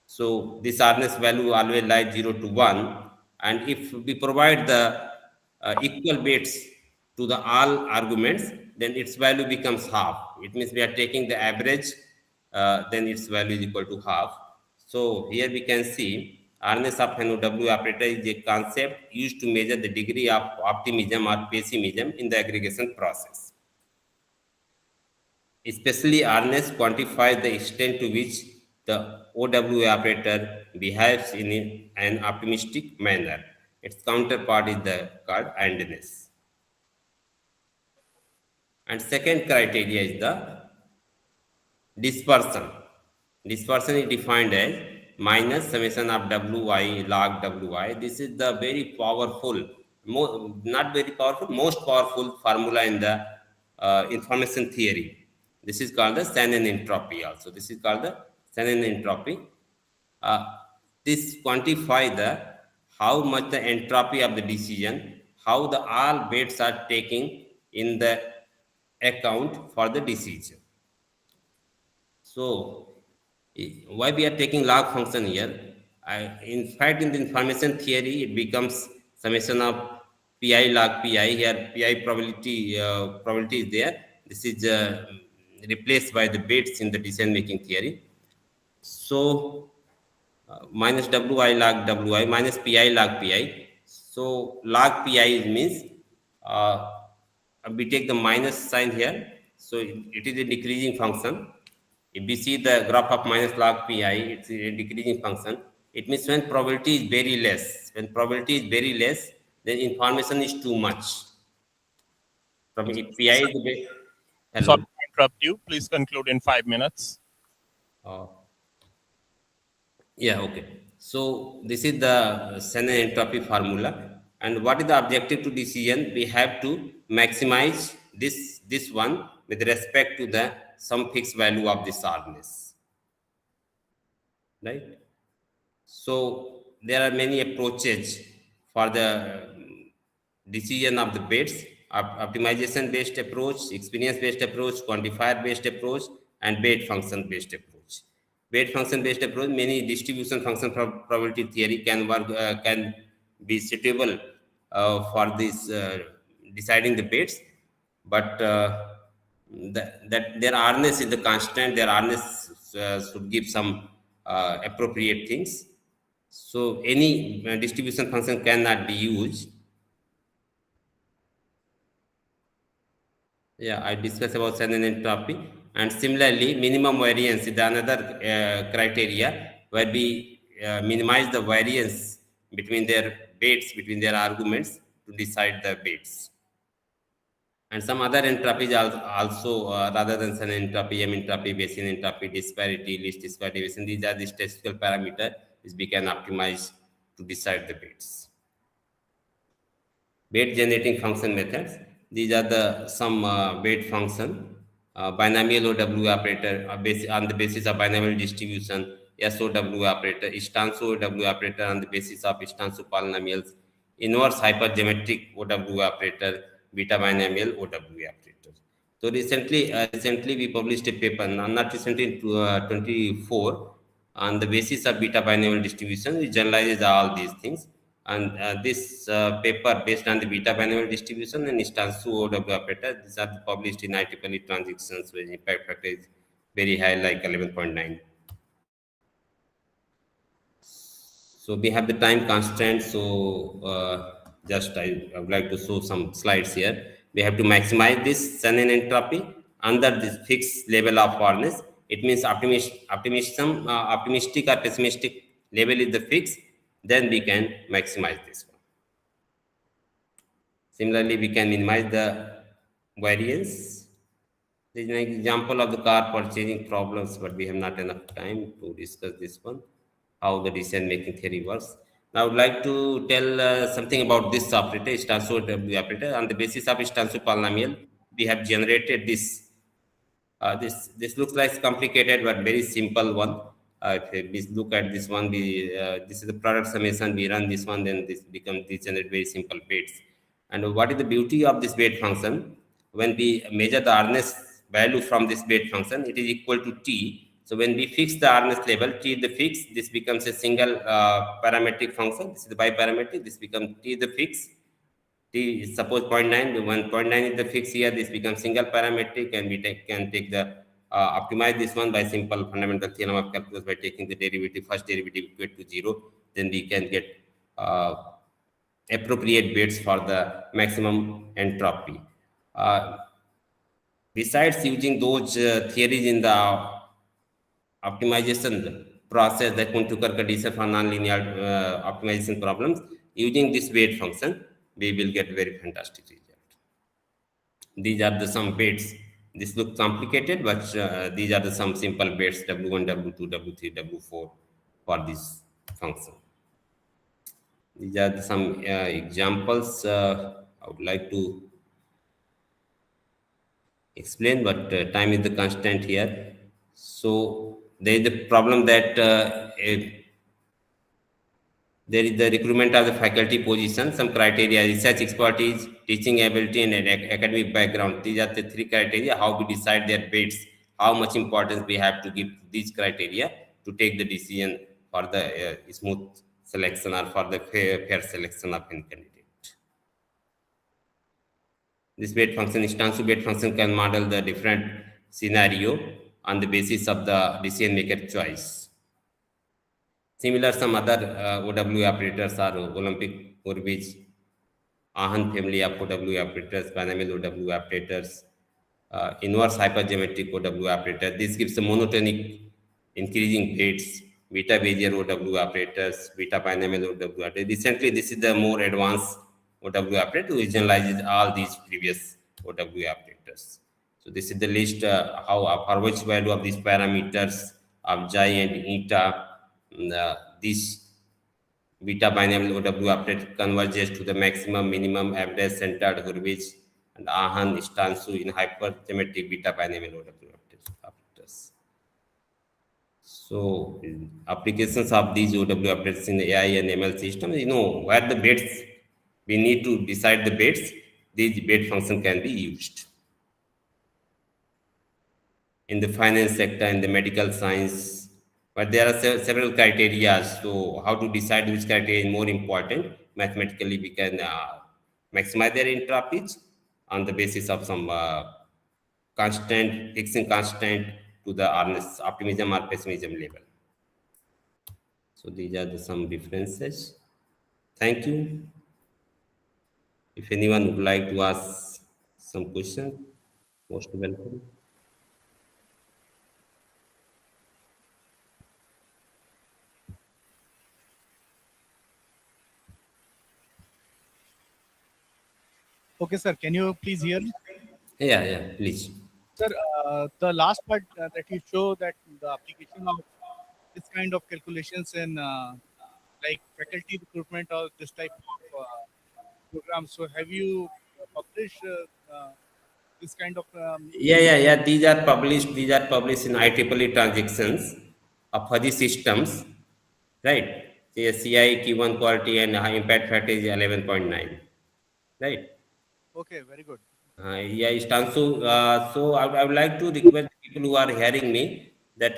So this hardness value always lies 0 to 1, and if we provide the equal weights to the all arguments, then its value becomes half. It means we are taking the average, then its value is equal to half. So here we can see hardness of an OW operator is a concept used to measure the degree of optimism or pessimism in the aggregation process. Especially hardness quantifies the extent to which the OW operator behaves in an optimistic manner. Its counterpart is called hardness. And second criteria is the dispersion. Dispersion is defined as minus summation of Wi log Wi. This is the very powerful, not very powerful, most powerful formula in the information theory. This is called the Shannon entropy also. This is called the Shannon entropy. This quantify the how much the entropy of the decision, how the all weights are taking in the account for the decision. So why we are taking log function here? In fact, in the information theory, it becomes summation of pi log pi. Here pi probability is there. This is replaced by the weights in the decision making theory. So minus wi log wi minus pi log pi. So log pi means we take the minus sign here. So it is a decreasing function. If we see the graph of minus log pi, it's a decreasing function. It means when probability is very less. When probability is very less, then information is too much. From if pi is the base. Hello. Sorry to interrupt you. Please conclude in 5 minutes. Yeah, okay. So this is the Shannon entropy formula. And what is the objective to decision? We have to maximize this one with respect to the some fixed value of this hardness. Right? So there are many approaches for the decision of the weights: optimization based approach, experience based approach, quantifier based approach, and weight function based approach. Weight function based approach, many distribution function probability theory can work, can be suitable for this deciding the weights, but that their hardness is the constant. Their hardness should give some appropriate things. So any distribution function cannot be used. Yeah, I discussed about Shannon entropy, and similarly, minimum variance is another criteria where we minimize the variance between their weights, between their arguments to decide the weights. And some other entropies also, rather than sun entropy, M entropy, basin entropy, disparity, least square deviation, these are the statistical parameter which we can optimize to decide the weights. Weight generating function methods. These are the some weight function. Binomial OW operator on the basis of binomial distribution, SOW operator, Stanso OW operator on the basis of Stanso polynomials, inverse hypergeometric OW operator, beta binomial OW operator. So recently we published a paper, not recently in 24, on the basis of beta binomial distribution. We generalizes all these things. And this paper based on the beta binomial distribution and Stansu OW operator, these are published in IEEE transactions where impact factor is very high, like 11.9. So we have the time constraint. So just I would like to show some slides here. We have to maximize this sun and entropy under this fixed level of hardness. It means optimistic or pessimistic level is the fix. Then we can maximize this one. Similarly, we can minimize the variance. This is an example of the car purchasing problems, but we have not enough time to discuss this one, how the decision-making theory works. Now, I would like to tell something about this operator, Stanso operator. On the basis of Stanso polynomial, we have generated this. This looks like complicated, but very simple one. If we look at this one, this is the product summation. We run this one, then this generate very simple weights. And what is the beauty of this weight function? When we measure the hardness value from this weight function, it is equal to T. So when we fix the hardness level, T the fix, this becomes a single parametric function. This is the biparametric. This becomes T the fix. T is suppose 0.9. When 0.9 is the fix here, this becomes single parametric, and we can take the optimize this one by simple fundamental theorem of calculus by taking the derivative, first derivative equal to 0. Then we can get appropriate weights for the maximum entropy. Besides using those theories in the optimization process, that Kuhn-Tucker condition for nonlinear optimization problems, using this weight function, we will get very fantastic result. These are the some weights. This looks complicated, but these are the some simple weights, W1, W2, W3, W4 for this function. These are some examples I would like to explain, but time is the constant here. So there is the problem that there is the recruitment of the faculty position, some criteria: research expertise, teaching ability, and academic background. These are the three criteria. How we decide their weights, how much importance we have to give to these criteria to take the decision for the smooth selection or for the fair selection of any candidate. This weight function, Stansu weight function, can model the different scenario on the basis of the decision maker choice. Similar, some other OW operators are Olympic, Hurwitz, Ahan family of OW operators, binomial OW operators, inverse hypergeometric OW operator. This gives a monotonic increasing weights, beta Bayesian OW operators, beta binomial OW operators. Recently, this is the more advanced OW operator which generalizes all these previous OW operators. So this is the list for which value of these parameters of J and eta, this beta binomial OW operator converges to the maximum, minimum, average, centered, Hurwitz, and Ahan, Stansu in hypergeometric beta binomial OW operators. So applications of these OW operators in the AI and ML system, where the weights, we need to decide the weights, these weight function can be used. In the finance sector, in the medical science, but there are several criteria. So how to decide which criteria is more important? Mathematically, we can maximize their entropies on the basis of some constant, fixing constant to the optimism or pessimism level. So these are some differences. Thank you. If anyone would like to ask some question, most welcome. Okay, sir. Can you please hear me? Yeah, please. Sir, the last part that you show that the application of this kind of calculations in like faculty recruitment or this type of program. So have you published this kind of Yeah. These are published in IEEE transactions of fuzzy systems, right? CI Q1 quality and high impact factor is 11.9, right? Okay, very good. Yeah, Istansu. So I would like to request people who are hearing me that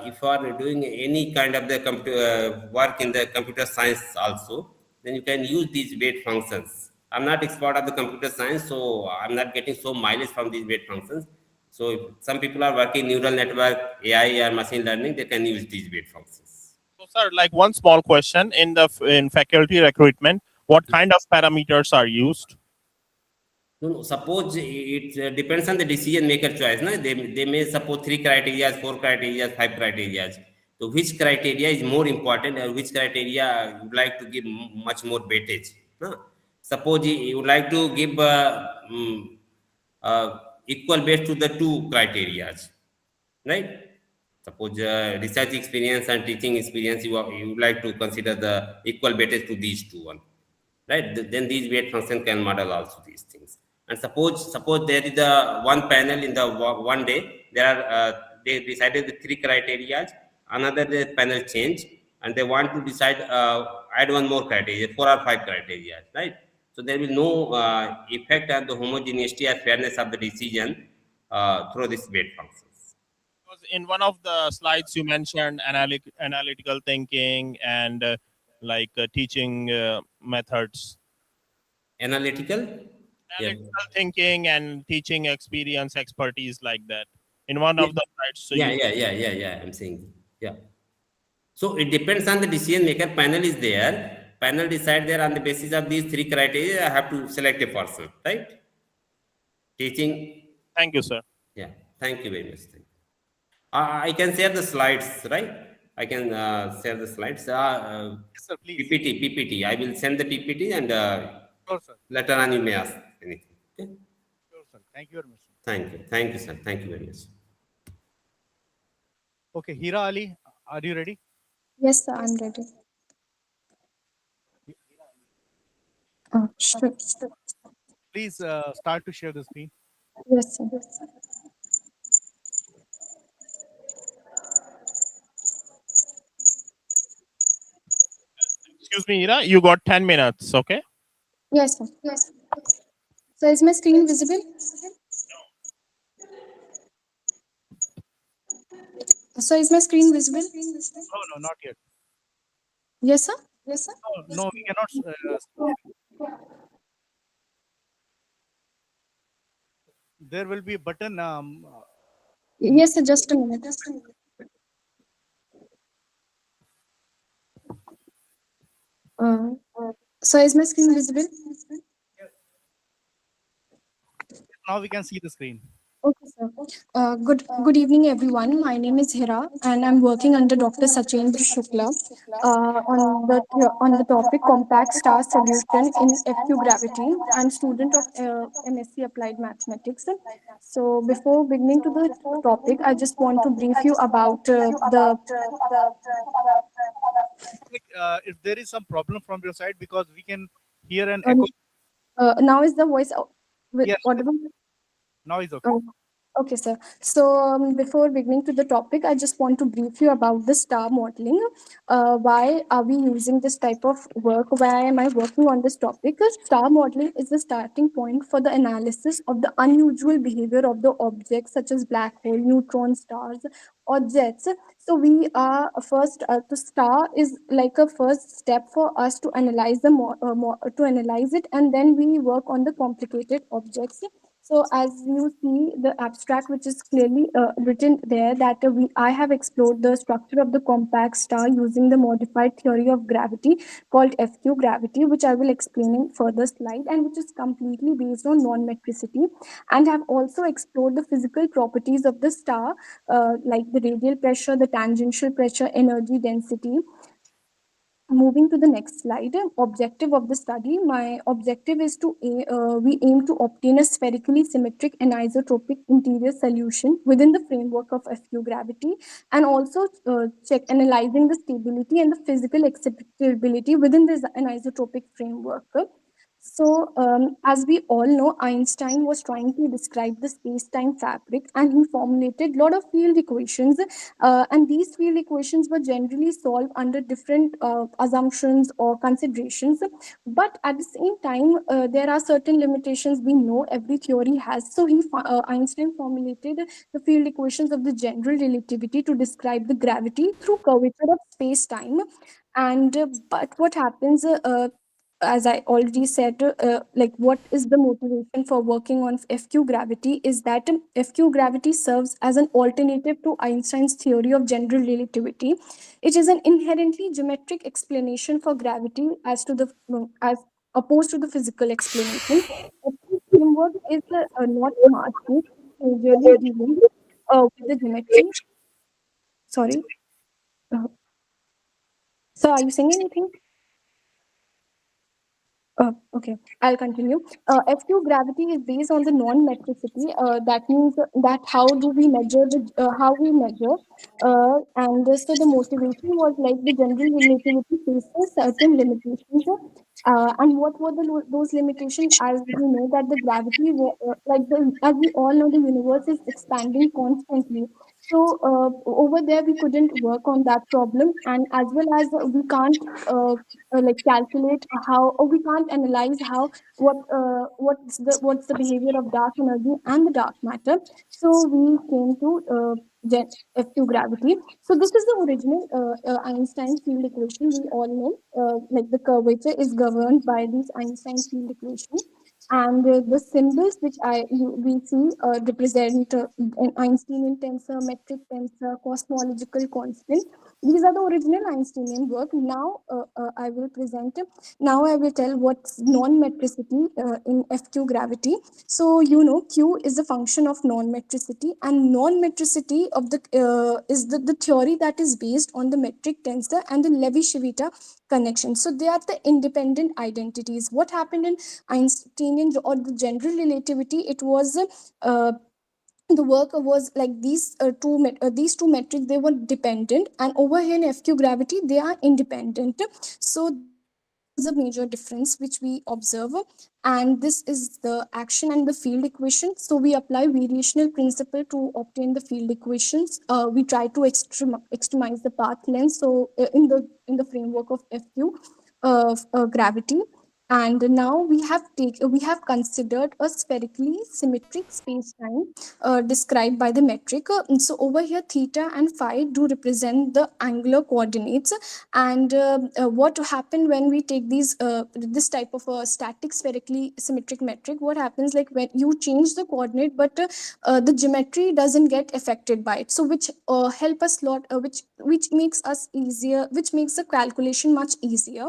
if you are doing any kind of the work in the computer science also, then you can use these weight functions. I'm not expert of the computer science, so I'm not getting so mileage from these weight functions. So if some people are working neural network, AI or machine learning, they can use these weight functions. So, sir, like one small question in faculty recruitment, what kind of parameters are used? No. Suppose it depends on the decision maker choice. No? They may suppose 3 criteria, 4 criteria, 5 criteria. So which criteria is more important or which criteria you would like to give much more weightage? No? Suppose you would like to give equal weight to the 2 criteria, right? Suppose research experience and teaching experience, you would like to consider the equal weightage to these two one, right? Then these weight function can model also these things. And suppose there is a one panel in the one day, there are they decided the 3 criteria, another day panel change, and they want to decide add one more criteria, 4 or 5 criteria, right? So there will no effect on the homogeneity or fairness of the decision through this weight function. Because in one of the slides you mentioned analytical thinking and teaching methods. Analytical thinking and teaching experience, expertise, like that. In one of the slides. So yeah. I'm saying, yeah. So it depends on the decision maker. Panel is there. Panel decide there on the basis of these 3 criteria. I have to select a person, right? Teaching. Thank you, sir. Yeah. Thank you very much. I can share the slides, right? I can share the slides. Yes, sir, please. PPT. I will send the PPT and sure, sir. later on you may ask anything. Okay? Sure, sir. Thank you very much. Thank you, sir. Thank you very much. Okay, Hira Ali, are you ready? Yes, sir, I'm ready. Sure. Please start to share the screen. Yes, sir. Excuse me, Hira, you got 10 minutes, okay? Yes, sir. So is my screen visible? So is my screen visible? No, not yet. Yes, sir. No, we cannot. There will be a button. Yes, sir. Just a minute. So is my screen visible? Now we can see the screen. Okay, sir. Good evening, everyone. My name is Hira, and I'm working under Dr. Sachendra Shukla on the topic compact star solution in FQ gravity. I'm student of MSc Applied Mathematics. So before beginning to the topic, I just want to brief you about if there is some problem from your side, because we can hear an echo. Now is the voice audible? Now is okay. Okay, sir. So before beginning to the topic, I just want to brief you about the star modeling. Why are we using this type of work? Why am I working on this topic? Because star modeling is the starting point for the analysis of the unusual behavior of the objects such as black hole, neutron stars, or jets. So we are first, the star is like a first step for us to analyze to analyze it, and then we work on the complicated objects. So as you see the abstract, which is clearly written there, that I have explored the structure of the compact star using the modified theory of gravity called FQ gravity, which I will explain in further slide, and which is completely based on non-metricity, and have also explored the physical properties of the star, like the radial pressure, the tangential pressure, energy density. Moving to the next slide, objective of the study. My objective is to we aim to obtain a spherically symmetric anisotropic interior solution within the framework of FQ gravity, and also check analyzing the stability and the physical acceptability within this anisotropic framework. So, as we all know, Einstein was trying to describe the space-time fabric, and he formulated a lot of field equations. And these field equations were generally solved under different assumptions or considerations. But at the same time, there are certain limitations we know every theory has. So, Einstein formulated the field equations of the general relativity to describe the gravity through curvature of space-time. And but what happens? As I already said, like what is the motivation for working on FQ gravity is that FQ gravity serves as an alternative to Einstein's theory of general relativity. It is an inherently geometric explanation for gravity as opposed to the physical explanation. FQ framework is not mass-based, majorly dealing with the geometry. Sorry. Uh, so are you saying anything? Okay, I'll continue. FQ gravity is based on the non-metricity. That means that how do we measure how we measure, and so the motivation was like the general relativity faces certain limitations. And what were those limitations? As we know that the gravity, as we all know, the universe is expanding constantly. So over there, we couldn't work on that problem, and as well as we can't like calculate how, or we can't analyze how what's the behavior of dark energy and the dark matter. So we came to F2 gravity. So this is the original Einstein field equation. We all know like the curvature is governed by this Einstein field equation. And the symbols which we see represent an Einsteinian tensor, metric tensor, cosmological constant. These are the original Einsteinian work. Now I will present. Now I will tell what's non-metricity in FQ gravity. So you know Q is a function of non-metricity, and non-metricity of the is the theory that is based on the metric tensor and the Levi-Civita connection. So they are the independent identities. What happened in Einsteinian or the general relativity? It was the work was like these two metrics, they were dependent, and over here in FQ gravity they are independent. So this is a major difference which we observe, and this is the action and the field equation. So we apply variational principle to obtain the field equations. We try to extremize the path length, so in the framework of FQ gravity. And now we have considered a spherically symmetric space-time described by the metric. So over here, theta and phi do represent the angular coordinates. And what happened when we take this type of a static spherically symmetric metric? What happens like when you change the coordinate, but the geometry doesn't get affected by it. So which help us lot, which makes us easier, which makes the calculation much easier.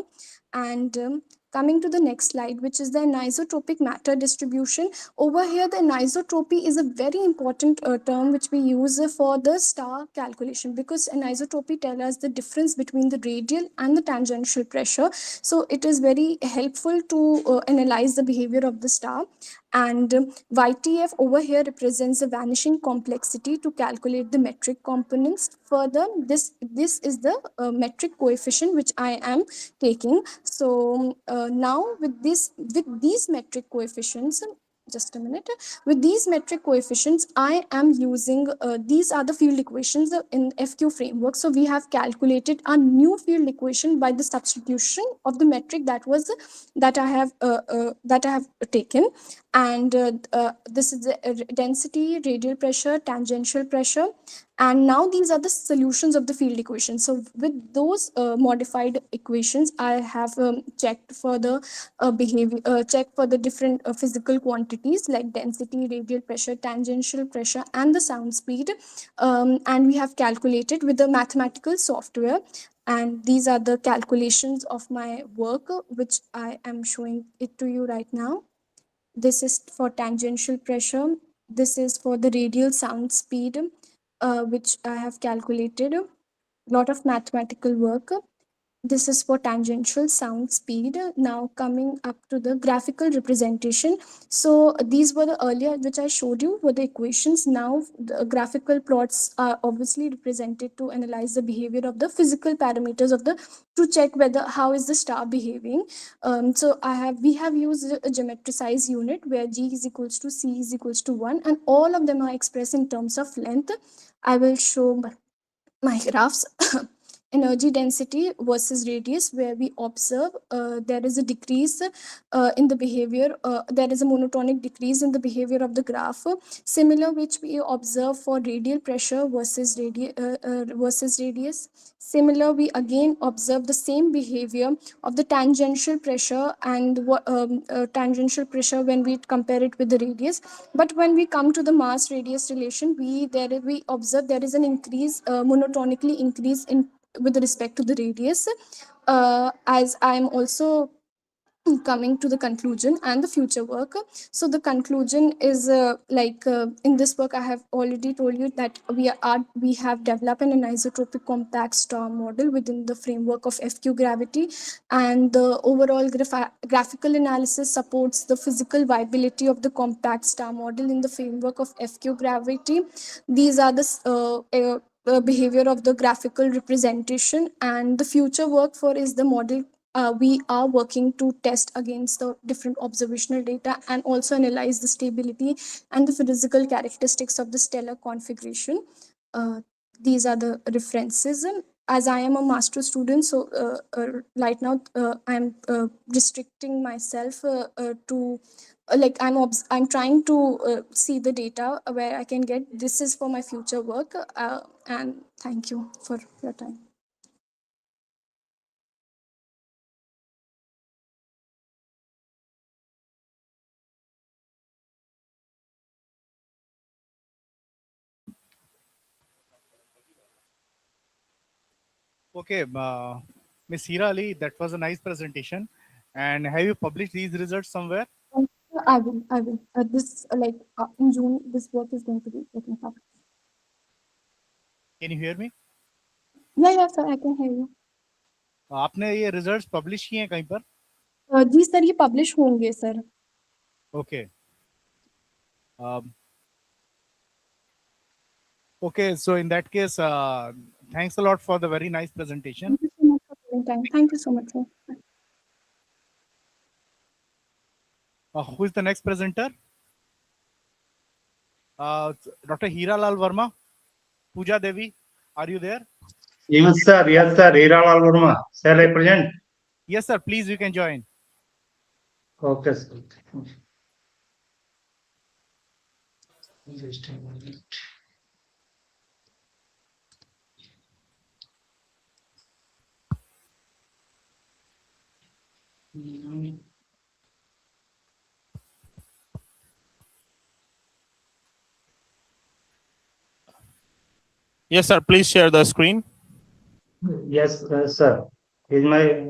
And coming to the next slide, which is the anisotropic matter distribution. Over here, the anisotropy is a very important term which we use for the star calculation, because anisotropy tells us the difference between the radial and the tangential pressure. So it is very helpful to analyze the behavior of the star. And YTF over here represents the vanishing complexity to calculate the metric components. Further, this is the metric coefficient which I am taking. So now with these metric coefficients, just a minute. With these metric coefficients, I am using, these are the field equations in FQ framework. So we have calculated a new field equation by the substitution of the metric that I have taken. And this is the density, radial pressure, tangential pressure. And now these are the solutions of the field equation. So with those modified equations, I have checked for the behavior, checked for the different physical quantities like density, radial pressure, tangential pressure, and the sound speed. And we have calculated with the mathematical software. And these are the calculations of my work, which I am showing it to you right now. This is for tangential pressure. This is for the radial sound speed, which I have calculated. A lot of mathematical work. This is for tangential sound speed. Now coming up to the graphical representation. So these were the earlier which I showed you were the equations. Now the graphical plots are obviously represented to analyze the behavior of the physical parameters of the to check whether how is the star behaving. So we have used a geometricized unit where G is equals to C is equals to 1, and all of them are expressed in terms of length. I will show my graphs. Energy density versus radius, where we observe there is a decrease in the behavior, there is a monotonic decrease in the behavior of the graph, similar which we observe for radial pressure versus radius. Similar, we again observe the same behavior of the tangential pressure and tangential pressure when we compare it with the radius. But when we come to the mass radius relation, we observe there is an increase, monotonically increase in with respect to the radius. As I am also coming to the conclusion and the future work. So the conclusion is in this work I have already told you that we have developed an anisotropic compact star model within the framework of FQ gravity, and the overall graphical analysis supports the physical viability of the compact star model in the framework of FQ gravity. These are the behavior of the graphical representation, and the future work for is the model. We are working to test against the different observational data and also analyze the stability and the physical characteristics of the stellar configuration. These are the references. As I am a master student, so right now I am restricting myself to I'm trying to see the data where I can get. This is for my future work, and thank you for your time. Okay, Ms. Hira Ali, that was a nice presentation. And have you published these results somewhere? I will. This in June, this work is going to be getting published. Can you hear me? Yeah, sir, I can hear you. आपने ये results publish किए हैं कहीं पर? जी sir, ये publish होंगे sir. Okay. Okay, so in that case, thanks a lot for the very nice presentation. Thank you so much for giving time. Thank you so much, sir. Who is the next presenter? Dr. Hira Lal Verma, Pooja Devi, are you there? Yes, sir. Yes, sir. Hira Lal Verma. Shall I present? Yes, sir. Please, you can join. Okay, sir. Yes, sir. Please share the screen. Yes, sir. Is my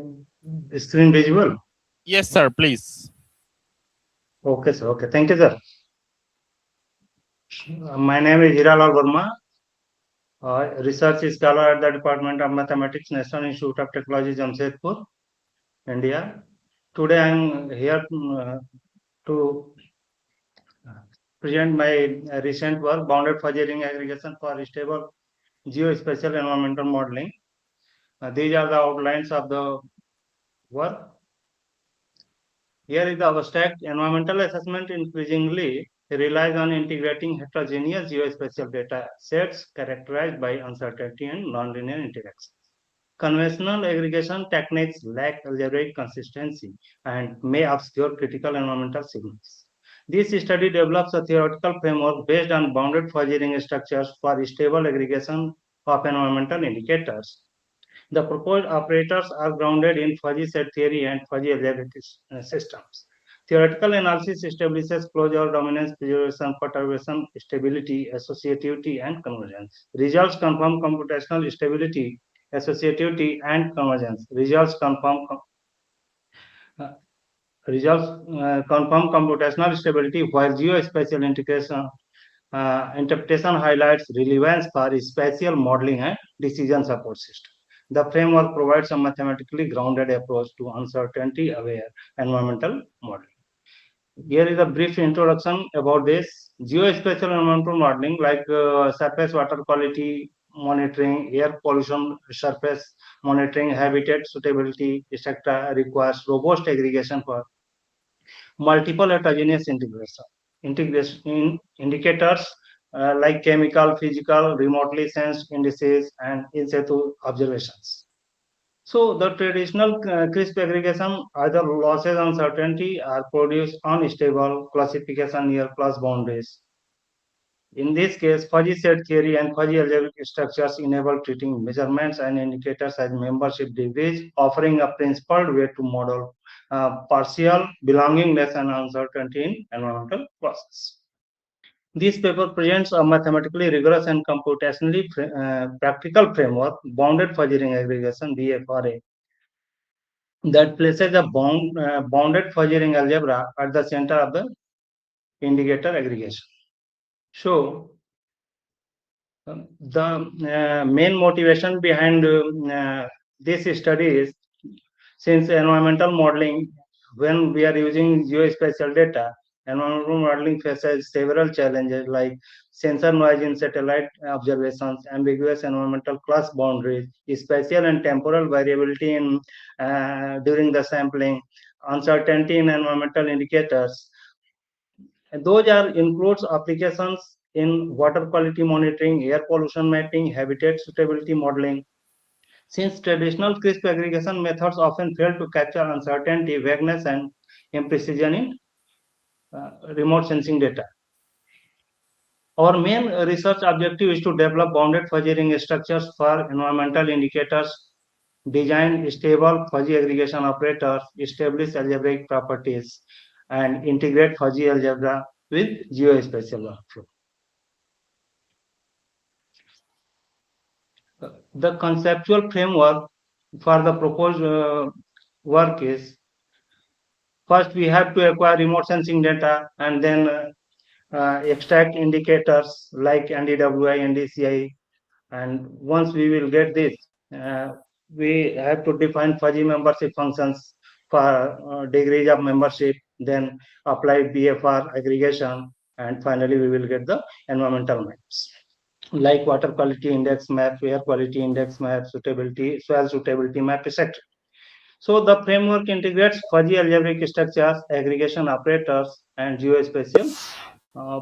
screen visible? Yes, sir. Please. Okay, sir. Okay. Thank you, sir. My name is Hira Lal Verma. Research scholar at the Department of Mathematics, National Institute of Technology, Jamshedpur, India. Today I am here to present my recent work, Bounded Fuzzy Ring Aggregation for Stable Geospatial Environmental Modeling. These are the outlines of the work. Here is the abstract. Environmental assessment increasingly relies on integrating heterogeneous geospatial data sets characterized by uncertainty and nonlinear interactions. Conventional aggregation techniques lack algebraic consistency and may obscure critical environmental signals. This study develops a theoretical framework based on bounded fuzzy ring structures for stable aggregation of environmental indicators. The proposed operators are grounded in fuzzy set theory and fuzzy algebraic systems. Theoretical analysis establishes closure, dominance, preservation, perturbation, stability, associativity, and convergence. Results confirm computational stability, associativity, and convergence. Results confirm computational stability, while geospatial interpretation highlights relevance for spatial modeling and decision support system. The framework provides a mathematically grounded approach to uncertainty-aware environmental modeling. Here is a brief introduction about this. Geospatial environmental modeling, like surface water quality monitoring, air pollution surface monitoring, habitat suitability, etc., requires robust aggregation for multiple heterogeneous indicators like chemical, physical, remotely sensed indices, and in situ observations. So the traditional crisp aggregation either losses uncertainty or produce unstable classification near class boundaries. In this case, fuzzy set theory and fuzzy algebraic structures enable treating measurements and indicators as membership degrees, offering a principled way to model partial belongingness and uncertainty in environmental process. This paper presents a mathematically rigorous and computationally practical framework, bounded fuzzy ring aggregation (BFRA), that places a bounded fuzzy ring algebra at the center of the indicator aggregation. So, the main motivation behind this study is, since environmental modeling, when we are using geospatial data, environmental modeling faces several challenges like sensor noise in satellite observations, ambiguous environmental class boundaries, spatial and temporal variability in during the sampling, uncertainty in environmental indicators. And those are includes applications in water quality monitoring, air pollution mapping, habitat suitability modeling. Since traditional crisp aggregation methods often fail to capture uncertainty, vagueness, and imprecision in remote sensing data. Our main research objective is to develop bounded fuzzy ring structures for environmental indicators, design stable fuzzy aggregation operators, establish algebraic properties, and integrate fuzzy algebra with geospatial workflow. The conceptual framework for the proposed work is, first we have to acquire remote sensing data and then extract indicators like NDWI, NDCI, and once we will get this, we have to define fuzzy membership functions for degrees of membership, then apply BFR aggregation, and finally we will get the environmental maps like water quality index map, air quality index map, suitability, soil suitability map, etc. So the framework integrates fuzzy algebraic structures, aggregation operators, and geospatial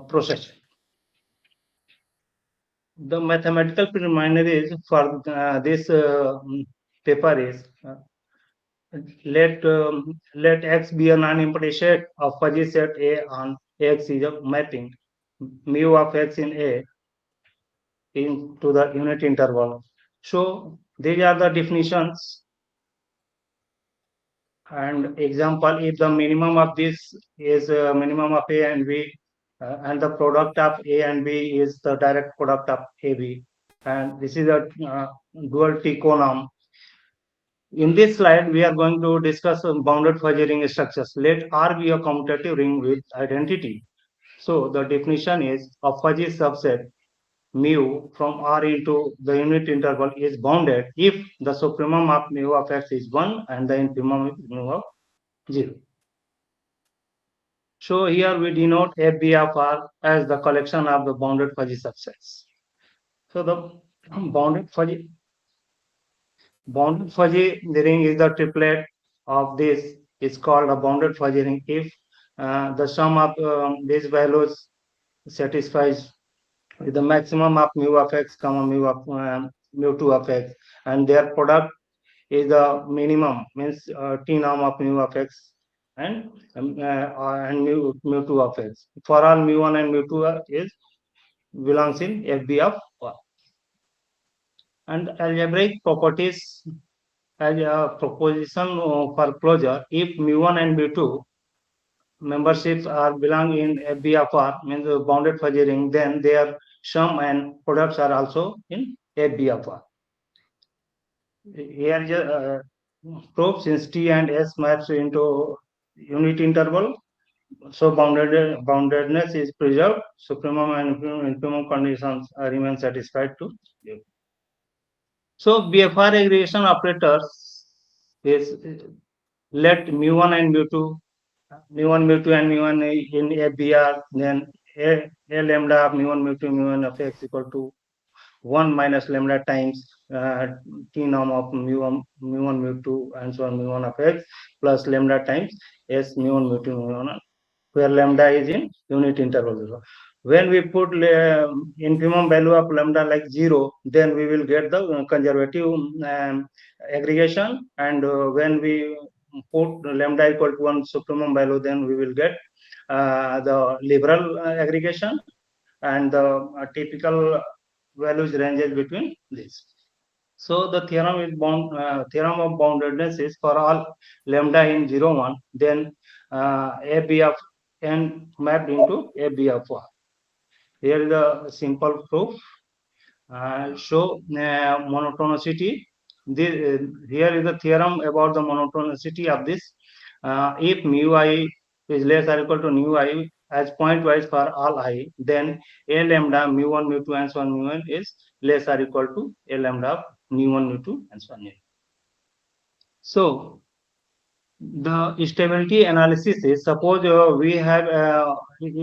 processing. The mathematical preliminaries for this paper is, let X be a non-empty set of fuzzy set A on X is a mapping mu of X in A into the unit interval. So these are the definitions. And example, if the minimum of this is minimum of A and B, and the product of A and B is the direct product of AB, and this is a dual T-conorm. In this slide, we are going to discuss bounded fuzzy ring structures. Let R be a commutative ring with identity. So the definition is a fuzzy subset mu from R into the unit interval is bounded if the supremum of mu of X is 1 and the infimum is mu of 0. So here we denote FB of R as the collection of the bounded fuzzy subsets. So the bounded fuzzy ring is the triplet of this is called a bounded fuzzy ring if the sum of these values satisfies with the maximum of mu of X comma mu of mu2 of X, and their product is the minimum, means T norm of mu of X and mu2 of X. For all mu1 and mu2 is belongs in FB of R. And algebraic properties as a proposition for closure, if mu1 and mu2 memberships are belong in FB of R, means the bounded fuzzy ring, then their sum and products are also in FB of R. Here proof, since T and S maps into unit interval, so boundedness is preserved, supremum and infimum conditions remain satisfied to you. So BFR aggregation operators is let mu1 and mu2, mu1, mu2 and mu1 in ABR, then a lambda of mu1, mu2, mu1 of x equal to 1 minus lambda times t norm of mu1, mu2, and so on mu1 of x plus lambda times s mu1, mu2, mu1, where lambda is in unit interval. When we put infimum value of lambda like 0, then we will get the conservative aggregation, and when we put lambda equal to 1 supremum value, then we will get the liberal aggregation, and the typical values ranges between these. So the theorem is theorem of boundedness is for all lambda in 0, 1, then AB of n mapped into AB of 1. Here is a simple proof. Show monotonicity. Here is the theorem about the monotonicity of this. If mu I is less or equal to mu I as pointwise for all I, then a lambda mu1, mu2, and so on mu1 is less or equal to a lambda of mu1, mu2, and so on. So the stability analysis is, suppose we have a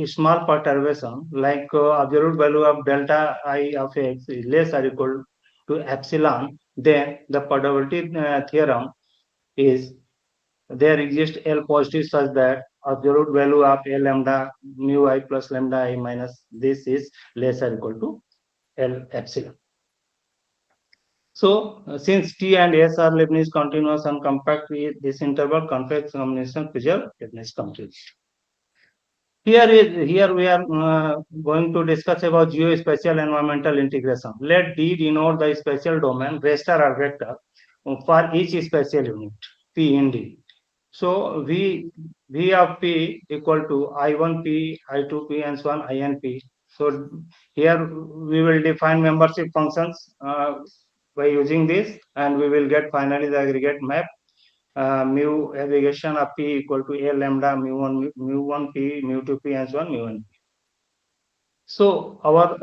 small perturbation like absolute value of delta I of x is less or equal to epsilon, then the probability theorem is there exists L positive such that absolute value of a lambda mu I plus lambda I minus this is less or equal to L epsilon. So, since T and S are Leibniz continuous and compact, this interval complex combination preserve Leibniz continuity. Here we are going to discuss about geospatial environmental integration. Let D denote the spatial domain, raster or vector for each spatial unit, P in D. So V of P equal to I1P, I2P, and so on, INP. So here we will define membership functions by using this, and we will get finally the aggregate map. Mu aggregation of P equal to A lambda mu1 P, mu2 P, and so on mu1 P. So our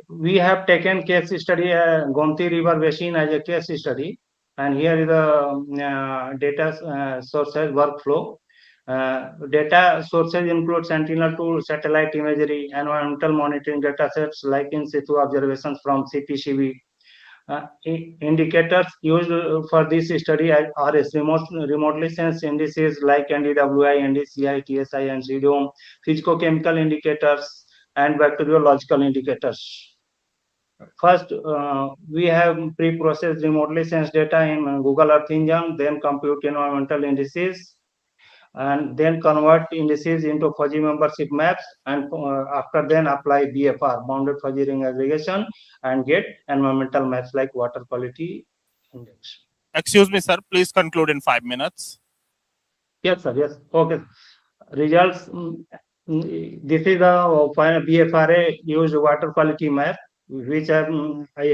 we have taken case study Gomti River Basin as a case study, and here is the data sources workflow. Data sources include sentinel-2 satellite imagery, environmental monitoring data sets like in situ observations from CPCB. Indicators used for this study are remotely sensed indices like NDWI, NDCI, TSI, and CDOM, physicochemical indicators, and bacteriological indicators. First, we have pre-processed remotely sensed data in Google Earth Engine, then compute environmental indices, and then convert indices into fuzzy membership maps, and after then apply BFR, bounded fuzzy ring aggregation, and get environmental maps like water quality index. Excuse me, sir. Please conclude in 5 minutes. Yes, sir. Yes. Okay. Results. This is the final BFRA used water quality map, which I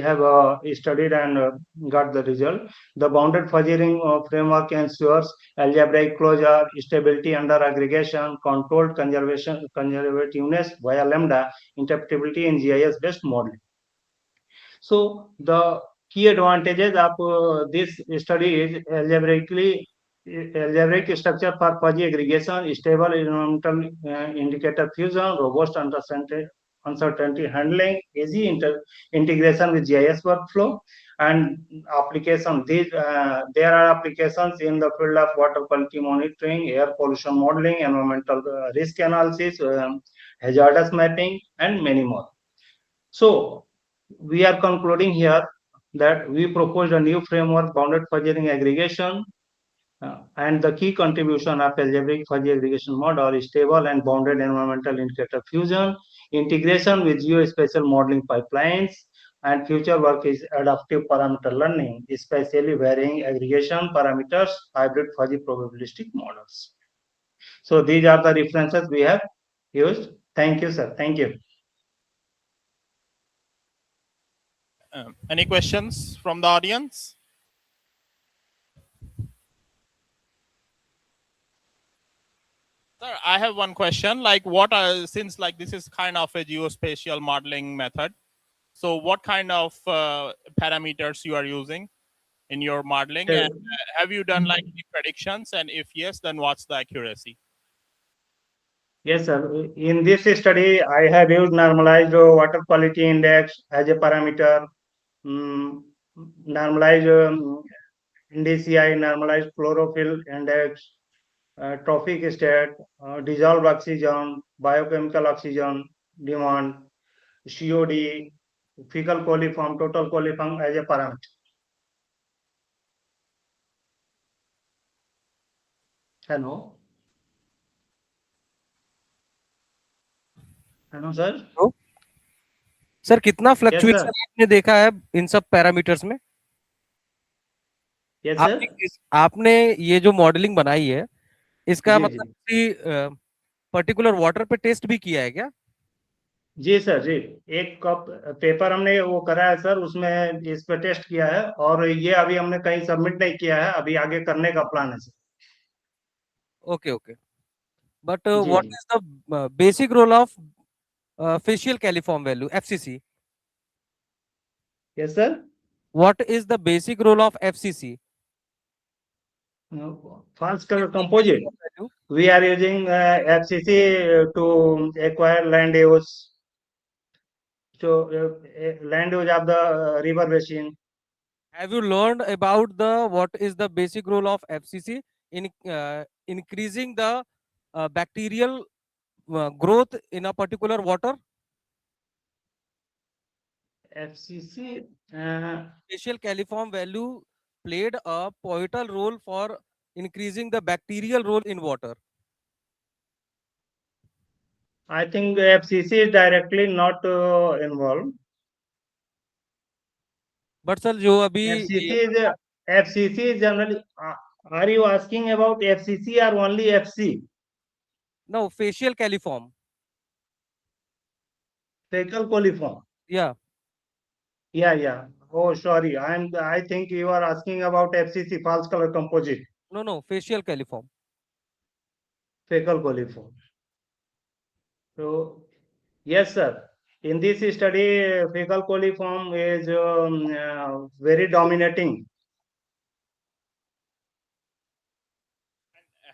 have studied and got the result. The bounded fuzzy ring framework ensures algebraic closure, stability under aggregation, controlled conservativeness via lambda, interpretability in GIS-based modeling. So the key advantages of this study is algebraic structure for fuzzy aggregation, stable environmental indicator fusion, robust uncertainty handling, easy integration with GIS workflow, and application. There are applications in the field of water quality monitoring, air pollution modeling, environmental risk analysis, hazardous mapping, and many more. So we are concluding here that we proposed a new framework, bounded fuzzy ring aggregation, and the key contribution of algebraic fuzzy aggregation model is stable and bounded environmental indicator fusion, integration with geospatial modeling pipelines, and future work is adaptive parameter learning, especially varying aggregation parameters, hybrid fuzzy probabilistic models. So these are the references we have used. Thank you, sir. Thank you. Any questions from the audience? Sir, I have one question. Like, what are, since like this is kind of a geospatial modeling method, So what kind of parameters you are using in your modeling? Sure. And have you done like any predictions? And if yes, then what's the accuracy? Yes, sir. In this study, I have used normalized water quality index as a parameter, normalized NDCI, normalized chlorophyll index, trophic state, dissolved oxygen, biochemical oxygen demand, COD, fecal coliform, total coliform as a parameter. Hello? Hello sir. Sir कितना fluctuation sir. आपने देखा है इन सब parameters में? Yes आपने sir. आपने ये जो मॉडलिंग बनाई है इसका जी मतलब जी किसी पर्टिकुलर वाटर पे टेस्ट भी किया है क्या? जी सर जी, एक कप पेपर हमने वो करा है सर, उसमें इस पे टेस्ट किया है और ये अभी हमने कहीं सबमिट नहीं किया है, अभी आगे करने का प्लान है सर। ओके ओके, बट जी व्हाट जी। Is the basic role of facial caliform value FCC? Yes sir. What is the basic role of FCC? False composite. We are using FCC to acquire land use. So land use of the river basin. Have you learned about the what is the basic role of FCC in increasing the bacterial growth in a particular water? FCC. Facial caliform value played a pivotal role for increasing the bacterial role in water. I think FCC is directly not involved. But sir, जो अभी FCC is generally. Are you asking about FCC or only FC? No, facial caliform. Fecal coliform. Yeah. Yeah. Oh, sorry. I think you are asking about FCC, false color composite. No, facial caliform. Fecal coliform. So, yes, sir. In this study, fecal coliform is very dominating.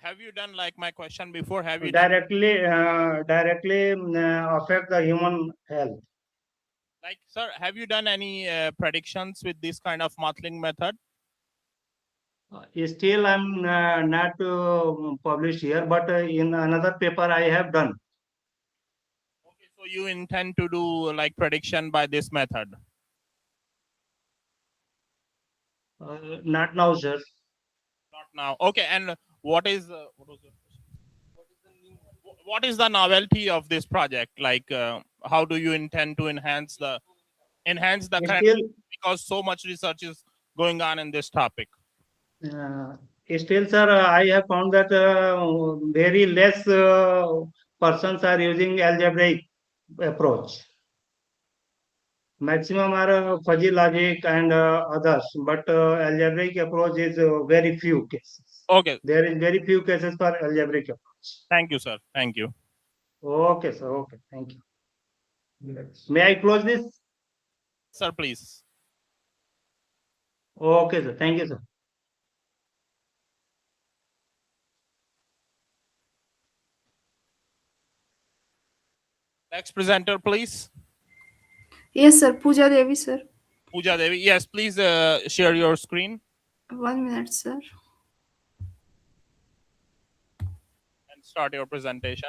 Have you done like my question before? Have you directly affect the human health? Like, sir, have you done any predictions with this kind of modeling method? Still, I'm not published here, but in another paper I have done. Okay, so you intend to do like prediction by this method? Not now, sir. Not now. Okay, and what is what is the novelty of this project? Like, how do you intend to enhance the current? Because so much research is going on in this topic. Still, sir, I have found that very less persons are using algebraic approach. Maximum are fuzzy logic and others, but algebraic approach is very few cases. Okay. There is very few cases for algebraic approach. Thank you, sir. Thank you. Okay, sir. Okay, thank you. May I close this? Sir, please. Okay, sir. Thank you, sir. Next presenter, please. Yes, sir. Pooja Devi, sir. Pooja Devi. Yes, please share your screen. 1 minute, sir. And start your presentation.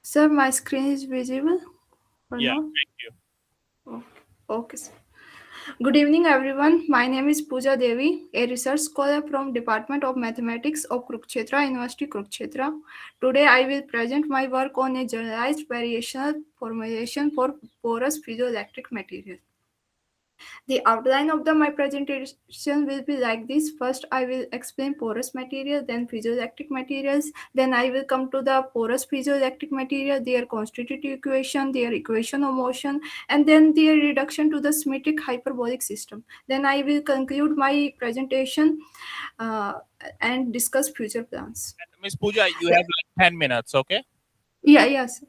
Sir, my screen is visible or Yeah, not? thank you. Okay, sir. Good evening, everyone. My name is Pooja Devi, a research scholar from Department of Mathematics of Kurukshetra University, Kurukshetra. Today, I will present my work on a generalized variational formulation for porous piezoelectric material. The outline of my presentation will be like this. First, I will explain porous material, then piezoelectric materials. Then I will come to the porous piezoelectric material, their constitutive equation, their equation of motion, and then their reduction to the symmetric hyperbolic system. Then I will conclude my presentation and discuss future plans. Ms. Pooja, you have like 10 minutes, okay? Yes.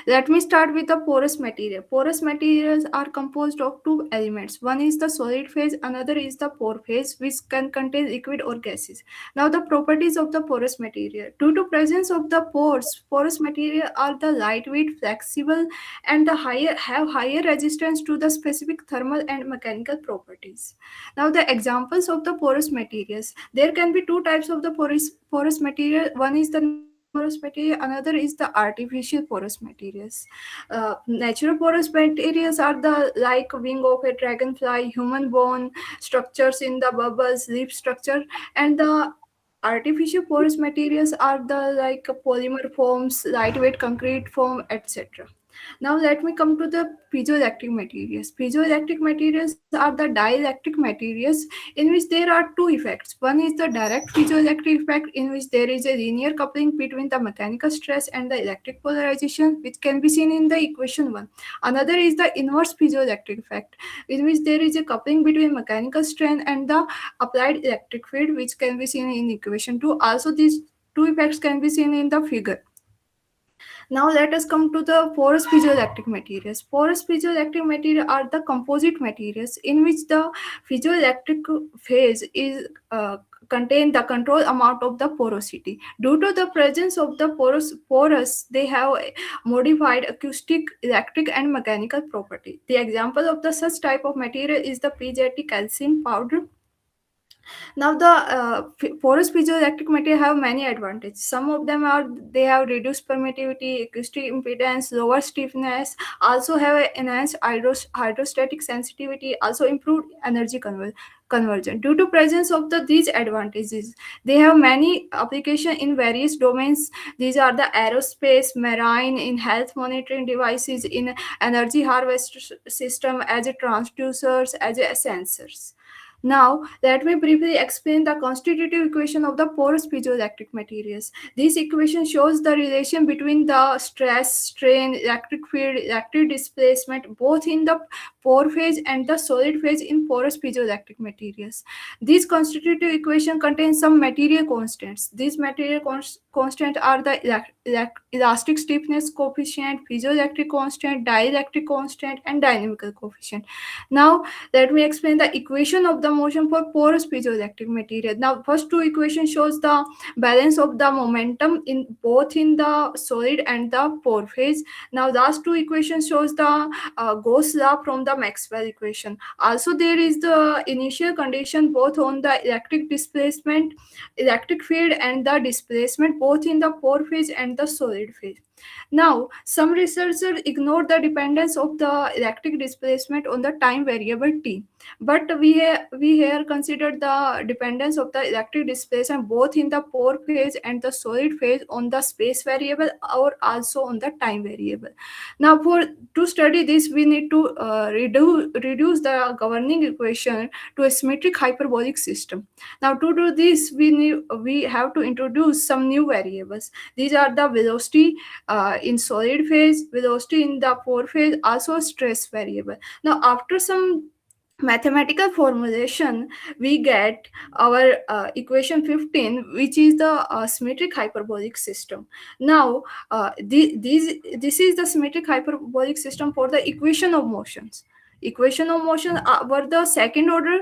Let me start with the porous material. Porous materials are composed of two elements. One is the solid phase, another is the pore phase, which can contain liquid or gases. Now, the properties of the porous material. Due to presence of the pores, porous material are the lightweight, flexible, and the higher resistance to the specific thermal and mechanical properties. Now, the examples of the porous materials. There can be two types of the porous material. One is the natural porous material, another is the artificial porous materials. Natural porous materials are the like wing of a dragonfly, human bone, structures in the bubbles, leaf structure, and the artificial porous materials are the like polymer forms, lightweight concrete form, etc. Now let me come to the piezoelectric materials. Piezoelectric materials are the dielectric materials in which there are two effects. One is the direct piezoelectric effect in which there is a linear coupling between the mechanical stress and the electric polarization, which can be seen in the equation 1. Another is the inverse piezoelectric effect in which there is a coupling between mechanical strain and the applied electric field, which can be seen in equation 2. Also these two effects can be seen in the figure. Now let us come to the porous piezoelectric materials. Porous piezoelectric materials are the composite materials in which the piezoelectric phase is contain the control amount of the porosity. Due to the presence of the porous, they have modified acoustic, electric, and mechanical property. The example of the such type of material is the PZT calcium powder. Now the porous piezoelectric material have many advantages. Some of them are they have reduced permittivity, acoustic impedance, lower stiffness, also have enhanced hydrostatic sensitivity, also improved energy conversion. Due to presence of these advantages, they have many application in various domains. These are the aerospace, marine, in health monitoring devices, in energy harvest system, as a transducers, as a sensors. Now, let me briefly explain the constitutive equation of the porous piezoelectric materials. This equation shows the relation between the stress, strain, electric field, electric displacement, both in the pore phase and the solid phase in porous piezoelectric materials. This constitutive equation contains some material constants. These material constants are the elastic stiffness coefficient, piezoelectric constant, dielectric constant, and dynamical coefficient. Now, let me explain the equation of the motion for porous piezoelectric material. Now, first two equations shows the balance of the momentum in both in the solid and the pore phase. Now, last two equations shows the Gauss law from the Maxwell equation. Also, there is the initial condition both on the electric displacement, electric field, and the displacement both in the pore phase and the solid phase. Now, some researchers ignore the dependence of the electric displacement on the time variable t, but we here consider the dependence of the electric displacement both in the pore phase and the solid phase on the space variable or also on the time variable. Now, to study this, we need to reduce the governing equation to a symmetric hyperbolic system. Now, to do this, we have to introduce some new variables. These are the velocity in solid phase, velocity in the pore phase, also stress variable. Now, after some mathematical formulation, we get our equation 15, which is the symmetric hyperbolic system. Now, this is the symmetric hyperbolic system for the equation of motions. Equation of motion were the second order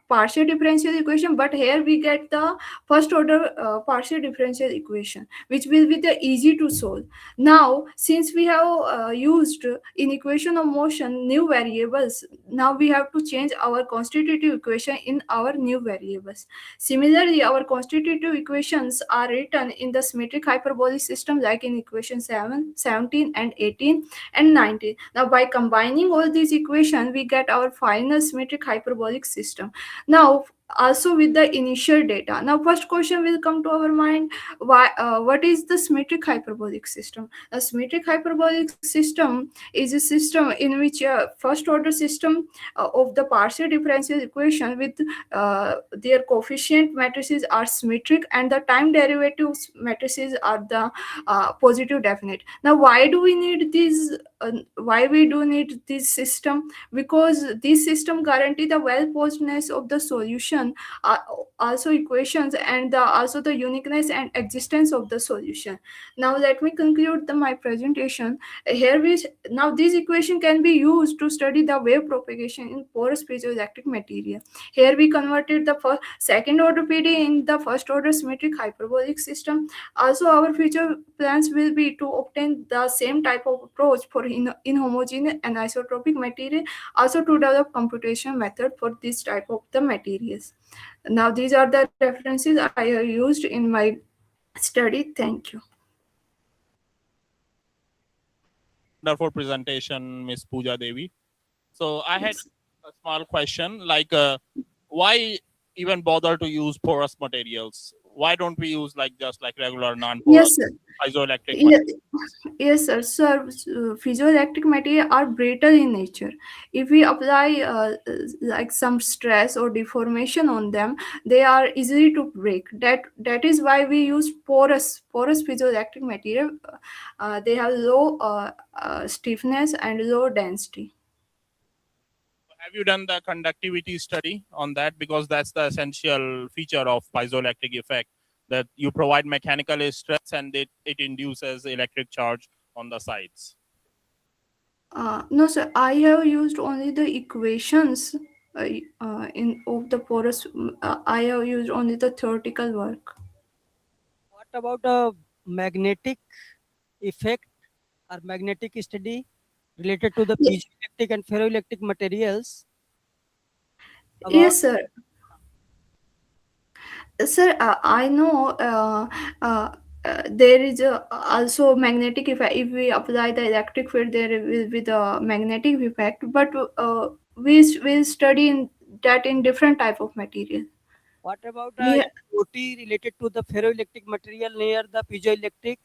partial differential equation, but here we get the first order partial differential equation, which will be the easy to solve. Now, since we have used in equation of motion new variables, now we have to change our constitutive equation in our new variables. Similarly, our constitutive equations are written in the symmetric hyperbolic system like in equation 7, 17, and 18 and 19. Now, by combining all these equations, we get our final symmetric hyperbolic system. Now, also with the initial data. Now, first question will come to our mind: what is the symmetric hyperbolic system? A symmetric hyperbolic system is a system in which a first order system of the partial differential equation with their coefficient matrices are symmetric and the time derivative matrices are the positive definite. Now, why do we need this? Why we do need this system? Because this system guarantee the well posedness of the solution solution, also equations, and also the uniqueness and existence of the solution. Now let me conclude my presentation. Here we now this equation can be used to study the wave propagation in porous piezoelectric material. Here we converted the second order PD in the first order symmetric hyperbolic system. Also, our future plans will be to obtain the same type of approach for inhomogeneous anisotropic material, also to develop computation method for this type of the materials. Now these are the references I have used in my study. Thank you. Wonderful presentation, Miss Pooja Devi. So I had a small question, like why even bother to use porous materials? Why don't we use just like regular non-porous Yes, sir. piezoelectric Yeah, materials? yes, sir. So, physioelectric material are brittle in nature. If we apply like some stress or deformation on them, they are easily to break. That is why we use porous piezoelectric material. They have low stiffness and low density. Have you done the conductivity study on that? Because that's the essential feature of piezoelectric effect, that you provide mechanical stress and it induces electric charge on the sides. No, sir. I have used only the equations in of the porous. I have used only the theoretical work. What about the magnetic effect or magnetic study related to the piezoelectric and ferroelectric materials? Yes, sir. Sir, I know there is also magnetic effect. If we apply the electric field, there will be the magnetic effect. But we will study that in different type of material. What about We impurity related to the ferroelectric material near the piezoelectric,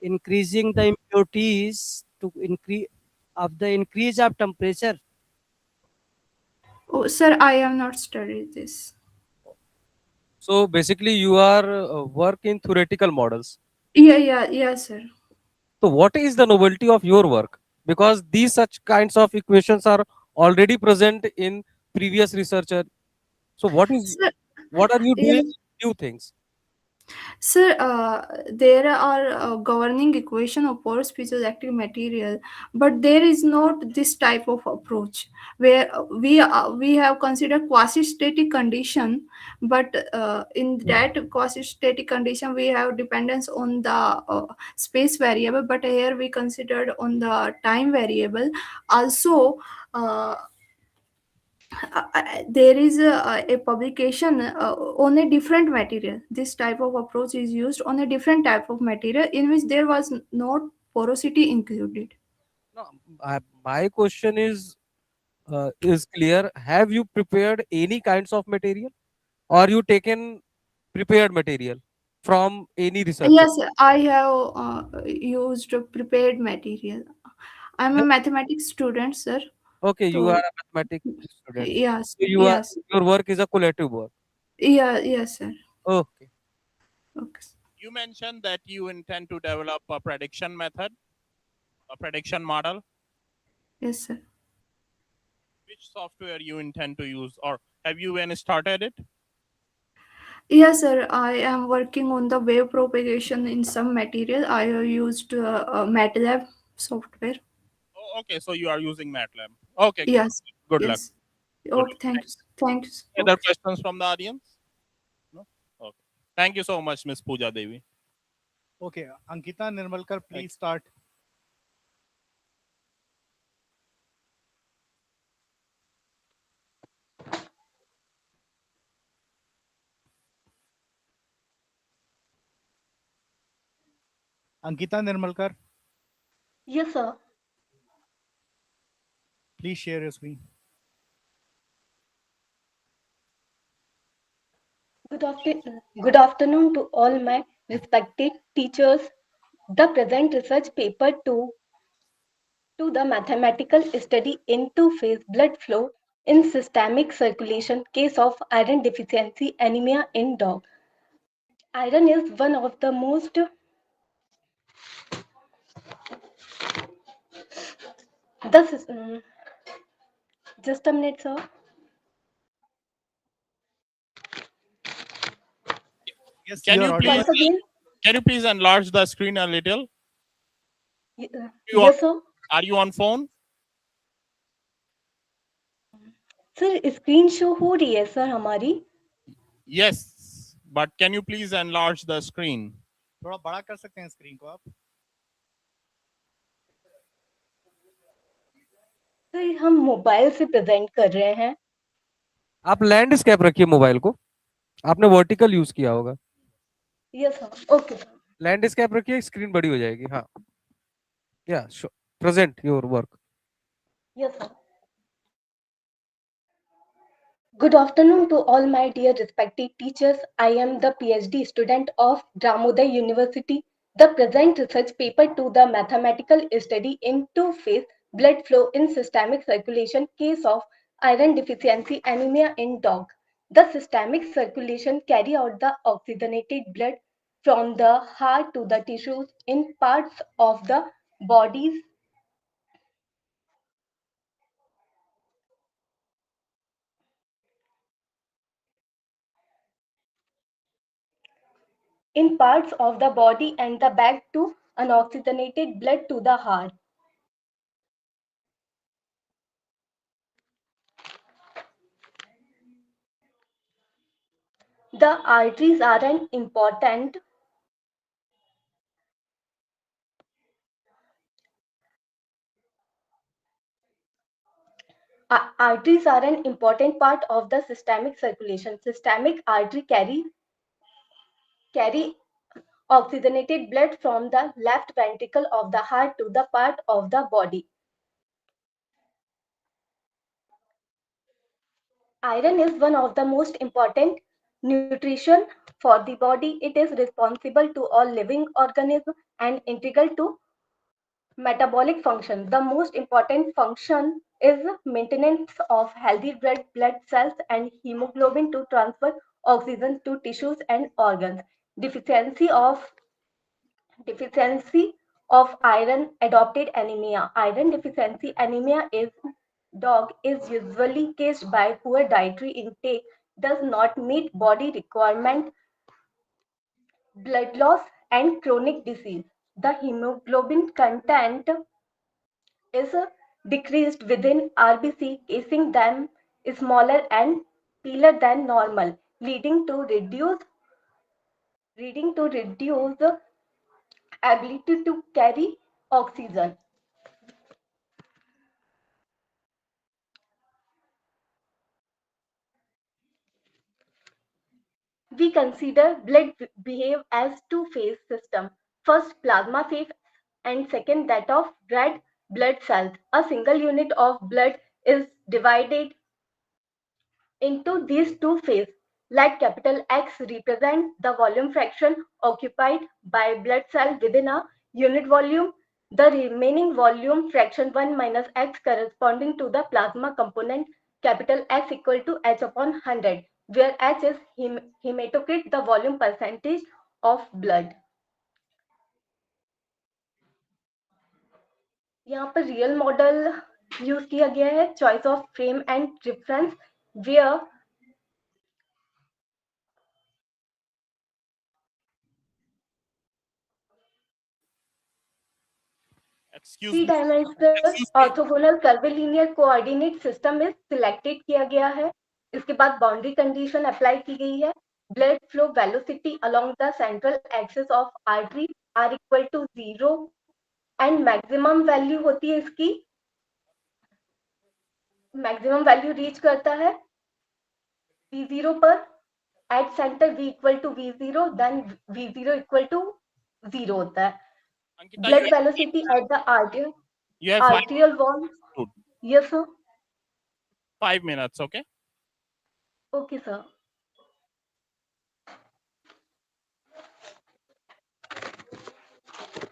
increasing the impurities to increase of temperature? Oh, sir, I have not studied this. So basically, you are work in theoretical models. Yeah, sir. So what is the novelty of your work? Because these such kinds of equations are already present in previous researcher. So Sir, what are you yeah. doing new things? Sir, there are governing equation of porous piezoelectric material, but there is not this type of approach where we have considered quasi-static condition, but in that quasi-static condition we have dependence on the space variable, but here we considered on the time variable. Also, there is a publication on a different material. This type of approach is used on a different type of material in which there was not porosity included. No, my question is clear. Have you prepared any kinds of material, or you taken prepared material from any researcher? Yes, I have used prepared material. I'm a mathematics student, sir. Okay, you are So a mathematics student. yes, So yes, your work is a collaborative work. yes, sir. Okay. Okay. You mentioned that you intend to develop a prediction method, a prediction model. Yes, sir. Which software you intend to use, or have you even started it? Yes, sir. I am working on the wave propagation in some material. I have used MATLAB software. Oh, okay, so you are using MATLAB. Okay, good. Yes, Good luck. yes. Good Okay, luck. thanks. Thanks. Any other Okay. questions from the audience? No? Okay. Thank you so much, Ms. Pooja Devi. Okay, Ankita Nirmalkar, please start. Ankita Nirmalkar, Yes, sir. please share your screen. Good afternoon to all my respected teachers. The present research paper to the mathematical study into phase blood flow in systemic circulation case of iron deficiency anemia in dog. Iron is one of the most just a minute, sir. Yes, Can you're you audible. please Once again, enlarge the screen a little? yes sir. Are you on phone? Sir screen show हो रही है sir हमारी. Yes, but can you please enlarge the screen? थोड़ा बड़ा कर सकते हैं screen को आप? सर हम मोबाइल से प्रेजेंट कर रहे हैं. आप लैंडस्केप रखिए मोबाइल को, आपने वर्टिकल यूज किया होगा. Yes sir. ओके. लैंडस्केप रखिए, स्क्रीन बड़ी हो जाएगी. हाँ, या present your work. Yes, sir. Good afternoon to all my dear respected teachers. I am the PhD student of Damodar University. The present research paper to the mathematical study in two-phase blood flow in systemic circulation case of iron deficiency anemia in dog. The systemic circulation carry out the oxygenated blood from the heart to the tissues in parts of the bodies in parts of the body and the back to unoxygenated blood to the heart. The arteries are an important arteries are an important part of the systemic circulation. Systemic artery carry oxygenated blood from the left ventricle of the heart to the part of the body. Iron is one of the most important nutrition for the body. It is responsible to all living organisms and integral to metabolic function. The most important function is maintenance of healthy red blood cells and hemoglobin to transfer oxygen to tissues and organs. Deficiency of iron adopted anemia. Iron deficiency anemia is dog is usually caused by poor dietary intake, does not meet body requirement, blood loss and chronic disease. The hemoglobin content is decreased within RBC, casing them smaller and paler than normal, leading to reduced ability to carry oxygen. We consider blood behave as two-phase system. First, plasma phase, and second, that of red blood cells. A single unit of blood is divided into these two phases. Like capital X represent the volume fraction occupied by blood cell within a unit volume. The remaining volume fraction 1 minus X corresponding to the plasma component capital X equal to H upon 100, where H is hematocrit, the volume percentage of blood. यहाँ पर real model use किया गया है, choice of frame and reference, where Excuse three me. Dimensional orthogonal curvilinear coordinate system में selected किया गया है. इसके बाद बाउंड्री कंडीशन अप्लाई की गई है. Blood flow velocity along the central axis of artery are equal to 0 and maximum value होती है इसकी, मैक्सिमम वैल्यू रीच करता है V0 पर at centre V equal to V0, then V0 equal to 0 होता है. Blood velocity at the artery You have arterial wall. Yes, sir. 5 minutes, okay? Okay, sir.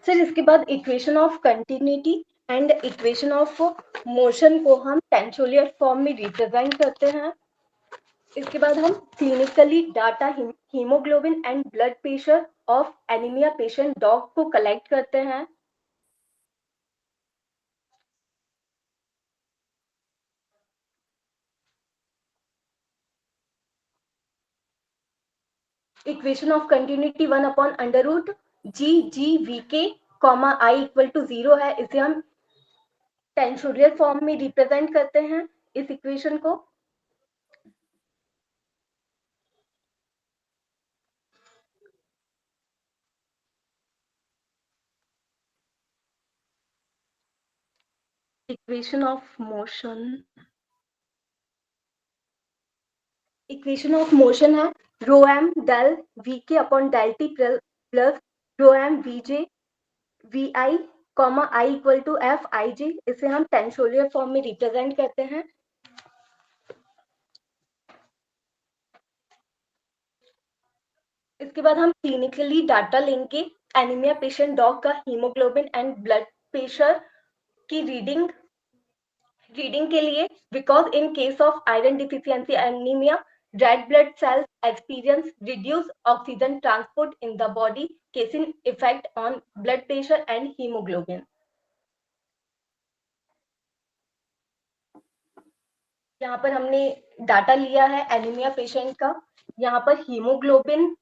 Sir इसके बाद equation of continuity and equation of motion को हम टेंसोलियर form में represent करते हैं. इसके बाद हम clinically data haemoglobin and blood pressure of anaemia patient dog को कलेक्ट करते हैं. Equation of continuity 1 upon under root GGVK comma I equal to 0 है, इसे हम टेंसोरियल फॉर्म में रिप्रेजेंट करते हैं इस इक्वेशन को। इक्वेशन ऑफ मोशन है rho M del V K upon del T plus rho M V J V I comma I equal to F I G, इसे हम टेंसोरियल फॉर्म में रिप्रेजेंट करते हैं। इसके बाद हम क्लिनिकली डाटा लेंगे एनीमिया पेशेंट डॉग का हीमोग्लोबिन एंड ब्लड प्रेशर की रीडिंग के लिए, because in case of iron deficiency anaemia red blood cells experience reduced oxygen transport in the body, causing effect on blood pressure and hemoglobin. यहाँ पर हमने data लिया है anaemia patient का। यहाँ पर हीमोग्लोबिन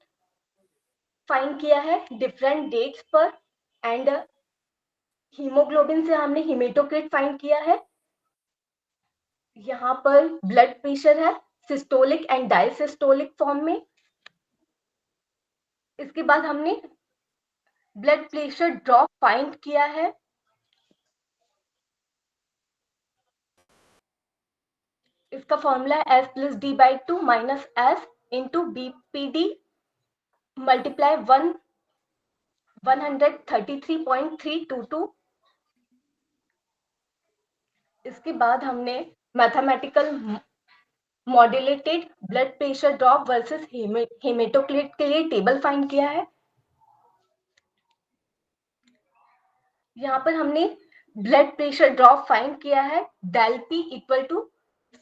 फाइंड किया है डिफरेंट डेट्स पर एंड हीमोग्लोबिन से हमने हेमेटोक्रिट फाइंड किया है। यहाँ पर ब्लड प्रेशर है सिस्टोलिक एंड डायसिस्टोलिक फॉर्म में। इसके बाद हमने ब्लड प्रेशर ड्रॉप फाइंड किया है। इसका फॉर्मूला है S plus D by 2 minus S into BPD multiply 133.322। इसके बाद हमने mathematical modulated blood pressure drop versus haematocrit के लिए टेबल फाइंड किया है। यहाँ पर हमने ब्लड प्रेशर ड्रॉप फाइंड किया है del P equal to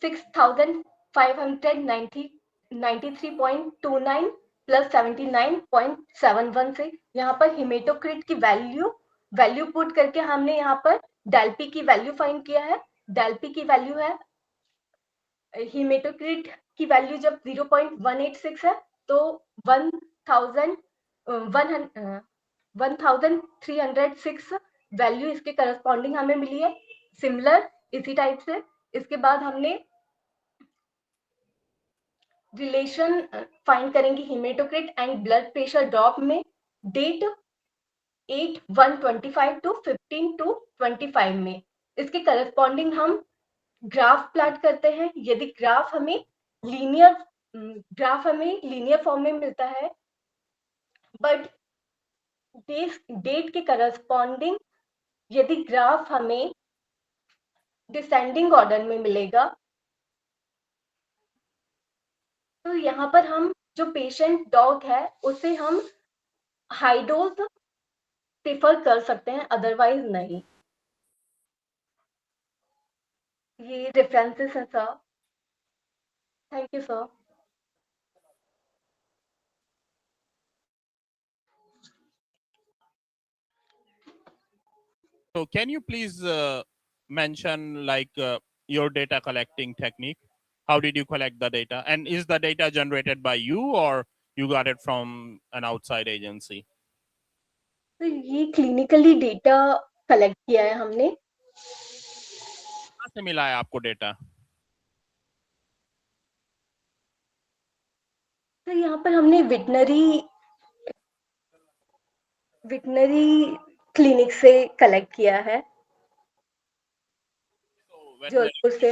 6593.29 plus 79.71 से। यहाँ पर हेमेटोक्रिट की वैल्यू पुट करके हमने यहाँ पर डेल P की वैल्यू फाइंड किया है। डेल P की वैल्यू है हेमेटोक्रिट की वैल्यू जब 0.186 है तो 1306 वैल्यू इसके करस्पॉन्डिंग हमें मिली है। सिमिलर इसी टाइप से इसके बाद हमने रिलेशन फाइंड करेंगे haematocrit and blood pressure drop में डेट 8/1/25 टू 15/2/25 में। इसके करस्पॉन्डिंग हम ग्राफ प्लॉट करते हैं। यदि ग्राफ हमें लीनियर फॉर्म में मिलता है बट डेट के करस्पॉन्डिंग यदि ग्राफ हमें डिसेंडिंग ऑर्डर में मिलेगा तो यहाँ पर हम जो पेशेंट डॉग है उसे हम हाई डोज प्रेफर कर सकते हैं, अदरवाइज नहीं। ये रेफरेंसेस हैं sir. Thank you sir. So can you please mention like your data collecting technique? How did you collect the data? And is the data generated by you or you got it from an outside agency? तो ये clinically data collect किया है हमने। कहाँ से मिला है आपको डेटा? तो यहाँ पर हमने विटनरी क्लिनिक से कलेक्ट किया है जोधपुर से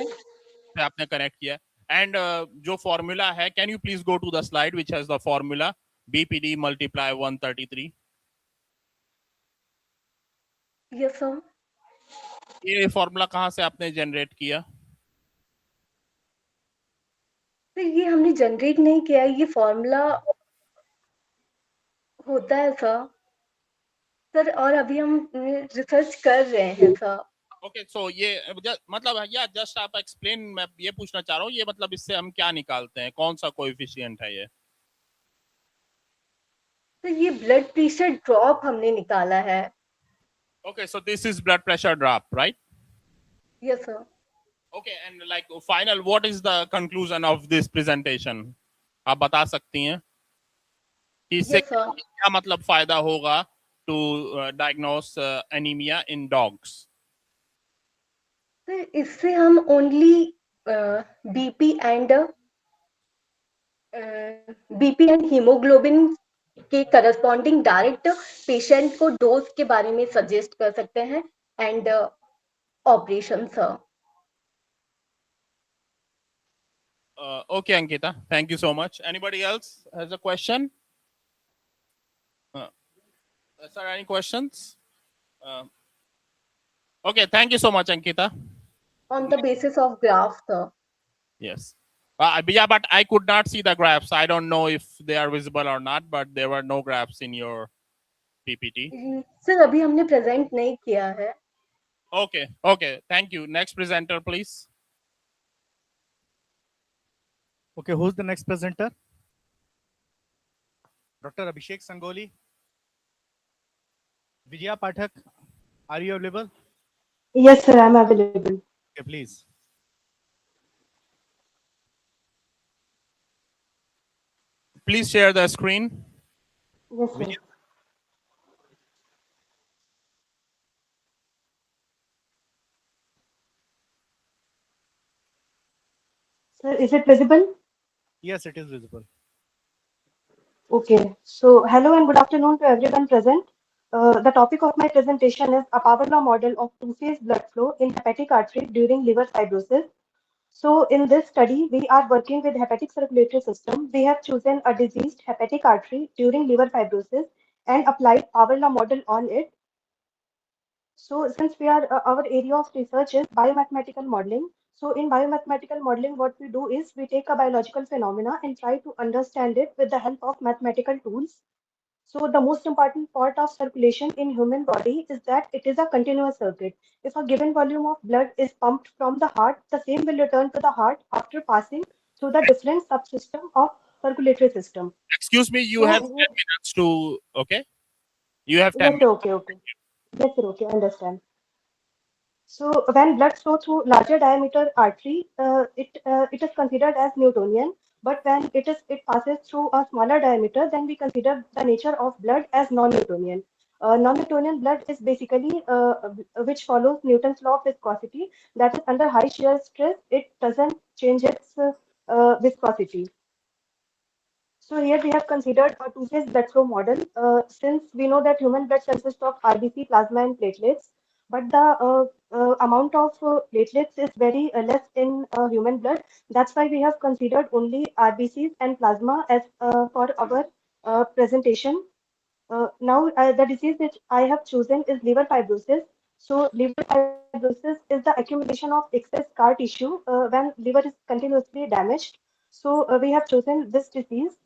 आपने कनेक्ट किया एंड जो फॉर्मूला है can you please go to the slide which has the formula BPD multiply 133। Yes sir. ये फॉर्मूला कहाँ से आपने जनरेट किया? तो ये हमने जनरेट नहीं किया, ये फॉर्मूला होता है सर और अभी हम रिसर्च कर रहे हैं सर। ओके सो ये मतलब या जस्ट आप एक्सप्लेन, मैं ये पूछना चाह रहा हूँ ये मतलब इससे हम क्या निकालते हैं, कौन सा कोएफिशिएंट है ये? तो ये ब्लड प्रेशर ड्रॉप हमने निकाला है। Okay so this is blood pressure drop right? Yes sir. Okay and like final what is the conclusion of this presentation, आप बता सकती हैं? कि इससे Yes, sir. क्या मतलब फायदा होगा to diagnose anemia in dogs? तो इससे हम ओनली बीपी एंड हीमोग्लोबिन के करस्पॉन्डिंग डायरेक्ट पेशेंट को डोज के बारे में सजेस्ट कर सकते हैं and operation sir. Okay, Ankita, thank you so much. Anybody else has a question? Sir, any questions? Okay, thank you so much, Ankita. On the basis of graph, sir. Yes. Yeah, but I could not see the graphs. I don't know if they are visible or not, but there were no graphs in your PPT. Sir अभी हमने present नहीं किया है. Okay, okay. Thank you. Next presenter, please. Okay, who's the next presenter? Dr. Abhishek Sangoli. Vijaya Pathak, are you available? Yes, sir, I'm available. Okay, please. Please share the screen. Yes, sir. Sir, is it visible? Yes, it is visible. Okay. So, hello and good afternoon to everyone present. The topic of my presentation is a power law model of two-phase blood flow in hepatic artery during liver fibrosis. So, in this study, we are working with hepatic circulatory system. We have chosen a diseased hepatic artery during liver fibrosis and applied power law model on it. So since we are our area of research is biomathematical modeling. So in biomathematical modeling, what we do is we take a biological phenomena and try to understand it with the help of mathematical tools. So the most important part of circulation in human body is that it is a continuous circuit. If a given volume of blood is pumped from the heart, the same will return to the heart after passing through the different subsystem of circulatory system. Excuse me, you So have 10 minutes to, okay? You have 10 yes, minutes. okay. Yes, sir, okay, understand. So when blood flow through larger diameter artery, it is considered as Newtonian. But when it passes through a smaller diameter, then we consider the nature of blood as non-Newtonian. Non-Newtonian blood is basically which follows Newton's law of viscosity. That is under high shear stress, it doesn't change its viscosity. So here we have considered a two-phase blood flow model. Since we know that human blood consists of RBC, plasma, and platelets, but the amount of platelets is very less in human blood. That's why we have considered only RBCs and plasma as for our presentation. Now, the disease which I have chosen is liver fibrosis. So, liver fibrosis is the accumulation of excess scar tissue when liver is continuously damaged. So, we have chosen this disease.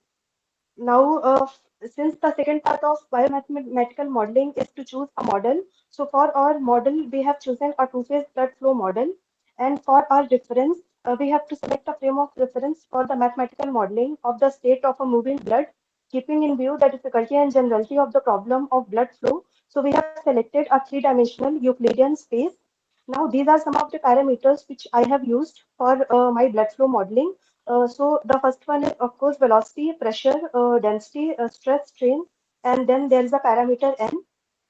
Now, since the second part of biomathematical modeling is to choose a model, so for our model, we have chosen a two-phase blood flow model. And for our reference, we have to select a frame of reference for the mathematical modeling of the state of a moving blood, keeping in view the difficulty and generality of the problem of blood flow. So we have selected a three-dimensional Euclidean space. Now, these are some of the parameters which I have used for my blood flow modeling. So the first one is, of course, velocity, pressure, density, stress, strain, and then there is a parameter n.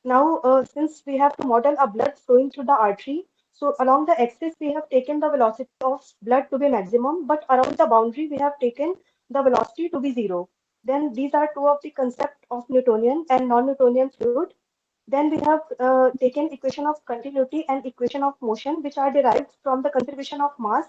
Now, since we have to model a blood flowing through the artery, so along the axis we have taken the velocity of blood to be maximum, but around the boundary we have taken the velocity to be zero. Then these are two of the concept of Newtonian and non-Newtonian fluid. Then we have taken equation of continuity and equation of motion, which are derived from the conservation of mass.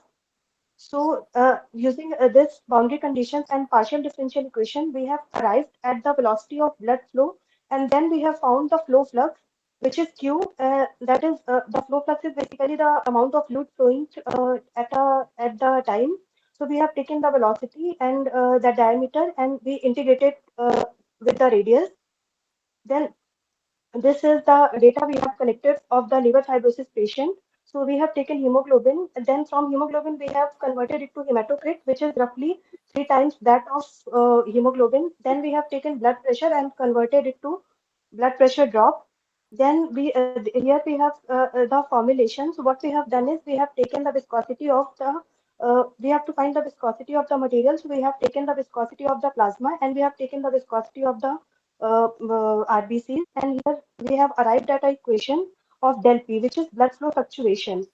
So, using this boundary conditions and partial differential equation, we have arrived at the velocity of blood flow, and then we have found the flow flux, which is Q. That is, the flow flux is basically the amount of fluid flowing at the time. So we have taken the velocity and the diameter, and we integrated with the radius. Then this is the data we have collected of the liver fibrosis patient. So we have taken hemoglobin, and then from hemoglobin we have converted it to hematocrit, which is roughly 3 times that of hemoglobin. Then we have taken blood pressure and converted it to blood pressure drop. Then here we have the formulation. So what we have done is we have taken the viscosity of the we have to find the viscosity of the material. So we have taken the viscosity of the plasma and we have taken the viscosity of the RBCs, and here we have arrived at an equation of del P, which is blood flow fluctuation,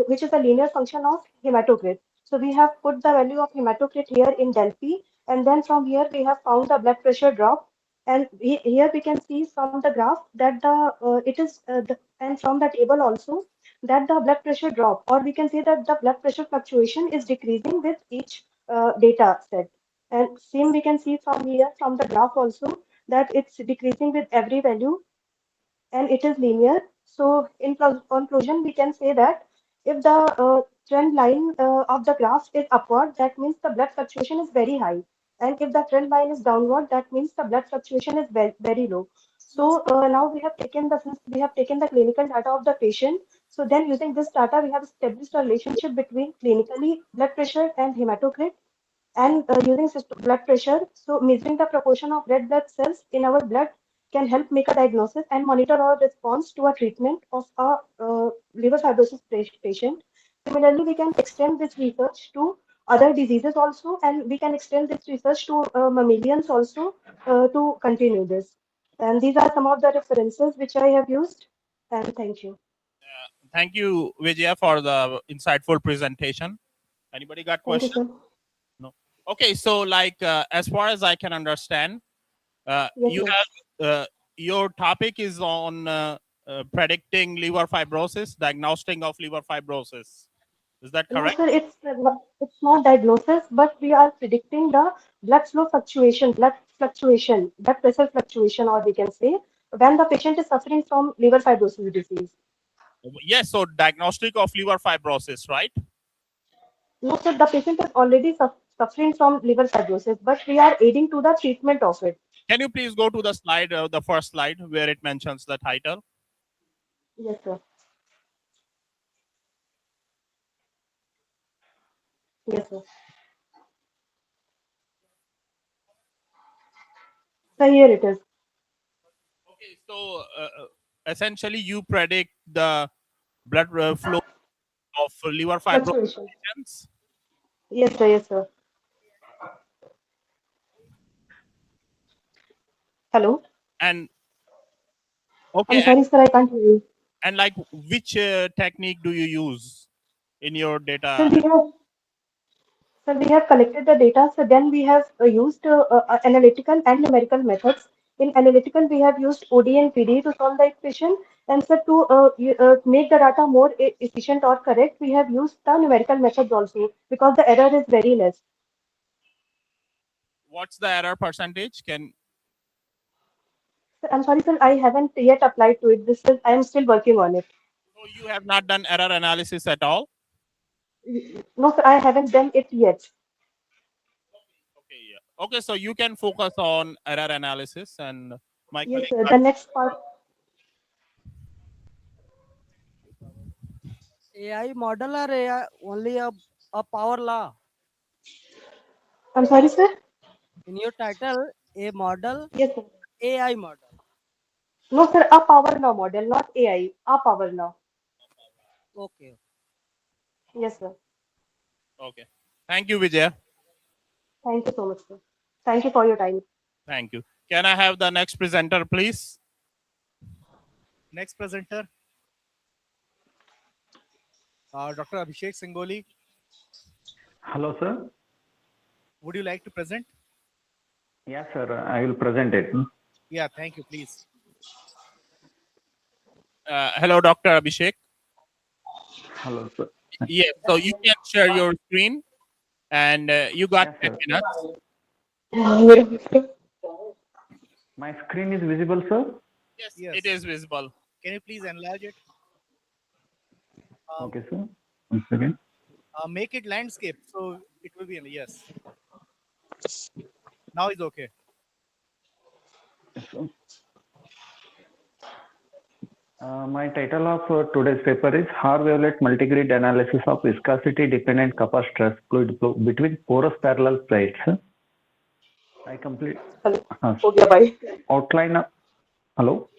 which is a linear function of hematocrit. So we have put the value of hematocrit here in del P, and then from here we have found the blood pressure drop. And here we can see from the graph that and from the table also that the blood pressure drop, or we can say that the blood pressure fluctuation is decreasing with each data set. And same we can see from here from the graph also that it's decreasing with every value and it is linear. So in conclusion, we can say that if the trend line of the graph is upward, that means the blood fluctuation is very high. And if the trend line is downward, that means the blood fluctuation is very low. So now since we have taken the clinical data of the patient. So then using this data, we have established a relationship between clinically blood pressure and hematocrit, and using blood pressure, so measuring the proportion of red blood cells in our blood can help make a diagnosis and monitor our response to a treatment of a liver fibrosis patient. Similarly, we can extend this research to other diseases also, and we can extend this research to mammalians also to continue this. And these are some of the references which I have used. And thank you. Thank you, Vijaya, for the insightful presentation. Anybody got Thank you, questions? sir. No. Okay, so like as far as I can understand, Yes, you sir. have your topic is on predicting liver fibrosis, diagnosing of liver fibrosis. Is that No, correct? sir, it's not diagnosis, but we are predicting the blood pressure fluctuation, or we can say when the patient is suffering from liver fibrosis disease. Yes, so diagnostic of liver fibrosis, right? No, sir, the patient is already suffering from liver fibrosis, but we are aiding to the treatment of it. Can you please go to the slide, the first slide, where it mentions the title? Yes, sir. Yes, sir. So here it is. Okay, so essentially you predict the blood flow of liver fibrosis Fluctuation. patients. Yes, sir. Yes, sir. Hello. And I'm okay, sorry, sir, I can't hear you. and like which technique do you use in your Sir, data? we have collected the data. So then we have used analytical and numerical methods. In analytical, we have used OD and PD to solve the equation. And so to make the data more efficient or correct, we have used the numerical methods also because the error is very less. What's the error percentage? So I'm sorry, sir, I haven't yet applied to it. I am still working on it. So you have not done error analysis at all? No, sir, I haven't done it yet. Okay, yeah. Okay, so you can focus on error analysis, and my Yes, colleague. sir. The next part. AI model or AI only a power law? I'm sorry, sir. In your title, a model, Yes, sir. AI model. No, sir, a power law model, not AI, a power law. Okay. Yes, sir. Okay. Thank you, Vijay. Thank you so much, sir. Thank you for your time. Thank you. Can I have the next presenter, please? Next presenter, Dr. Abhishek Singoli. Hello, sir. Would you like to present? Yes, sir. I will present it. Yeah, thank you, please. Hello, Dr. Abhishek. Hello, sir. Yes, so you can share your screen, and you got Yes, 10 sir. minutes. My screen is visible, sir? Yes, it is visible. Can you please enlarge it? Okay, sir. Once again. Make it landscape, so it will be, yes. Now it's okay. Yes, sir. My title of today's paper is Hard-Wavelet Multigrid Analysis of Viscosity-Dependent Kappa Stress Fluid Flow Between Porous Parallel Plates. I complete outline. Hello?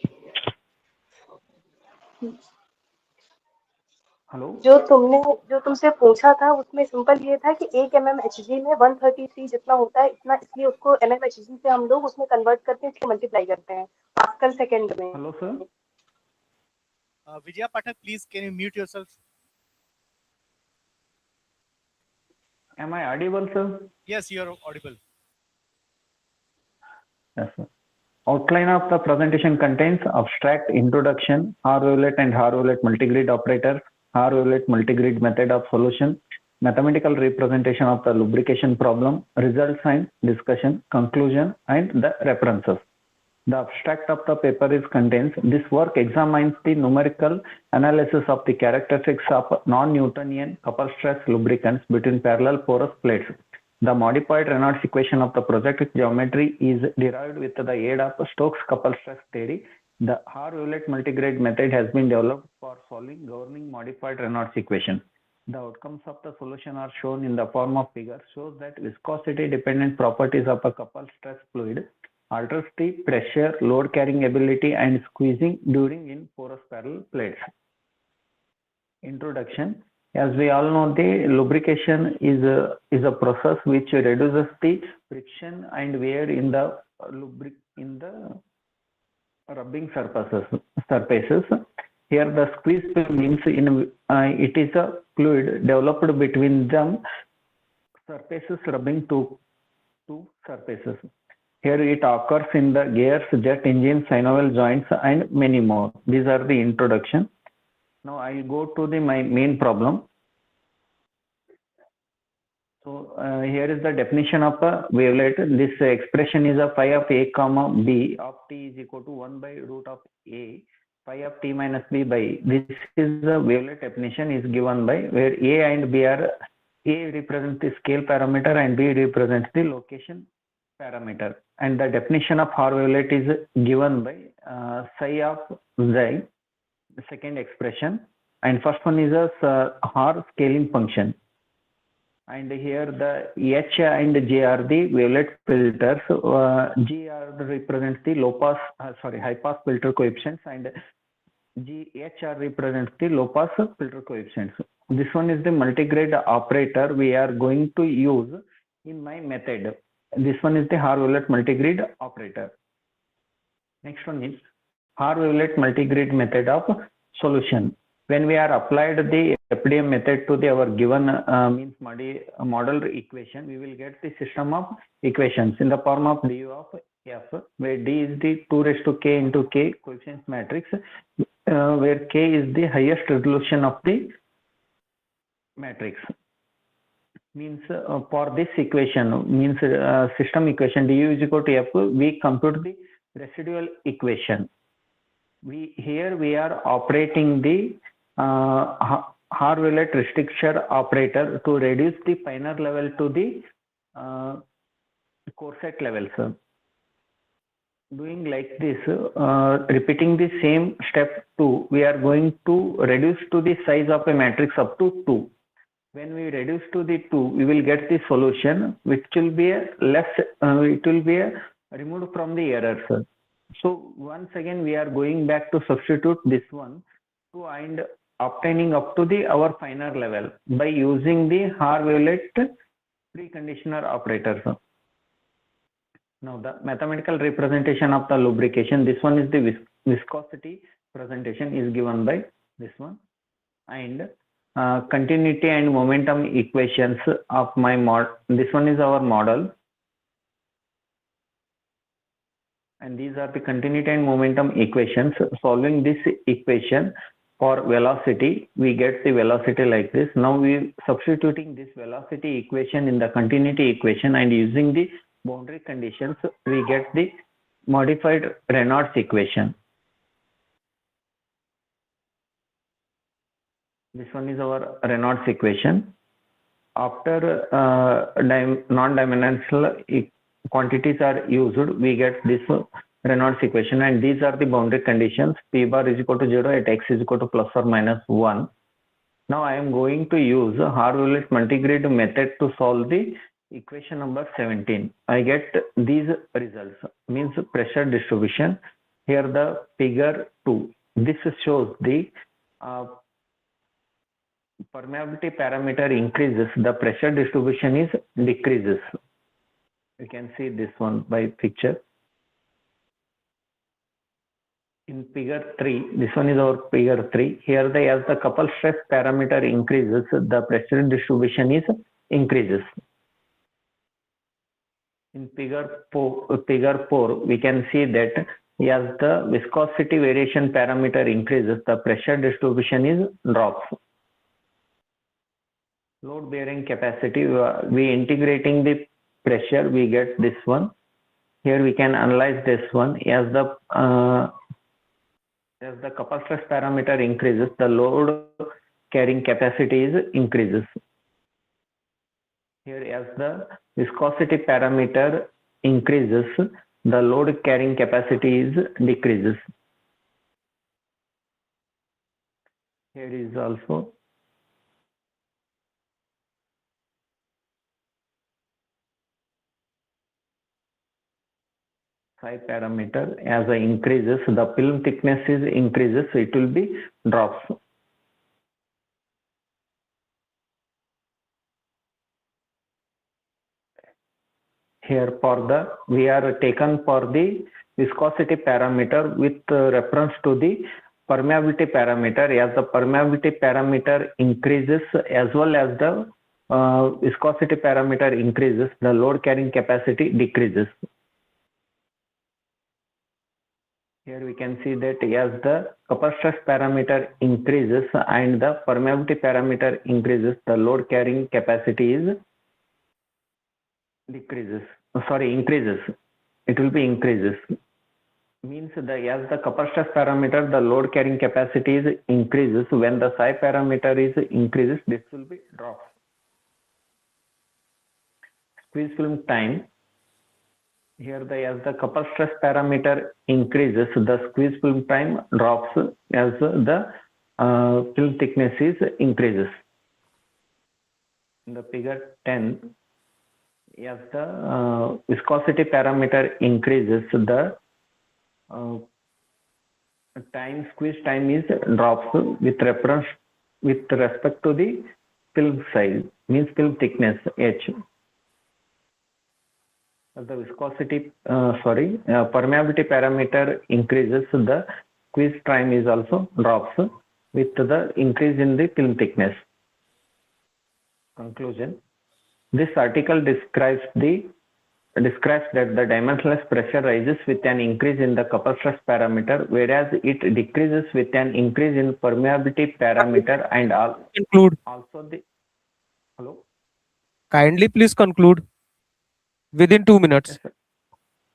Hello जो तुमसे पूछा था उसमें simple ये था कि 1 mmHg में 133 जितना होता है इतना, इसलिए उसको mmHg से हम लोग उसमें कन्वर्ट करते हैं, इसलिए मल्टीप्लाई करते हैं पास्कल सेकेंड में। Hello sir Vijaya Pathak, please can you mute yourself? am I audible sir? Yes, you are audible. Yes sir. Outline of the presentation contains abstract introduction, R-wavelet and R-wavelet multigrid operators, R-wavelet multigrid method of solution, mathematical representation of the lubrication problem, results and discussion, conclusion, and the references. The abstract of the paper is contains. This work examines the numerical analysis of the characteristics of non-Newtonian couple stress lubricants between parallel porous plates. The modified Reynolds equation of the project geometry is derived with the aid of Stokes couple stress theory. The R-wavelet multigrid method has been developed for solving governing modified Reynolds equation. The outcomes of the solution are shown in the form of figure, shows that viscosity dependent properties of a couple stress fluid alters the pressure, load carrying ability, and squeezing during in porous parallel plates. Introduction. As we all know, the lubrication is a process which reduces the friction and wear in the rubbing surfaces. Here, the squeeze means it is a fluid developed between them surfaces rubbing two surfaces. Here it occurs in the gears, jet engine, synovial joints, and many more. These are the introduction. Now I'll go to my main problem. So here is the definition of a wavelet. This expression is a phi of a comma b of t is equal to 1 by root of a phi of t minus b by. This is the wavelet definition is given by where a and b are, a represents the scale parameter and b represents the location parameter, and the definition of R wavelet is given by psi of xi, the second expression, and first one is a R scaling function, and here the H and J are the wavelet filters. G represents the high pass filter coefficients, and H represents the low pass filter coefficients. This one is the multigrid operator we are going to use in my method. This one is the R-wavelet multigrid operator. Next one is R-wavelet multigrid method of solution. When we are applied the FDM method to our given model equation, we will get the system of equations in the form of du of f, where d is the 2 raised to k into k coefficients matrix, where k is the highest resolution of the matrix. Means for this equation means system equation du is equal to f, we compute the residual equation. We are operating the R-wavelet restriction operator to reduce the finer level to the coarset levels. Doing like this, repeating the same step 2, we are going to reduce to the size of a matrix up to 2. When we reduce to the 2, we will get the solution, which will be removed from the errors. So once again, we are going back to substitute this one and obtaining up to our finer level by using the R-wavelet preconditioner operators. Now the mathematical representation of the lubrication, this one is the viscosity presentation is given by this one, and continuity and momentum equations of my model. This one is our model, and these are the continuity and momentum equations. Solving this equation for velocity, we get the velocity like this. Now we substituting this velocity equation in the continuity equation and using the boundary conditions, we get the modified Reynolds equation. This one is our Reynolds equation. After non-dimensional quantities are used, we get this Reynolds equation, and these are the boundary conditions. P bar is equal to 0 at x is equal to plus or minus 1. Now I am going to use R-wavelet multigrid method to solve the equation number 17. I get these results, means pressure distribution. Here the figure 2. This shows the permeability parameter increases, the pressure distribution is decreases. You can see this one by picture. In figure 3, this one is our figure 3. Here as the couple stress parameter increases, the pressure distribution is increases. In figure 4, we can see that as the viscosity variation parameter increases, the pressure distribution is drops. Load bearing capacity, we integrating the pressure, we get this one. Here we can analyze this one. As the couple stress parameter increases, the load carrying capacity is increases. Here as the viscosity parameter increases, the load carrying capacity is decreases. Here is also psi parameter. As the increases, the film thickness is increases, so it will be drops. Here we are taken for the viscosity parameter with reference to the permeability parameter. As the permeability parameter increases as well as the viscosity parameter increases, the load carrying capacity decreases. Here we can see that as the couple stress parameter increases and the permeability parameter increases, the load carrying capacity is increases. It will be increases. Means as the couple stress parameter, the load carrying capacity is increases. When the psi parameter is increases, this will be drops. Squeeze film time. Here as the couple stress parameter increases, the squeeze film time drops as the film thickness is increases. In the figure 10, as the viscosity parameter increases, the squeeze time is drops with respect to the film size, means film thickness H. The viscosity, permeability parameter increases, the squeeze time is also drops with the increase in the film thickness. Conclusion. This article describes that the dimensionless pressure rises with an increase in the couple stress parameter, whereas it decreases with an increase in permeability parameter and Conclude. also the hello. Kindly please conclude within 2 minutes. Yes,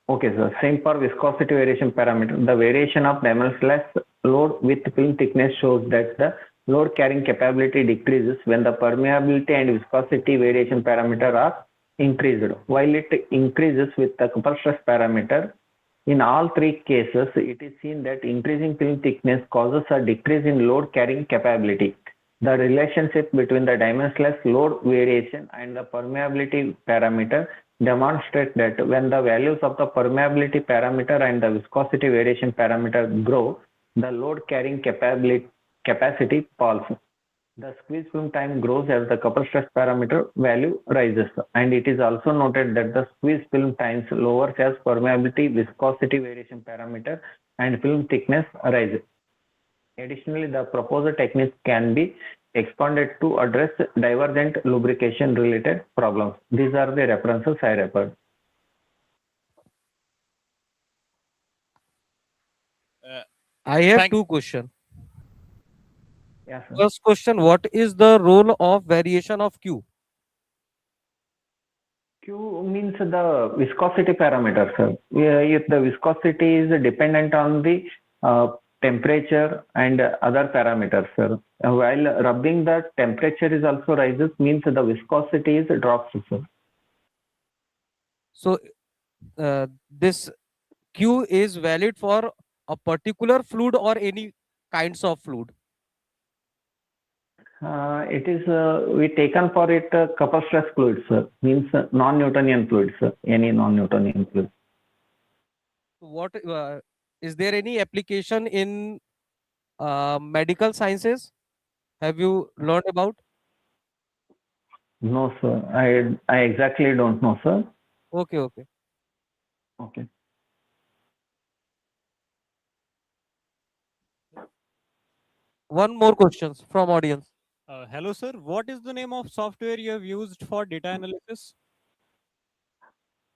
okay, sir. Same for viscosity variation parameter. The variation of dimensionless load with film thickness shows that the load carrying capability decreases when the permeability and viscosity variation parameter are increased, while it increases with the couple stress parameter. In all three cases, it is seen that increasing film thickness causes a decrease in load carrying capability. The relationship between the dimensionless load variation and the permeability parameter demonstrate that when the values of the permeability parameter and the viscosity variation parameter grow, the load carrying capacity falls. The squeeze film time grows as the couple stress parameter value rises, and it is also noted that the squeeze film times lowers as permeability, viscosity variation parameter and film thickness rises. Additionally, the proposed techniques can be expanded to address divergent lubrication related problems. These are the references I referred. I have two questions. Yes, sir. First question, what is the role of variation of Q? Q means the viscosity parameter, sir. If the viscosity is dependent on the temperature and other parameters, sir. While rubbing, the temperature is also rises, means the viscosity is drops, sir. So this Q is valid for a particular fluid or any kinds of fluid? It is we taken for it couple stress fluids, sir. Means non-Newtonian fluids, sir. Any non-Newtonian fluid. What is there any application in medical sciences? Have you learned about? No, sir. I exactly don't know, sir. Okay, okay. Okay. One more questions from audience. Hello, sir. What is the name of software you have used for data analysis?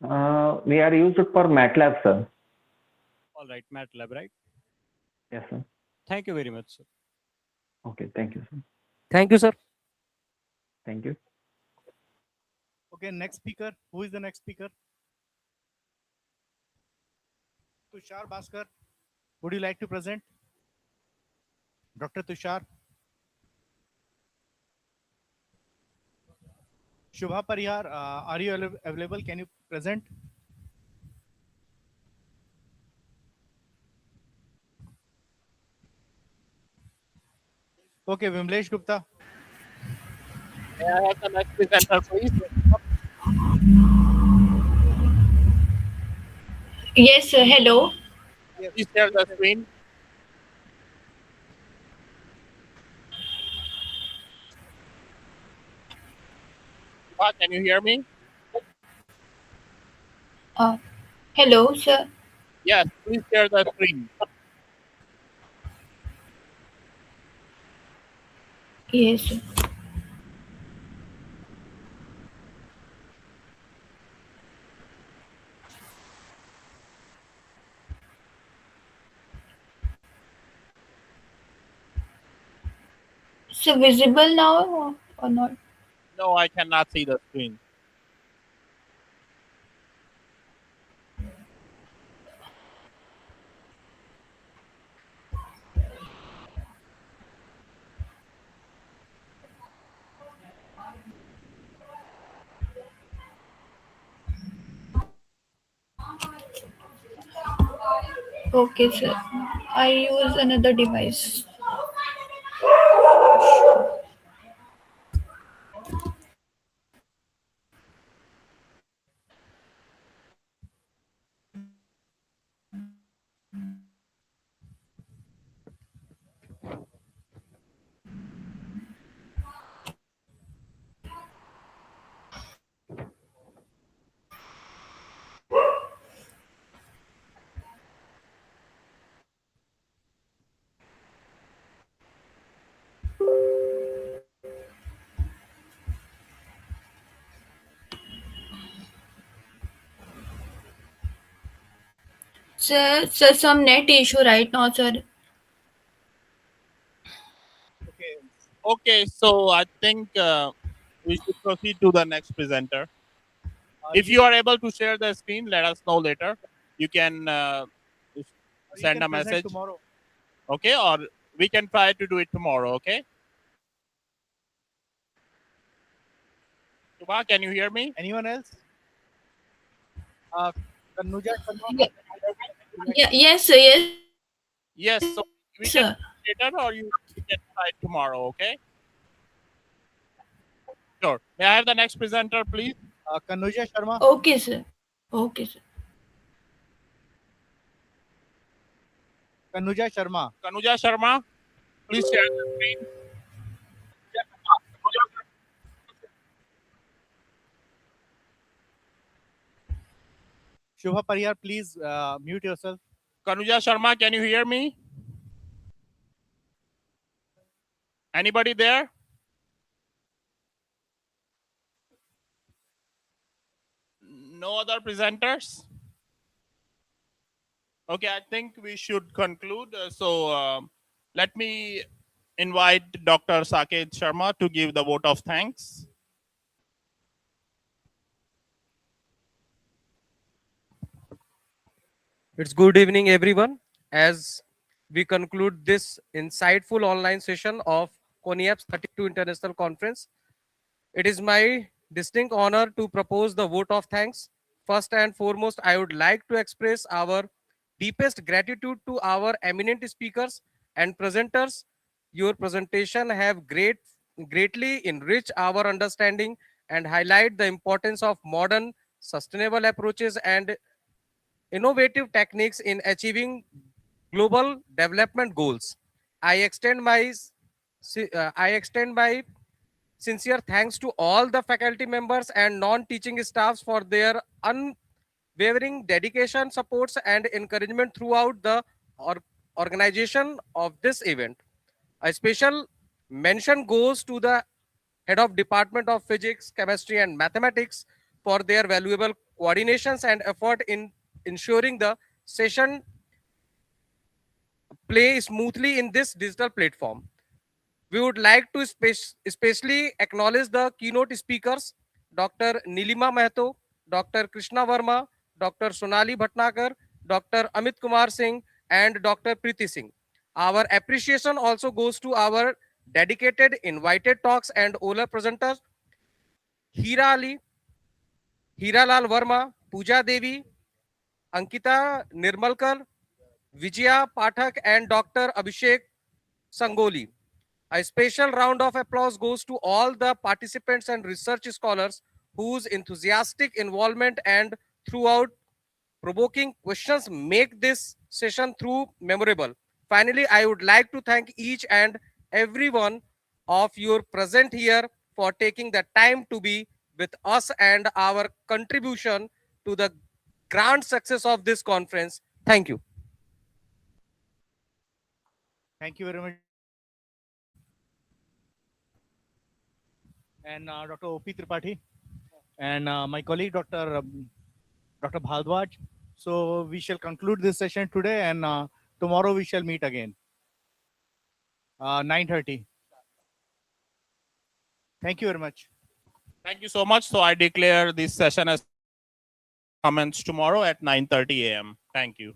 We are used for MATLAB, sir. All right, MATLAB, right? Yes, sir. Thank you very much, sir. Okay, thank you, sir. Thank you, sir. Thank you. Okay, next speaker. Who is the next speaker? Tushar Bhaskar. Would you like to present? Dr. Tushar. Shubha Parihar, are you available? Can you present? Okay, Vimlesh Gupta. May I have the next presenter, please? Yes, sir. Hello. Please share the screen. Can you hear me? Hello, sir. Yes, please share the screen. Yes, sir. So visible now or not? No, I cannot see the screen. Okay, sir. I use another device. Sir, some net issue right now, sir. Okay, so I think we should proceed to the next presenter. If you are able to share the screen, let us know later. You can send a message. Tomorrow. Okay, or we can try to do it tomorrow, okay? Shubha, can you hear me? Anyone else? Kanuja Sharma. Yes, sir. Yes. Yes, so we can do it later or we can try it tomorrow, okay? Sure. May I have the next presenter, please? Kanuja Sharma. Okay, sir. Okay, sir. Kanuja Sharma. Kanuja Sharma, please share the screen. Shubha Parihar, please mute yourself. Kanuja Sharma, can you hear me? Anybody there? No other presenters? Okay, I think we should conclude. Let me invite Dr. Saket Sharma to give the vote of thanks. It's good evening, everyone. As we conclude this insightful online session of CONIAPS 32 International Conference, it is my distinct honor to propose the vote of thanks. First and foremost, I would like to express our deepest gratitude to our eminent speakers and presenters. Your presentation have greatly enriched our understanding and highlight the importance of modern sustainable approaches and innovative techniques in achieving global development goals. I extend my I extend my sincere thanks to all the faculty members and non-teaching staffs for their unwavering dedication, supports, and encouragement throughout the organization of this event. A special mention goes to the head of Department of Physics, Chemistry, and Mathematics for their valuable coordinations and effort in ensuring the session play smoothly in this digital platform. We would like to especially acknowledge the keynote speakers, Dr. Nilima Mehto, Dr. Krishna Verma, Dr. Sonali Bhatnagar, Dr. Amit Kumar Singh, and Dr. Preeti Singh. Our appreciation also goes to our dedicated invited talks and oral presenters, Hira Ali, Hira Lal Verma, Pooja Devi, Ankita Nirmalkar, Vijaya Pathak, and Dr. Abhishek Sangoli. A special round of applause goes to all the participants and research scholars whose enthusiastic involvement and throughout provoking questions make this session through memorable. Finally, I would like to thank each and every one of you present here for taking the time to be with us and our contribution to the grand success of this conference. Thank you. Thank you very much. And Dr. O.P. Tripathi and my colleague, Dr. Bhardwaj. So we shall conclude this session today, and tomorrow we shall meet again. 9:30. Thank you very much. Thank you so much. So I declare this session as commence tomorrow at 9:30 a.m. Thank you.